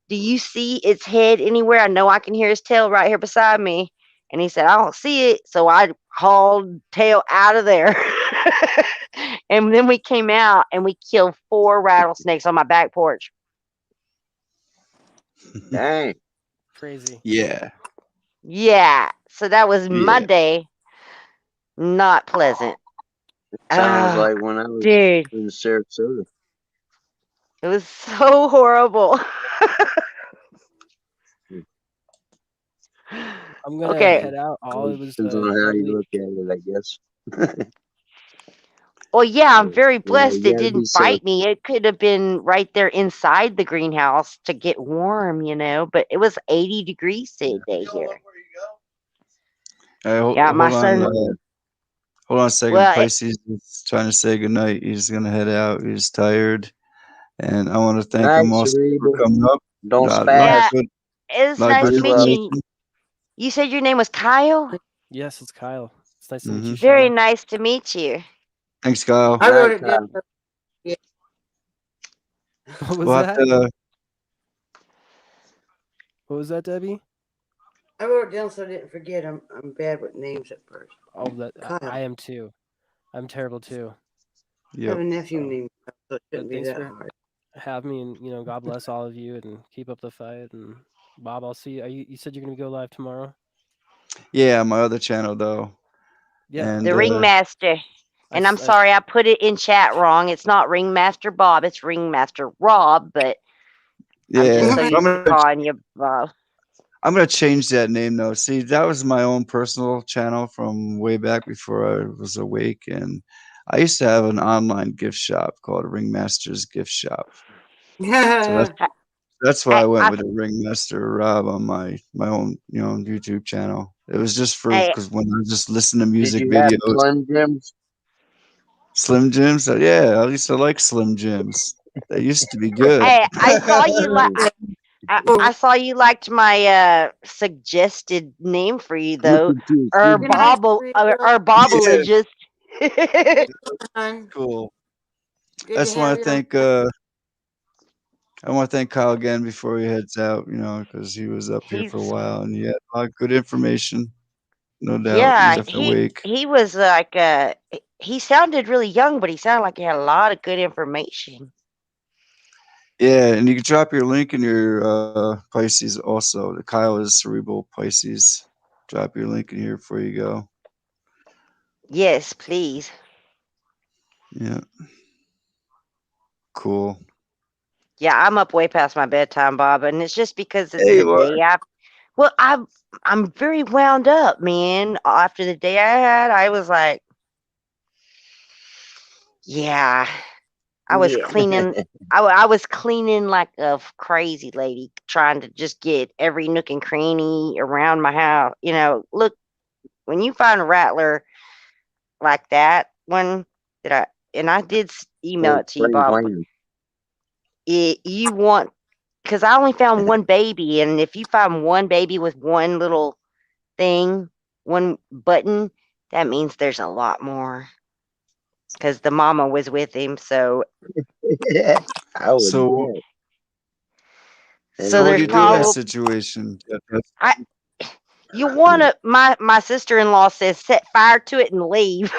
do you see its head anywhere? I know I can hear his tail right here beside me. And he said, I don't see it. So I hauled tail out of there. And then we came out and we killed 4 rattlesnakes on my back porch. Dang. Crazy. Yeah. Yeah. So that was my Yeah. day. Not pleasant. Sounds Ah, like when I was dude, in Sarasota. it was so horrible. I'm gonna Okay. head out. All it was Depends on how you lovely. look at it, I guess. Well, yeah, I'm very Yeah, blessed you it gotta be didn't safe. bite me. It could have been right there inside the greenhouse to get warm, but it was 80 degrees today here. Hey, Yeah, my hold on. son. Hold on a second. Well, Pisces is trying to say goodnight. He's gonna head out. He's tired, and I want to thank Night, him also for Cerebral. coming up. Don't yeah, spaz. Good, it was lot of nice good to meet Much you. information. You said your name was Kyle? Yes, it's Kyle. It's nice to meet Hmm. you, Very Shauna. nice to meet you. Thanks, Kyle. I wrote night it down. time. Yeah. What was We'll have that? to. What was that, Debbie? I wrote it down so I didn't forget. I'm bad with names at first. Oh, that Kyle. I am too. I'm terrible too. I have Yep. a nephew So, named Kyle, so it but shouldn't be thanks that for hard. having me, and God bless all of you, and keep up the fight. And Bob, I'll see you. You said you're gonna go live tomorrow. Yeah, my other channel though, Yeah, and The Ringmaster. And I'm I sorry I put it in chat wrong. It's not Ringmaster Bob, it's Ringmaster Rob, but I'm just yeah, so used to calling you Bob. I'm gonna change that name though. See, that was my own personal channel from way back before I was awake, and I used to have an online gift shop called Ringmaster's Gift Shop. So that's why I went I, with the Ringmaster Rob on my own YouTube channel. It was just for I, because when I just listen to Did music you have videos, Slim Jims? Slim Jims. Yeah, I used to like Slim Jims. They used to be good. I saw you like I saw you liked my suggested name for you Look though. at you. Or Good night, or Yeah, Bobblelogist. son. cool. Good I to just want have to you on. thank I want to thank Kyle again before he heads out. Because he was up here for a He's while and he had a lot of good information. No doubt, he's yeah, definitely awake. he was like he sounded really young, but he sounded like he had a lot of good information. Yeah, and you can drop your link in your Pisces also. The Kyle is Cerebral Pisces. Drop your link in here before you go. Yes, please. Yeah. Cool. Yeah, I'm up way past my bedtime, Bob, and it's just because it's Hey, the you are. day after. Well, I'm very wound up, man. After the day I had, I was like, yeah, I was Yeah. cleaning. I was cleaning like a crazy lady, trying to just get every nook and cranny around my house. Look, when you find a rattler like that one that I did email Spring it to you, Bob. cleaning. You want because I only found one baby, and if you find one baby with one little thing, one button, that means there's a lot more. Because the mama was with him, so I would So, bet. so what do there's you do in that probably situation? I. You want to? My sister in law says set fire to it and leave.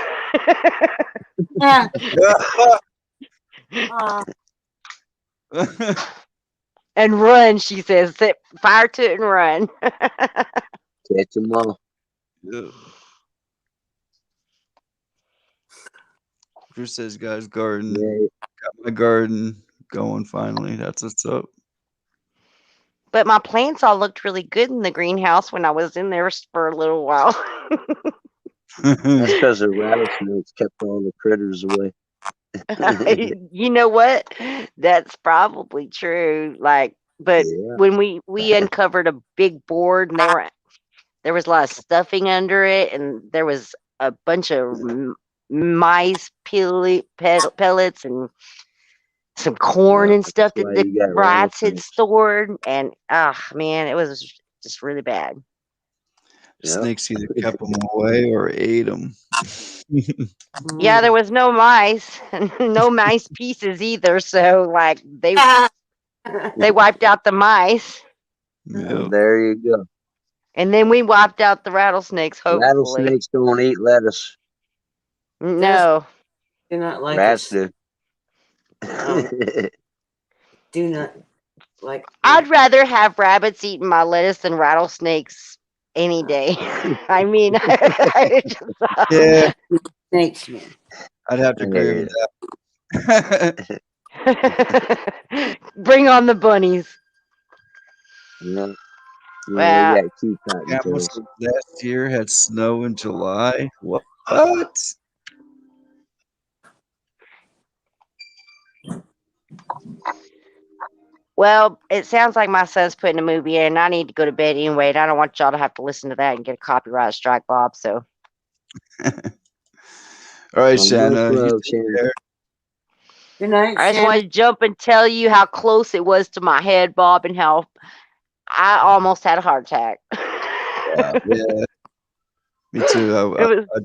And run, she says. Set fire to it and run. Catch them all. Yeah. Chris says, guys, garden. Yeah. Got my garden going finally. That's what's up. But my plants all looked really good in the greenhouse when I was in there for a little while. That's because the rattlesnakes kept all the critters away. You know what? That's probably true. But Yeah. when we uncovered a big board and there was a lot of stuffing under it, and there was a bunch of mice pellets and some corn and That's stuff that why the you got rats had rattlesnakes. stored, and man, it was just really bad. Yep. Snakes either kept them away or ate them. Yeah, there was no mice, no mice pieces either. So they They wiped out the mice. Yep. There you go. And then we wiped out the rattlesnakes, hopefully. Rattlesnakes don't eat lettuce. No. Do not like Rats us. do. Do not like. I'd rather have rabbits eating my lettuce than rattlesnakes any day. I mean, Yeah, Snakes, man. I'd have to agree with that. Bring on the bunnies. Yeah, Well, you got cute cottontails. Campbell said last year had snow in July. What? well, it sounds like my son's putting a movie in. I need to go to bed anyway, and I don't want y'all to have to listen to that and get a copyright strike, Bob. So, All right, Much Shanna. You love, take Shannon. care. Good night, I just Shannon. wanted to jump and tell you how close it was to my head, Bob, and how I almost had a heart attack. Yeah, me too. It was I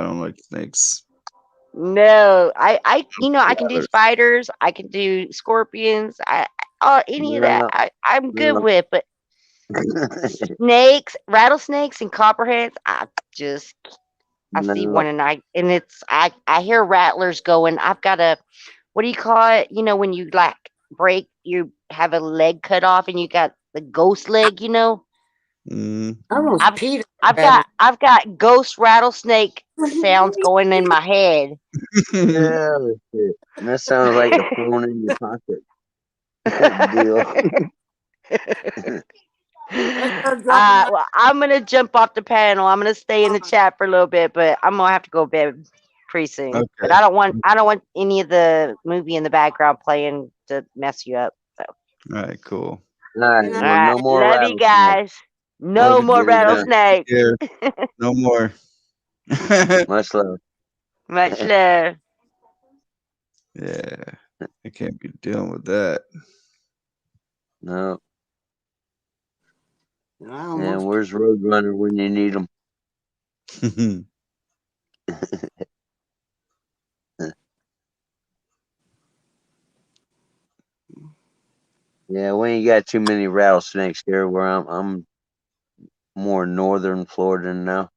don't like snakes. no, I can do Ladders. spiders, I can do scorpions, any of that, No, I'm good no. with, but snakes, rattlesnakes, and copperheads, I see No. one and I hear rattlers going. I've got a what do you call it? You know when you like you have a leg cut off and you got the ghost leg. You know, Mm. I almost I've peed. I've got ghost rattlesnake sounds going in my head. Oh, shit. That sounds like the phone in your pocket deal. Well, I'm gonna jump off the panel. I'm gonna stay in the chat for a little bit, but I'm gonna have to go to bed pretty soon. Okay. But I don't want any of the movie in the background playing to mess you up. So, All right, cool. All right, all well, right, no more love you rattlesnakes. guys. No Love you more too, man. rattlesnake. Take care. No more. Much love. Much love. Yeah, I can't be dealing with that. No. I And almost. where's Roadrunner when you need him? Yeah, we ain't got too many rattlesnakes here where I'm more northern Florida now.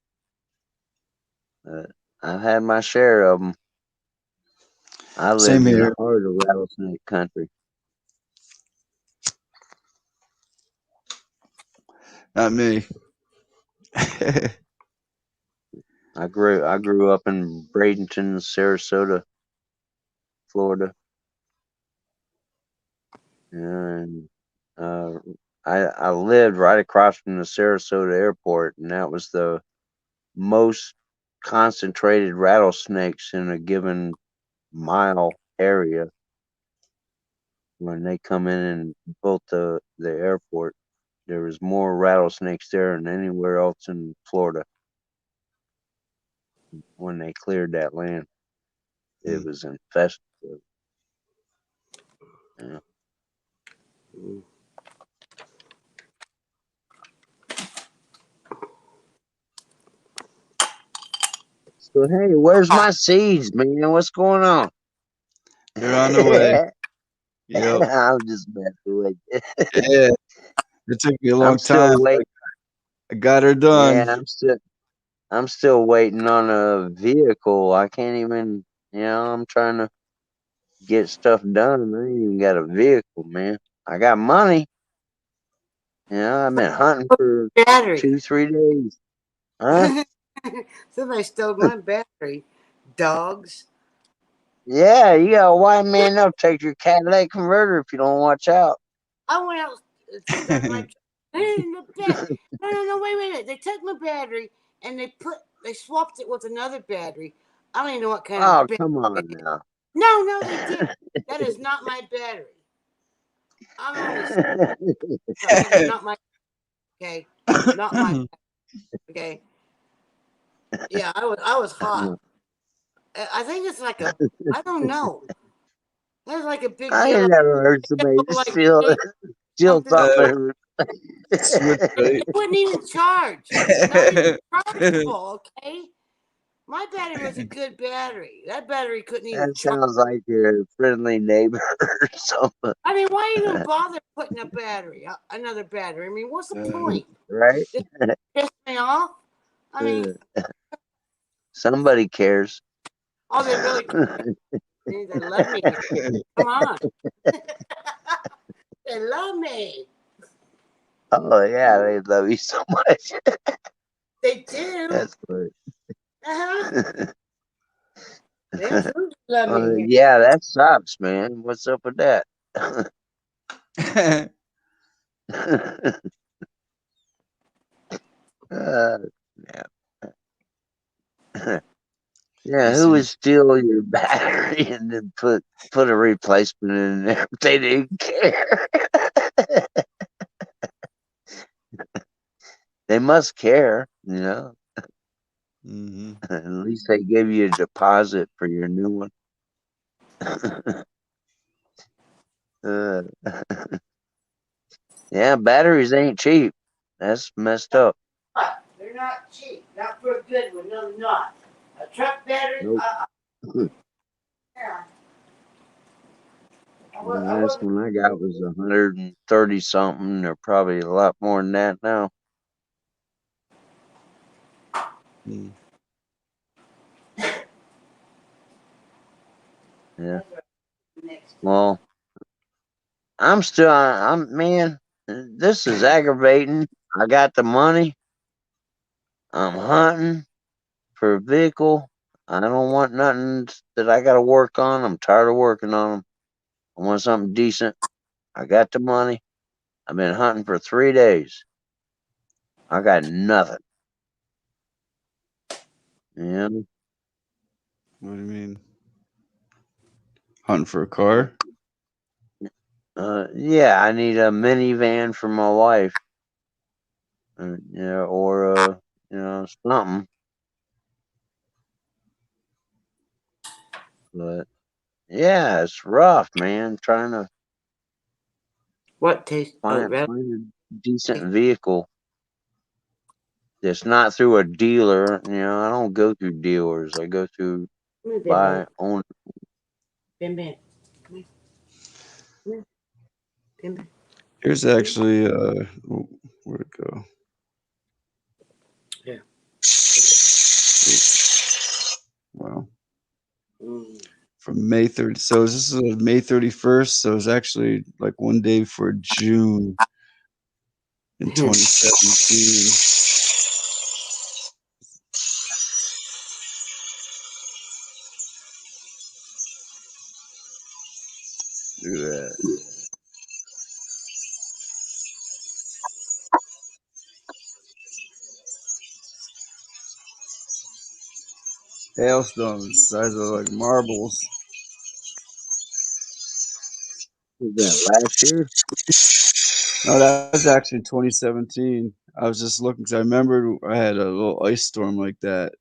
I've had my share of them. I Same lived in here. the heart of rattlesnake country. Not me. I grew up in Bradenton, Sarasota, Florida, and I lived right across from the Sarasota airport, and that was the most concentrated rattlesnakes in a given mile area when they come in and built the airport. There was more rattlesnakes there than anywhere else in Florida. When they cleared that land, it was infested. Yeah. So hey, where's my seeds, man? What's going on? They're on the way. Yep. I'm just messing with you. Yeah. It took me a long I'm still time. waiting. I got her done. Yeah, I'm still waiting on a vehicle. I can't even, I'm trying to get stuff done. I ain't even got a vehicle, man. I got money. I've been hunting for Battery. 2-3 days. Huh? Somebody stole my battery. Dogs. Yeah, you got a white man, they'll take your catalytic converter if you don't watch out. I went out to start my. No, wait. They took my battery and they swapped it with another battery. I don't even know what kind Oh, of battery. come on now. No, they did. That is not my battery. I'm only. That is not my. Okay, not my. Okay. Yeah, I was hot. I think it's like a. I don't know. There's like a big I yellow. ain't never heard somebody Like steal something. something. Switch rate. It wouldn't even charge. Not even chargeable. Okay. My battery was a good battery. That battery couldn't even That charge. sounds like your friendly neighbor or something, I mean, why even bother putting a battery, another battery? I mean, what's the point? right? Just piss me off. I mean, Somebody cares. oh, they really they love me. Come on, they love me. Oh yeah, they love you so much. They do. That's funny. Uh-huh. They absolutely love me here. Yeah, that sucks, man. What's up with that? Yeah. Yeah, who would steal your battery and then put a replacement in there if they didn't care? They must care, you know. Mm-hmm. At least they gave you a deposit for your new one. uh, yeah, batteries ain't cheap. That's messed up. They're not cheap. Not for a good one. No, not. A truck battery? Nope. Yeah. The last one I got was 130 something. They're probably a lot more than that now. Mm. Yeah. Well, I'm man, this is aggravating. I got the money. I'm hunting for a vehicle. I don't want nothing that I got to work on. I'm tired of working on them. I want something decent. I got the money. I've been hunting for 3 days. I got nothing. Yeah. What do you mean? Hunting for a car? Yeah, I need a minivan for my wife. Yeah, or something. But yeah, it's rough, man. Trying to What taste? Oh, find red. a decent vehicle that's not through a dealer. I don't go through dealers. I go through Come here, by Bim own. Bim. Bim Bim. Come here. Come here. Bim Bim. Here's actually where'd it go? Yeah. Wow. Mm. From May 30th. So this is May 31st. So it's actually like one day before June in 2017. Look at that. Hailstones the size of like marbles. Was that last year? No, that was actually 2017. I was just looking because I remembered I had a little ice storm like that,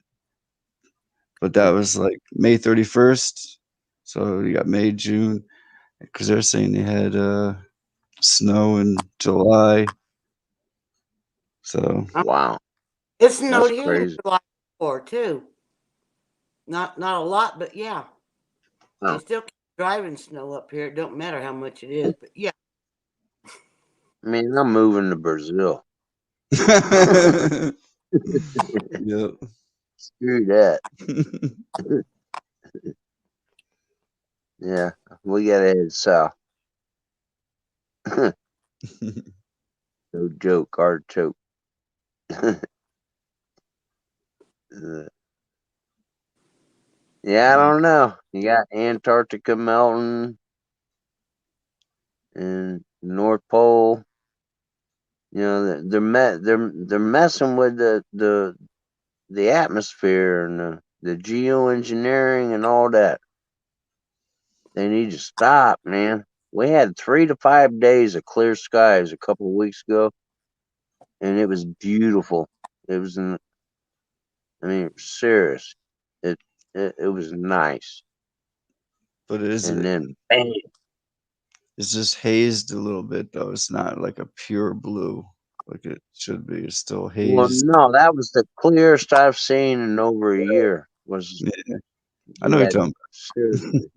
but that was like May 31st. So you got May, June, because they're saying they had snow in July. So Wow, It that's snowed here in crazy. July before too. Not a lot, but yeah. They Wow. still keep driving snow up here. It don't matter how much it is, but yeah. I mean, I'm moving to Brazil. yep. Screw that. Yeah, we gotta head south. No joke, artichoke. Yeah, I don't know. You got Antarctica melting and North Pole. They're messing with the atmosphere and the geoengineering and all that. They need to stop, man. We had 3 to 5 days of clear skies a couple of weeks ago, and it was beautiful. It was, serious. It it was nice, But and then bam. it's just hazed a little bit though. It's not like a pure blue like it should be. It's still Well, hazed. no, that was the clearest I've seen in over a year. was Yeah, I know what you're talking seriously.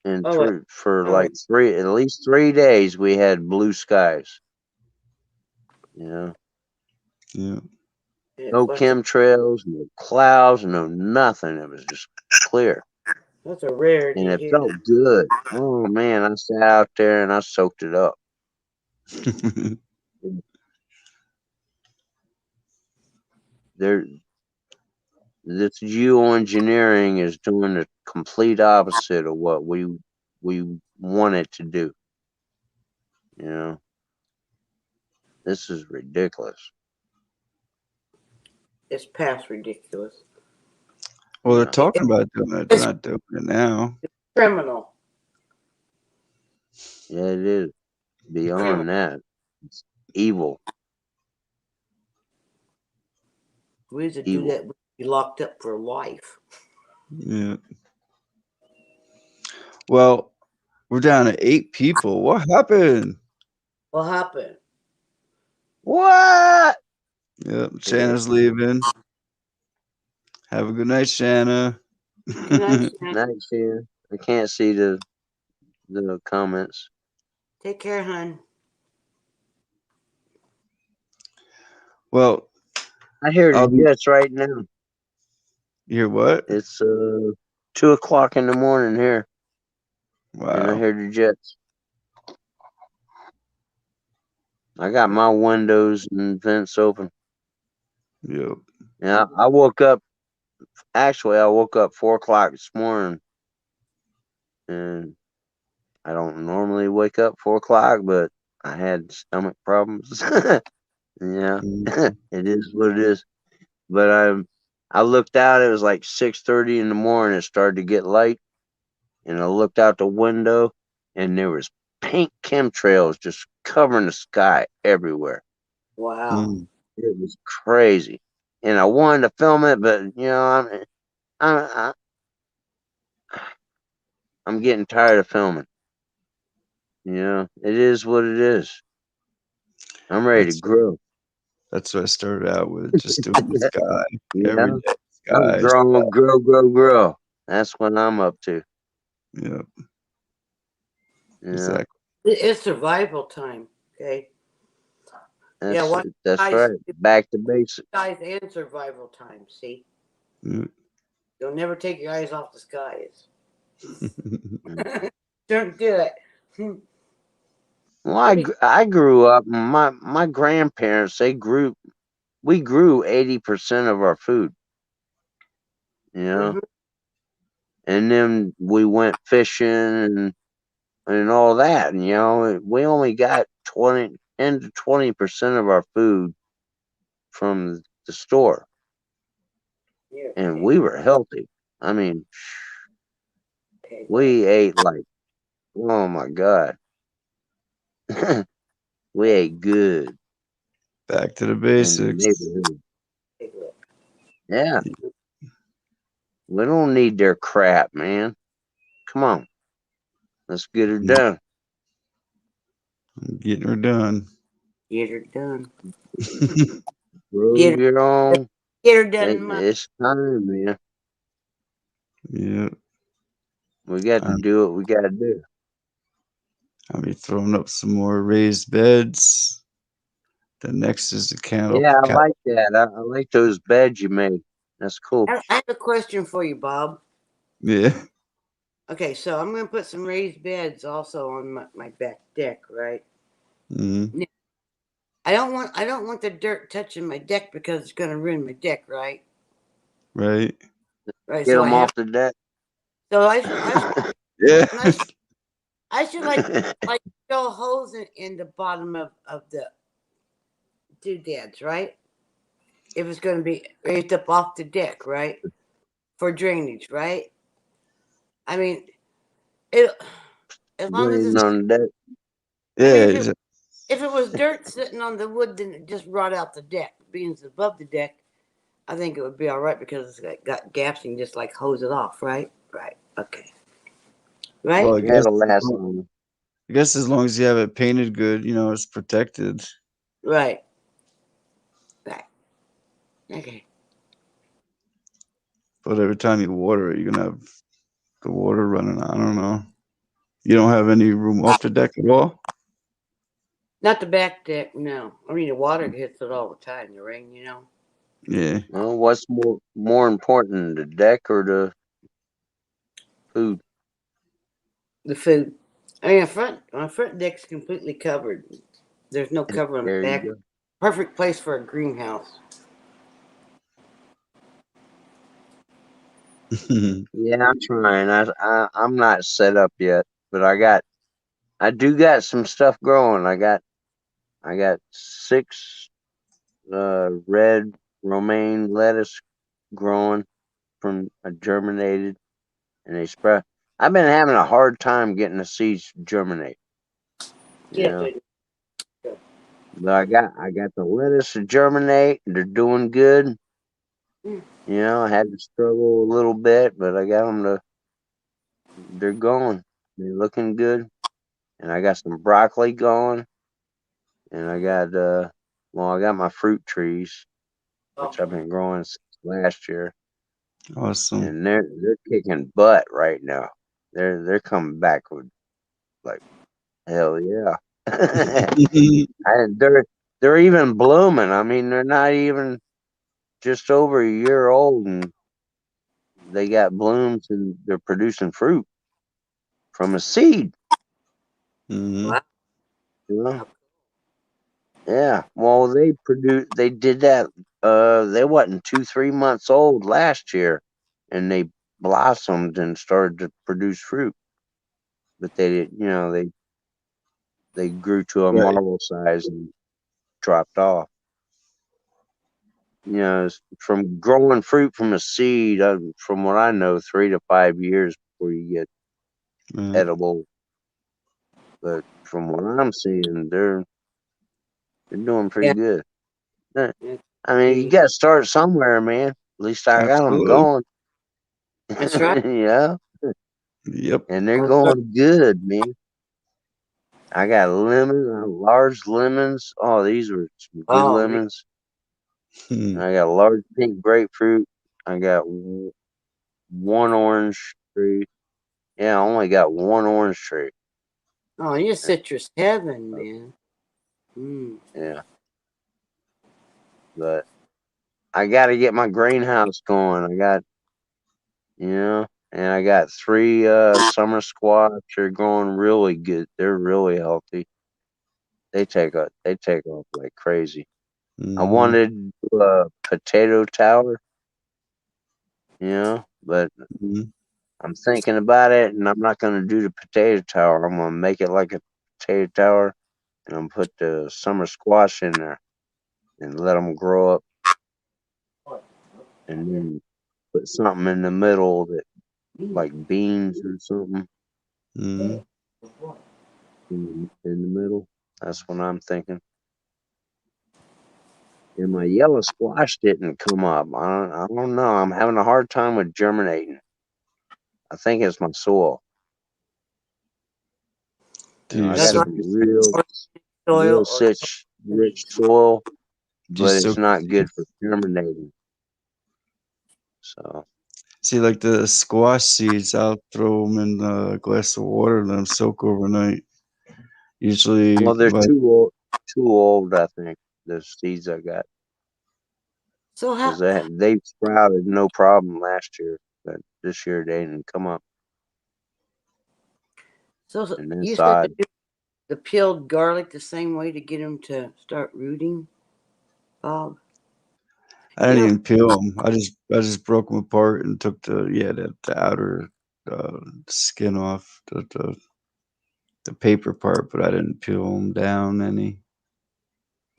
And Oh, for oh, like at least 3 days, we had blue skies. You know, about. Yeah. no chemtrails, no clouds, no nothing. It was just clear, that's a rarity and it here. felt good. Oh man, I sat out there and I soaked it up. There, this geoengineering is doing the complete opposite of what we want it to do. You know, this is ridiculous. It's past ridiculous. Well, they're Yeah. talking about doing it. They're not doing it now. Criminal. Yeah, it is. Criminal. Beyond that, it's evil. We used to do Evil. that. We'd be locked up for life. Yeah. Well, we're down to 8 people. What happened? What happened? What? Yep, Shanna's leaving. Have a good night, Shanna. Good night, Shannon. Night here. I can't see the comments. Take care, hon. Well, I hear I'll the be. jets right now. You hear what? It's 2 o'clock in the morning here, and I Wow. hear the jets. I got my windows and vents open. Yep. Yeah, I woke up. Actually, I woke up 4 o'clock this morning, and I don't normally wake up 4 o'clock, but I had stomach problems. Yeah, Mhm. it is what it is. But I looked out. It was like 6:30 in the morning. It started to get light, and I looked out the window, and there was pink chemtrails just covering the sky everywhere. Wow. Mm. It was crazy, and I wanted to film it, but I'm I'm getting tired of filming. It is what it is. I'm ready to That's grow. that's what I started out with, just doing the sky every Yeah, day. I'm Skies. growing, grow. That's what I'm up to. Yep. Yeah, Exactly. It's survival time. Okay. Yeah, what that's guys, right. Back to basics. guys and survival time. See, Yep. you'll never take your eyes off the skies. Mm. Don't do it. Well, I grew up. My grandparents we grew 80% of our food. Mhm. And then we went fishing and all that. And we only got 10 to 20% of our food from the store, Yeah, and okay. we were healthy. I mean, Okay, we ate like, oh my god, we ate good Back to the in the basics. neighborhood. take a look. Yeah, we don't need their crap, man. Come on, let's get her Yep. done. Getting her done. Get her done. Grow Get her, your own. get her done. It's time, man. Yep. We got to Um, do what we got to do. I'll be throwing up some more raised beds. The next is the candle. Yeah, I like that. I like those beds you made. That's cool. I have a question for you, Bob. Yeah. Okay, so I'm going to put some raised beds also on my back deck, right? Mm-hmm. I don't want the dirt touching my deck because it's going to ruin my deck, right? Right. Right. Get So them off the deck. So Yeah. I should like drill holes in the bottom of the doodads, right? If it's going to be raised up off the deck, right? For drainage, right? I mean, it as long as Drain it's. on the deck. I mean, Yeah. if it was dirt sitting on the wood, then it just rot out the deck. Being it's above the deck, I think it would be all right because it's got gaps and just like hose it off, right? Right. Okay. Right. Well, Yeah, it'll last long. I guess as long as you have it painted good, it's protected. Right. Right. Okay. But every time you water it, you're gonna have the water running. I don't know. You don't have any room off the deck at all. Not the back deck, no. I mean, the water hits it all the time. The rain, Yeah. Well, what's more important, the deck or the food? The food. I mean, my front deck's completely covered. There's no cover on the There you back. go. Perfect place for a greenhouse. Yeah, I'm trying. I'm not set up yet, but I do got some stuff growing. I got 6 red romaine lettuce growing from germinated, and they sprout. I've been having a hard time getting the seeds to germinate. You Yeah, know, but I got the lettuce to germinate. They're doing good. Mm. You know, I had to struggle a little bit, but I got them to. They're going. They're looking good, and I got some broccoli going, and I got I got my fruit trees, which I've been growing since last year, Awesome. and they're kicking butt right now. They're coming back with like hell yeah. And they're even blooming. I mean, they're not even just over a year old, and they got blooms and they're producing fruit from a seed. Hmm. wow. You know? Yeah. Well, they did that. They wasn't 2, 3 months old last year, and they blossomed and started to produce fruit. But they did, they grew to a Right. marble size and dropped off. From growing fruit from a seed, from what I know, 3 to 5 years before you get Yeah. edible. But from what I'm seeing, they're doing pretty Yeah. good. Eh, Yeah. I mean, you got to start somewhere, man. At least I got them Absolutely. going. That's right. Yeah, Yep. and they're That's right. going good, man. I got large lemons. Oh, these were some good Oh, man. lemons. Hmm. And I got a large pink grapefruit. I got one orange tree. Yeah, I only got one orange tree. Oh, you're Eh, citrus heaven, man. Mm. Yeah, but I got to get my greenhouse going. And I got 3 summer squash. They're going really good. They're really healthy. They take off like crazy. I Hmm. wanted to do a potato tower, but Hmm. I'm thinking about it, and I'm not going to do the potato tower. I'm going to make it like a potato tower, and I'm put the summer squash in there and let them grow up, and then put something in the middle that like beans or something Hmm. in the middle. That's what I'm thinking. And my yellow squash didn't come up. I don't know. I'm having a hard time with germinating. I think it's my soil. Do you I That's got soak right. some your seeds? real Soil or rich soil, Do you but it's soak your not good seeds? for germinating. So, See, like the squash seeds, I'll throw them in a glass of water, let them soak overnight. Usually, well, they're like, too old. I think the seeds I got so because how they sprouted no problem last year, but this year they didn't come up, so and you said to inside. do the peeled garlic the same way to get them to start rooting, Bob? I You didn't know, even peel them. I just broke them apart and took the outer skin off the paper part, but I didn't peel them down any.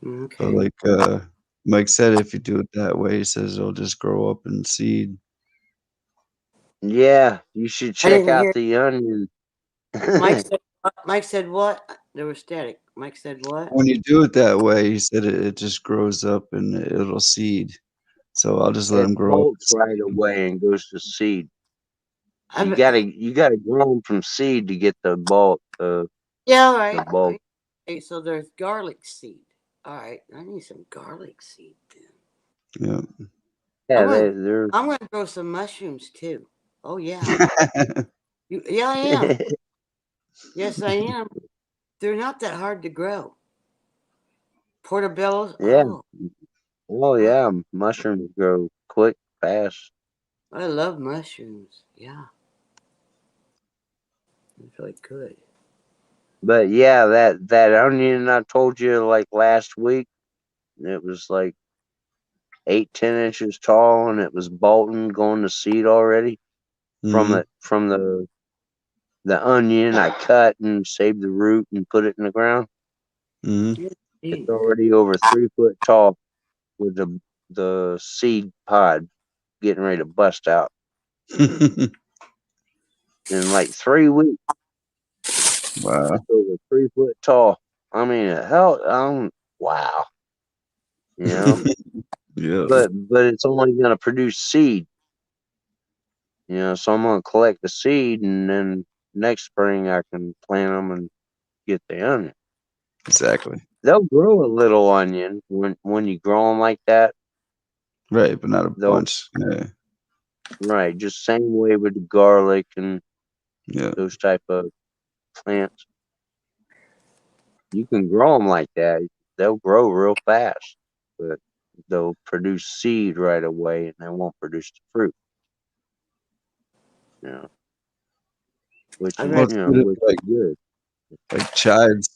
But okay. like Mike said, if you do it that way, he says it'll just grow up in seed. Yeah, you should I check didn't out hear the onion. Mike said. Mike said what? There was static. Mike said what? When you do it that way, he said it just grows up and it'll seed. So I'll just let It them grow up. bolts right away and goes to seed. You I, gotta you gotta grow them from seed to get the bulk. yeah, all The right. bulk. Okay, so there's garlic seed. All right, I need some garlic seed then. Yeah. Yeah, I'm they're. gonna grow some mushrooms too. Oh yeah. Yeah, I am. Yes, I am. They're not that hard to grow. Portobellos. Yeah. Oh, Oh oh, yeah, mushrooms grow quick, fast. I love mushrooms. Yeah, it's really good. But yeah, that onion I told you like last week, it was like 8, 10 inches tall, and it was bolting, going to seed already from Hmm. the onion I cut and saved the root and put it in the ground. Hmm. Good It's geez. already over 3 foot tall with the seed pod getting ready to bust out in like 3 weeks. Wow. It's over 3 foot tall. I mean, hell, wow, you know. Yeah. But it's only gonna produce seed, you know. So I'm gonna collect the seed, and then next spring I can plant them and get the onion. Exactly. They'll grow a little onion when you grow them like that. Right, but not a They'll bunch. Yeah. right, just same way with the garlic and Yeah. those type of plants. You can grow them like that. They'll grow real fast, but they'll produce seed right away, and they won't produce the fruit. You know, which I is Well, read. it's good which like is good. chives.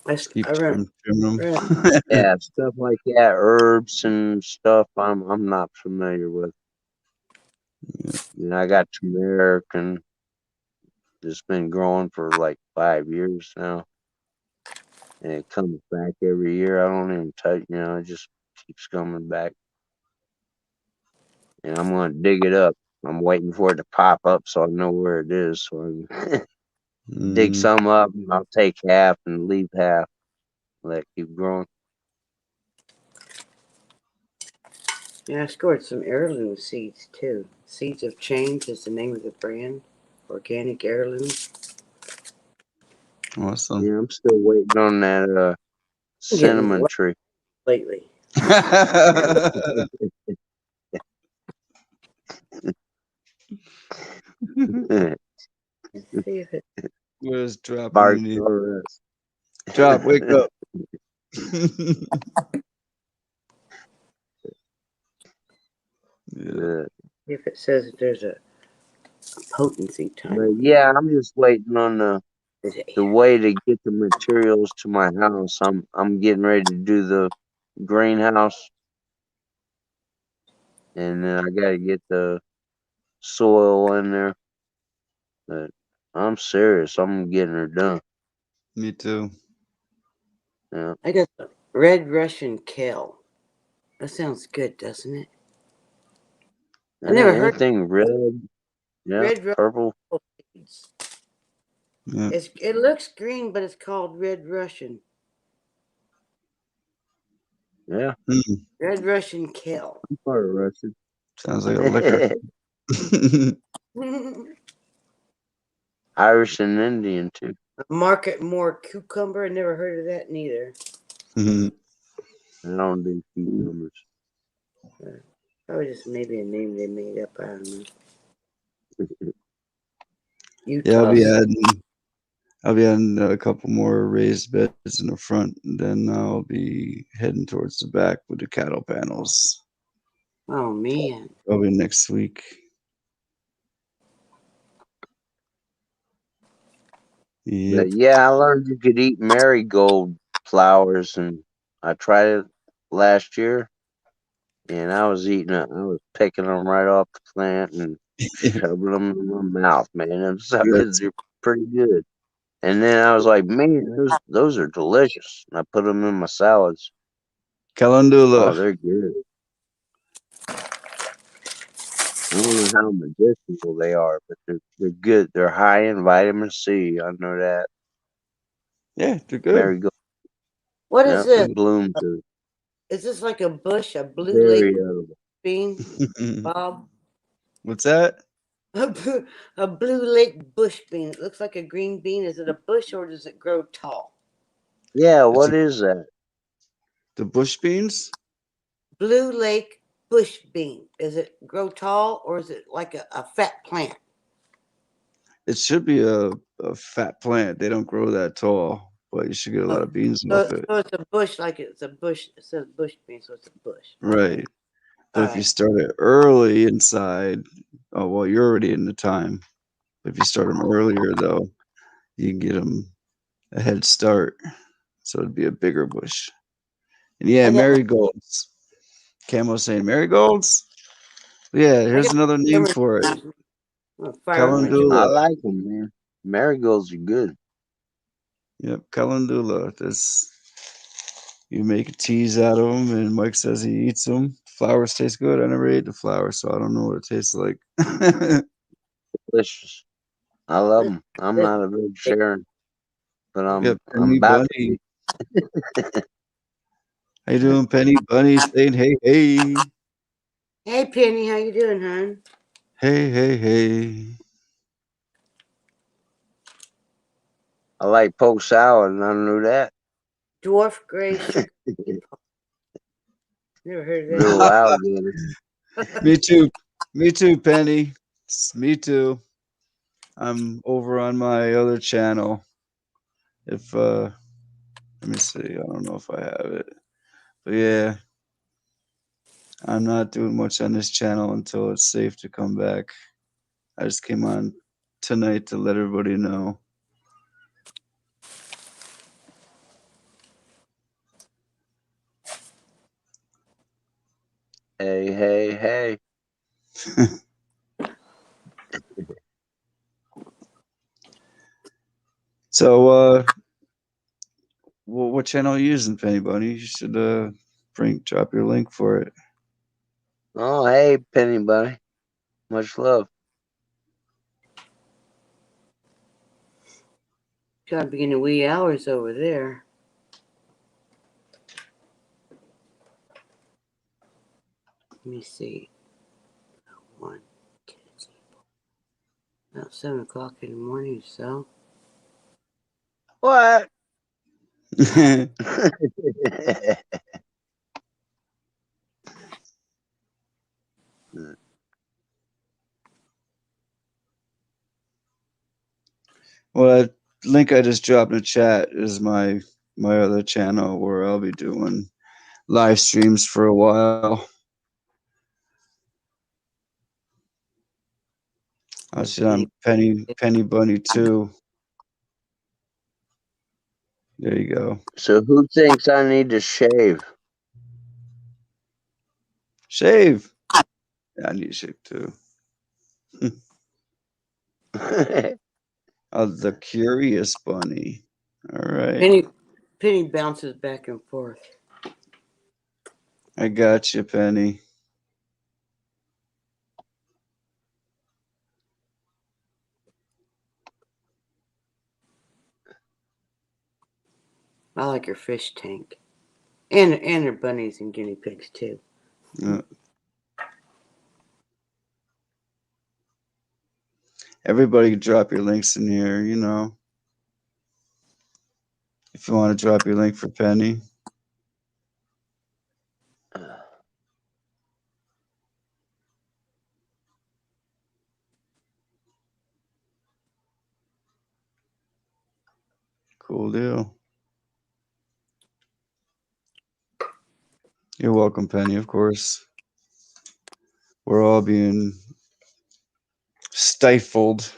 I, Just keep I read. trimming read them. Yeah, stuff like that, herbs and stuff. I'm not familiar with. You know, I got turmeric, and it's been growing for like 5 years now, and it comes back every year. I don't even touch. You know, it just keeps coming back, and I'm gonna dig it up. I'm waiting for it to pop up so I know where it is. So I can dig Mm, some up, and I'll take half and leave half. Let it keep growing. Yeah, I scored some heirloom seeds too. Seeds of Change is the name of the brand. Organic heirloom. awesome. Yeah, I'm still waiting on that I'm getting cinnamon wet tree. lately. Let's see if it. Where's Drop Bark underneath? Taurus. Drop, wake up. Yeah. Yeah. See if it says that there's a potency But time. yeah, I'm just waiting on Is it the here? way to get the materials to my house. I'm getting ready to do the greenhouse, and then I got to get the soil in there. But I'm serious. I'm getting her done. Me too. Yeah. I got the red Russian kale. That sounds good, doesn't it? I never heard Anything red, yeah, red Russian purple, seeds. Yeah. It looks green, but it's called red Russian. yeah. Mm, Red Russian kale. I'm part of Russian. sounds like a liquor. Irish and Indian too. Market more cucumber. I never heard of that neither. Mhm. I don't do cucumbers. Probably just maybe a name they made up. I don't know. Yeah, Utah. I'll be adding a couple more raised beds in the front, and then I'll be heading towards the back with the cattle panels. Oh man. Probably next week. Yep. But yeah, I learned you could eat marigold flowers, and I tried it last year, and I was eating it. I was picking them right off the plant and shoving them in my mouth, man. Them suckers That's are pretty good. And then I was like, man, those are delicious. And I put them in my salads. calendula. Oh, they're good. I don't know how medicinal they are, but they're good. They're high in vitamin C. I know that. Yeah, they're good. Marigold, What is yeah, this? and blooms are Is this like a bush, a blue lake very edible. bean, Bob? What's that? A blue lake bush bean. It looks like a green bean. Is it a bush or does it grow tall? Yeah, It's what is that? the bush beans. Blue Lake bush bean. Does it grow tall or is it like a fat plant? It should be a fat plant. They don't grow that tall, but you should get a lot of beans off it. So it's a bush, like it's a bush. It says bush bean, so it's a bush. Right. But All if you right. start it early inside, oh well, you're already in the time. If you start them earlier, though, you can get them a head start. So it'd be a bigger bush. And yeah, I got my, marigolds. Camo's saying marigolds. Yeah, I here's got another my name camera for it. behind me. I'm gonna fire my camera. I Calendula. like them, man. Marigolds are good. Yep, calendula. This you make teas out of them, and Mike says he eats them. Flowers taste good. I never ate the flowers, so I don't know what it tastes like. Delicious. I love This, them. I'm this, not a big Sharon, but Yep, I'm Penny about to Bunny. be. How you doing, Penny Bunny? Saying hey, hey, hey Penny, how you doing, hon? hey, hey, hey. I like poke salad, and I knew that. Dwarf gray sugar. Never heard of that. Little alligator. Me too. Me too, Penny. Me too. I'm over on my other channel. If let me see. I don't know if I have it. But yeah, I'm not doing much on this channel until it's safe to come back. I just came on tonight to let everybody know. Hey, hey, hey. So what channel are you using, Penny Bunny? You should drop your link for it. Oh, hey, Penny Bunny. Much love. Gotta be in the wee hours over there. Let me see. 1, 2, 3, 4. About 7 o'clock in the morning, so. What? Well, that link I just dropped in the chat is my other channel where I'll be doing live streams for a while. I see on Penny Bunny too. There you go. So who thinks I need to shave? Shave. Yeah, I need to shave too. The Curious Bunny. All right. Penny bounces back and forth. I got you, Penny. I like her fish tank. And her bunnies and guinea pigs too. Everybody can drop your links in here, you know. If you want to drop your link for Penny. Cool deal. You're welcome, Penny, of course. We're all being stifled.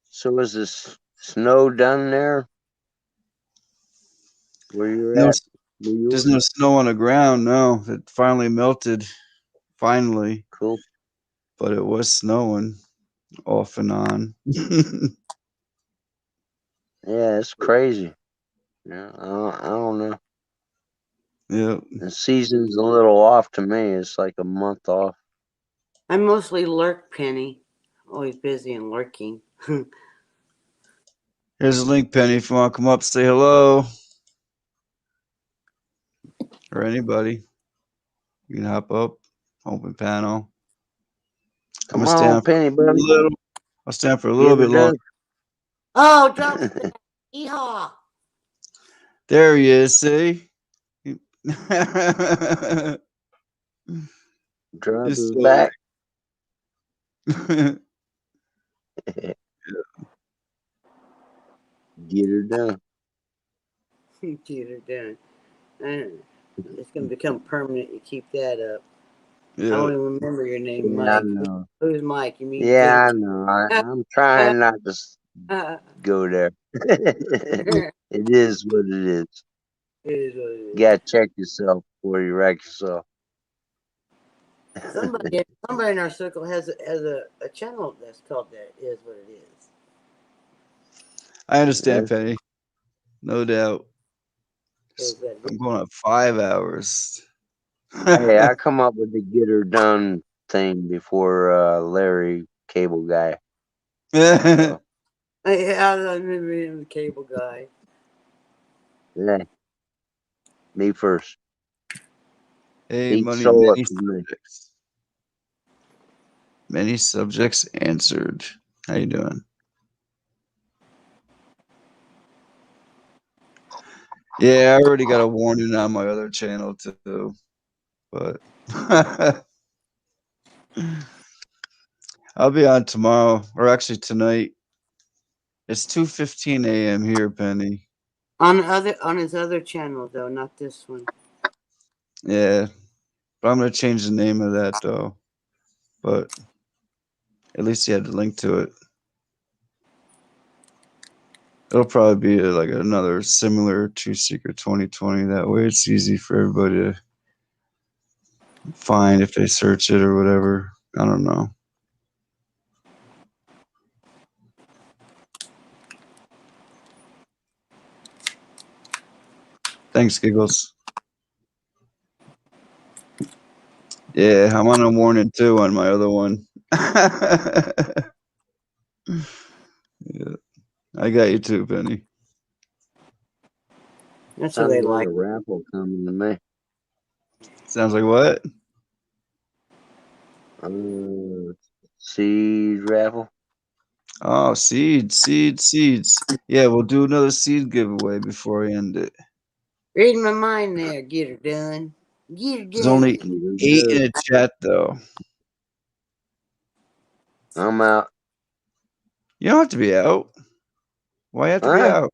So is this snow done there? Where you're No, at? there's no snow on the ground. No, it finally melted. Finally. Cool. But it was snowing off and on. Yeah, it's crazy. Yeah, I don't know. Yeah. The season's a little off to me. It's like a month off. I mostly lurk, Penny. Always busy and lurking. Here's a link, Penny. If you want to come up, say hello. Or anybody. You can hop up. Open panel. Come on, Penny, buddy. I'll stand for a little bit longer. Oh, drop it. Yeehaw. There he is, see? Drop It's his so back. Get her done. Get her done. It's gonna become permanent. You keep that up. I yeah. don't even remember your name, Yeah, I Mike. know. Who's Mike? You mean Yeah, I Gator? know. I'm trying not to go there. It is what it is. It is what it You is. gotta check yourself before you wreck yourself. Somebody in our circle has a channel that's called that. Is what it is. I understand, Yeah. Penny. No doubt. Is that I'm going up 5 hours. Hey, I come up with the get her done thing before Larry Cable Guy. So, Yeah, I remember him, the cable guy. yeah, me first. Hey, He money, stole it many from me. subjects. Many subjects answered. How you doing? Yeah, I already got a warning on my other channel too, but I'll be on tomorrow, or actually tonight. It's 2:15 a.m. here, Penny. On his other channel though, not this one. Yeah, but I'm gonna change the name of that though. But at least you had the link to it. It'll probably be like another similar Two Secret 2020. That way, it's easy for everybody to find if they search it or whatever. I don't know. Thanks, Giggles. Yeah, I'm on a warning too on my other one. Yeah, I got you too, Penny. That's what Sounds they like like. a raffle coming to me. Sounds like what? Seed raffle. Oh, seeds. Yeah, we'll do another seed giveaway before I end it. Reading my mind there. Get her done. Get her There's only done. Get her 8 in done. the chat though. I'm out. You don't have to be out. Why you have to be Huh? out?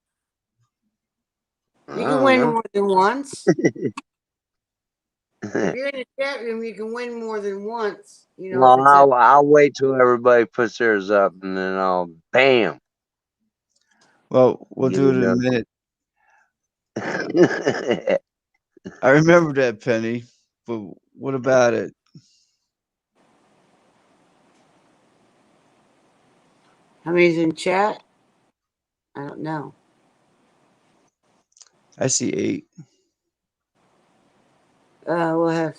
I You can don't win know. more than once. If you're in the chat room, you can win more than once. You know, if Well, it's a I'll wait till everybody puts theirs up, and then I'll bam Well, we'll get do her it in a done. minute. I remember that, Penny. But what about it? how many's in chat? I don't know. I see 8. We'll have.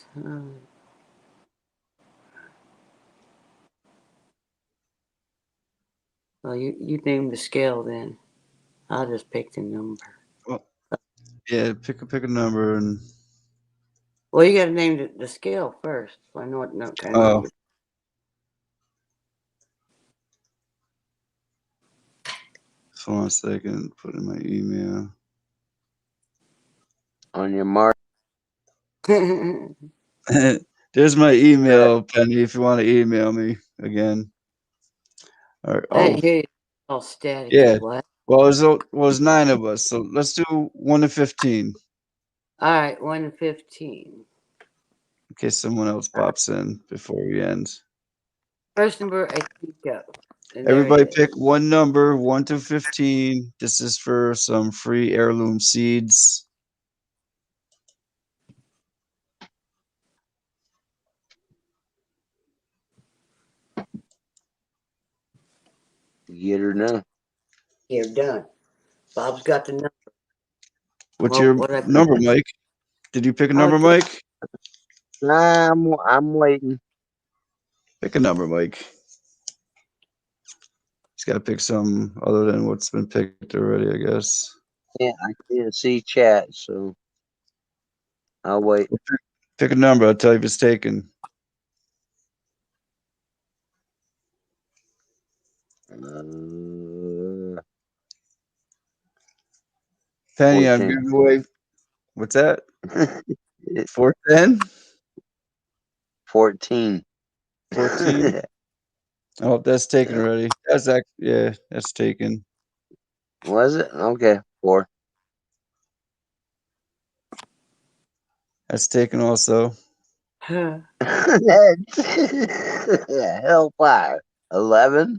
Well, you name the scale then. I'll just pick the number. Well, yeah, pick a number and Well, you got to name the scale first, so I know what kind of oh, number. just hold on a second. Put in my email. On your mark. There's my email, Penny. If you want to email me again. Or I oh, didn't hear you all staticky. yeah. What? Well, it was 9 of us, so let's do 1 to 15 All right, 1 to 15. in case someone else pops in before we end. First number I think of. And there it Everybody is. pick one number, 1 to 15. This is for some free heirloom seeds. Get her done. You're done. Bob's got the number. What's Well, your what I put? number, Mike? Did you pick a Oh, number, Mike? I'm waiting. Pick a number, Mike. He's got to pick some other than what's been picked already, I guess. Yeah, I can't see chat, so I'll wait. Well, pick a number. I'll tell you if it's taken. Penny, I'm 14. giving away. What's that? 410? 14. 14? Oh, that's taken already. That's yeah, that's taken. Was it? Okay, 4. That's taken also. Hellfire. 11.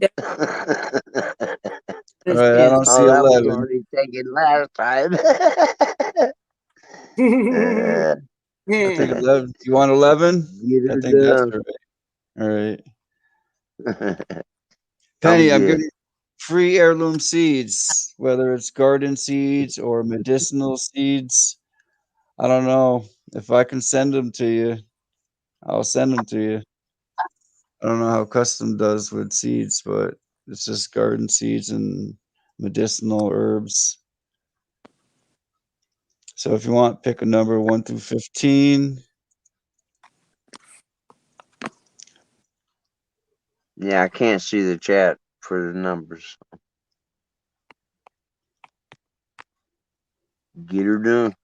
All right, I don't see Oh, that was 11. already taken last time. I think 11. You want 11? Get I her think that's done. right. All right. I'm Penny, I'm good. giving free heirloom seeds, whether it's garden seeds or medicinal seeds. I don't know. If I can send them to you, I'll send them to you. I don't know how custom does with seeds, but it's just garden seeds and medicinal herbs. So if you want, pick a number 1 through 15. Yeah, I can't see the chat for the numbers. Get her done.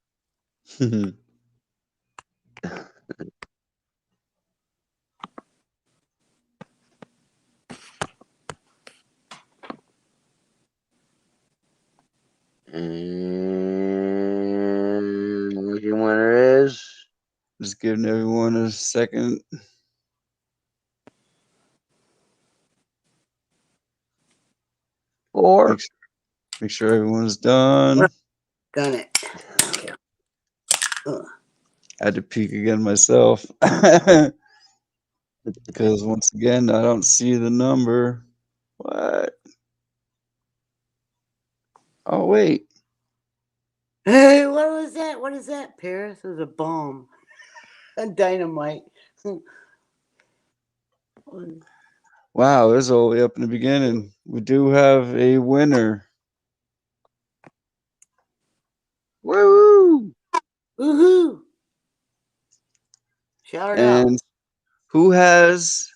And lucky winner is Just giving everyone a second. four. Make sure everyone's done. Done it. I had to peek again myself. Because once again, I don't see the number. What? Oh, wait. Hey, what was that? What is that, Paris? It was a bomb. A dynamite. Wow, this is all the way up in the beginning. We do have a winner. Woo! Woohoo! Shout it out. And who has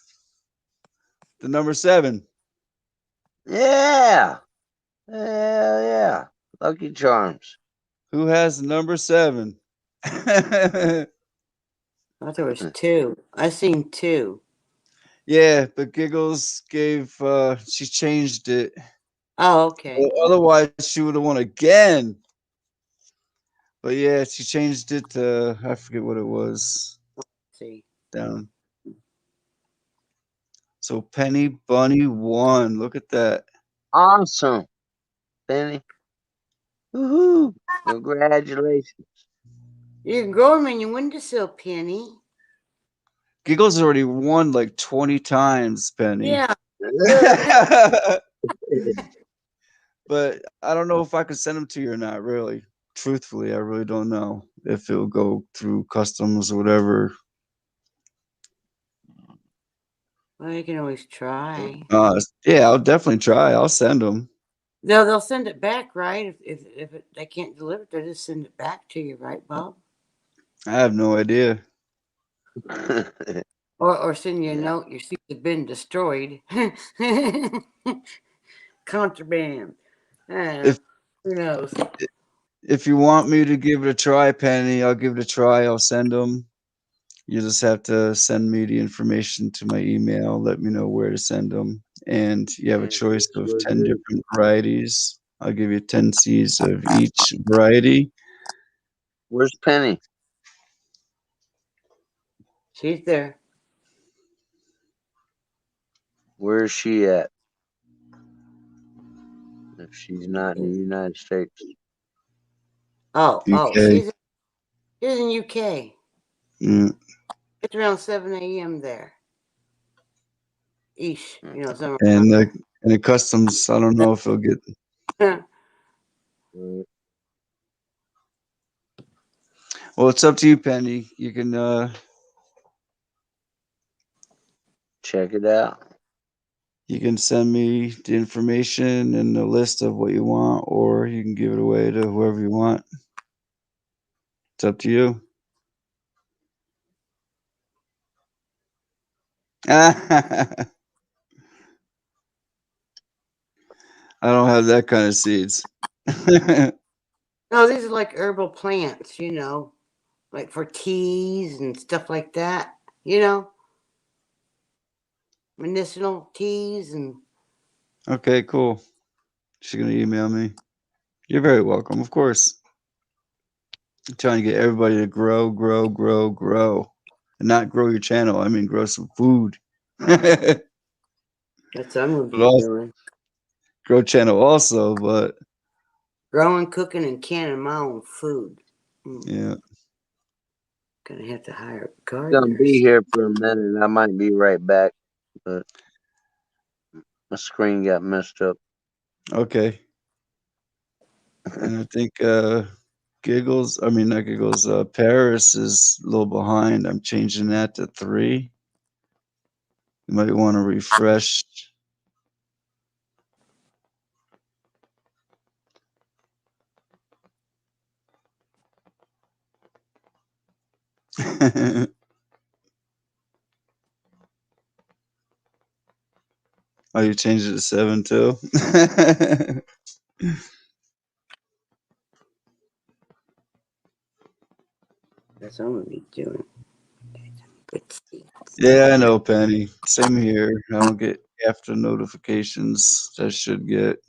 the number 7? Yeah. Hell yeah. Lucky Charms. Who has the number 7? I thought there was 2. I seen 2. Yeah, but Giggles gave she changed it. Oh, okay. Well, otherwise she would have won again. But yeah, she changed it to I forget what it was. Let's see. Down. So Penny Bunny won. Look at that. Awesome. Penny. Woohoo. Congratulations. You can grow them in your windowsill, Penny. Giggles already won like 20 times, Penny. Yeah. But I don't know if I can send them to you or not, really. Truthfully, I really don't know if it'll go through customs or whatever. Well, you can always try. Yeah, I'll definitely try. I'll send them. They'll send it back, right? If they can't deliver it, they'll just send it back to you, right, Bob? I have no idea. Or send you a note. Your seats have been destroyed. Contraband. If Who knows? if you want me to give it a try, Penny, I'll give it a try. I'll send them. You just have to send me the information to my email. Let me know where to send them. And you have a choice of 10 different varieties. I'll give you 10 seeds of each variety. Where's Penny? She's there. Where is she at? If she's not in the United States. Oh, UK. she's in UK. Mm. It's around 7 a.m. there. East, somewhere. And the customs, I don't know if it'll get. Well, it's up to you, Penny. You can check it out. You can send me the information and the list of what you want, or you can give it away to whoever you want. It's up to you. I don't have that kind of seeds. No, these are like herbal plants, like for teas and stuff like that. You know, medicinal teas and. Okay, cool. She's gonna email me. You're very welcome, of course. I'm trying to get everybody to grow, and not grow your channel. I mean, grow some food. That's what I'm gonna be doing. Grow channel also, but growing, cooking, and canning my own food. Yeah. Gonna have to hire Gonna gardeners. be here for a minute. I might be right back, but my screen got messed up. Okay. And I think Giggles, I mean not Giggles, Paris is a little behind. I'm changing that to 3. You might want to refresh. Oh, you changed it to 7 too? That's what I'm gonna be doing. Yeah, I know, Penny. Same here. I don't get after notifications. I should get.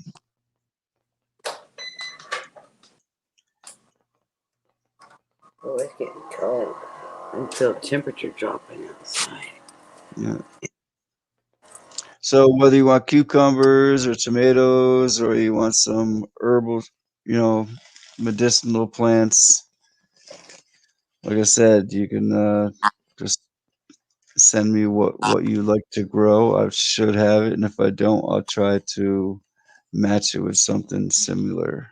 Oh, it's getting cold. I can feel the temperature dropping outside. Yeah. So whether you want cucumbers or tomatoes or you want some herbal, medicinal plants, like I said, you can just send me what you like to grow. I should have it, and if I don't, I'll try to match it with something similar.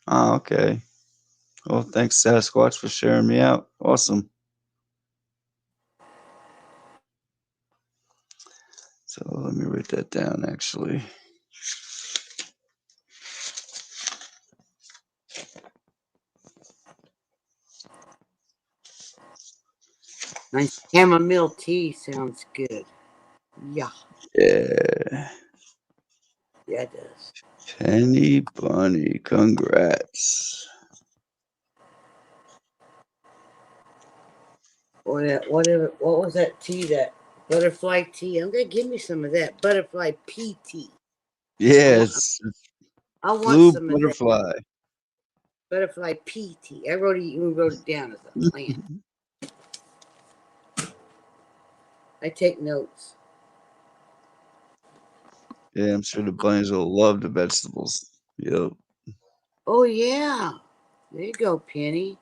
Oh, okay. Well, thanks, Sasquatch, for sharing me out. Awesome. So let me write that down, actually. Nice chamomile tea sounds good. Yeah. Yeah. Yeah, it does. Penny Bunny, congrats. What was that tea? That butterfly tea. I'm gonna give me some of that butterfly pea tea. Yeah, I want blue some of that butterfly. butterfly pea tea. I wrote it down as a plant. I take notes. Yeah, I'm sure the bunnies will love the vegetables. Yep. Oh yeah. There you go, Penny.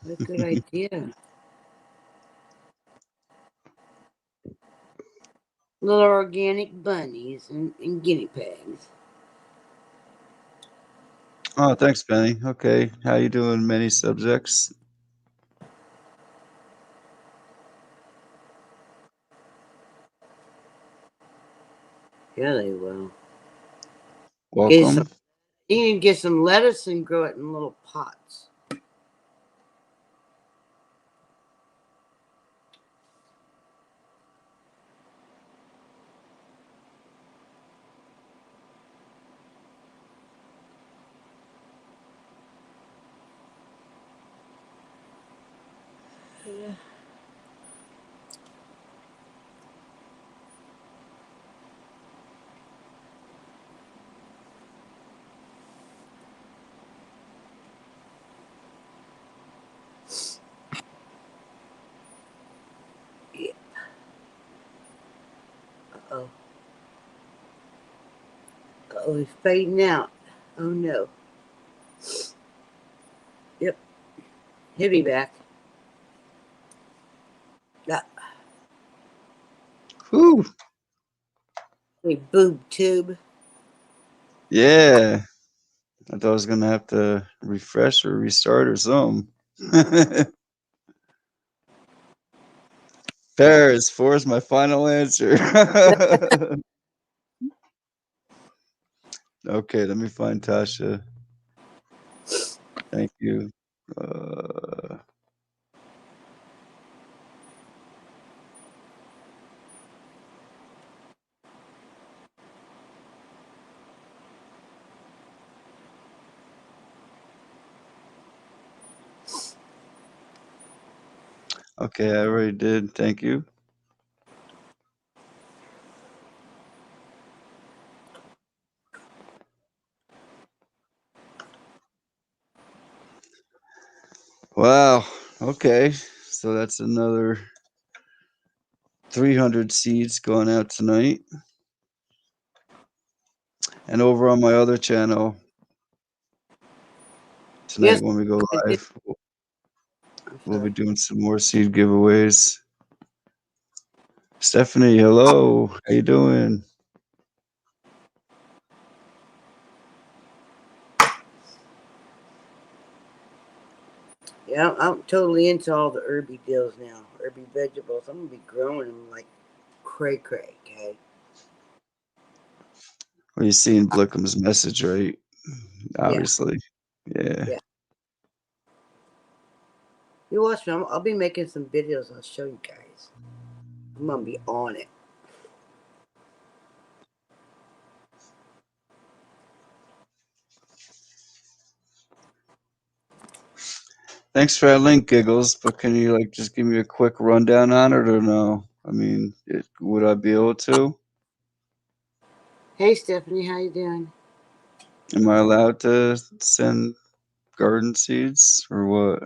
What a good idea. Little organic bunnies and guinea pigs. Oh, thanks, Penny. Okay, how you doing? Many subjects. Yeah, they will. Welcome. You can get some lettuce and grow it in little pots. Yeah. Uh-oh. Uh-oh, he's fading out. Oh no. Yep. He'll be back. Whew. A boob tube. Yeah. I thought I was gonna have to refresh or restart or something. Paris, 4 is my final answer. Okay, let me find Tasha. Thank you. Okay, I already did. Thank you. Wow. Okay. So that's another 300 seeds going out tonight. And over on my other channel tonight Yes, when we go I did. live, I'm we'll be sorry. doing some more seed giveaways. Stephanie, hello. How you doing? Yeah, I'm totally into all the herby deals now. Herby vegetables. I'm gonna be growing them like cray cray. Okay. Well, you seen Blickham's message, right? Yeah. Obviously. Yeah. Yeah. You watch me. I'll be making some videos. I'll show you guys. I'm gonna be on it. Thanks for that link, Giggles. But can you like just give me a quick rundown on it, or no? I mean, would I be able to? Hey, Stephanie, how you doing? Am I allowed to send garden seeds or what?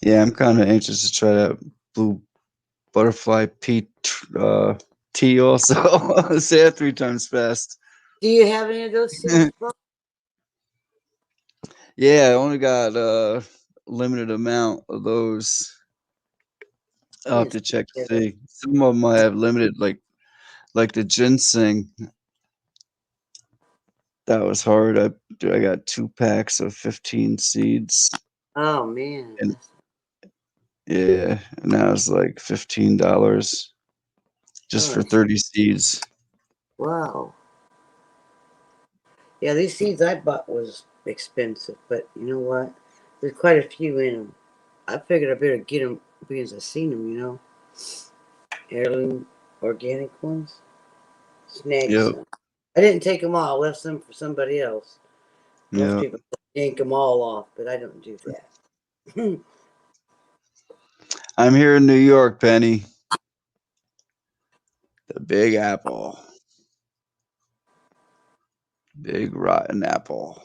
Yeah, I'm kind of anxious to try that blue butterfly pea tea also. Say it 3 times fast. Do you have any of those seeds, bro? Yeah, I only got a limited amount of those. I'll have Yes. to check to see. Some of them I have limited, like the ginseng. That was hard. I got 2 packs of 15 seeds, Oh man. and yeah, and that was like $15 just for Oh 30 seeds. wow. Yeah, these seeds I bought was expensive, but you know what? There's quite a few in them. I figured I better get them because I seen them. Heirloom organic ones. Snagged Yep, some. I didn't take them all. I left some for somebody else. Most yep. people yank them all off, but I don't do that. I'm here in New York, Penny. The Big Apple, big rotten apple.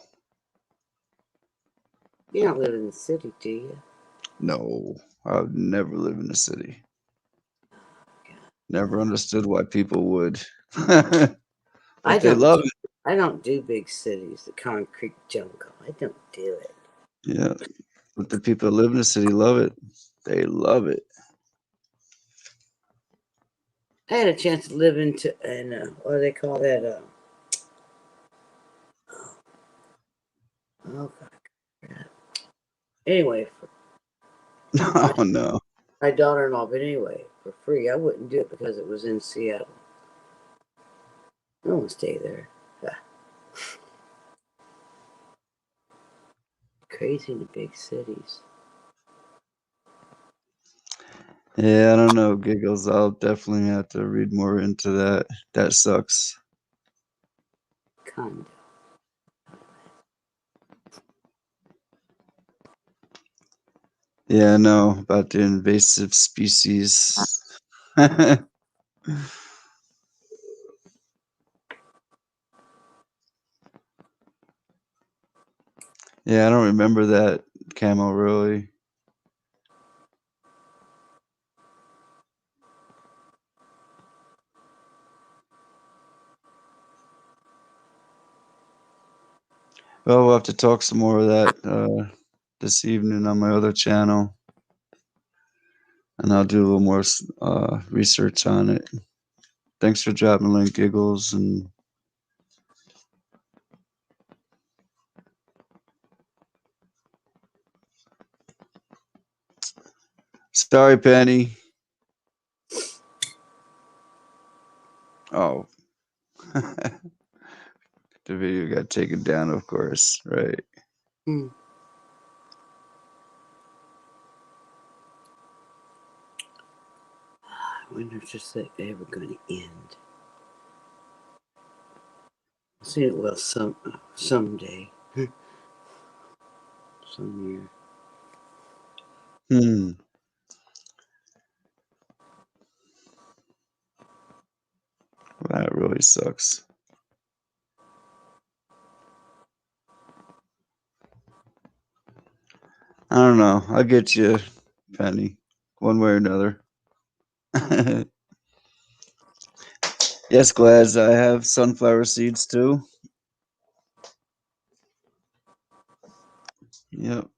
You don't live in the city, do you? No, I would never live in the city. Never understood why people would, but I they don't. love it. I don't do big cities. The concrete jungle. I don't do it. Yeah, but the people that live in the city love it. They love it. I had a chance to live in what do they call that? Oh God. Anyway, my Oh no. my daughter-in-law. But anyway, for free, I wouldn't do it because it was in Seattle. I don't want to stay there. Ah, crazy in the big cities. Yeah, I don't know, Giggles. I'll definitely have to read more into that. That sucks. Kind Yeah, I know about the invasive species. Yeah, I don't remember that camo really. Well, we'll have to talk some more of that this evening on my other channel, and I'll do a little more research on it. Thanks for dropping the link, Giggles, and sorry, Penny. Oh, the video got taken down, of course, right? of. wonder if it's ever going to end. I see it will someday. Some year. That really sucks. I don't know. I'll get you, Penny, one way or another. Yes, Glads, I have sunflower seeds too. Yep.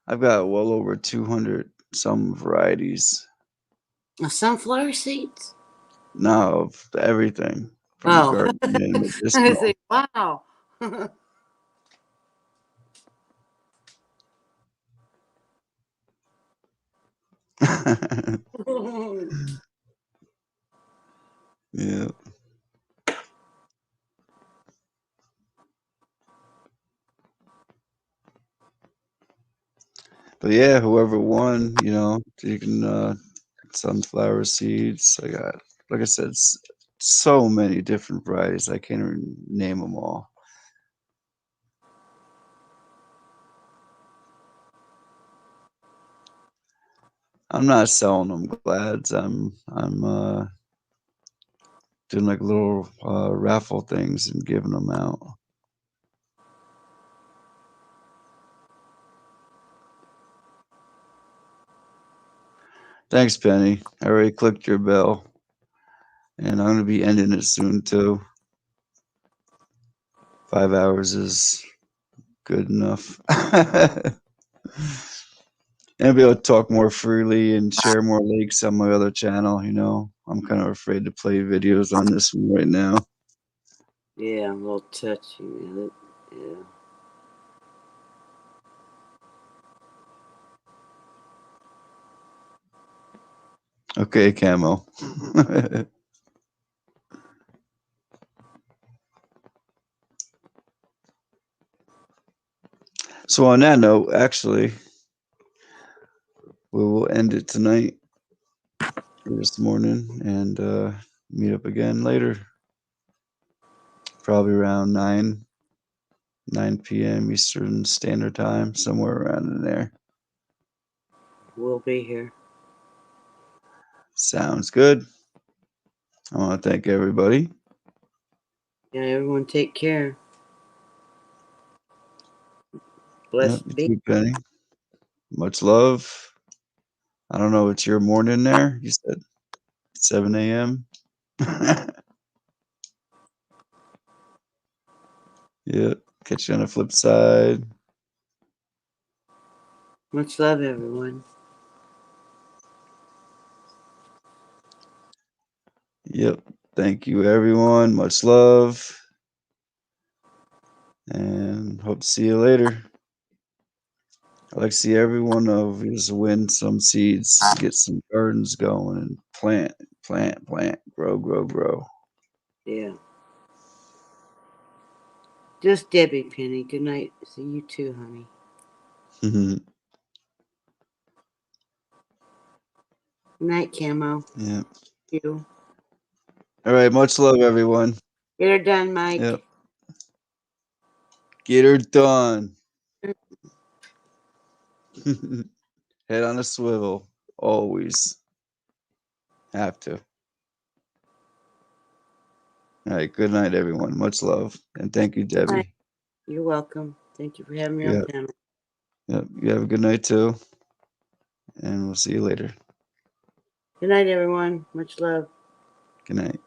I've got well over 200 some varieties. Sunflower seeds? No, of everything from garden and I medicinal. say, wow. Yeah. But yeah, whoever won, you can sunflower seeds. I got, like I said, so many different varieties. I can't even name them all. I'm not selling them, Glads. I'm doing like little raffle things and giving them out. Thanks, Penny. I already clicked your bell, and I'm gonna be ending it soon too. 5 hours is good enough. And I'll be able to talk more freely and share more links on my other channel. I'm kind of afraid to play videos on this one right now. Yeah, I'm a little touchy, man. Yeah. Okay, Camo. So on that note, actually, we will end it tonight or this morning and meet up again later. Probably around 9 p.m. Eastern Standard Time, somewhere around in there. We'll be here. Sounds good. I want to thank everybody. Yeah, everyone take care. Blessed Yep, be. you too, Penny. Much love. I don't know, it's your morning there. You said 7 a.m. Yeah, catch you on the flip side. Much love, everyone. Yep. Thank you, everyone. Much love. And hope to see you later. I'd like to see every one of you win some seeds, get some gardens going, and plant, grow. Yeah. Just Debbie, Penny. Good night. See you too, honey. Good night, Camo. Yeah. You. All right. Much love, everyone. Get her done, Mike. Yep. Get her done. Head on a swivel. Always. Have to. All right. Good night, everyone. Much love. And thank you, Debbie. You're welcome. Thank you for having me Yeah. on panel. Yep. You have a good night, too. And we'll see you later. Good night, everyone. Much love. Good night.